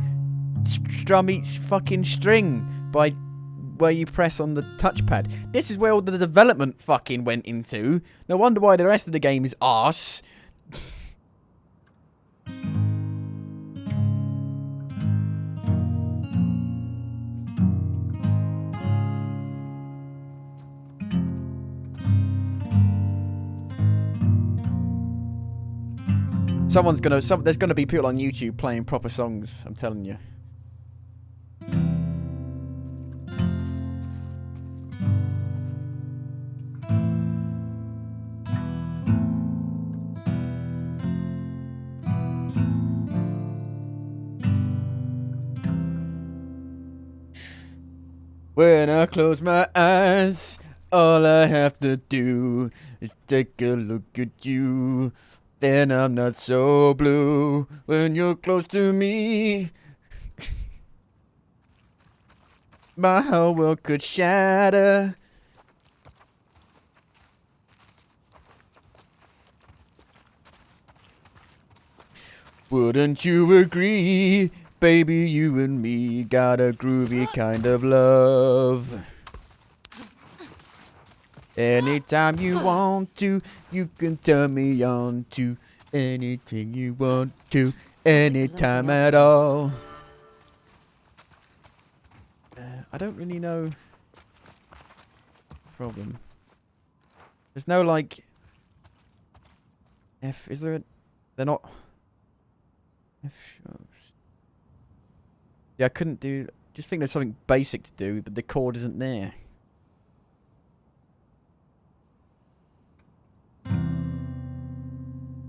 [SPEAKER 1] strum each fucking string by where you press on the touchpad. This is where all the development fucking went into. No wonder why the rest of the game is arse. There's gonna be people on YouTube playing proper songs, I'm telling you. When I close my eyes, all I have to do is take a look at you. Then I'm not so blue when you're close to me. My whole world could shatter. Wouldn't you agree? Baby, you and me got a groovy kind of love. Anytime you want to, you can turn me on to anything you want to, anytime at all. I don't really know. Problem. There's no like F. Is there? They're not. F sharp. Yeah, I couldn't do. Just think there's something basic to do, but the chord isn't there.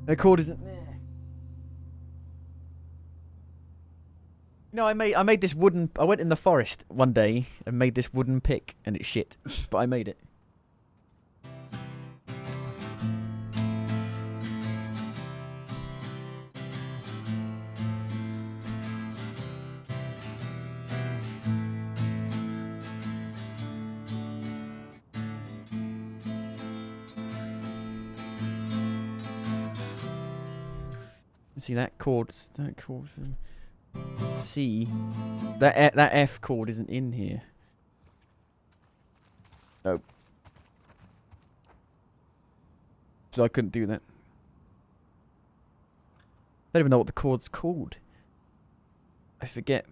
[SPEAKER 1] The chord isn't there. No, I made this wooden. I went in the forest one day and made this wooden pick, and it's shit, but I made it. See that chord? That chord. C. That F chord isn't in here. Nope. So I couldn't do that. I don't even know what the chord's called. I forget.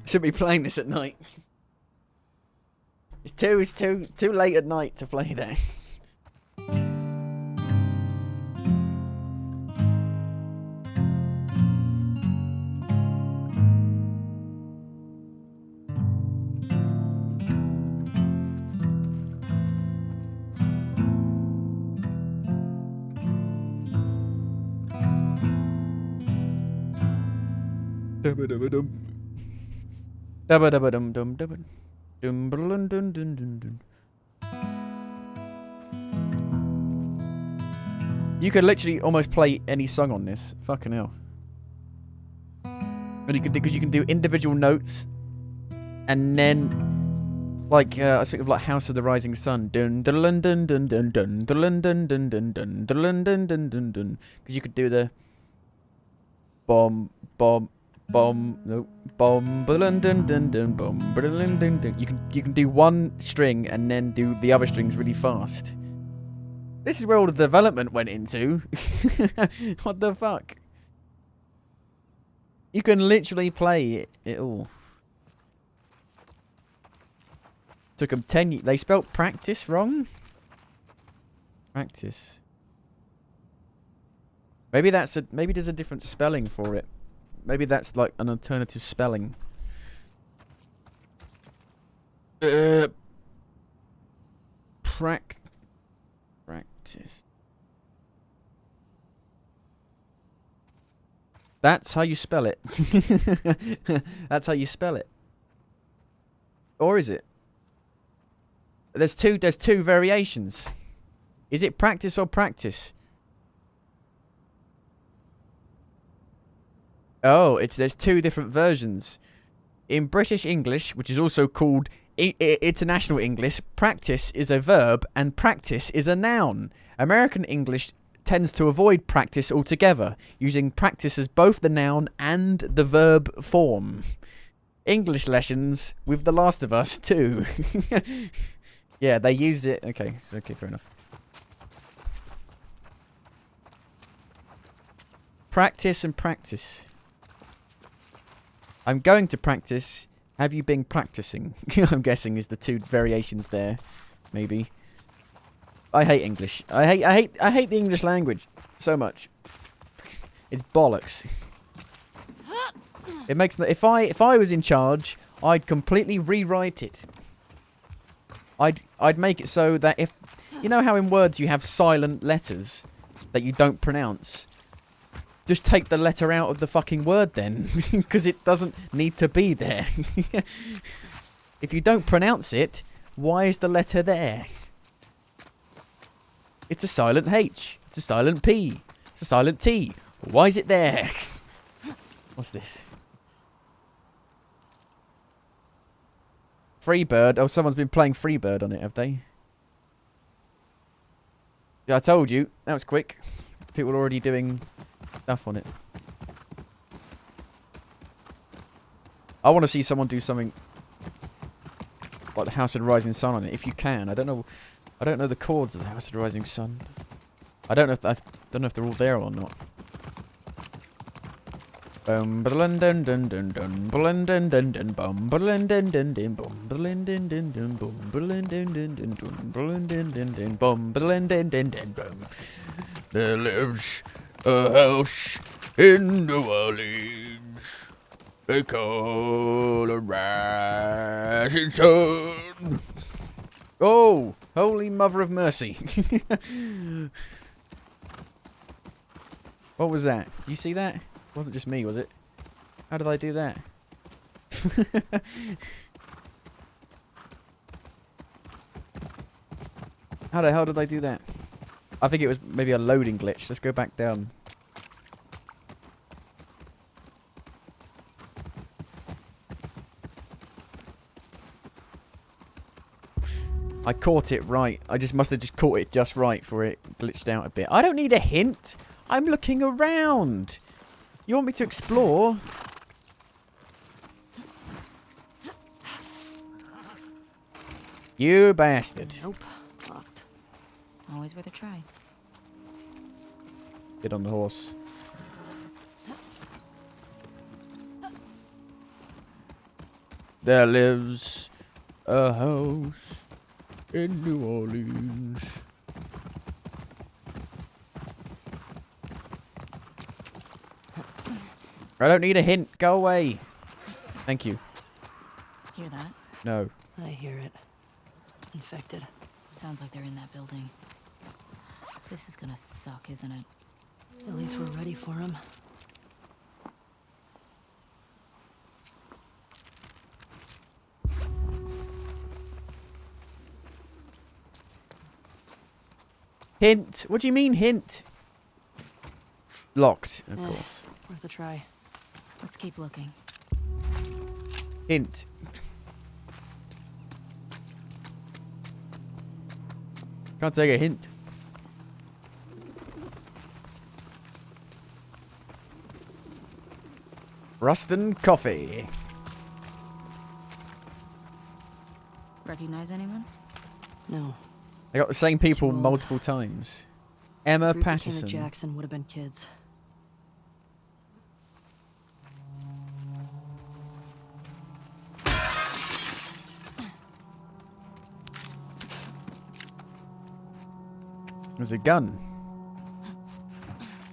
[SPEAKER 1] Should be playing this at night. It's too late at night to play that. Dum-ba-dum-ba-dum. Dum-ba-dum-ba-dum-dum-dum. Dun-ba-dun-dun-dun-dun-dun. You could literally almost play any song on this. Fucking hell. And you could do, because you can do individual notes, and then like I was thinking of like House of the Rising Sun. Dun dun dun dun dun dun dun dun dun dun dun dun dun dun dun dun dun. Because you could do the bomb bomb. Bomb, no, bomb, dun dun dun dun, bomb, dun dun dun. You can do one string and then do the other strings really fast. This is where all the development went into. What the fuck? You can literally play it all. Took them 10 years. They spelt practice wrong. Practice. Maybe that's a. Maybe there's a different spelling for it. Maybe that's like an alternative spelling. Practice. That's how you spell it. That's how you spell it. Or is it? There's two variations. Is it practice or practice? Oh, there's two different versions. In British English, which is also called International English, practice is a verb and practice is a noun. American English tends to avoid practice altogether, using practice as both the noun and the verb form. English lessons with The Last of Us too. Yeah, they used it. Okay, fair enough. Practice and practice. I'm going to practice. Have you been practicing? I'm guessing is the two variations there. Maybe. I hate English. I hate the English language so much. It's bollocks. It makes if I was in charge, I'd completely rewrite it. I'd make it so that if you know how in words you have silent letters that you don't pronounce. Just take the letter out of the fucking word then, because it doesn't need to be there. If you don't pronounce it, why is the letter there? It's a silent H. It's a silent P. It's a silent T. Why is it there? What's this? Freebird. Oh, someone's been playing Freebird on it, have they? Yeah, I told you. That was quick. People are already doing stuff on it. I want to see someone do something like the House of the Rising Sun on it, if you can. I don't know the chords of the House of the Rising Sun. I don't know if they're all there or not. Bum dun dun dun dun dun dun dun dun dun bum dun dun dun dun bum dun dun dun dun bum dun dun dun dun dun dun dun dun bum dun dun dun dun bum. There lives a house in New Orleans. They call a rising sun. Oh, holy mother of mercy! What was that? You see that? It wasn't just me, was it? How did I do that? How the hell did I do that? I think it was maybe a loading glitch. Let's go back down. I caught it right. I must have just caught it just right for it glitched out a bit. I don't need a hint. I'm looking around. You want me to explore? You bastard.
[SPEAKER 5] Nope. Locked.
[SPEAKER 13] Always worth a try.
[SPEAKER 1] Get on the horse. There lives a house in New Orleans. I don't need a hint. Go away. Thank you.
[SPEAKER 13] Hear that?
[SPEAKER 1] No.
[SPEAKER 5] I hear it. Infected.
[SPEAKER 13] Sounds like they're in that building. This is gonna suck, isn't it?
[SPEAKER 5] At least we're ready for him.
[SPEAKER 1] Hint. What do you mean hint? Locked, of course.
[SPEAKER 5] Worth a try.
[SPEAKER 13] Let's keep looking.
[SPEAKER 1] Hint. Can't take a hint. Rustin Coffee.
[SPEAKER 13] Recognize anyone?
[SPEAKER 5] No.
[SPEAKER 1] I got the same people
[SPEAKER 5] Too old.
[SPEAKER 1] multiple times. Emma
[SPEAKER 5] Group that came to
[SPEAKER 1] Patterson.
[SPEAKER 5] Jackson would have been kids.
[SPEAKER 1] There's a gun.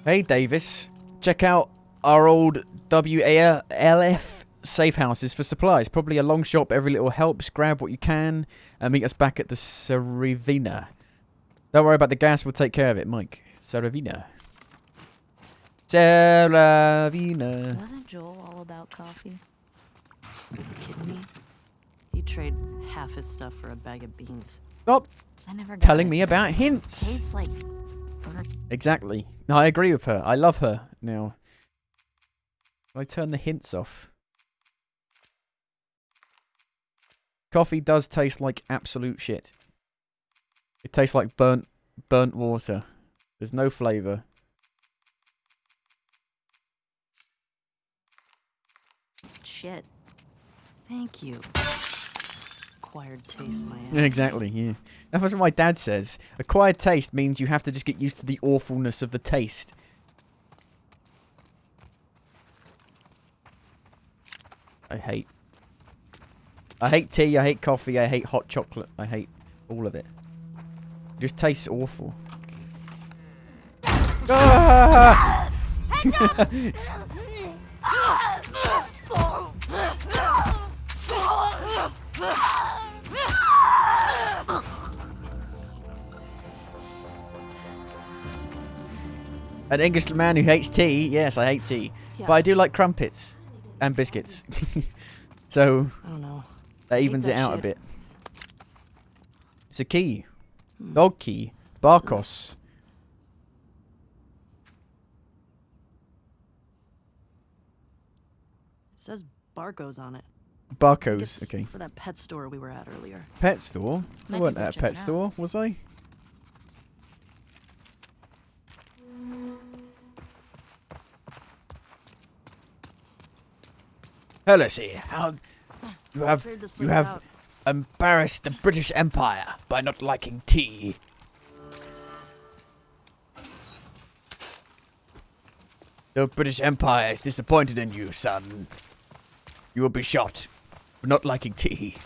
[SPEAKER 1] Hey Davis, check out our old WALF safe houses for supplies. Probably a long shot, but every little helps. Grab what you can and meet us back at the Saravina. Don't worry about the gas, we'll take care of it, Mike. Saravina. Saravina.
[SPEAKER 13] Wasn't Joel all about coffee?
[SPEAKER 5] You kidding me? He'd trade half his stuff for a bag of beans.
[SPEAKER 1] Stop
[SPEAKER 13] I never got
[SPEAKER 1] telling
[SPEAKER 13] it.
[SPEAKER 1] me about hints.
[SPEAKER 13] Tastes like burnt.
[SPEAKER 1] Exactly. No, I agree with her. I love her now. I turn the hints off. Coffee does taste like absolute shit. It tastes like burnt water. There's no flavour.
[SPEAKER 5] Shit. Thank you. Acquired taste, my ass.
[SPEAKER 1] Exactly, yeah. That's what my dad says. Acquired taste means you have to just get used to the awfulness of the taste. I hate tea, I hate coffee, I hate hot chocolate, I hate all of it. It just tastes awful. Ah! An Englishman who hates tea. Yes, I hate tea.
[SPEAKER 5] Yeah.
[SPEAKER 1] But I do like crumpets and biscuits. So
[SPEAKER 5] I don't know.
[SPEAKER 1] that
[SPEAKER 5] I hate
[SPEAKER 1] evens it
[SPEAKER 5] that
[SPEAKER 1] out a
[SPEAKER 5] shit.
[SPEAKER 1] bit. It's a key. Dog key. Barkos.
[SPEAKER 5] It says Barco's on it.
[SPEAKER 1] Barco's.
[SPEAKER 5] It's
[SPEAKER 1] Okay.
[SPEAKER 5] for that pet store we were at earlier.
[SPEAKER 1] Pet store? I
[SPEAKER 13] Might be
[SPEAKER 1] wasn't
[SPEAKER 13] worth
[SPEAKER 1] at a
[SPEAKER 13] checking
[SPEAKER 1] pet
[SPEAKER 13] out.
[SPEAKER 1] store, was I? Heresy, how you have
[SPEAKER 5] Cleared this
[SPEAKER 1] you
[SPEAKER 5] place
[SPEAKER 1] have
[SPEAKER 5] out.
[SPEAKER 1] embarrassed the British Empire by not liking tea. The British Empire is disappointed in you, son. You will be shot for not liking tea.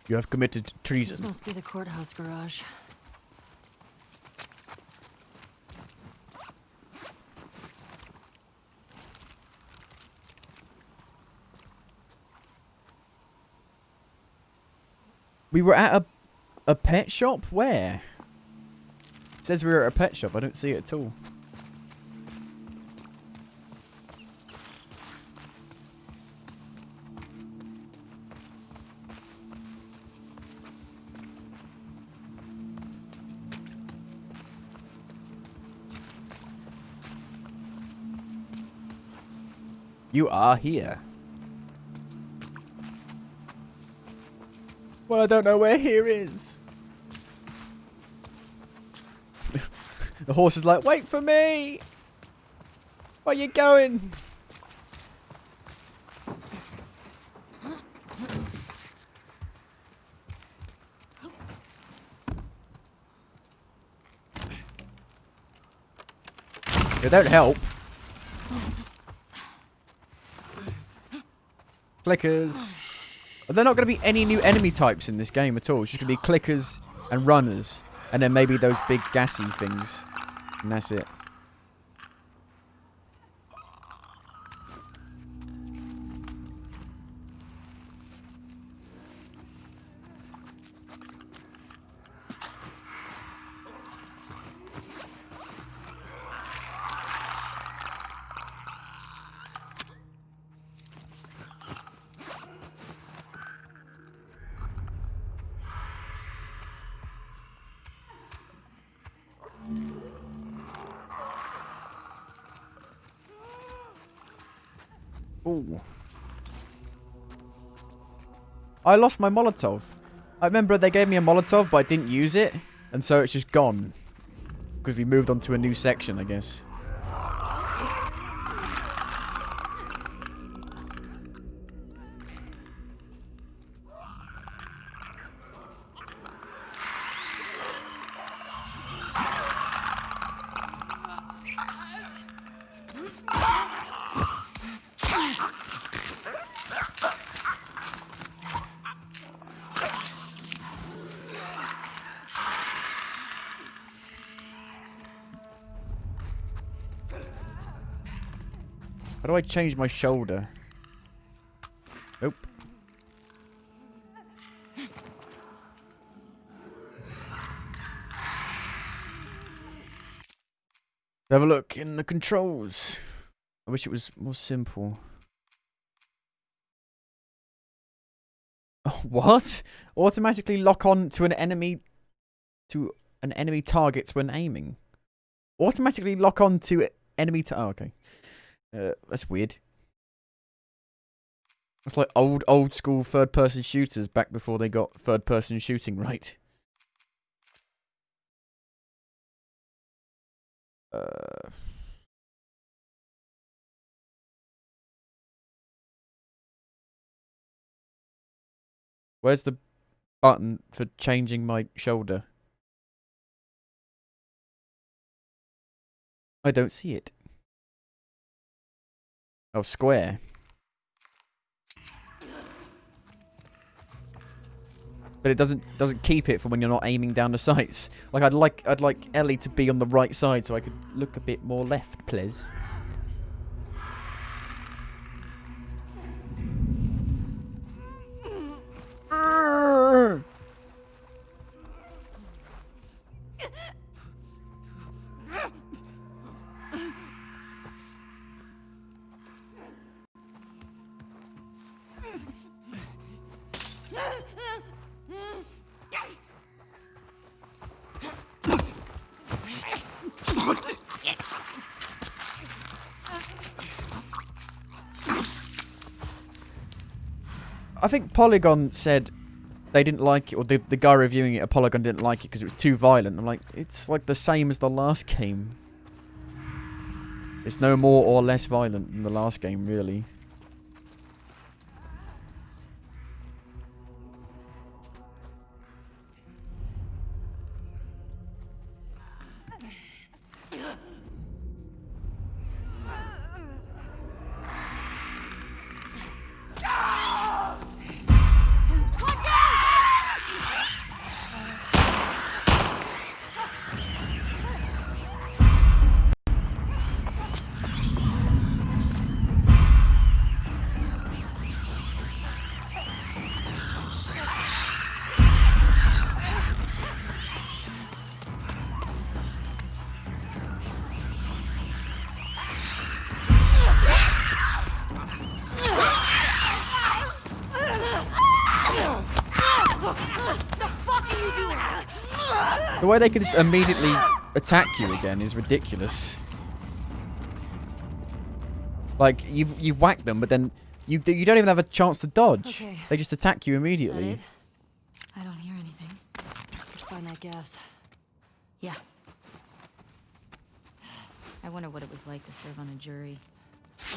[SPEAKER 1] You have committed
[SPEAKER 5] This
[SPEAKER 1] treason.
[SPEAKER 5] must be the courthouse garage.
[SPEAKER 1] We were at a pet shop? Where? It says we were at a pet shop. I don't see it at all. You are here. Well, I don't know where here is. The horse is like, wait for me! Where you going? They don't help. Clickers. Are there not going to be any new enemy types in this game at all? It's just going to be clickers and runners. And then maybe those big gassy things. And that's it. Ooh. I lost my Molotov. I remember they gave me a Molotov, but I didn't use it. And so it's just gone. Because we moved on to a new section, I guess. How do I change my shoulder? Nope. Have a look in the controls. I wish it was more simple. Oh, what? Automatically lock on to an enemy targets when aiming. Automatically lock on to enemy oh, okay. That's weird. It's like old school third person shooters back before they got third person shooting right. Where's the button for changing my shoulder? I don't see it. Oh, square. But it doesn't keep it for when you're not aiming down the sights. Like I'd like Ellie to be on the right side so I could look a bit more left, please. I think Polygon said they didn't like it, or the guy reviewing it at Polygon didn't like it because it was too violent. I'm like, it's like the same as the last game. It's no more or less violent than the last game, really. The way they can just immediately attack you again is ridiculous. Like, you've whacked them, but then you don't even have a chance to dodge.
[SPEAKER 5] Okay.
[SPEAKER 1] They just attack you immediately.
[SPEAKER 5] I don't hear anything. Let's find that gas.
[SPEAKER 13] Yeah. I wonder what it was like to serve on a jury.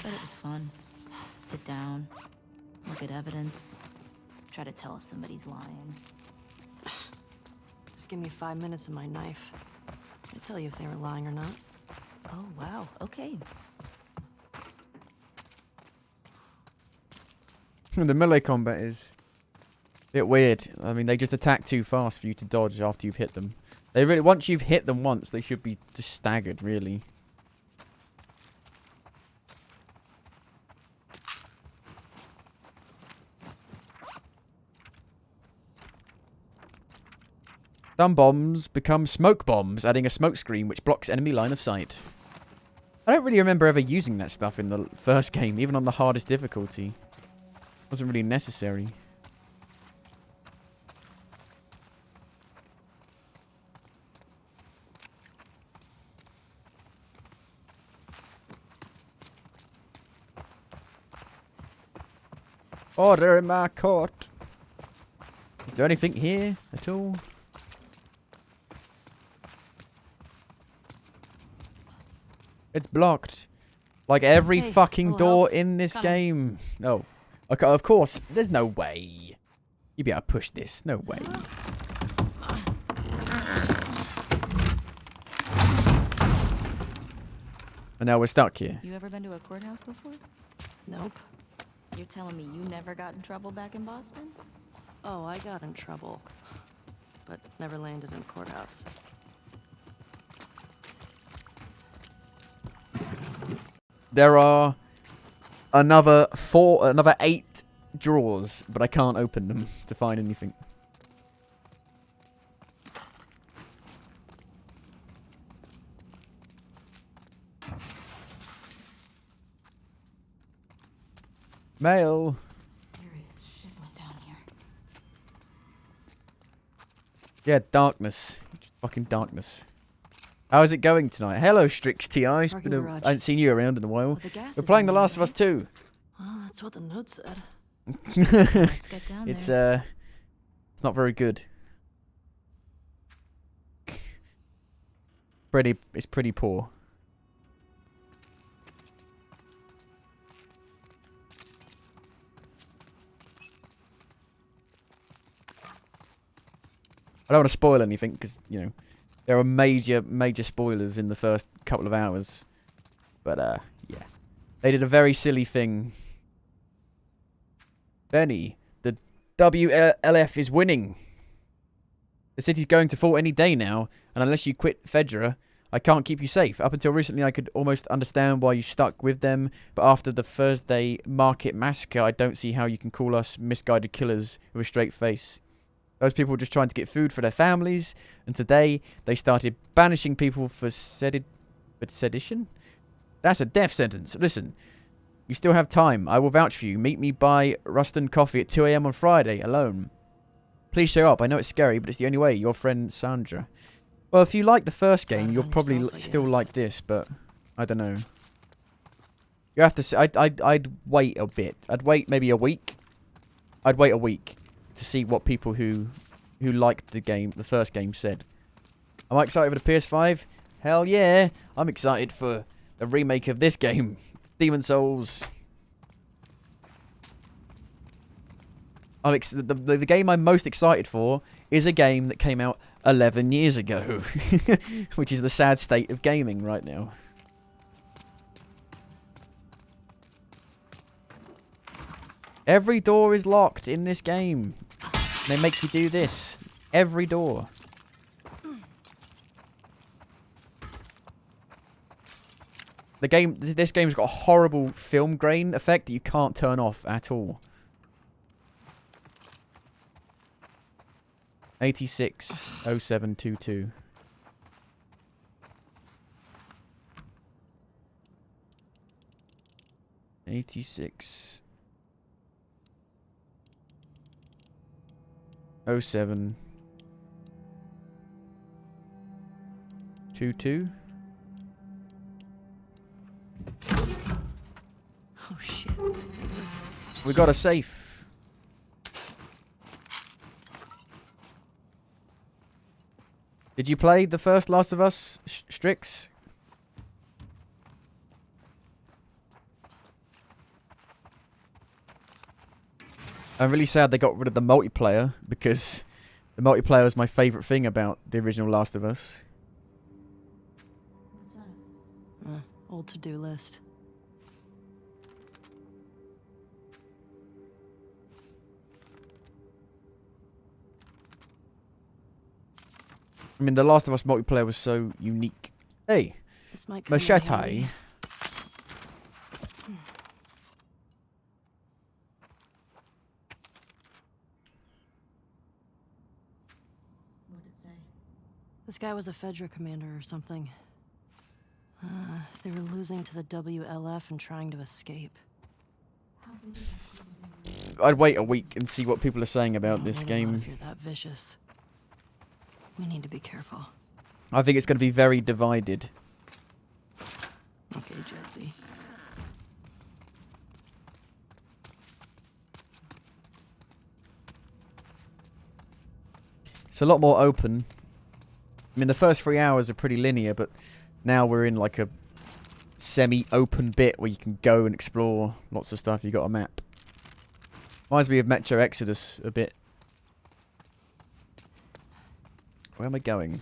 [SPEAKER 13] But it was fun. Sit down, look at evidence, try to tell if somebody's lying.
[SPEAKER 5] Just give me 5 minutes and my knife. I'd tell you if they were lying or not.
[SPEAKER 13] Oh, wow. Okay.
[SPEAKER 1] The melee combat is a bit weird. I mean, they just attack too fast for you to dodge after you've hit them. They really, once you've hit them once, they should be just staggered, really. Some bombs become smoke bombs, adding a smoke screen which blocks enemy line of sight. I don't really remember ever using that stuff in the first game, even on the hardest difficulty. Wasn't really necessary. Order in my court. Is there anything here at all? It's blocked. Like every fucking door in this game. No. Okay, of course. There's no way. You'd be able to push this. No way. And now we're stuck here.
[SPEAKER 13] You ever been to a courthouse before?
[SPEAKER 5] Nope.
[SPEAKER 13] You're telling me you never got in trouble back in Boston?
[SPEAKER 5] Oh, I got in trouble. But never landed in a courthouse.
[SPEAKER 1] There are another 8 drawers, but I can't open them to find anything. Mail.
[SPEAKER 13] Serious shit went down here.
[SPEAKER 1] Yeah, darkness. Just fucking darkness. How is it going tonight? Hello, Strix TI. I haven't seen you around in a while. We're playing The Last of Us 2.
[SPEAKER 5] Well, that's what the note said.
[SPEAKER 13] Let's get down
[SPEAKER 1] there. It's not very good. It's pretty poor. I don't want to spoil anything because, you know, there are major spoilers in the first couple of hours. But, yeah. They did a very silly thing. Benny, the WLF is winning. The city's going to fall any day now, and unless you quit Fedra, I can't keep you safe. Up until recently, I could almost understand why you stuck with them, but after the Thursday Market massacre, I don't see how you can call us misguided killers with a straight face. Those people were just trying to get food for their families, and today they started banishing people for sedition? That's a death sentence. Listen, you still have time. I will vouch for you. Meet me by Ruston Coffee at 2 AM on Friday, alone. Please show up. I know it's scary, but it's the only way. Your friend Sandra. Well, if you like the first game, you'll probably still like this, but I don't know. You have to. I'd wait a bit. I'd wait maybe a week. I'd wait a week to see what people who liked the first game said. Am I excited for the PS5? Hell yeah! I'm excited for a remake of this game, Demon Souls. The game I'm most excited for is a game that came out 11 years ago, which is the sad state of gaming right now. Every door is locked in this game. They make you do this. Every door. This game's got a horrible film grain effect that you can't turn off at all. 860722. '86 07 22.
[SPEAKER 5] Oh shit.
[SPEAKER 1] We got a safe. Did you play the first Last of Us, Strix? I'm really sad they got rid of the multiplayer, because the multiplayer was my favourite thing about the original Last of Us.
[SPEAKER 5] What's that? Old to-do list.
[SPEAKER 1] I mean, the Last of Us multiplayer was so unique. Hey,
[SPEAKER 5] This might come in
[SPEAKER 1] machete.
[SPEAKER 5] handy.
[SPEAKER 13] What did it say?
[SPEAKER 5] This guy was a Fedra commander or something. They were losing to the WLF and trying to escape.
[SPEAKER 1] I'd wait a week and see what people are saying about this
[SPEAKER 5] Maybe not
[SPEAKER 1] game.
[SPEAKER 5] if you're that vicious. We need to be careful.
[SPEAKER 1] I think it's going to be very divided.
[SPEAKER 5] Okay, Jesse.
[SPEAKER 1] It's a lot more open. I mean, the first 3 hours are pretty linear, but now we're in like a semi-open bit where you can go and explore lots of stuff. You got a map. Reminds me of Metro Exodus a bit. Where am I going?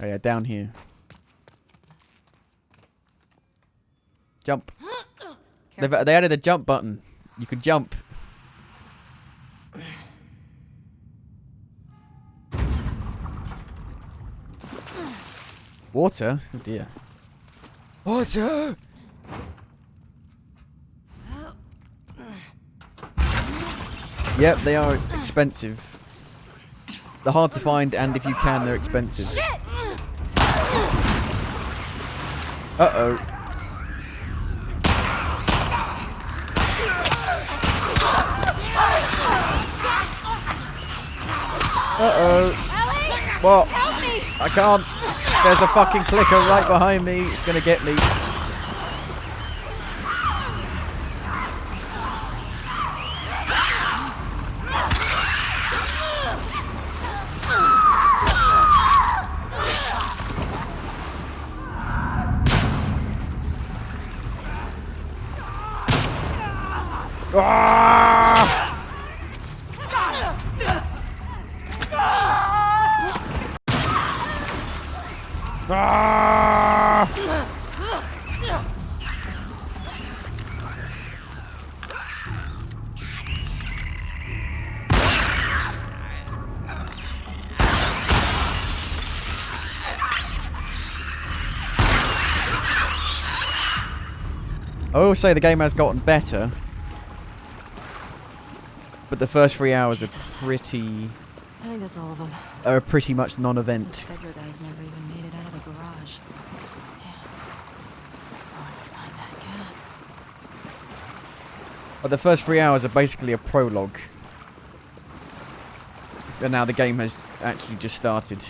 [SPEAKER 1] Oh yeah, down here. Jump. They added a jump button. You could jump. Water? Oh dear. Water! Yep, they are expensive. They're hard to find, and if you can, they're expensive. Uh-oh. Uh-oh. What? I can't. There's a fucking clicker right behind me. It's gonna get me. Ah! Ah! I will say the game has gotten better, but the first 3 hours are pretty.
[SPEAKER 5] I think that's all of them.
[SPEAKER 1] Are pretty much non-event.
[SPEAKER 5] Those Fedra guys never even made it out of the garage. Damn. Well, let's find that gas.
[SPEAKER 1] But the first 3 hours are basically a prologue. And now the game has actually just started.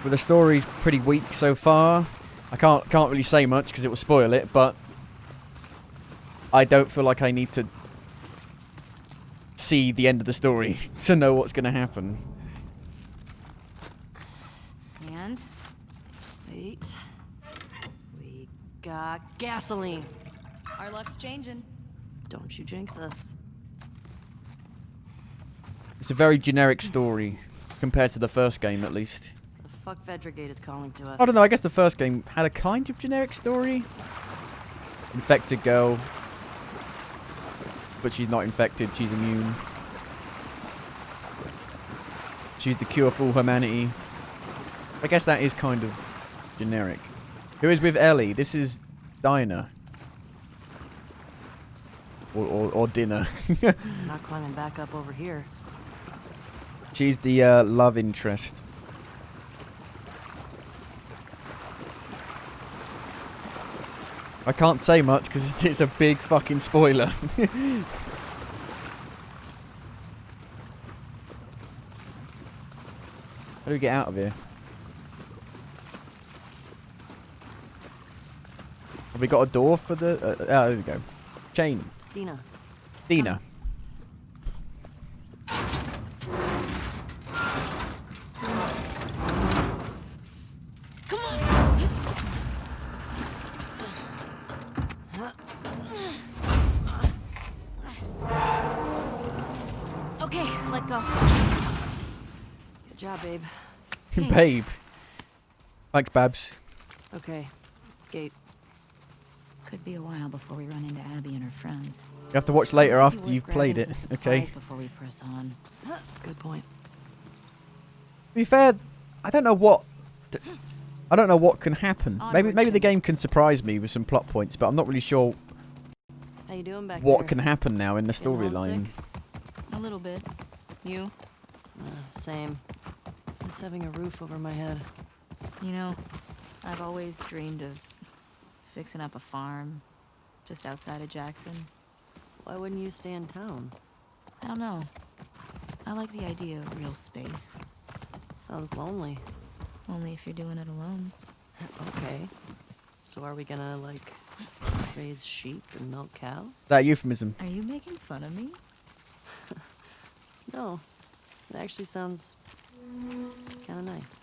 [SPEAKER 1] But the story's pretty weak so far. I can't really say much because it will spoil it, but I don't feel like I need to see the end of the story to know what's going to happen.
[SPEAKER 5] And wait, we got gasoline.
[SPEAKER 11] Our luck's changing.
[SPEAKER 5] Don't you jinx us.
[SPEAKER 1] It's a very generic story compared to the first game, at least.
[SPEAKER 5] The fuck Vedragate is calling to us.
[SPEAKER 1] I don't know. I guess the first game had a kind of generic story. Infected girl, but she's not infected. She's immune. She's the cure for all humanity. I guess that is kind of generic. Who is with Ellie? This is Dinah. Or Dinner.
[SPEAKER 5] I'm not climbing back up over here.
[SPEAKER 1] She's the love interest. I can't say much because it's a big fucking spoiler. How do we get out of here? Have we got a door for the... oh, there we go. Chain.
[SPEAKER 5] Dina.
[SPEAKER 1] Dina.
[SPEAKER 11] Okay, let go.
[SPEAKER 5] Good job, babe.
[SPEAKER 1] Babe. Thanks, Babs.
[SPEAKER 5] Okay. Gate.
[SPEAKER 13] Could be a while before we run into Abby and her friends.
[SPEAKER 1] You have to watch later
[SPEAKER 13] Maybe
[SPEAKER 1] after
[SPEAKER 13] worth
[SPEAKER 1] you've played
[SPEAKER 13] grabbing
[SPEAKER 1] it.
[SPEAKER 13] some
[SPEAKER 1] Okay.
[SPEAKER 13] supplies before we press on.
[SPEAKER 5] Good point.
[SPEAKER 1] To be fair, I don't know what... I don't know what can happen. Maybe the game can surprise me with some plot points, but I'm not really sure
[SPEAKER 5] How you doing back
[SPEAKER 1] what
[SPEAKER 5] there?
[SPEAKER 1] can happen now in the
[SPEAKER 5] Getting
[SPEAKER 1] storyline.
[SPEAKER 5] homesick?
[SPEAKER 13] A little bit. You?
[SPEAKER 5] Same. Just having a roof over my head.
[SPEAKER 13] You know, I've always dreamed of fixing up a farm just outside of Jackson.
[SPEAKER 5] Why wouldn't you stay in town?
[SPEAKER 13] I don't know. I like the idea of real space.
[SPEAKER 5] Sounds lonely.
[SPEAKER 13] Only if you're doing it alone.
[SPEAKER 5] Okay. So are we gonna, like, raise sheep and milk cows?
[SPEAKER 1] Is that a euphemism?
[SPEAKER 13] Are you making fun of me?
[SPEAKER 5] No. It actually sounds kind of nice.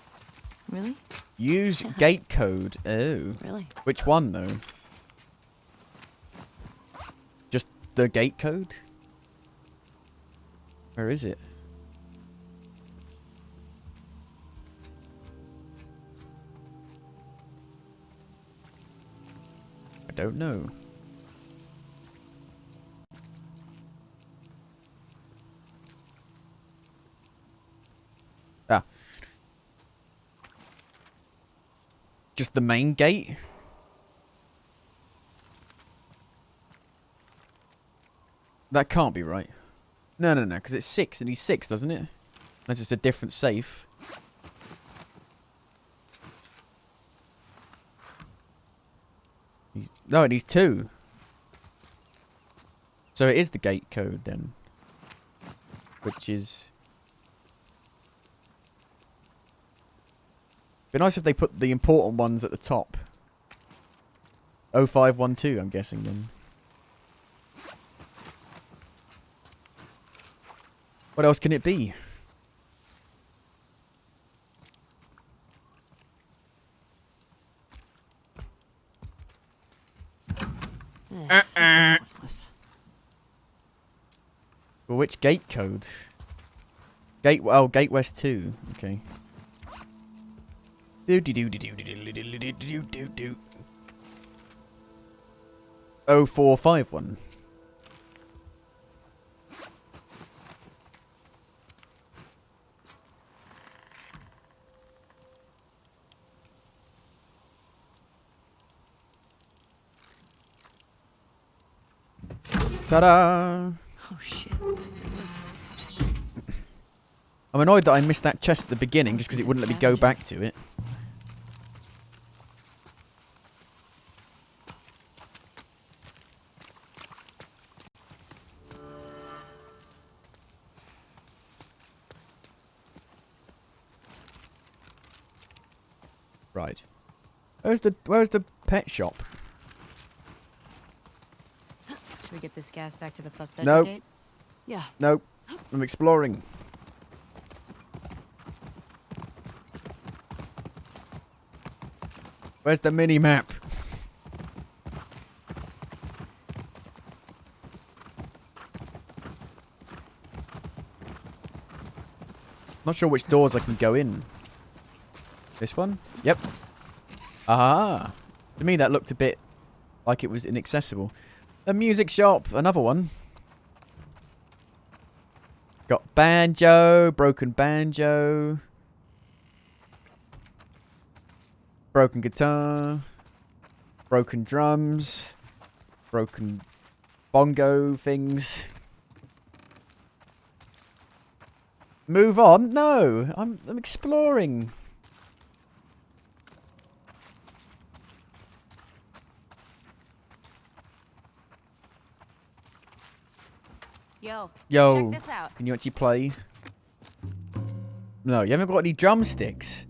[SPEAKER 13] Really?
[SPEAKER 1] Use gate code. Oh.
[SPEAKER 5] Really?
[SPEAKER 1] Which one, though? Just the gate code? Where is it? I don't know. Ah. Just the main gate? That can't be right. No, because it's 6, and he's 6, doesn't it? Unless it's a different safe. No, and he's 2. So it is the gate code, then. Which is... Be nice if they put the important ones at the top. 0512, I'm guessing, then. What else can it be? Well, which gate code? Gate West 2. Okay. Do do do do do do do do do do do. 0451. Ta-da!
[SPEAKER 5] Oh shit.
[SPEAKER 1] I'm annoyed that I missed that chest at the beginning just because it wouldn't let me go back to it. Right. Where's the pet shop?
[SPEAKER 13] we get this gas back to the fuck
[SPEAKER 1] Nope.
[SPEAKER 13] gate?
[SPEAKER 5] Yeah.
[SPEAKER 1] Nope. I'm exploring. Where's the mini map? Not sure which doors I can go in. This one? Yep. Ah. To me that looked a bit like it was inaccessible. A music shop. Another one. Got banjo. Broken banjo. Broken guitar. Broken drums. Broken bongo things. Move on? No, I'm exploring.
[SPEAKER 13] Yo,
[SPEAKER 1] Yo,
[SPEAKER 13] check this out.
[SPEAKER 1] can you actually play? No, you haven't got any drumsticks.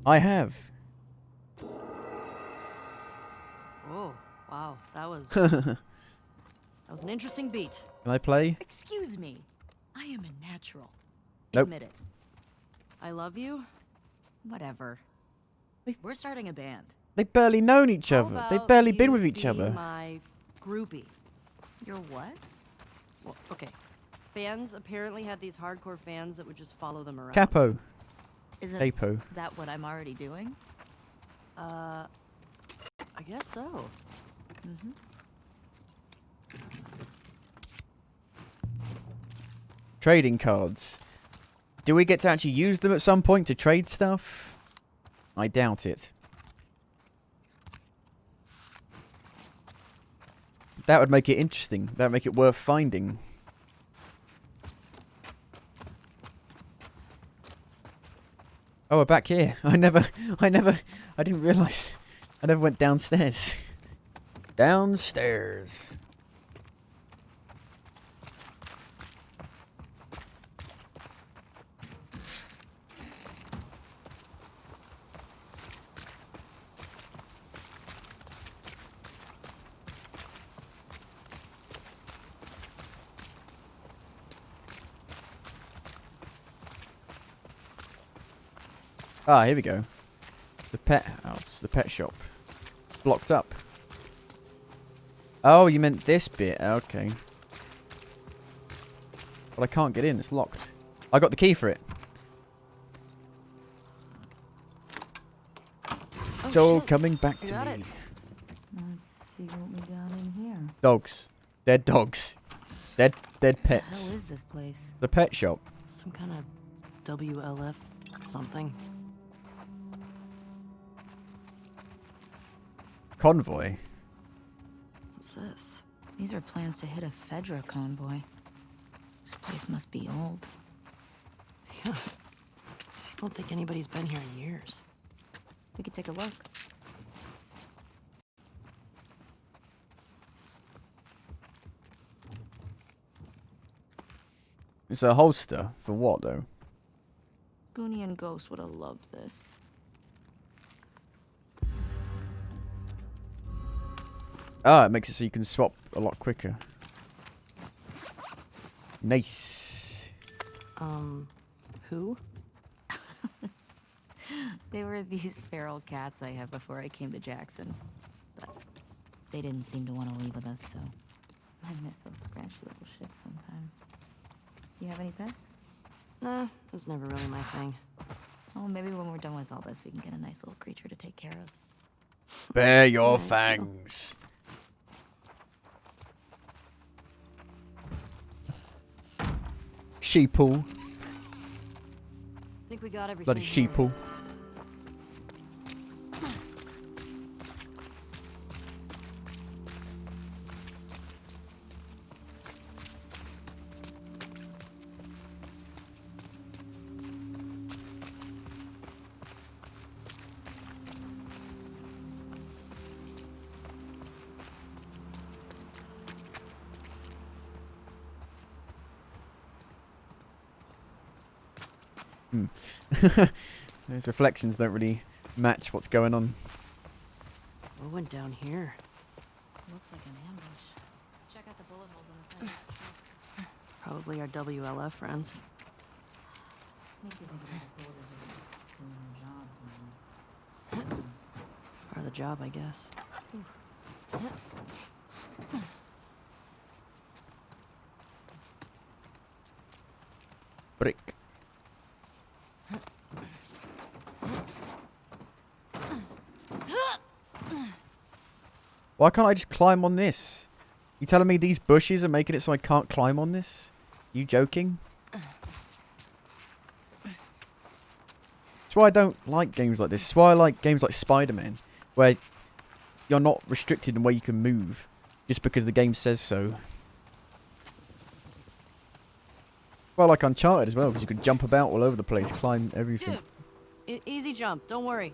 [SPEAKER 1] I have.
[SPEAKER 5] Oh, wow. That was that was an interesting beat.
[SPEAKER 1] Can I play?
[SPEAKER 13] Excuse me. I am a natural.
[SPEAKER 1] Nope.
[SPEAKER 13] Admit it.
[SPEAKER 5] I love you.
[SPEAKER 13] Whatever. We're starting a band.
[SPEAKER 1] They've barely known each
[SPEAKER 5] How
[SPEAKER 1] other. They've
[SPEAKER 5] about
[SPEAKER 1] barely been
[SPEAKER 5] you
[SPEAKER 1] with each
[SPEAKER 5] be
[SPEAKER 1] other.
[SPEAKER 5] My groupie.
[SPEAKER 13] You're what?
[SPEAKER 5] Well, okay. Fans apparently had these hardcore fans that would just follow them around.
[SPEAKER 1] Capo.
[SPEAKER 13] Isn't
[SPEAKER 1] Capo.
[SPEAKER 13] that what I'm already doing?
[SPEAKER 5] I guess so.
[SPEAKER 13] Mm-hmm.
[SPEAKER 1] Trading cards. Do we get to actually use them at some point to trade stuff? I doubt it. That would make it interesting. That would make it worth finding. Oh, we're back here. I didn't realise. I never went downstairs. Downstairs. Ah, here we go. The pet house, the pet shop. Blocked up. Oh, you meant this bit. Okay. But I can't get in, it's locked. I got the key for it. It's all coming back to me.
[SPEAKER 13] Let's see what we got in here.
[SPEAKER 1] Dogs. Dead dogs. Dead
[SPEAKER 13] What the
[SPEAKER 1] pets.
[SPEAKER 13] hell is this place?
[SPEAKER 1] The pet shop.
[SPEAKER 5] Some kind of WLF something.
[SPEAKER 1] Convoy.
[SPEAKER 5] What's this?
[SPEAKER 13] These are plans to hit a Fedra convoy. This place must be old.
[SPEAKER 5] Yeah. I don't think anybody's been here in years.
[SPEAKER 13] We could take a look.
[SPEAKER 1] It's a holster. For what, though?
[SPEAKER 13] Goonie and Ghost would have loved this.
[SPEAKER 1] Ah, it makes it so you can swap a lot quicker. Nice.
[SPEAKER 5] Who?
[SPEAKER 13] They were these feral cats I had before I came to Jackson. But they didn't seem to want to leave with us, so I miss those scratchy little shits sometimes. You have any pets?
[SPEAKER 5] Nah, that's never really my thing.
[SPEAKER 13] Oh, maybe when we're done with all this, we can get a nice little creature to take care of.
[SPEAKER 1] Bare your fangs. Sheeple.
[SPEAKER 5] Think we got everything.
[SPEAKER 1] Bloody
[SPEAKER 5] here.
[SPEAKER 1] sheeple. Those reflections don't really match what's going on.
[SPEAKER 5] What went down here?
[SPEAKER 13] Looks like an ambush. Check out the
[SPEAKER 5] Probably our WLF friends. Part of the job, I guess.
[SPEAKER 1] Brick. Why can't I just climb on this? You telling me these bushes are making it so I can't climb on this? You joking? That's why I don't like games like this. That's why I like games like Spider-Man, where you're not restricted in where you can move, just because the game says so. Well, like Uncharted as well, because you can jump about all over the place, climb everything.
[SPEAKER 5] Dude, easy jump. Don't worry.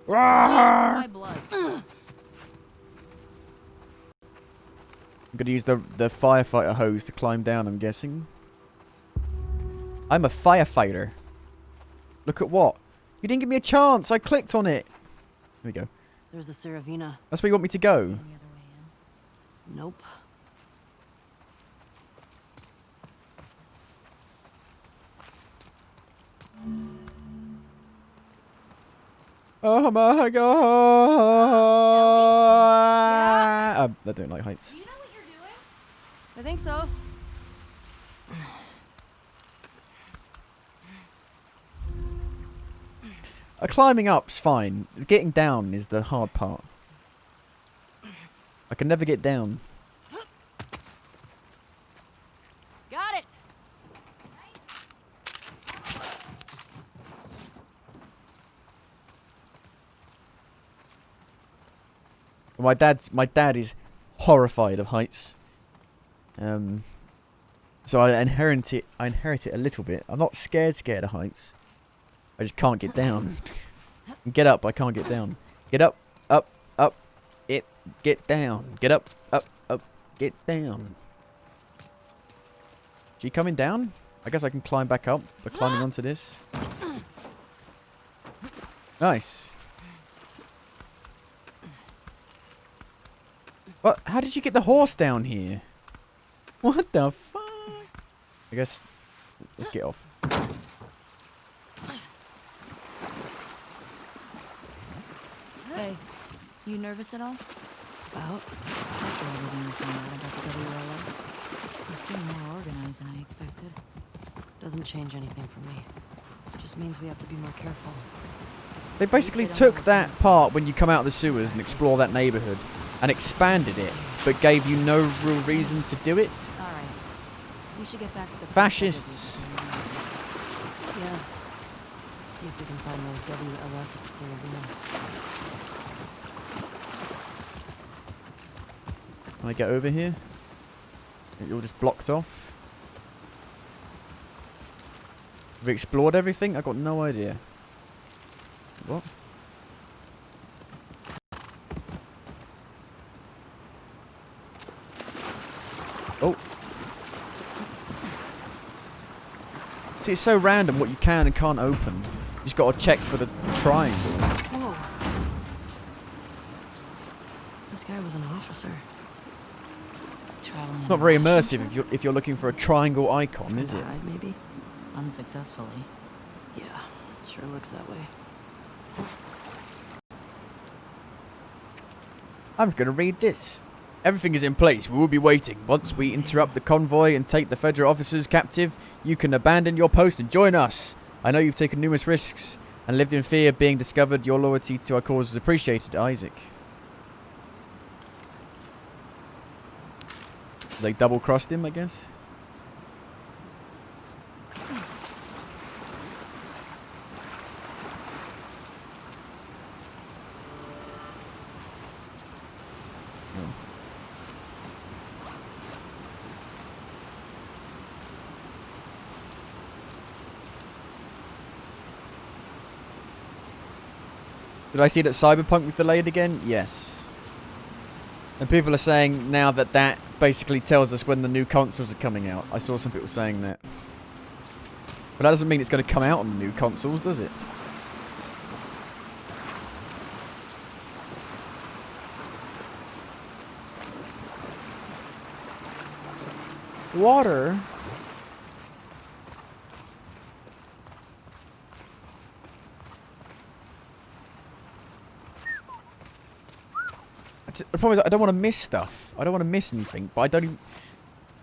[SPEAKER 1] Ah!
[SPEAKER 5] My blood.
[SPEAKER 1] I'm gonna use the firefighter hose to climb down, I'm guessing. I'm a firefighter. Look at what? You didn't give me a chance. I clicked on it. Here we go.
[SPEAKER 5] There's the Saravina.
[SPEAKER 1] That's where you want me to go.
[SPEAKER 5] Nope.
[SPEAKER 1] Oh my god! I don't like heights.
[SPEAKER 5] Do you know what you're doing? I think so.
[SPEAKER 1] Climbing up's fine. Getting down is the hard part. I can never get down.
[SPEAKER 5] Got it.
[SPEAKER 1] My dad is horrified of heights. So I inherit it a little bit. I'm not scared of heights. I just can't get down. Get up, I can't get down. Get up, up, up, get down. Get up, up, up, get down. Is she coming down? I guess I can climb back up by climbing onto this. Nice. What? How did you get the horse down here? What the fuck? I guess let's get off.
[SPEAKER 13] Hey, you nervous at all?
[SPEAKER 5] About?
[SPEAKER 13] After everything you found out about the WLO, you seem more organized than I expected.
[SPEAKER 5] Doesn't change anything for me. Just means we have to be more careful.
[SPEAKER 1] They basically took that part when you come out of the sewers and explore that neighborhood and expanded it, but gave you no real reason to do it.
[SPEAKER 13] Alright. We should get back to the
[SPEAKER 1] Fascists.
[SPEAKER 5] Yeah. See if we can find those WLF at the Saravina.
[SPEAKER 1] Can I get over here? You're just blocked off. Have we explored everything? I got no idea. What? Oh. See, it's so random what you can and can't open. You just got to check for the triangle.
[SPEAKER 5] Whoa. This guy was an officer.
[SPEAKER 13] Traveling
[SPEAKER 1] Not very immersive if you're looking for a triangle icon, is it?
[SPEAKER 5] Maybe.
[SPEAKER 13] Unsuccessfully.
[SPEAKER 5] Yeah, sure looks that way.
[SPEAKER 1] I'm going to read this. Everything is in place. We will be waiting. Once we interrupt the convoy and take the federal officers captive, you can abandon your post and join us. I know you've taken numerous risks and lived in fear of being discovered. Your loyalty to our cause is appreciated, Isaac. They double-crossed him, I guess. Did I see that Cyberpunk was delayed again? Yes. And people are saying now that that basically tells us when the new consoles are coming out. I saw some people saying that. But that doesn't mean it's going to come out on the new consoles, does it? Water? The problem is I don't want to miss stuff. I don't want to miss anything, but I don't even...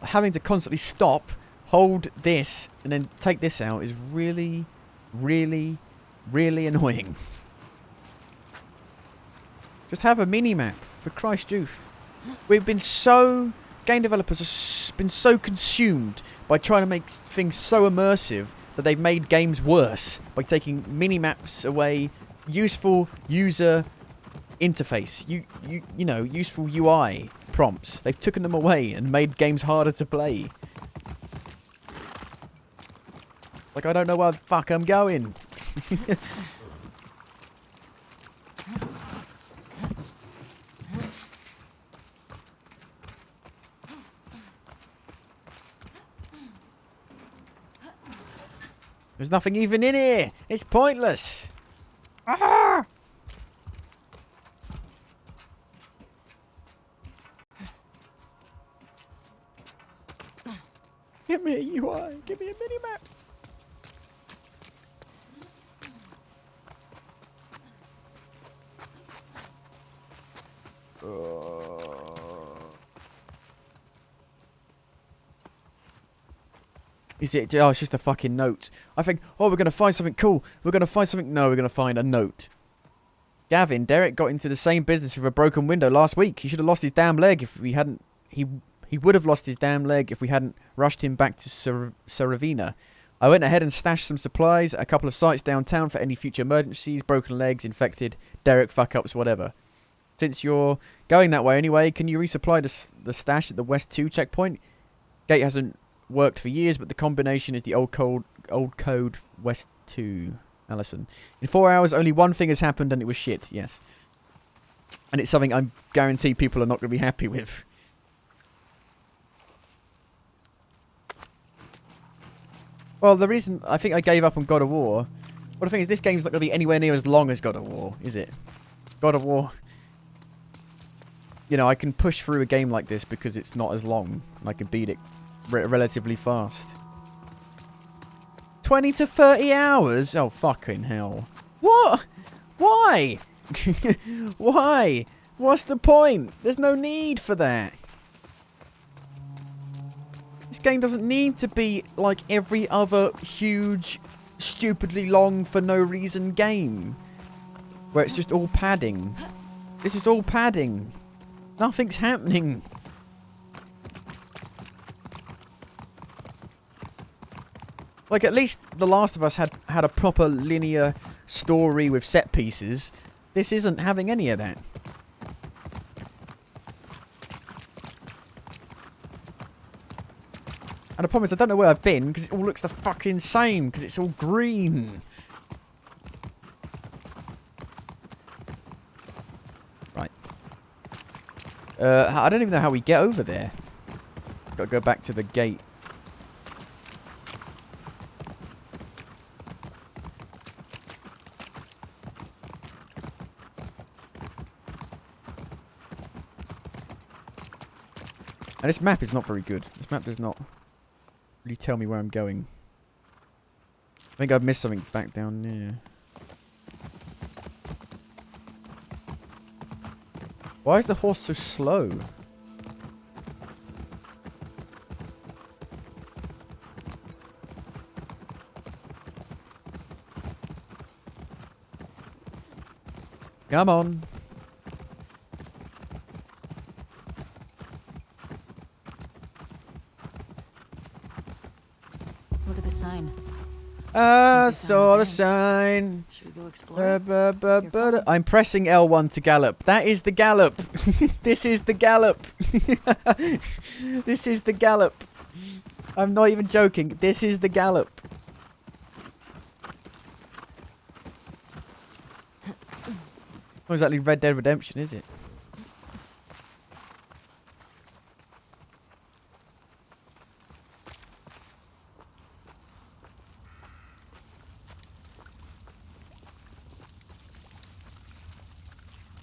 [SPEAKER 1] Having to constantly stop, hold this, and then take this out is really, really, really annoying. Just have a mini-map, for Christ Joof. We've been so... Game developers have been so consumed by trying to make things so immersive that they've made games worse by taking mini-maps away, useful user interface, you know, useful UI prompts. They've taken them away and made games harder to play. Like, I don't know where the fuck I'm going. There's nothing even in here. It's pointless. Ah! Give me a UI. Give me a mini-map. Is it? Oh, it's just a fucking note. I think, oh, we're going to find something cool. We're going to find something. No, we're going to find a note. Gavin, Derek got into the same business with a broken window last week. He should have lost his damn leg if we hadn't... He would have lost his damn leg if we hadn't rushed him back to Saravina. I went ahead and stashed some supplies at a couple of sites downtown for any future emergencies, broken legs, infected, Derek fuck-ups, whatever. Since you're going that way anyway, can you resupply the stash at the West 2 checkpoint? Gate hasn't worked for years, but the combination is the old code West 2. Allison. In 4 hours, only one thing has happened and it was shit, yes. And it's something I guarantee people are not going to be happy with. Well, the reason I think I gave up on God of War... Well, the thing is, this game's not going to be anywhere near as long as God of War, is it? God of War... You know, I can push through a game like this because it's not as long. And I can beat it relatively fast. 20 to 30 hours? Oh, fucking hell. What? Why? Why? What's the point? There's no need for that. This game doesn't need to be like every other huge, stupidly long for no reason game. Where it's just all padding. This is all padding. Nothing's happening. Like, at least The Last of Us had a proper linear story with set pieces. This isn't having any of that. And the problem is I don't know where I've been because it all looks the fucking same because it's all green. Right. I don't even know how we get over there. Gotta go back to the gate. And this map is not very good. This map does not really tell me where I'm going. I think I've missed something back down there. Why is the horse so slow? Come on.
[SPEAKER 13] Look at the sign.
[SPEAKER 1] Saw the sign.
[SPEAKER 5] Should we go explore?
[SPEAKER 1] I'm pressing L1 to gallop. That is the gallop. This is the gallop. This is the gallop. I'm not even joking. This is the gallop. Not exactly Red Dead Redemption, is it?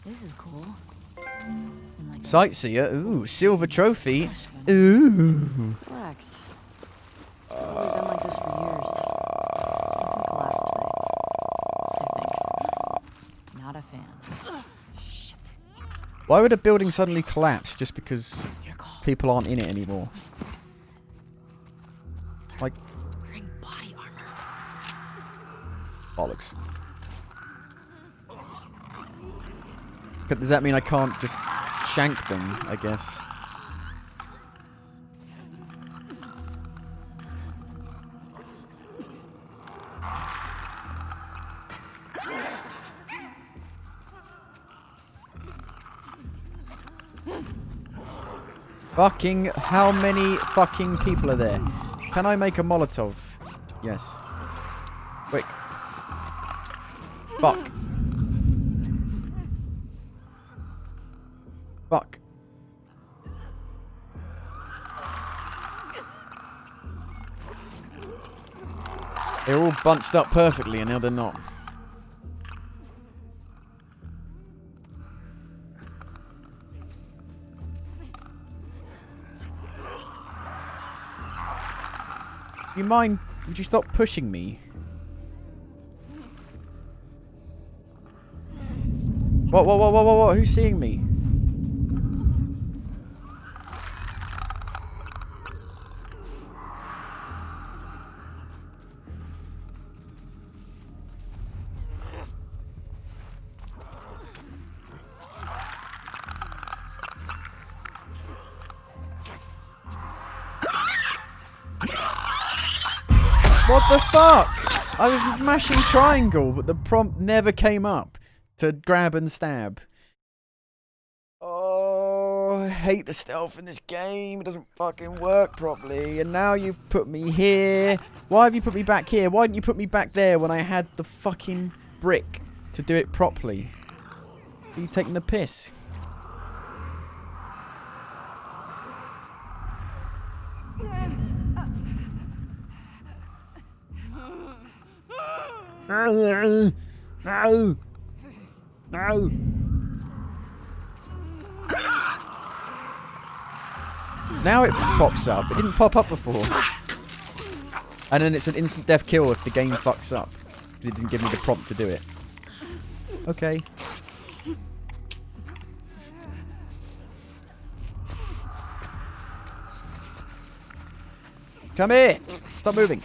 [SPEAKER 13] This is cool.
[SPEAKER 1] Sightseer. Ooh, silver trophy. Ooh.
[SPEAKER 5] Relax,
[SPEAKER 13] not a fan. Shit.
[SPEAKER 1] Why would a building suddenly collapse just because people aren't in it anymore? Like,
[SPEAKER 13] Wearing body armor.
[SPEAKER 1] bollocks. But does that mean I can't just shank them, I guess? Fucking, how many fucking people are there? Can I make a Molotov? Yes. Quick. Fuck. Fuck. They're all bunched up perfectly and now they're not. Do you mind? Would you stop pushing me? What? Who's seeing me? What the fuck? I was mashing triangle, but the prompt never came up to grab and stab. Oh, I hate the stealth in this game. It doesn't fucking work properly. And now you've put me here. Why have you put me back here? Why didn't you put me back there when I had the fucking brick to do it properly? Are you taking the piss? No! No! No! Now it pops up. It didn't pop up before. And then it's an instant death kill if the game fucks up. Because it didn't give me the prompt to do it. Okay. Come here! Stop moving.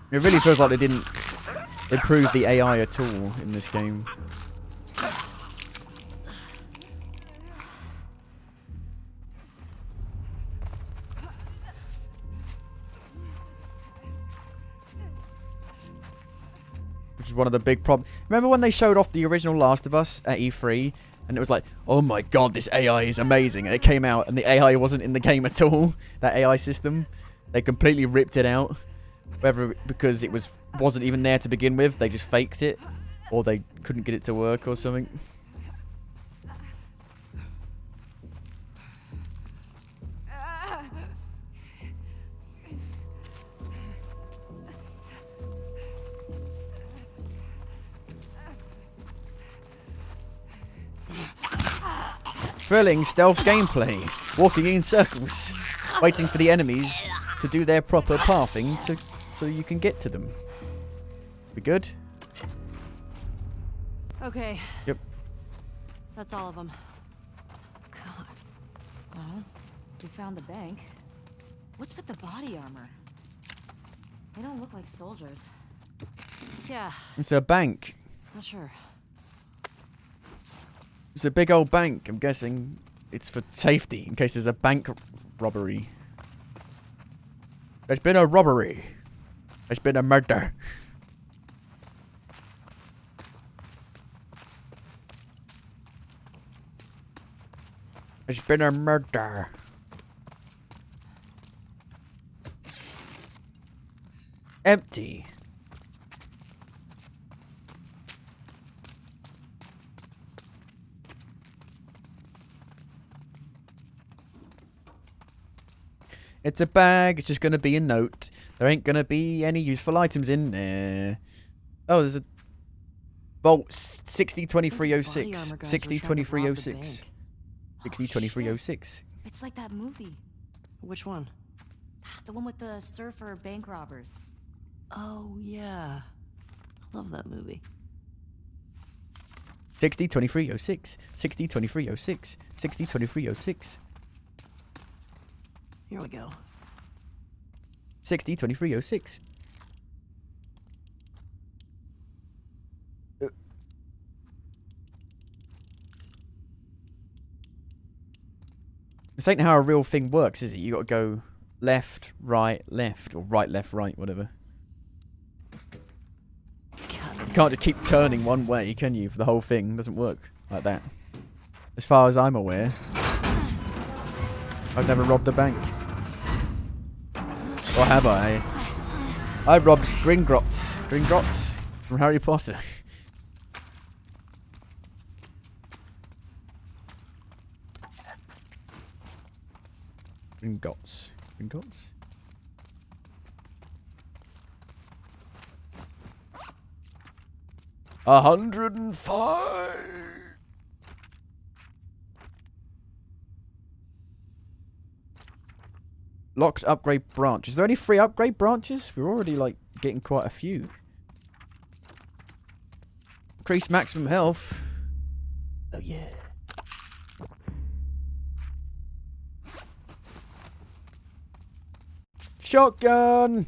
[SPEAKER 1] It really feels like they didn't improve the AI at all in this game. Which is one of the big problems. Remember when they showed off the original Last of Us at E3? And it was like, oh my god, this AI is amazing. And it came out and the AI wasn't in the game at all. That AI system. They completely ripped it out. Whether because it wasn't even there to begin with, they just faked it, or they couldn't get it to work or something. Thrilling stealth gameplay, walking in circles, waiting for the enemies to do their proper pathing so you can get to them. We good?
[SPEAKER 5] Okay.
[SPEAKER 1] Yep.
[SPEAKER 5] That's all of them.
[SPEAKER 13] God. Well, we found the bank. What's with the body armor? They don't look like soldiers.
[SPEAKER 5] Yeah.
[SPEAKER 1] It's a bank.
[SPEAKER 5] Not sure.
[SPEAKER 1] It's a big old bank. I'm guessing it's for safety in case there's a bank robbery. There's been a robbery. There's been a murder. There's been a murder. Empty. It's a bag. It's just going to be a note. There ain't going to be any useful items in there. Oh, there's a Vault 602306. 602306. 602306.
[SPEAKER 13] It's like that movie.
[SPEAKER 5] Which one?
[SPEAKER 13] The one with the surfer bank robbers.
[SPEAKER 5] Oh, yeah. I love that movie.
[SPEAKER 1] 602306. 602306. 602306.
[SPEAKER 5] Here we go.
[SPEAKER 1] 602306. This ain't how a real thing works, is it? You gotta go left, right, left, or right, left, right, whatever. You can't just keep turning one way, can you, for the whole thing? It doesn't work like that. As far as I'm aware. I've never robbed a bank. Or have I? I robbed Gringotts. Gringotts from Harry Potter. Gringotts. Gringotts? 105. Locked upgrade branch. Is there any free upgrade branches? We're already like getting quite a few. Increase maximum health. Oh yeah. Shotgun.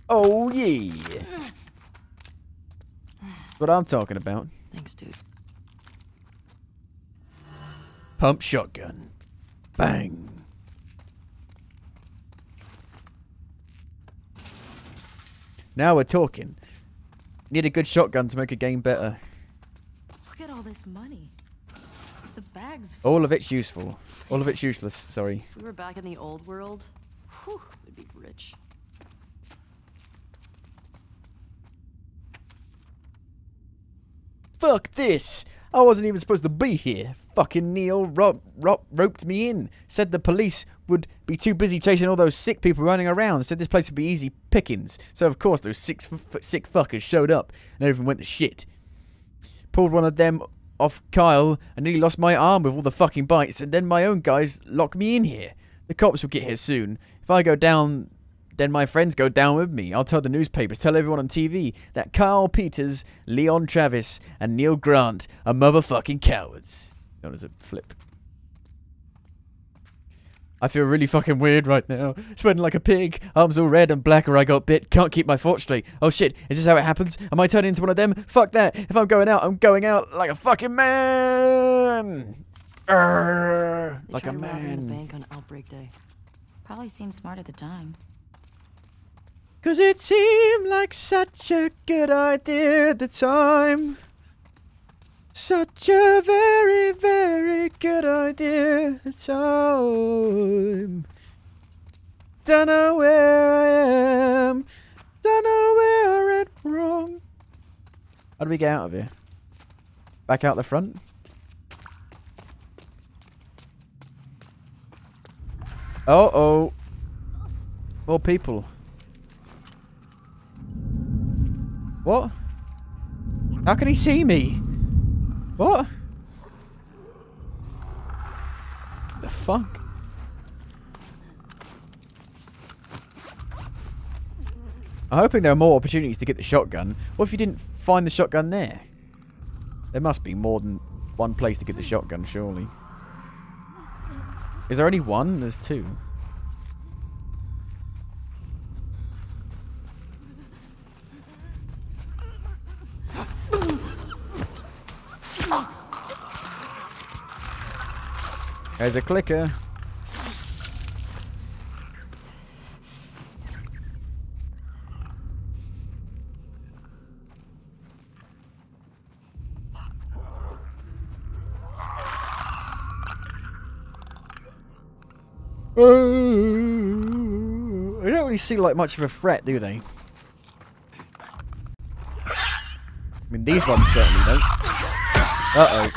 [SPEAKER 1] Oh yeah. That's what I'm talking about.
[SPEAKER 5] Thanks, dude.
[SPEAKER 1] Pump shotgun. Bang. Now we're talking. Need a good shotgun to make a game better.
[SPEAKER 13] Look at all this money. The bags.
[SPEAKER 1] All of it's useful. All of it's useless, sorry.
[SPEAKER 5] If we were back in the old world, whew, we'd be rich.
[SPEAKER 1] Fuck this! I wasn't even supposed to be here. Fucking Neil roped me in. Said the police would be too busy chasing all those sick people running around. Said this place would be easy pickings. So of course those sick fuckers showed up and everything went to shit. Pulled one of them off Kyle and nearly lost my arm with all the fucking bites, and then my own guys locked me in here. The cops will get here soon. If I go down, then my friends go down with me. I'll tell the newspapers, tell everyone on TV that Kyle Peters, Leon Travis, and Neil Grant are motherfucking cowards. That was a flip. I feel really fucking weird right now. Sweating like a pig. Arms all red and black where I got bit. Can't keep my thoughts straight. Oh shit, is this how it happens? Am I turning into one of them? Fuck that. If I'm going out, I'm going out like a fucking man. Like a
[SPEAKER 5] They
[SPEAKER 1] man.
[SPEAKER 5] the bank on outbreak day.
[SPEAKER 13] Probably seemed smart at the time.
[SPEAKER 1] 'Cause it seemed like such a good idea at the time. Such a very, very good idea at the time. Don't know where I am. Don't know where I went wrong. How do we get out of here? Back out the front? Oh. More people. What? How can he see me? What? The fuck? I'm hoping there are more opportunities to get the shotgun. What if you didn't find the shotgun there? There must be more than one place to get the shotgun, surely. Is there only one? There's two. There's a clicker. They don't really seem like much of a threat, do they? I mean, these ones certainly don't. Uh-oh.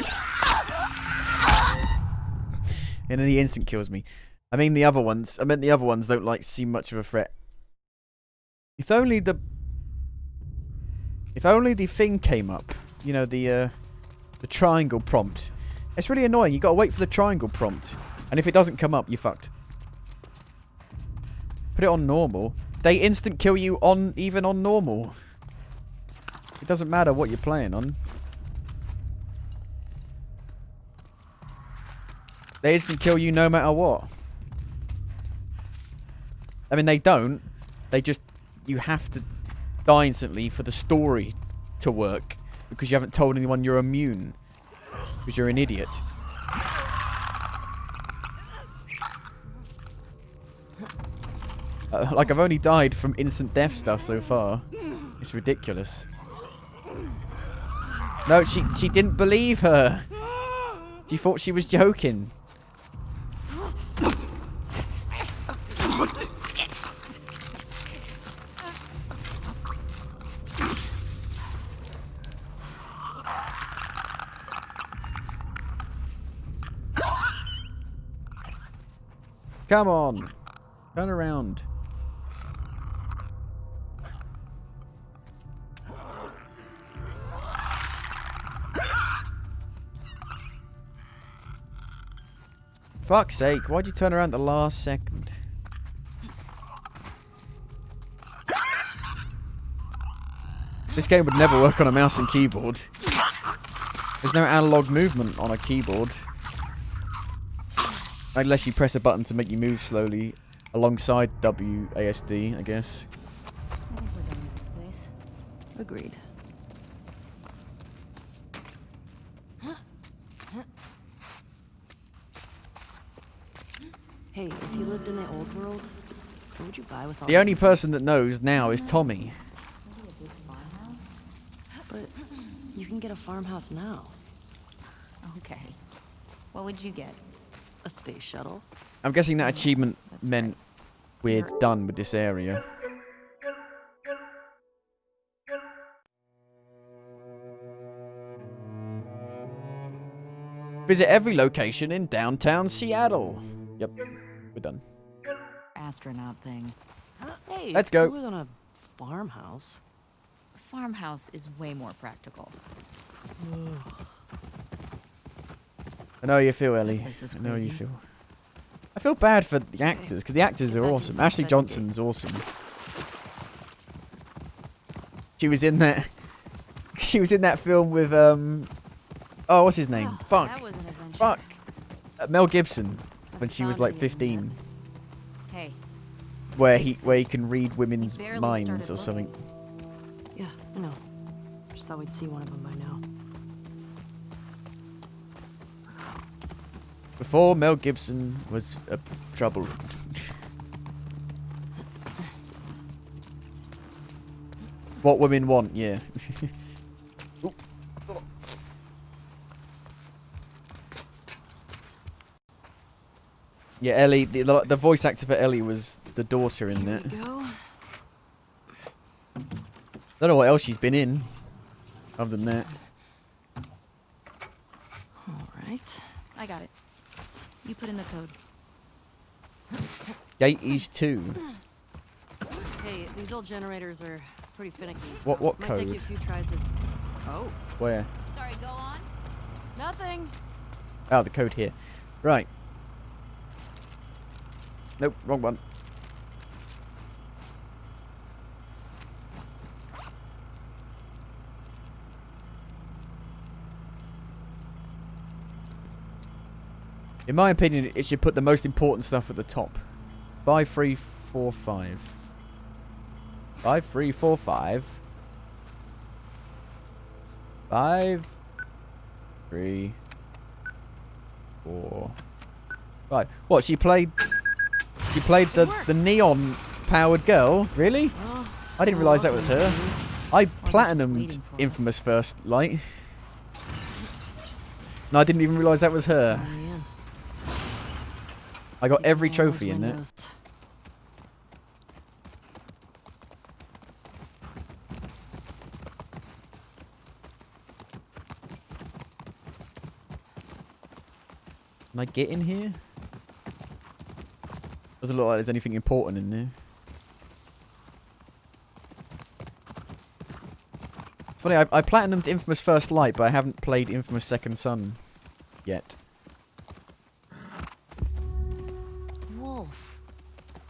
[SPEAKER 1] And then he instant kills me. I mean the other ones. I meant the other ones don't like seem much of a threat. If only the thing came up. You know, the triangle prompt. It's really annoying. You gotta wait for the triangle prompt. And if it doesn't come up, you're fucked. Put it on normal. They instant kill you on even on normal. It doesn't matter what you're playing on. They instant kill you no matter what. I mean, they don't. They just... You have to die instantly for the story to work. Because you haven't told anyone you're immune. Because you're an idiot. Like, I've only died from instant death stuff so far. It's ridiculous. No, she didn't believe her. She thought she was joking. Come on. Turn around. Fuck's sake, why'd you turn around the last second? This game would never work on a mouse and keyboard. There's no analog movement on a keyboard. Unless you press a button to make you move slowly alongside WASD, I guess.
[SPEAKER 13] I think we're done with this place.
[SPEAKER 5] Agreed. Hey, if you lived in the old world, what would you buy with all
[SPEAKER 1] The only person that knows now is Tommy.
[SPEAKER 5] But you can get a farmhouse now.
[SPEAKER 13] Okay. What would you get?
[SPEAKER 5] A space shuttle.
[SPEAKER 1] I'm guessing that achievement meant we're done with this area. Visit every location in downtown Seattle. Yep, we're done.
[SPEAKER 13] Astronaut thing.
[SPEAKER 5] Hey,
[SPEAKER 1] Let's go.
[SPEAKER 5] cooler than a farmhouse.
[SPEAKER 13] A farmhouse is way more practical.
[SPEAKER 1] I know how you feel, Ellie.
[SPEAKER 13] place was
[SPEAKER 1] I know how you
[SPEAKER 13] crazy.
[SPEAKER 1] feel. I feel bad for the actors, because the actors are awesome. Ashley Johnson's awesome. She was in that... She was in that film with, oh, what's his name? Fuck.
[SPEAKER 13] That was an adventure.
[SPEAKER 1] Fuck. Mel Gibson, when she was like 15.
[SPEAKER 13] Hey.
[SPEAKER 1] Where he can read women's
[SPEAKER 5] barely
[SPEAKER 1] minds
[SPEAKER 5] started
[SPEAKER 1] or something.
[SPEAKER 5] Yeah, I know. Just thought we'd see one of them by now.
[SPEAKER 1] Before Mel Gibson was trouble. What women want, yeah. Yeah, Ellie, the voice actor for Ellie was the daughter in that.
[SPEAKER 5] Go.
[SPEAKER 1] Don't know what else she's been in, other than that.
[SPEAKER 5] All right.
[SPEAKER 13] I got it. You put in the code.
[SPEAKER 1] Gateys 2.
[SPEAKER 5] Hey, these old generators are pretty finicky.
[SPEAKER 1] What
[SPEAKER 5] so might take
[SPEAKER 1] code?
[SPEAKER 5] you a few tries to... Oh.
[SPEAKER 1] Where?
[SPEAKER 5] Sorry, go on. Nothing.
[SPEAKER 1] Oh, the code here. Right. Nope, wrong one. In my opinion, it should put the most important stuff at the top. 5345. 5345. 5 3 4 Right. What? She played the neon powered girl. Really? I didn't realise that was her. I platinumed Infamous First Light. No, I didn't even realise that was her. I got every trophy in it. Can I get in here? Doesn't look like there's anything important in there. It's funny, I platinumed Infamous First Light, but I haven't played Infamous Second Son yet.
[SPEAKER 13] Wolf.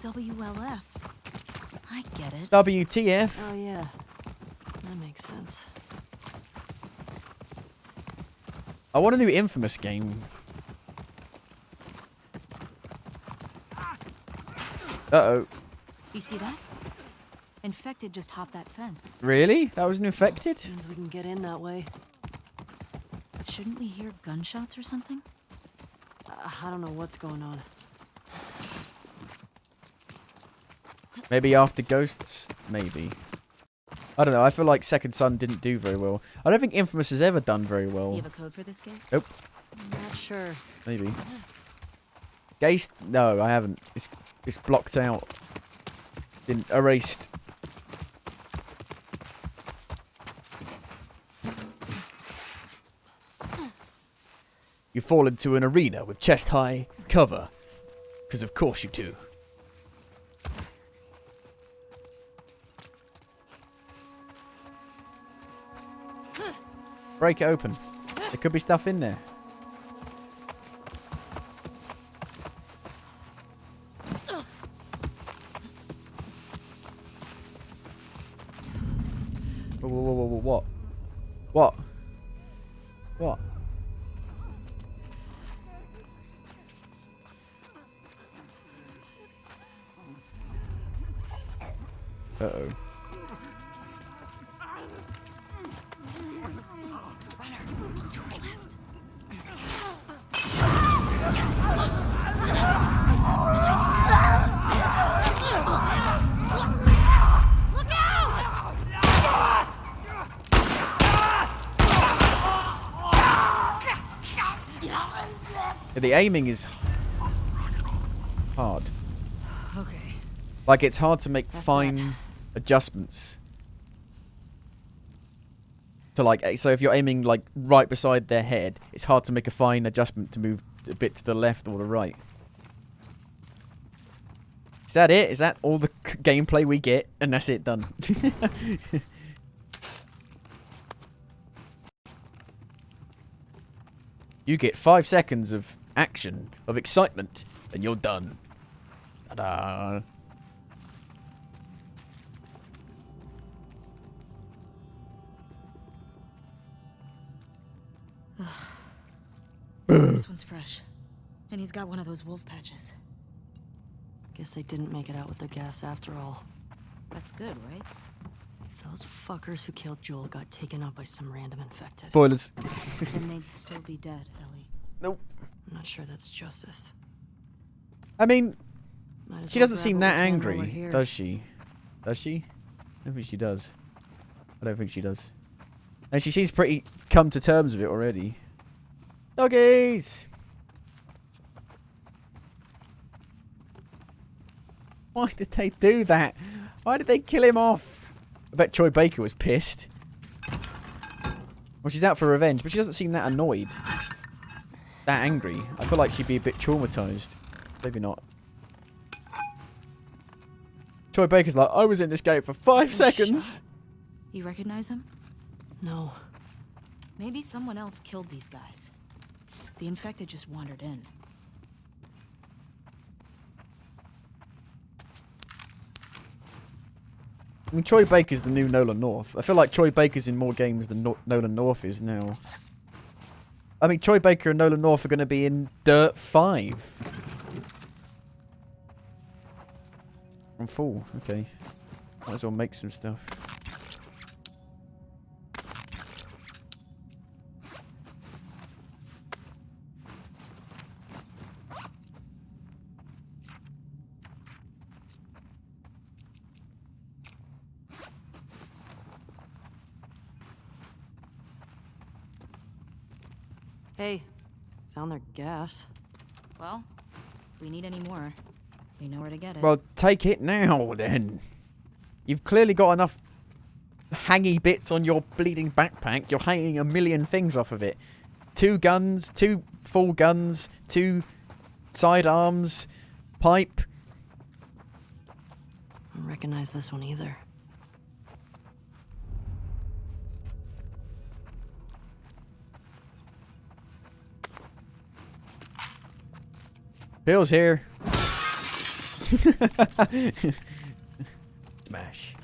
[SPEAKER 13] WLF. I get it.
[SPEAKER 1] WTF.
[SPEAKER 5] Oh, yeah. That makes sense.
[SPEAKER 1] I want a new Infamous game. Uh-oh.
[SPEAKER 13] You see that? Infected just hopped that fence.
[SPEAKER 1] Really? That was an infected?
[SPEAKER 5] Means we can get in that way.
[SPEAKER 13] Shouldn't we hear gunshots or something?
[SPEAKER 5] I don't know what's going on.
[SPEAKER 1] Maybe after Ghosts? Maybe. I don't know. I feel like Second Son didn't do very well. I don't think Infamous has ever done very well.
[SPEAKER 13] You have a code for this game?
[SPEAKER 1] Nope.
[SPEAKER 5] I'm not sure.
[SPEAKER 1] Maybe. Ghost? No, I haven't. It's blocked out. Been erased. You fall into an arena with chest-high cover. Because of course you do. Break it open. There could be stuff in there. Whoa, what? What? What? Uh-oh.
[SPEAKER 11] Look out!
[SPEAKER 1] The aiming is hard.
[SPEAKER 5] Okay.
[SPEAKER 1] Like, it's hard to make fine adjustments. So, like, so if you're aiming, like, right beside their head, it's hard to make a fine adjustment to move a bit to the left or the right. Is that it? Is that all the gameplay we get? And that's it, done. You get 5 seconds of action, of excitement, and you're done. Ta-da!
[SPEAKER 13] This one's fresh. And he's got one of those wolf patches.
[SPEAKER 5] Guess they didn't make it out with their gas after all.
[SPEAKER 13] That's good, right?
[SPEAKER 5] If those fuckers who killed Joel got taken out by some random infected.
[SPEAKER 1] Spoilers.
[SPEAKER 13] Then they'd still be dead, Ellie.
[SPEAKER 1] Nope.
[SPEAKER 5] I'm not sure that's justice.
[SPEAKER 1] I mean,
[SPEAKER 5] Might as
[SPEAKER 1] she
[SPEAKER 5] well
[SPEAKER 1] doesn't
[SPEAKER 5] grab
[SPEAKER 1] seem
[SPEAKER 5] what
[SPEAKER 1] that
[SPEAKER 5] we can while we're
[SPEAKER 1] angry,
[SPEAKER 5] here.
[SPEAKER 1] does she? Does she? I don't think she does. I don't think she does. And she seems pretty come to terms with it already. Doggies! Why did they do that? Why did they kill him off? I bet Troy Baker was pissed. Well, she's out for revenge, but she doesn't seem that annoyed. That angry. I feel like she'd be a bit traumatized. Maybe not. Troy Baker's like, I was in this game for 5 seconds.
[SPEAKER 13] You recognize him?
[SPEAKER 5] No.
[SPEAKER 13] Maybe someone else killed these guys. The infected just wandered in.
[SPEAKER 1] I mean, Troy Baker's the new Nolan North. I feel like Troy Baker's in more games than Nolan North is now. I mean, Troy Baker and Nolan North are going to be in Dirt 5. I'm full. Okay. Might as well make some stuff.
[SPEAKER 5] Hey, found their gas.
[SPEAKER 13] Well, if we need any more, we know where to get it.
[SPEAKER 1] Well, take it now, then. You've clearly got enough hangy bits on your bleeding backpack. You're hanging a million things off of it. 2 guns, 2 full guns, 2 sidearms, pipe.
[SPEAKER 5] I don't recognize this one either.
[SPEAKER 1] Bill's here. Smash.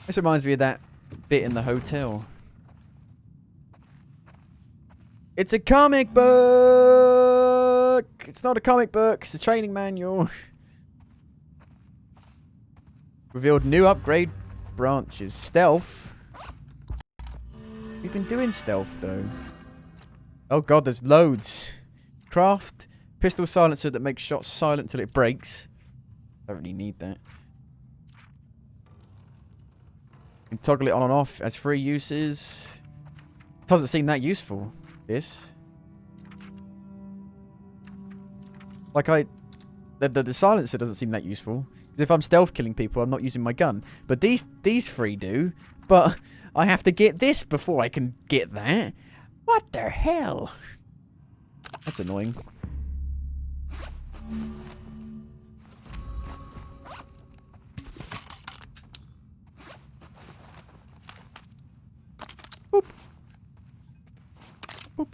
[SPEAKER 1] This reminds me of that bit in the hotel. It's a comic book! It's not a comic book, it's a training manual. Revealed new upgrade branches. Stealth. We've been doing stealth though. Oh god, there's loads. Craft. Pistol silencer that makes shots silent till it breaks. Don't really need that. You can toggle it on and off as free uses. Doesn't seem that useful, this. Like the silencer doesn't seem that useful. Because if I'm stealth killing people, I'm not using my gun. But these 3 do. But I have to get this before I can get that. What the hell? That's annoying. Boop. Boop.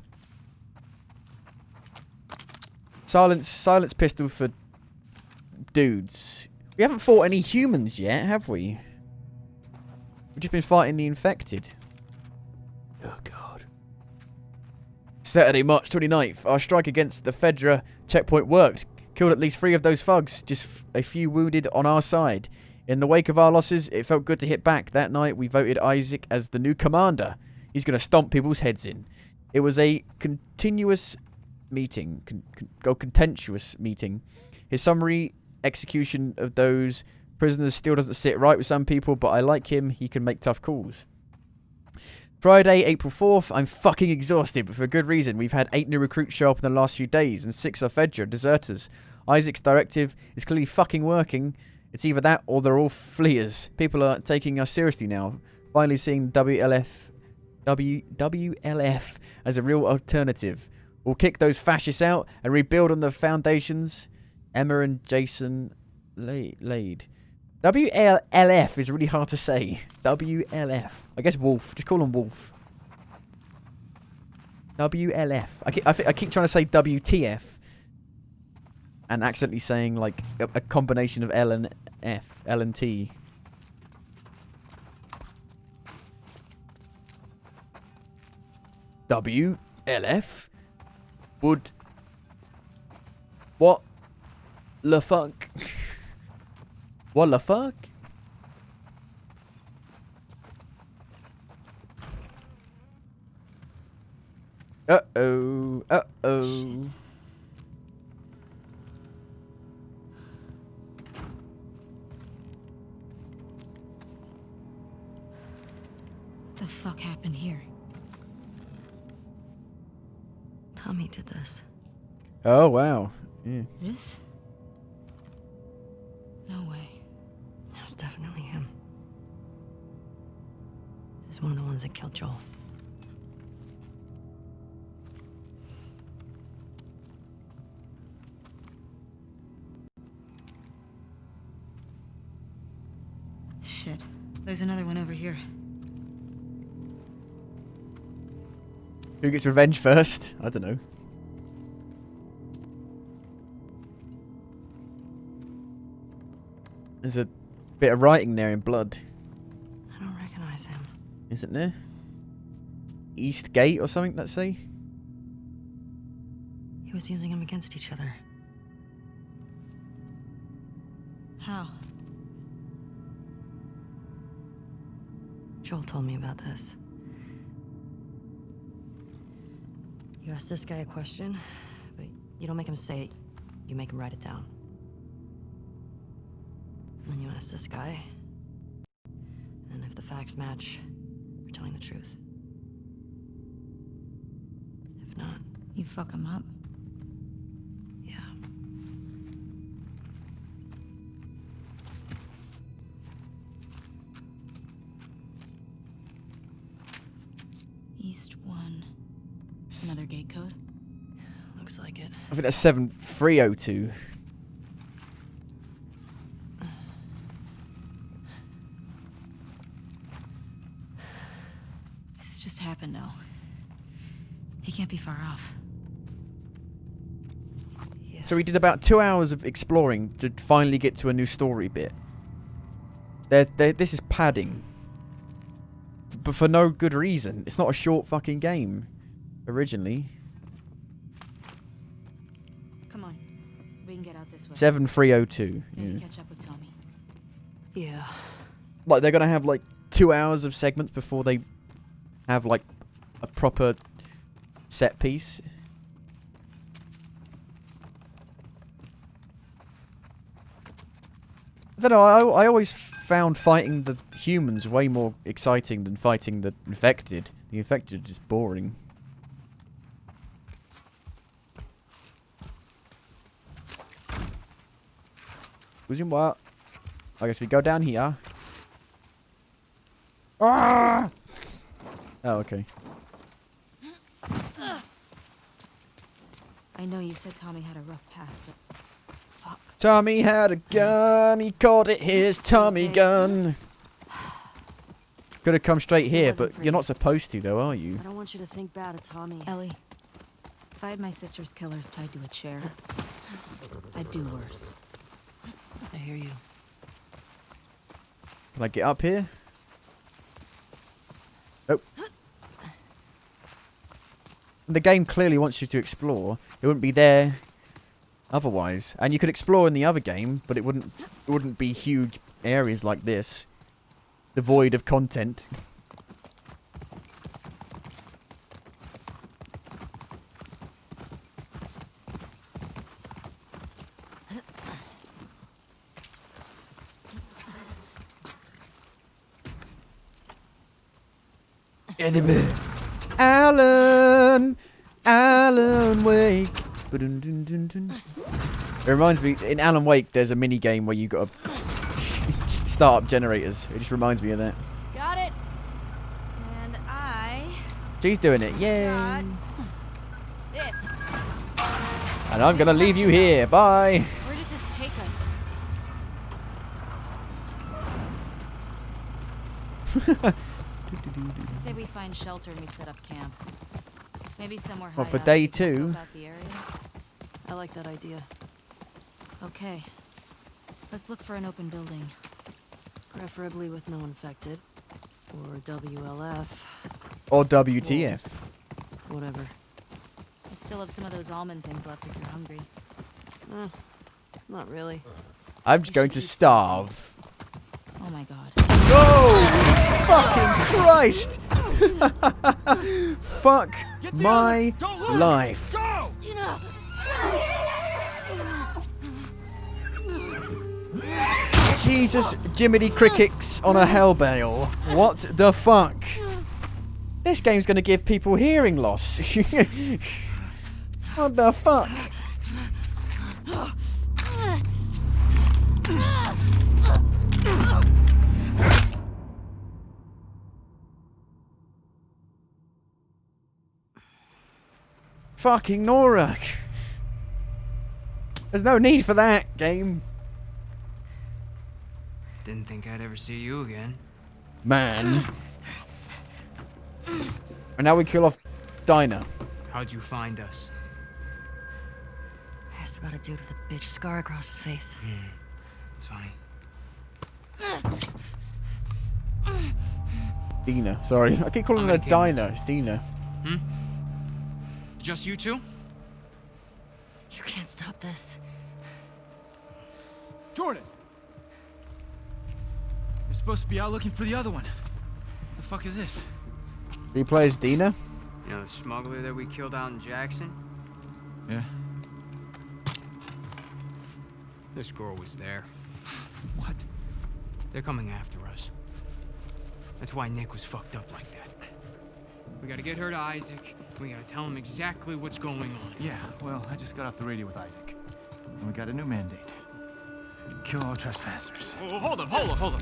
[SPEAKER 1] Silence pistol for dudes. We haven't fought any humans yet, have we? We've just been fighting the infected. Oh god. Saturday, March 29th. Our strike against the Fedra checkpoint worked. Killed at least 3 of those thugs. Just a few wounded on our side. In the wake of our losses, it felt good to hit back. That night, we voted Isaac as the new commander. He's going to stomp people's heads in. It was a continuous meeting. Contentious meeting. His summary execution of those prisoners still doesn't sit right with some people, but I like him. He can make tough calls. Friday, April 4th. I'm fucking exhausted, but for a good reason. We've had 8 new recruits show up in the last few days, and 6 are Fedra deserters. Isaac's directive is clearly fucking working. It's either that or they're all fleers. People are taking us seriously now. Finally seeing WLF as a real alternative. We'll kick those fascists out and rebuild on the foundations. Emma and Jason laid. WLF is really hard to say. WLF. I guess Wolf. Just call him Wolf. WLF. I keep trying to say WTF. And accidentally saying like a combination of L and F. L and T. WLF would... What the fuck? What the fuck? Uh-oh. Uh-oh.
[SPEAKER 17] What the fuck happened here?
[SPEAKER 5] Tommy did this.
[SPEAKER 1] Oh, wow. Yeah.
[SPEAKER 17] This? No way.
[SPEAKER 5] That was definitely him. He's one of the ones that killed Joel.
[SPEAKER 17] Shit. There's another one over here.
[SPEAKER 1] Who gets revenge first? I don't know. There's a bit of writing there in blood.
[SPEAKER 5] I don't recognize him.
[SPEAKER 1] Isn't there? East Gate or something, let's say?
[SPEAKER 5] He was using them against each other.
[SPEAKER 17] How?
[SPEAKER 5] Joel told me about this. You ask this guy a question, but you don't make him say it. You make him write it down. And then you ask this guy, and if the facts match, you're telling the truth.
[SPEAKER 13] You fuck him up?
[SPEAKER 5] Yeah.
[SPEAKER 13] East 1. Another gate code?
[SPEAKER 5] Looks like it.
[SPEAKER 1] I think that's 7302.
[SPEAKER 13] This just happened now. He can't be far off.
[SPEAKER 1] So we did about 2 hours of exploring to finally get to a new story bit. This is padding. But for no good reason. It's not a short fucking game. Originally.
[SPEAKER 13] Come on. We can get out this way.
[SPEAKER 1] 7302.
[SPEAKER 13] Maybe
[SPEAKER 1] Yeah.
[SPEAKER 13] catch up with Tommy.
[SPEAKER 5] Yeah.
[SPEAKER 1] Like they're gonna have like 2 hours of segments before they have like a proper set piece. I don't know, I always found fighting the humans way more exciting than fighting the infected. The infected is boring. Who's in what? I guess we go down here. Ah! Oh, okay.
[SPEAKER 13] I know you said Tommy had a rough past, but fuck.
[SPEAKER 1] Tommy had a gun, he called it his Tommy gun. Could have come straight here, but you're not supposed to though, are you?
[SPEAKER 5] I don't want you to think bad of Tommy.
[SPEAKER 13] Ellie, if I had my sister's killers tied to a chair, I'd do worse.
[SPEAKER 5] I hear you.
[SPEAKER 1] Can I get up here? Oh. The game clearly wants you to explore. It wouldn't be there otherwise. And you could explore in the other game, but it wouldn't be huge areas like this. Devoid of content. Alan Wake. It reminds me, in Alan Wake, there's a mini game where you got to start up generators. It just reminds me of that.
[SPEAKER 11] Got it. And I
[SPEAKER 1] She's doing it, yay!
[SPEAKER 11] got this.
[SPEAKER 1] And I'm gonna leave you here. Bye.
[SPEAKER 11] Where does this take us?
[SPEAKER 13] I say we find shelter and we set up camp. Maybe somewhere high
[SPEAKER 1] Well, for
[SPEAKER 13] up
[SPEAKER 1] day
[SPEAKER 13] we can
[SPEAKER 1] 2.
[SPEAKER 13] scope out the area.
[SPEAKER 5] I like that idea.
[SPEAKER 13] Okay. Let's look for an open building.
[SPEAKER 5] Preferably with no infected. Or WLF.
[SPEAKER 1] Or WTFs.
[SPEAKER 5] Whatever.
[SPEAKER 13] I still have some of those almond things left if you're hungry.
[SPEAKER 5] Not really.
[SPEAKER 1] I'm just going to starve.
[SPEAKER 13] Oh my god.
[SPEAKER 1] Oh, fucking Christ! Fuck my life. Jesus, Jiminy Crickets on a hell bale. What the fuck? This game's gonna give people hearing loss. What the fuck? Fucking Nora. There's no need for that, game.
[SPEAKER 19] Didn't think I'd ever see you again.
[SPEAKER 1] Man. And now we kill off Dinah.
[SPEAKER 19] How'd you find us?
[SPEAKER 5] I asked about a dude with a bitch scar across his face.
[SPEAKER 19] It's fine.
[SPEAKER 1] Dina. Sorry. I keep calling her Dinah. It's Dina.
[SPEAKER 19] Just you two?
[SPEAKER 5] You can't stop this.
[SPEAKER 4] Jordan! You're supposed to be out looking for the other one. The fuck is this?
[SPEAKER 1] Replay as Dina.
[SPEAKER 19] You know the smuggler that we killed out in Jackson?
[SPEAKER 4] Yeah.
[SPEAKER 19] This girl was there.
[SPEAKER 4] What?
[SPEAKER 19] They're coming after us. That's why Nick was fucked up like that. We gotta get her to Isaac. We gotta tell him exactly what's going on.
[SPEAKER 14] Yeah, well, I just got off the radio with Isaac. And we got a new mandate. Kill all trespassers.
[SPEAKER 19] Oh, hold up.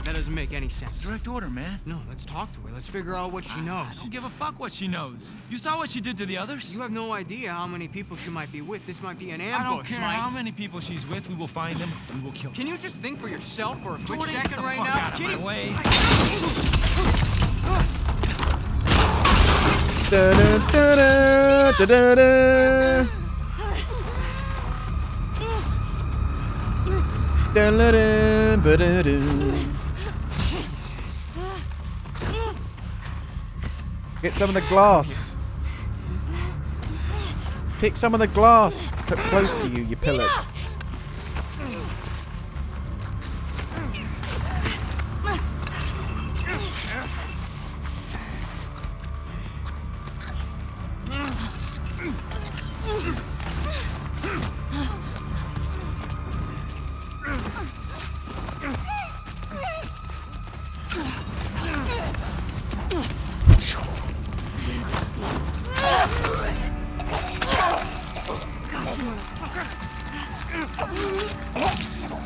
[SPEAKER 19] That doesn't make any sense.
[SPEAKER 14] Direct order, man.
[SPEAKER 19] No, let's talk to her. Let's figure out what she knows.
[SPEAKER 14] I don't give a fuck what she knows. You saw what she did to the others?
[SPEAKER 19] You have no idea how many people she might be with. This might be an ambush,
[SPEAKER 14] I don't care
[SPEAKER 19] Mike.
[SPEAKER 14] how many people she's with. We will find them and we will kill them.
[SPEAKER 19] Can you just think for yourself for a quick
[SPEAKER 14] Jordan,
[SPEAKER 19] second
[SPEAKER 14] get the
[SPEAKER 19] right
[SPEAKER 14] fuck
[SPEAKER 19] now?
[SPEAKER 14] out of my way.
[SPEAKER 1] Jesus. Get some of the glass. Pick some of the glass. Put close to you, you pillow.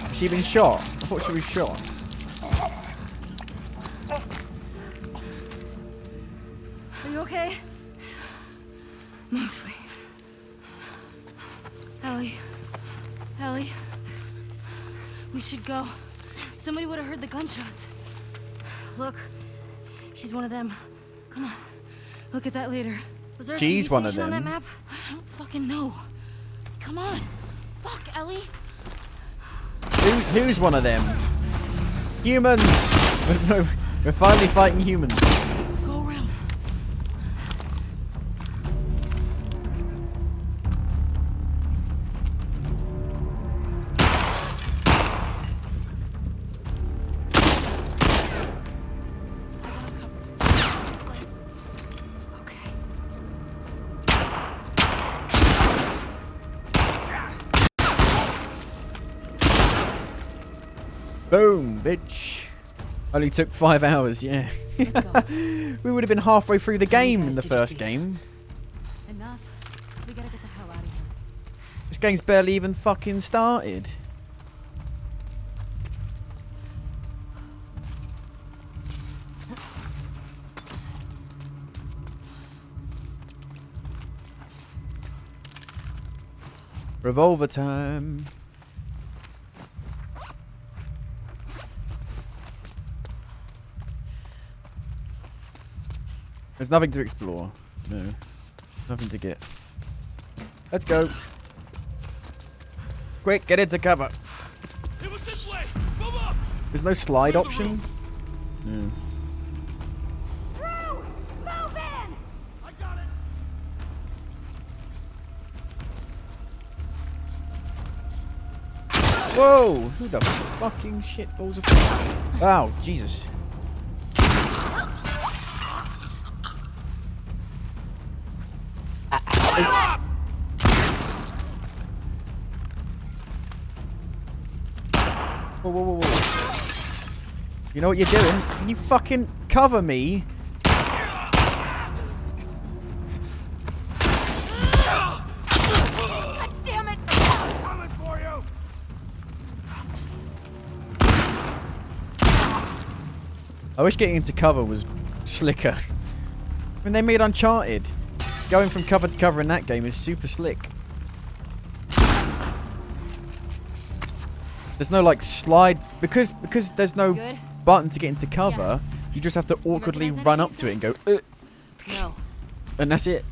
[SPEAKER 1] Has she been shot? I thought she was shot.
[SPEAKER 11] Are you okay? Mostly. Ellie. We should go. Somebody would have heard the gunshots. Look, she's one of them. Come on. Look at that later. Was there a
[SPEAKER 1] She's
[SPEAKER 11] TV
[SPEAKER 1] one of
[SPEAKER 11] station on that
[SPEAKER 1] them.
[SPEAKER 11] map? I don't fucking know. Come on. Fuck, Ellie.
[SPEAKER 1] Who's one of them? Humans! We're finally fighting humans.
[SPEAKER 11] Go around.
[SPEAKER 1] Boom, bitch. Only took 5 hours, yeah. We would have been halfway through the game in the first game.
[SPEAKER 11] Enough. We gotta get the hell out of here.
[SPEAKER 1] This game's barely even fucking started. Revolver time. There's nothing to explore. No. Nothing to get. Let's go. Quick, get into cover.
[SPEAKER 16] It was this way. Move up.
[SPEAKER 1] There's no slide option? No. Whoa! Who the fucking shitballs are... Wow, Jesus. Whoa, whoa, whoa, whoa. You know what you're doing? Can you fucking cover me?
[SPEAKER 11] God damn it!
[SPEAKER 16] Coming for you.
[SPEAKER 1] I wish getting into cover was slicker. When they made Uncharted, going from cover to cover in that game is super slick. There's no like slide because there's no button to get into cover. You just have to awkwardly run up to it and go,
[SPEAKER 11] No.
[SPEAKER 1] and that's it.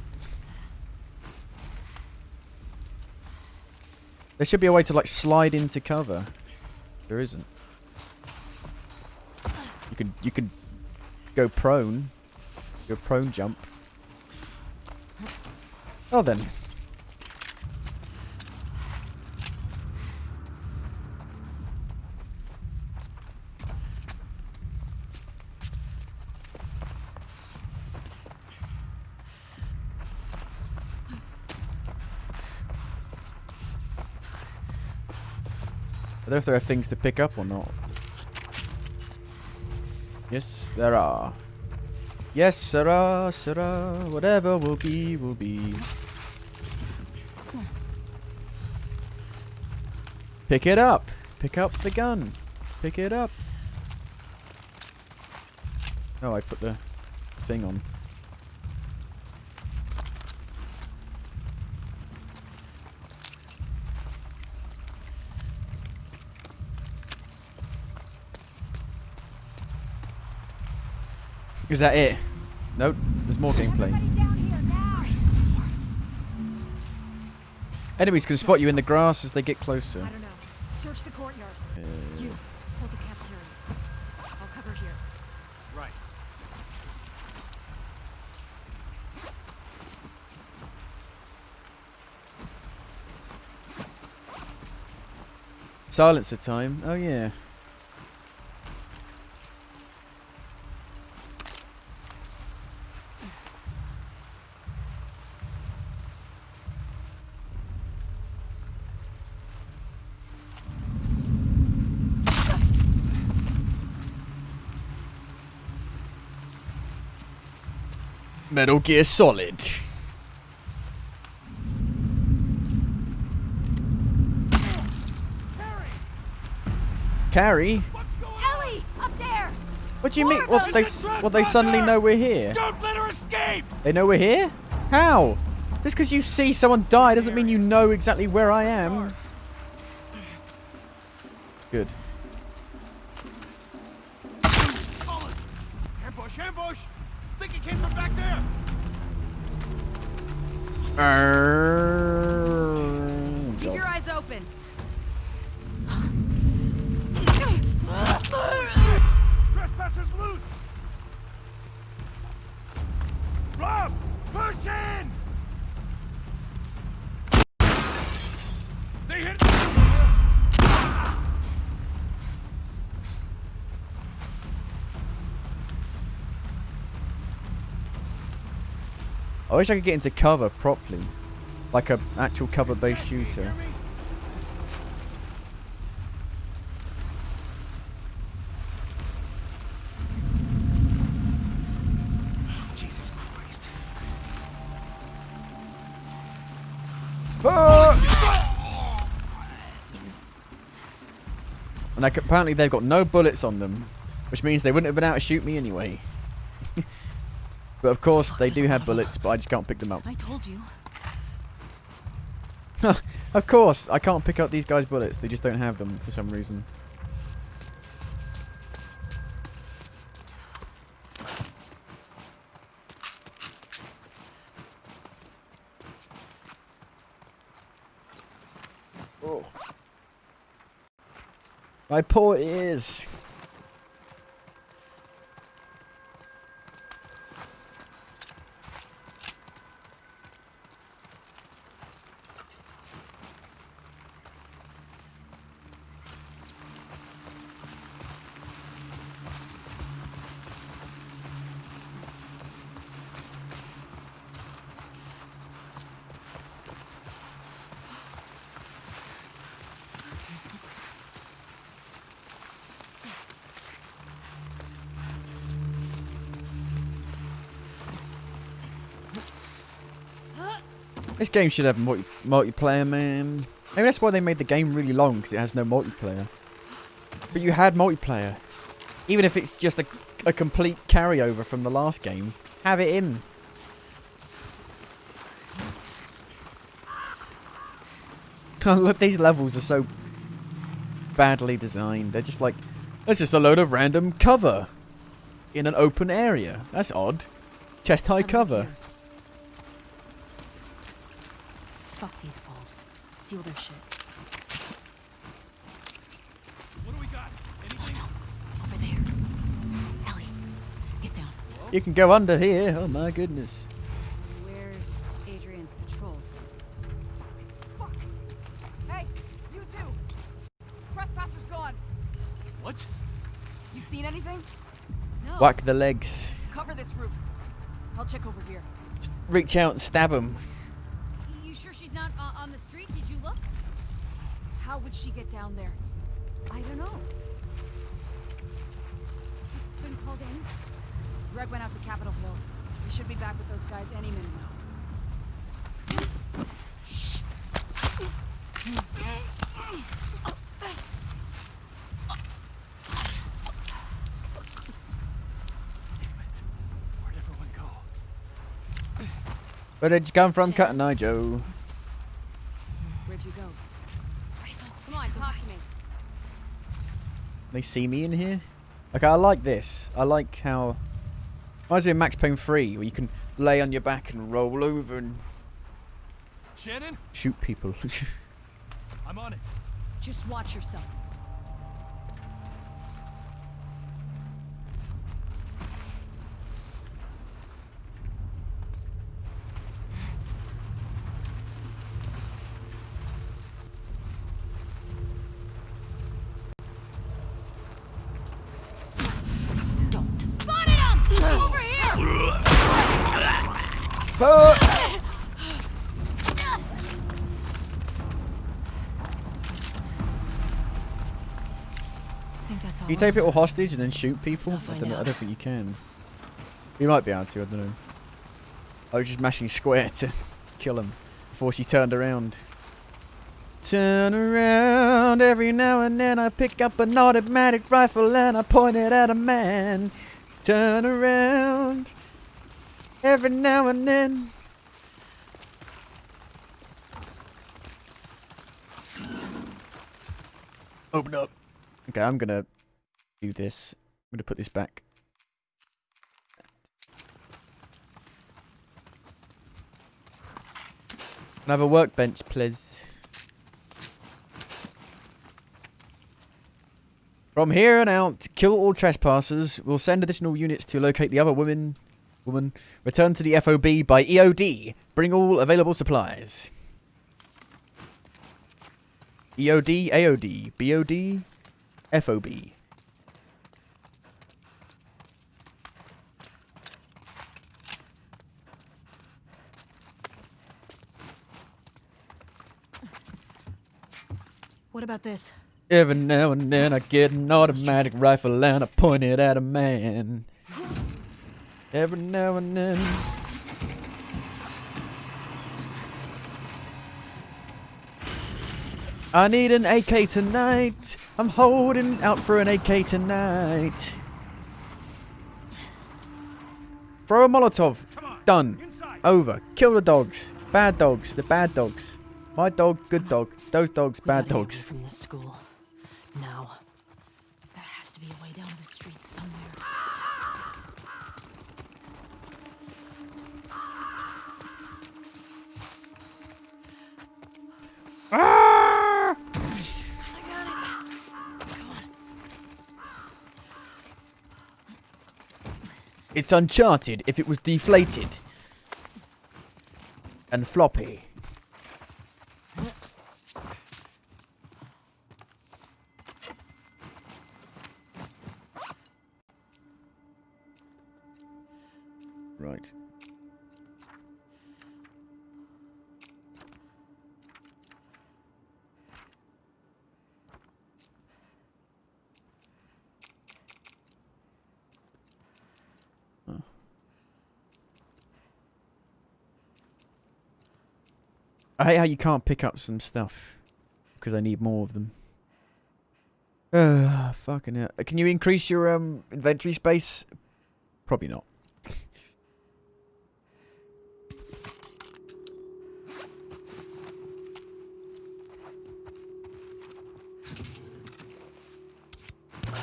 [SPEAKER 1] There should be a way to like slide into cover. There isn't. You could go prone. Go prone jump. Oh then. I don't know if there are things to pick up or not. Yes, there are. Yes, sirrah, sirrah. Whatever will be, will be. Pick it up. Pick up the gun. Pick it up. Oh, I put the thing on. Is that it? Nope, there's more gameplay. Enemies can spot you in the grass as they get closer.
[SPEAKER 8] I don't know. Search the courtyard. You hold the cafeteria. I'll cover here.
[SPEAKER 14] Right.
[SPEAKER 1] Silencer time. Oh yeah. Metal Gear Solid. Carrie?
[SPEAKER 8] Ellie, up there.
[SPEAKER 1] What do you mean? What they suddenly know we're here?
[SPEAKER 16] Don't let her escape!
[SPEAKER 1] They know we're here? How? Just because you see someone die doesn't mean you know exactly where I am. Good.
[SPEAKER 16] Ambush, ambush! Think it came from back there!
[SPEAKER 8] Keep your eyes open.
[SPEAKER 16] Trespassers loose! Rob, push in! They hit.
[SPEAKER 1] I wish I could get into cover properly. Like a actual cover-based shooter.
[SPEAKER 16] Jesus Christ.
[SPEAKER 1] And like, apparently they've got no bullets on them. Which means they wouldn't have been able to shoot me anyway. But of course, they do have bullets, but I just can't pick them up.
[SPEAKER 11] I told you.
[SPEAKER 1] Of course, I can't pick up these guys' bullets. They just don't have them for some reason. Oh. My poor ears. This game should have multiplayer, man. Maybe that's why they made the game really long, because it has no multiplayer. But you had multiplayer. Even if it's just a complete carryover from the last game, have it in. Look, these levels are so badly designed. They're just like, it's just a load of random cover in an open area. That's odd. Chest high cover.
[SPEAKER 9] Fuck these wolves. Steal their shit.
[SPEAKER 16] What do we got? Anything?
[SPEAKER 11] Over there. Ellie, get down.
[SPEAKER 1] You can go under here. Oh my goodness.
[SPEAKER 9] Where's Adrian's patrol?
[SPEAKER 8] Fuck. Hey, you too. Trespasser's gone.
[SPEAKER 16] What?
[SPEAKER 8] You seen anything?
[SPEAKER 11] No.
[SPEAKER 1] Whack the legs.
[SPEAKER 8] Cover this roof. I'll check over here.
[SPEAKER 1] Just reach out and stab them.
[SPEAKER 11] You sure she's not on the street? Did you look?
[SPEAKER 8] How would she get down there?
[SPEAKER 11] I don't know. Been called in.
[SPEAKER 9] Greg went out to Capitol Hill. He should be back with those guys any minute now.
[SPEAKER 14] Where'd everyone go?
[SPEAKER 1] Where did you come from, Cotton Eye Joe?
[SPEAKER 9] Where'd you go? Come on, talk to me.
[SPEAKER 1] They see me in here? Okay, I like this. I like how... Reminds me of Max Payne 3, where you can lay on your back and roll over and...
[SPEAKER 14] Shannon?
[SPEAKER 1] shoot people.
[SPEAKER 14] I'm on it.
[SPEAKER 9] Just watch yourself.
[SPEAKER 11] Spotted him! Over here!
[SPEAKER 9] I think that's all.
[SPEAKER 1] Can you take people hostage and then shoot people? I
[SPEAKER 5] find
[SPEAKER 1] don't know. I
[SPEAKER 5] out.
[SPEAKER 1] don't think you can. You might be able to. I don't know. I was just mashing square to kill him before she turned around. Turn around every now and then. I pick up an automatic rifle and I point it at a man. Turn around every now and then. Open up. Okay, I'm gonna do this. I'm gonna put this back. Can I have a workbench, please? From here on out, kill all trespassers. We'll send additional units to locate the other woman. Return to the FOB by EOD. Bring all available supplies. EOD, AOD, BOD, FOB.
[SPEAKER 9] What about this?
[SPEAKER 1] Every now and then I get an automatic rifle and I point it at a man. Every now and then. I need an AK tonight. I'm holding out for an AK tonight. Throw a Molotov. Done. Over. Kill the dogs. Bad dogs. The bad dogs. My dog, good dog. Those dogs, bad dogs.
[SPEAKER 5] From this school. Now.
[SPEAKER 11] There has to be a way down the street somewhere.
[SPEAKER 1] Ah! It's Uncharted if it was deflated. And floppy. Right. Oh. I hate how you can't pick up some stuff because I need more of them. Fucking hell. Can you increase your inventory space? Probably not.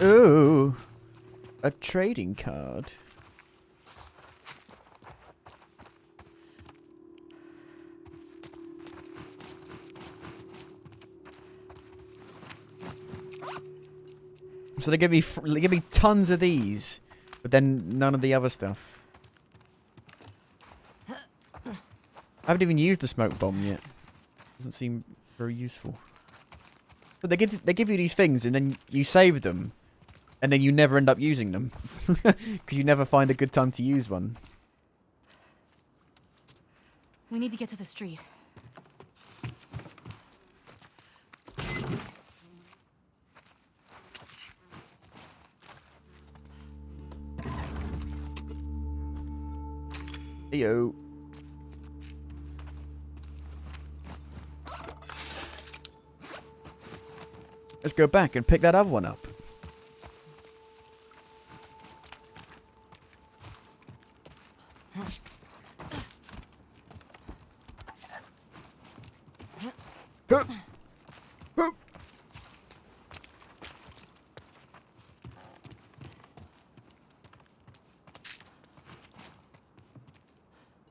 [SPEAKER 1] Ooh, a trading card. So they give me tons of these, but then none of the other stuff. I haven't even used the smoke bomb yet. Doesn't seem very useful. But they give you these things and then you save them. And then you never end up using them. Because you never find a good time to use one.
[SPEAKER 11] We need to get to the street.
[SPEAKER 1] Yo. Let's go back and pick that other one up.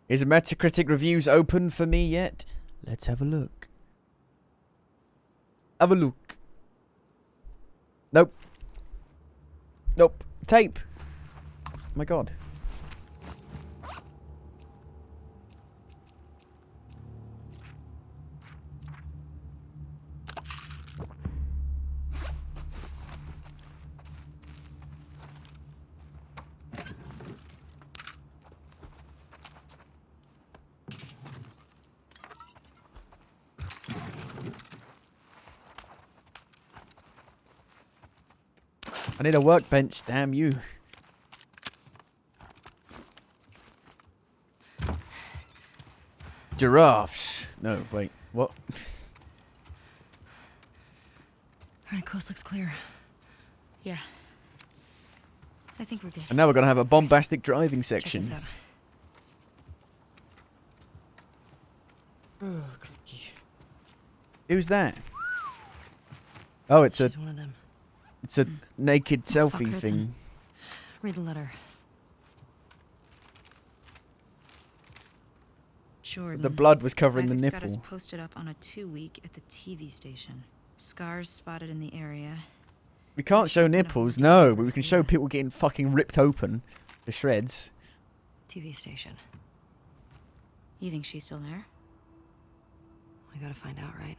[SPEAKER 1] Is Metacritic reviews open for me yet? Let's have a look. Have a look. Nope. Nope. Tape. Oh my god. I need a workbench, damn you. Giraffes. No, wait, what?
[SPEAKER 5] Alright, coast looks clear.
[SPEAKER 13] Yeah. I think we're good.
[SPEAKER 1] And now we're going to have a bombastic driving section.
[SPEAKER 5] Check this out.
[SPEAKER 1] Who's that? Oh, it's
[SPEAKER 5] She's one of them.
[SPEAKER 1] It's a naked
[SPEAKER 5] Fuck
[SPEAKER 1] selfie
[SPEAKER 5] her
[SPEAKER 1] thing.
[SPEAKER 5] then. Read the letter.
[SPEAKER 17] Jordan.
[SPEAKER 1] The blood was covering
[SPEAKER 17] Isaac's
[SPEAKER 1] the
[SPEAKER 17] got us
[SPEAKER 1] nipple.
[SPEAKER 17] posted up on a 2-week at the TV station. Scars spotted in the area.
[SPEAKER 1] We can't show nipples, no, but we can show people getting fucking ripped open to shreds.
[SPEAKER 5] TV station.
[SPEAKER 17] You think she's still there?
[SPEAKER 5] We gotta find out, right?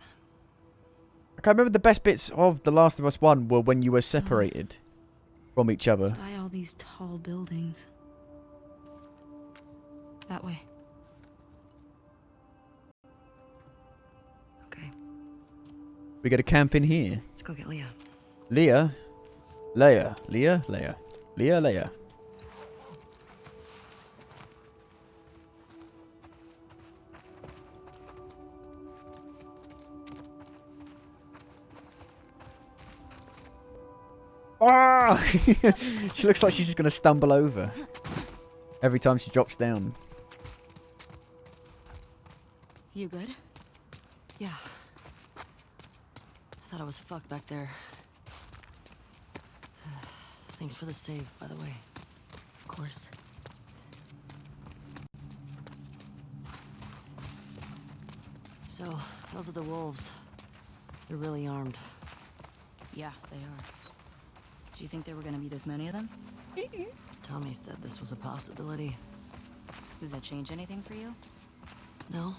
[SPEAKER 1] I remember the best bits of The Last of Us 1 were when you were separated from each other.
[SPEAKER 17] By all these tall buildings. That way.
[SPEAKER 5] Okay.
[SPEAKER 1] We got to camp in here.
[SPEAKER 5] Let's go get Leah.
[SPEAKER 1] Leah? Leia. Leah? Leia. Leah? Leia. Ah! She looks like she's just going to stumble over every time she drops down.
[SPEAKER 5] You good? Yeah. I thought I was fucked back there. Thanks for the save, by the way.
[SPEAKER 17] Of course.
[SPEAKER 5] So, those are the wolves. They're really armed.
[SPEAKER 17] Yeah, they are. Do you think there were gonna be this many of them?
[SPEAKER 5] Tommy said this was a possibility.
[SPEAKER 17] Does that change anything for you?
[SPEAKER 5] No?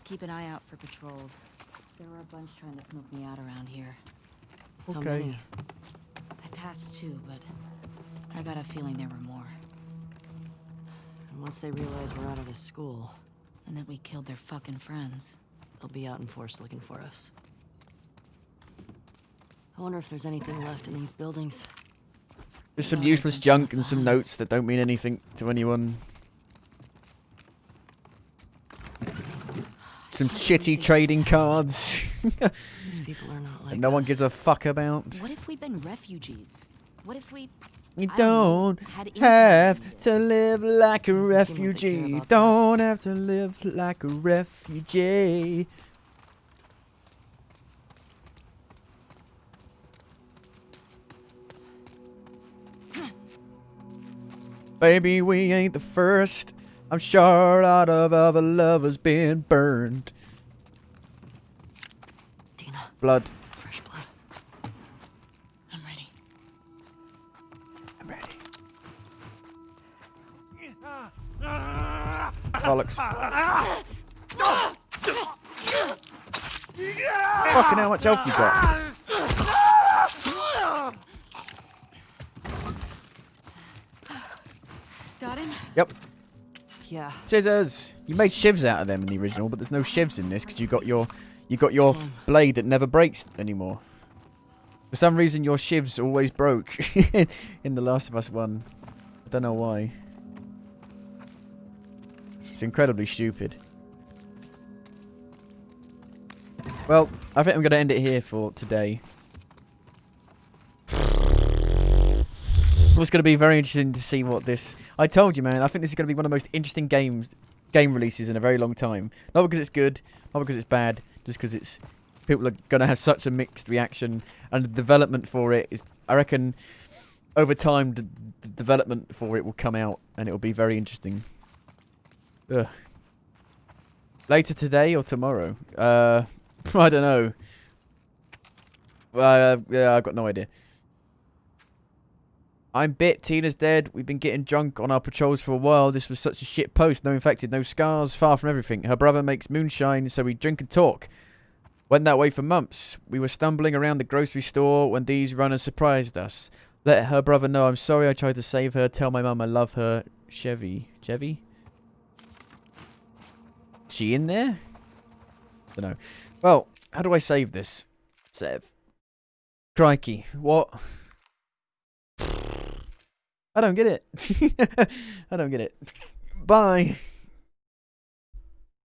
[SPEAKER 17] Keep an eye out for patrols. There were a bunch trying to smoke me out around here.
[SPEAKER 5] How
[SPEAKER 1] Okay.
[SPEAKER 5] many?
[SPEAKER 17] I passed 2, but I got a feeling there were more.
[SPEAKER 5] And once they realize we're out of this school,
[SPEAKER 17] And that we killed their fucking friends.
[SPEAKER 5] they'll be out in force looking for us. I wonder if there's anything left in these buildings.
[SPEAKER 1] There's some useless junk and some notes that don't mean anything to anyone. Some shitty trading cards.
[SPEAKER 5] These people are not like
[SPEAKER 1] that no one
[SPEAKER 5] us.
[SPEAKER 1] gives a fuck about.
[SPEAKER 17] What if we'd been refugees? What if we...
[SPEAKER 1] You
[SPEAKER 17] I don't
[SPEAKER 1] don't
[SPEAKER 17] know, had
[SPEAKER 1] have to live like a
[SPEAKER 5] Doesn't seem like they care
[SPEAKER 1] refugee.
[SPEAKER 5] about that.
[SPEAKER 1] Don't have to live like a refugee. Baby, we ain't the first. I'm sure a lot of other lovers been burned.
[SPEAKER 5] Dina.
[SPEAKER 1] Blood.
[SPEAKER 5] Fresh blood.
[SPEAKER 17] I'm ready.
[SPEAKER 1] I'm ready. Bollocks. Fucking how much health you got?
[SPEAKER 17] Got him?
[SPEAKER 1] Yep.
[SPEAKER 5] Yeah.
[SPEAKER 1] Scissors. You made shivs out of them in the original, but there's no shivs in this because you got your blade that never breaks anymore. For some reason, your shivs always broke in The Last of Us 1. I don't know why. It's incredibly stupid. Well, I think I'm going to end it here for today. It's going to be very interesting to see what this... I told you, man, I think this is going to be one of the most interesting game releases in a very long time. Not because it's good, not because it's bad, just because it's... People are going to have such a mixed reaction, and the development for it is... I reckon, over time, the development for it will come out, and it will be very interesting. Ugh. Later today or tomorrow? I don't know. Yeah, I've got no idea. I'm bit, Tina's dead. We've been getting drunk on our patrols for a while. This was such a shit post. No infected, no scars, far from everything. Her brother makes moonshine, so we drink and talk. Went that way for months. We were stumbling around the grocery store when these runners surprised us. Let her brother know I'm sorry I tried to save her. Tell my mum I love her. Chevy? She in there? Don't know. Well, how do I save this? Save. Crikey. What? I don't get it. I don't get it. Bye.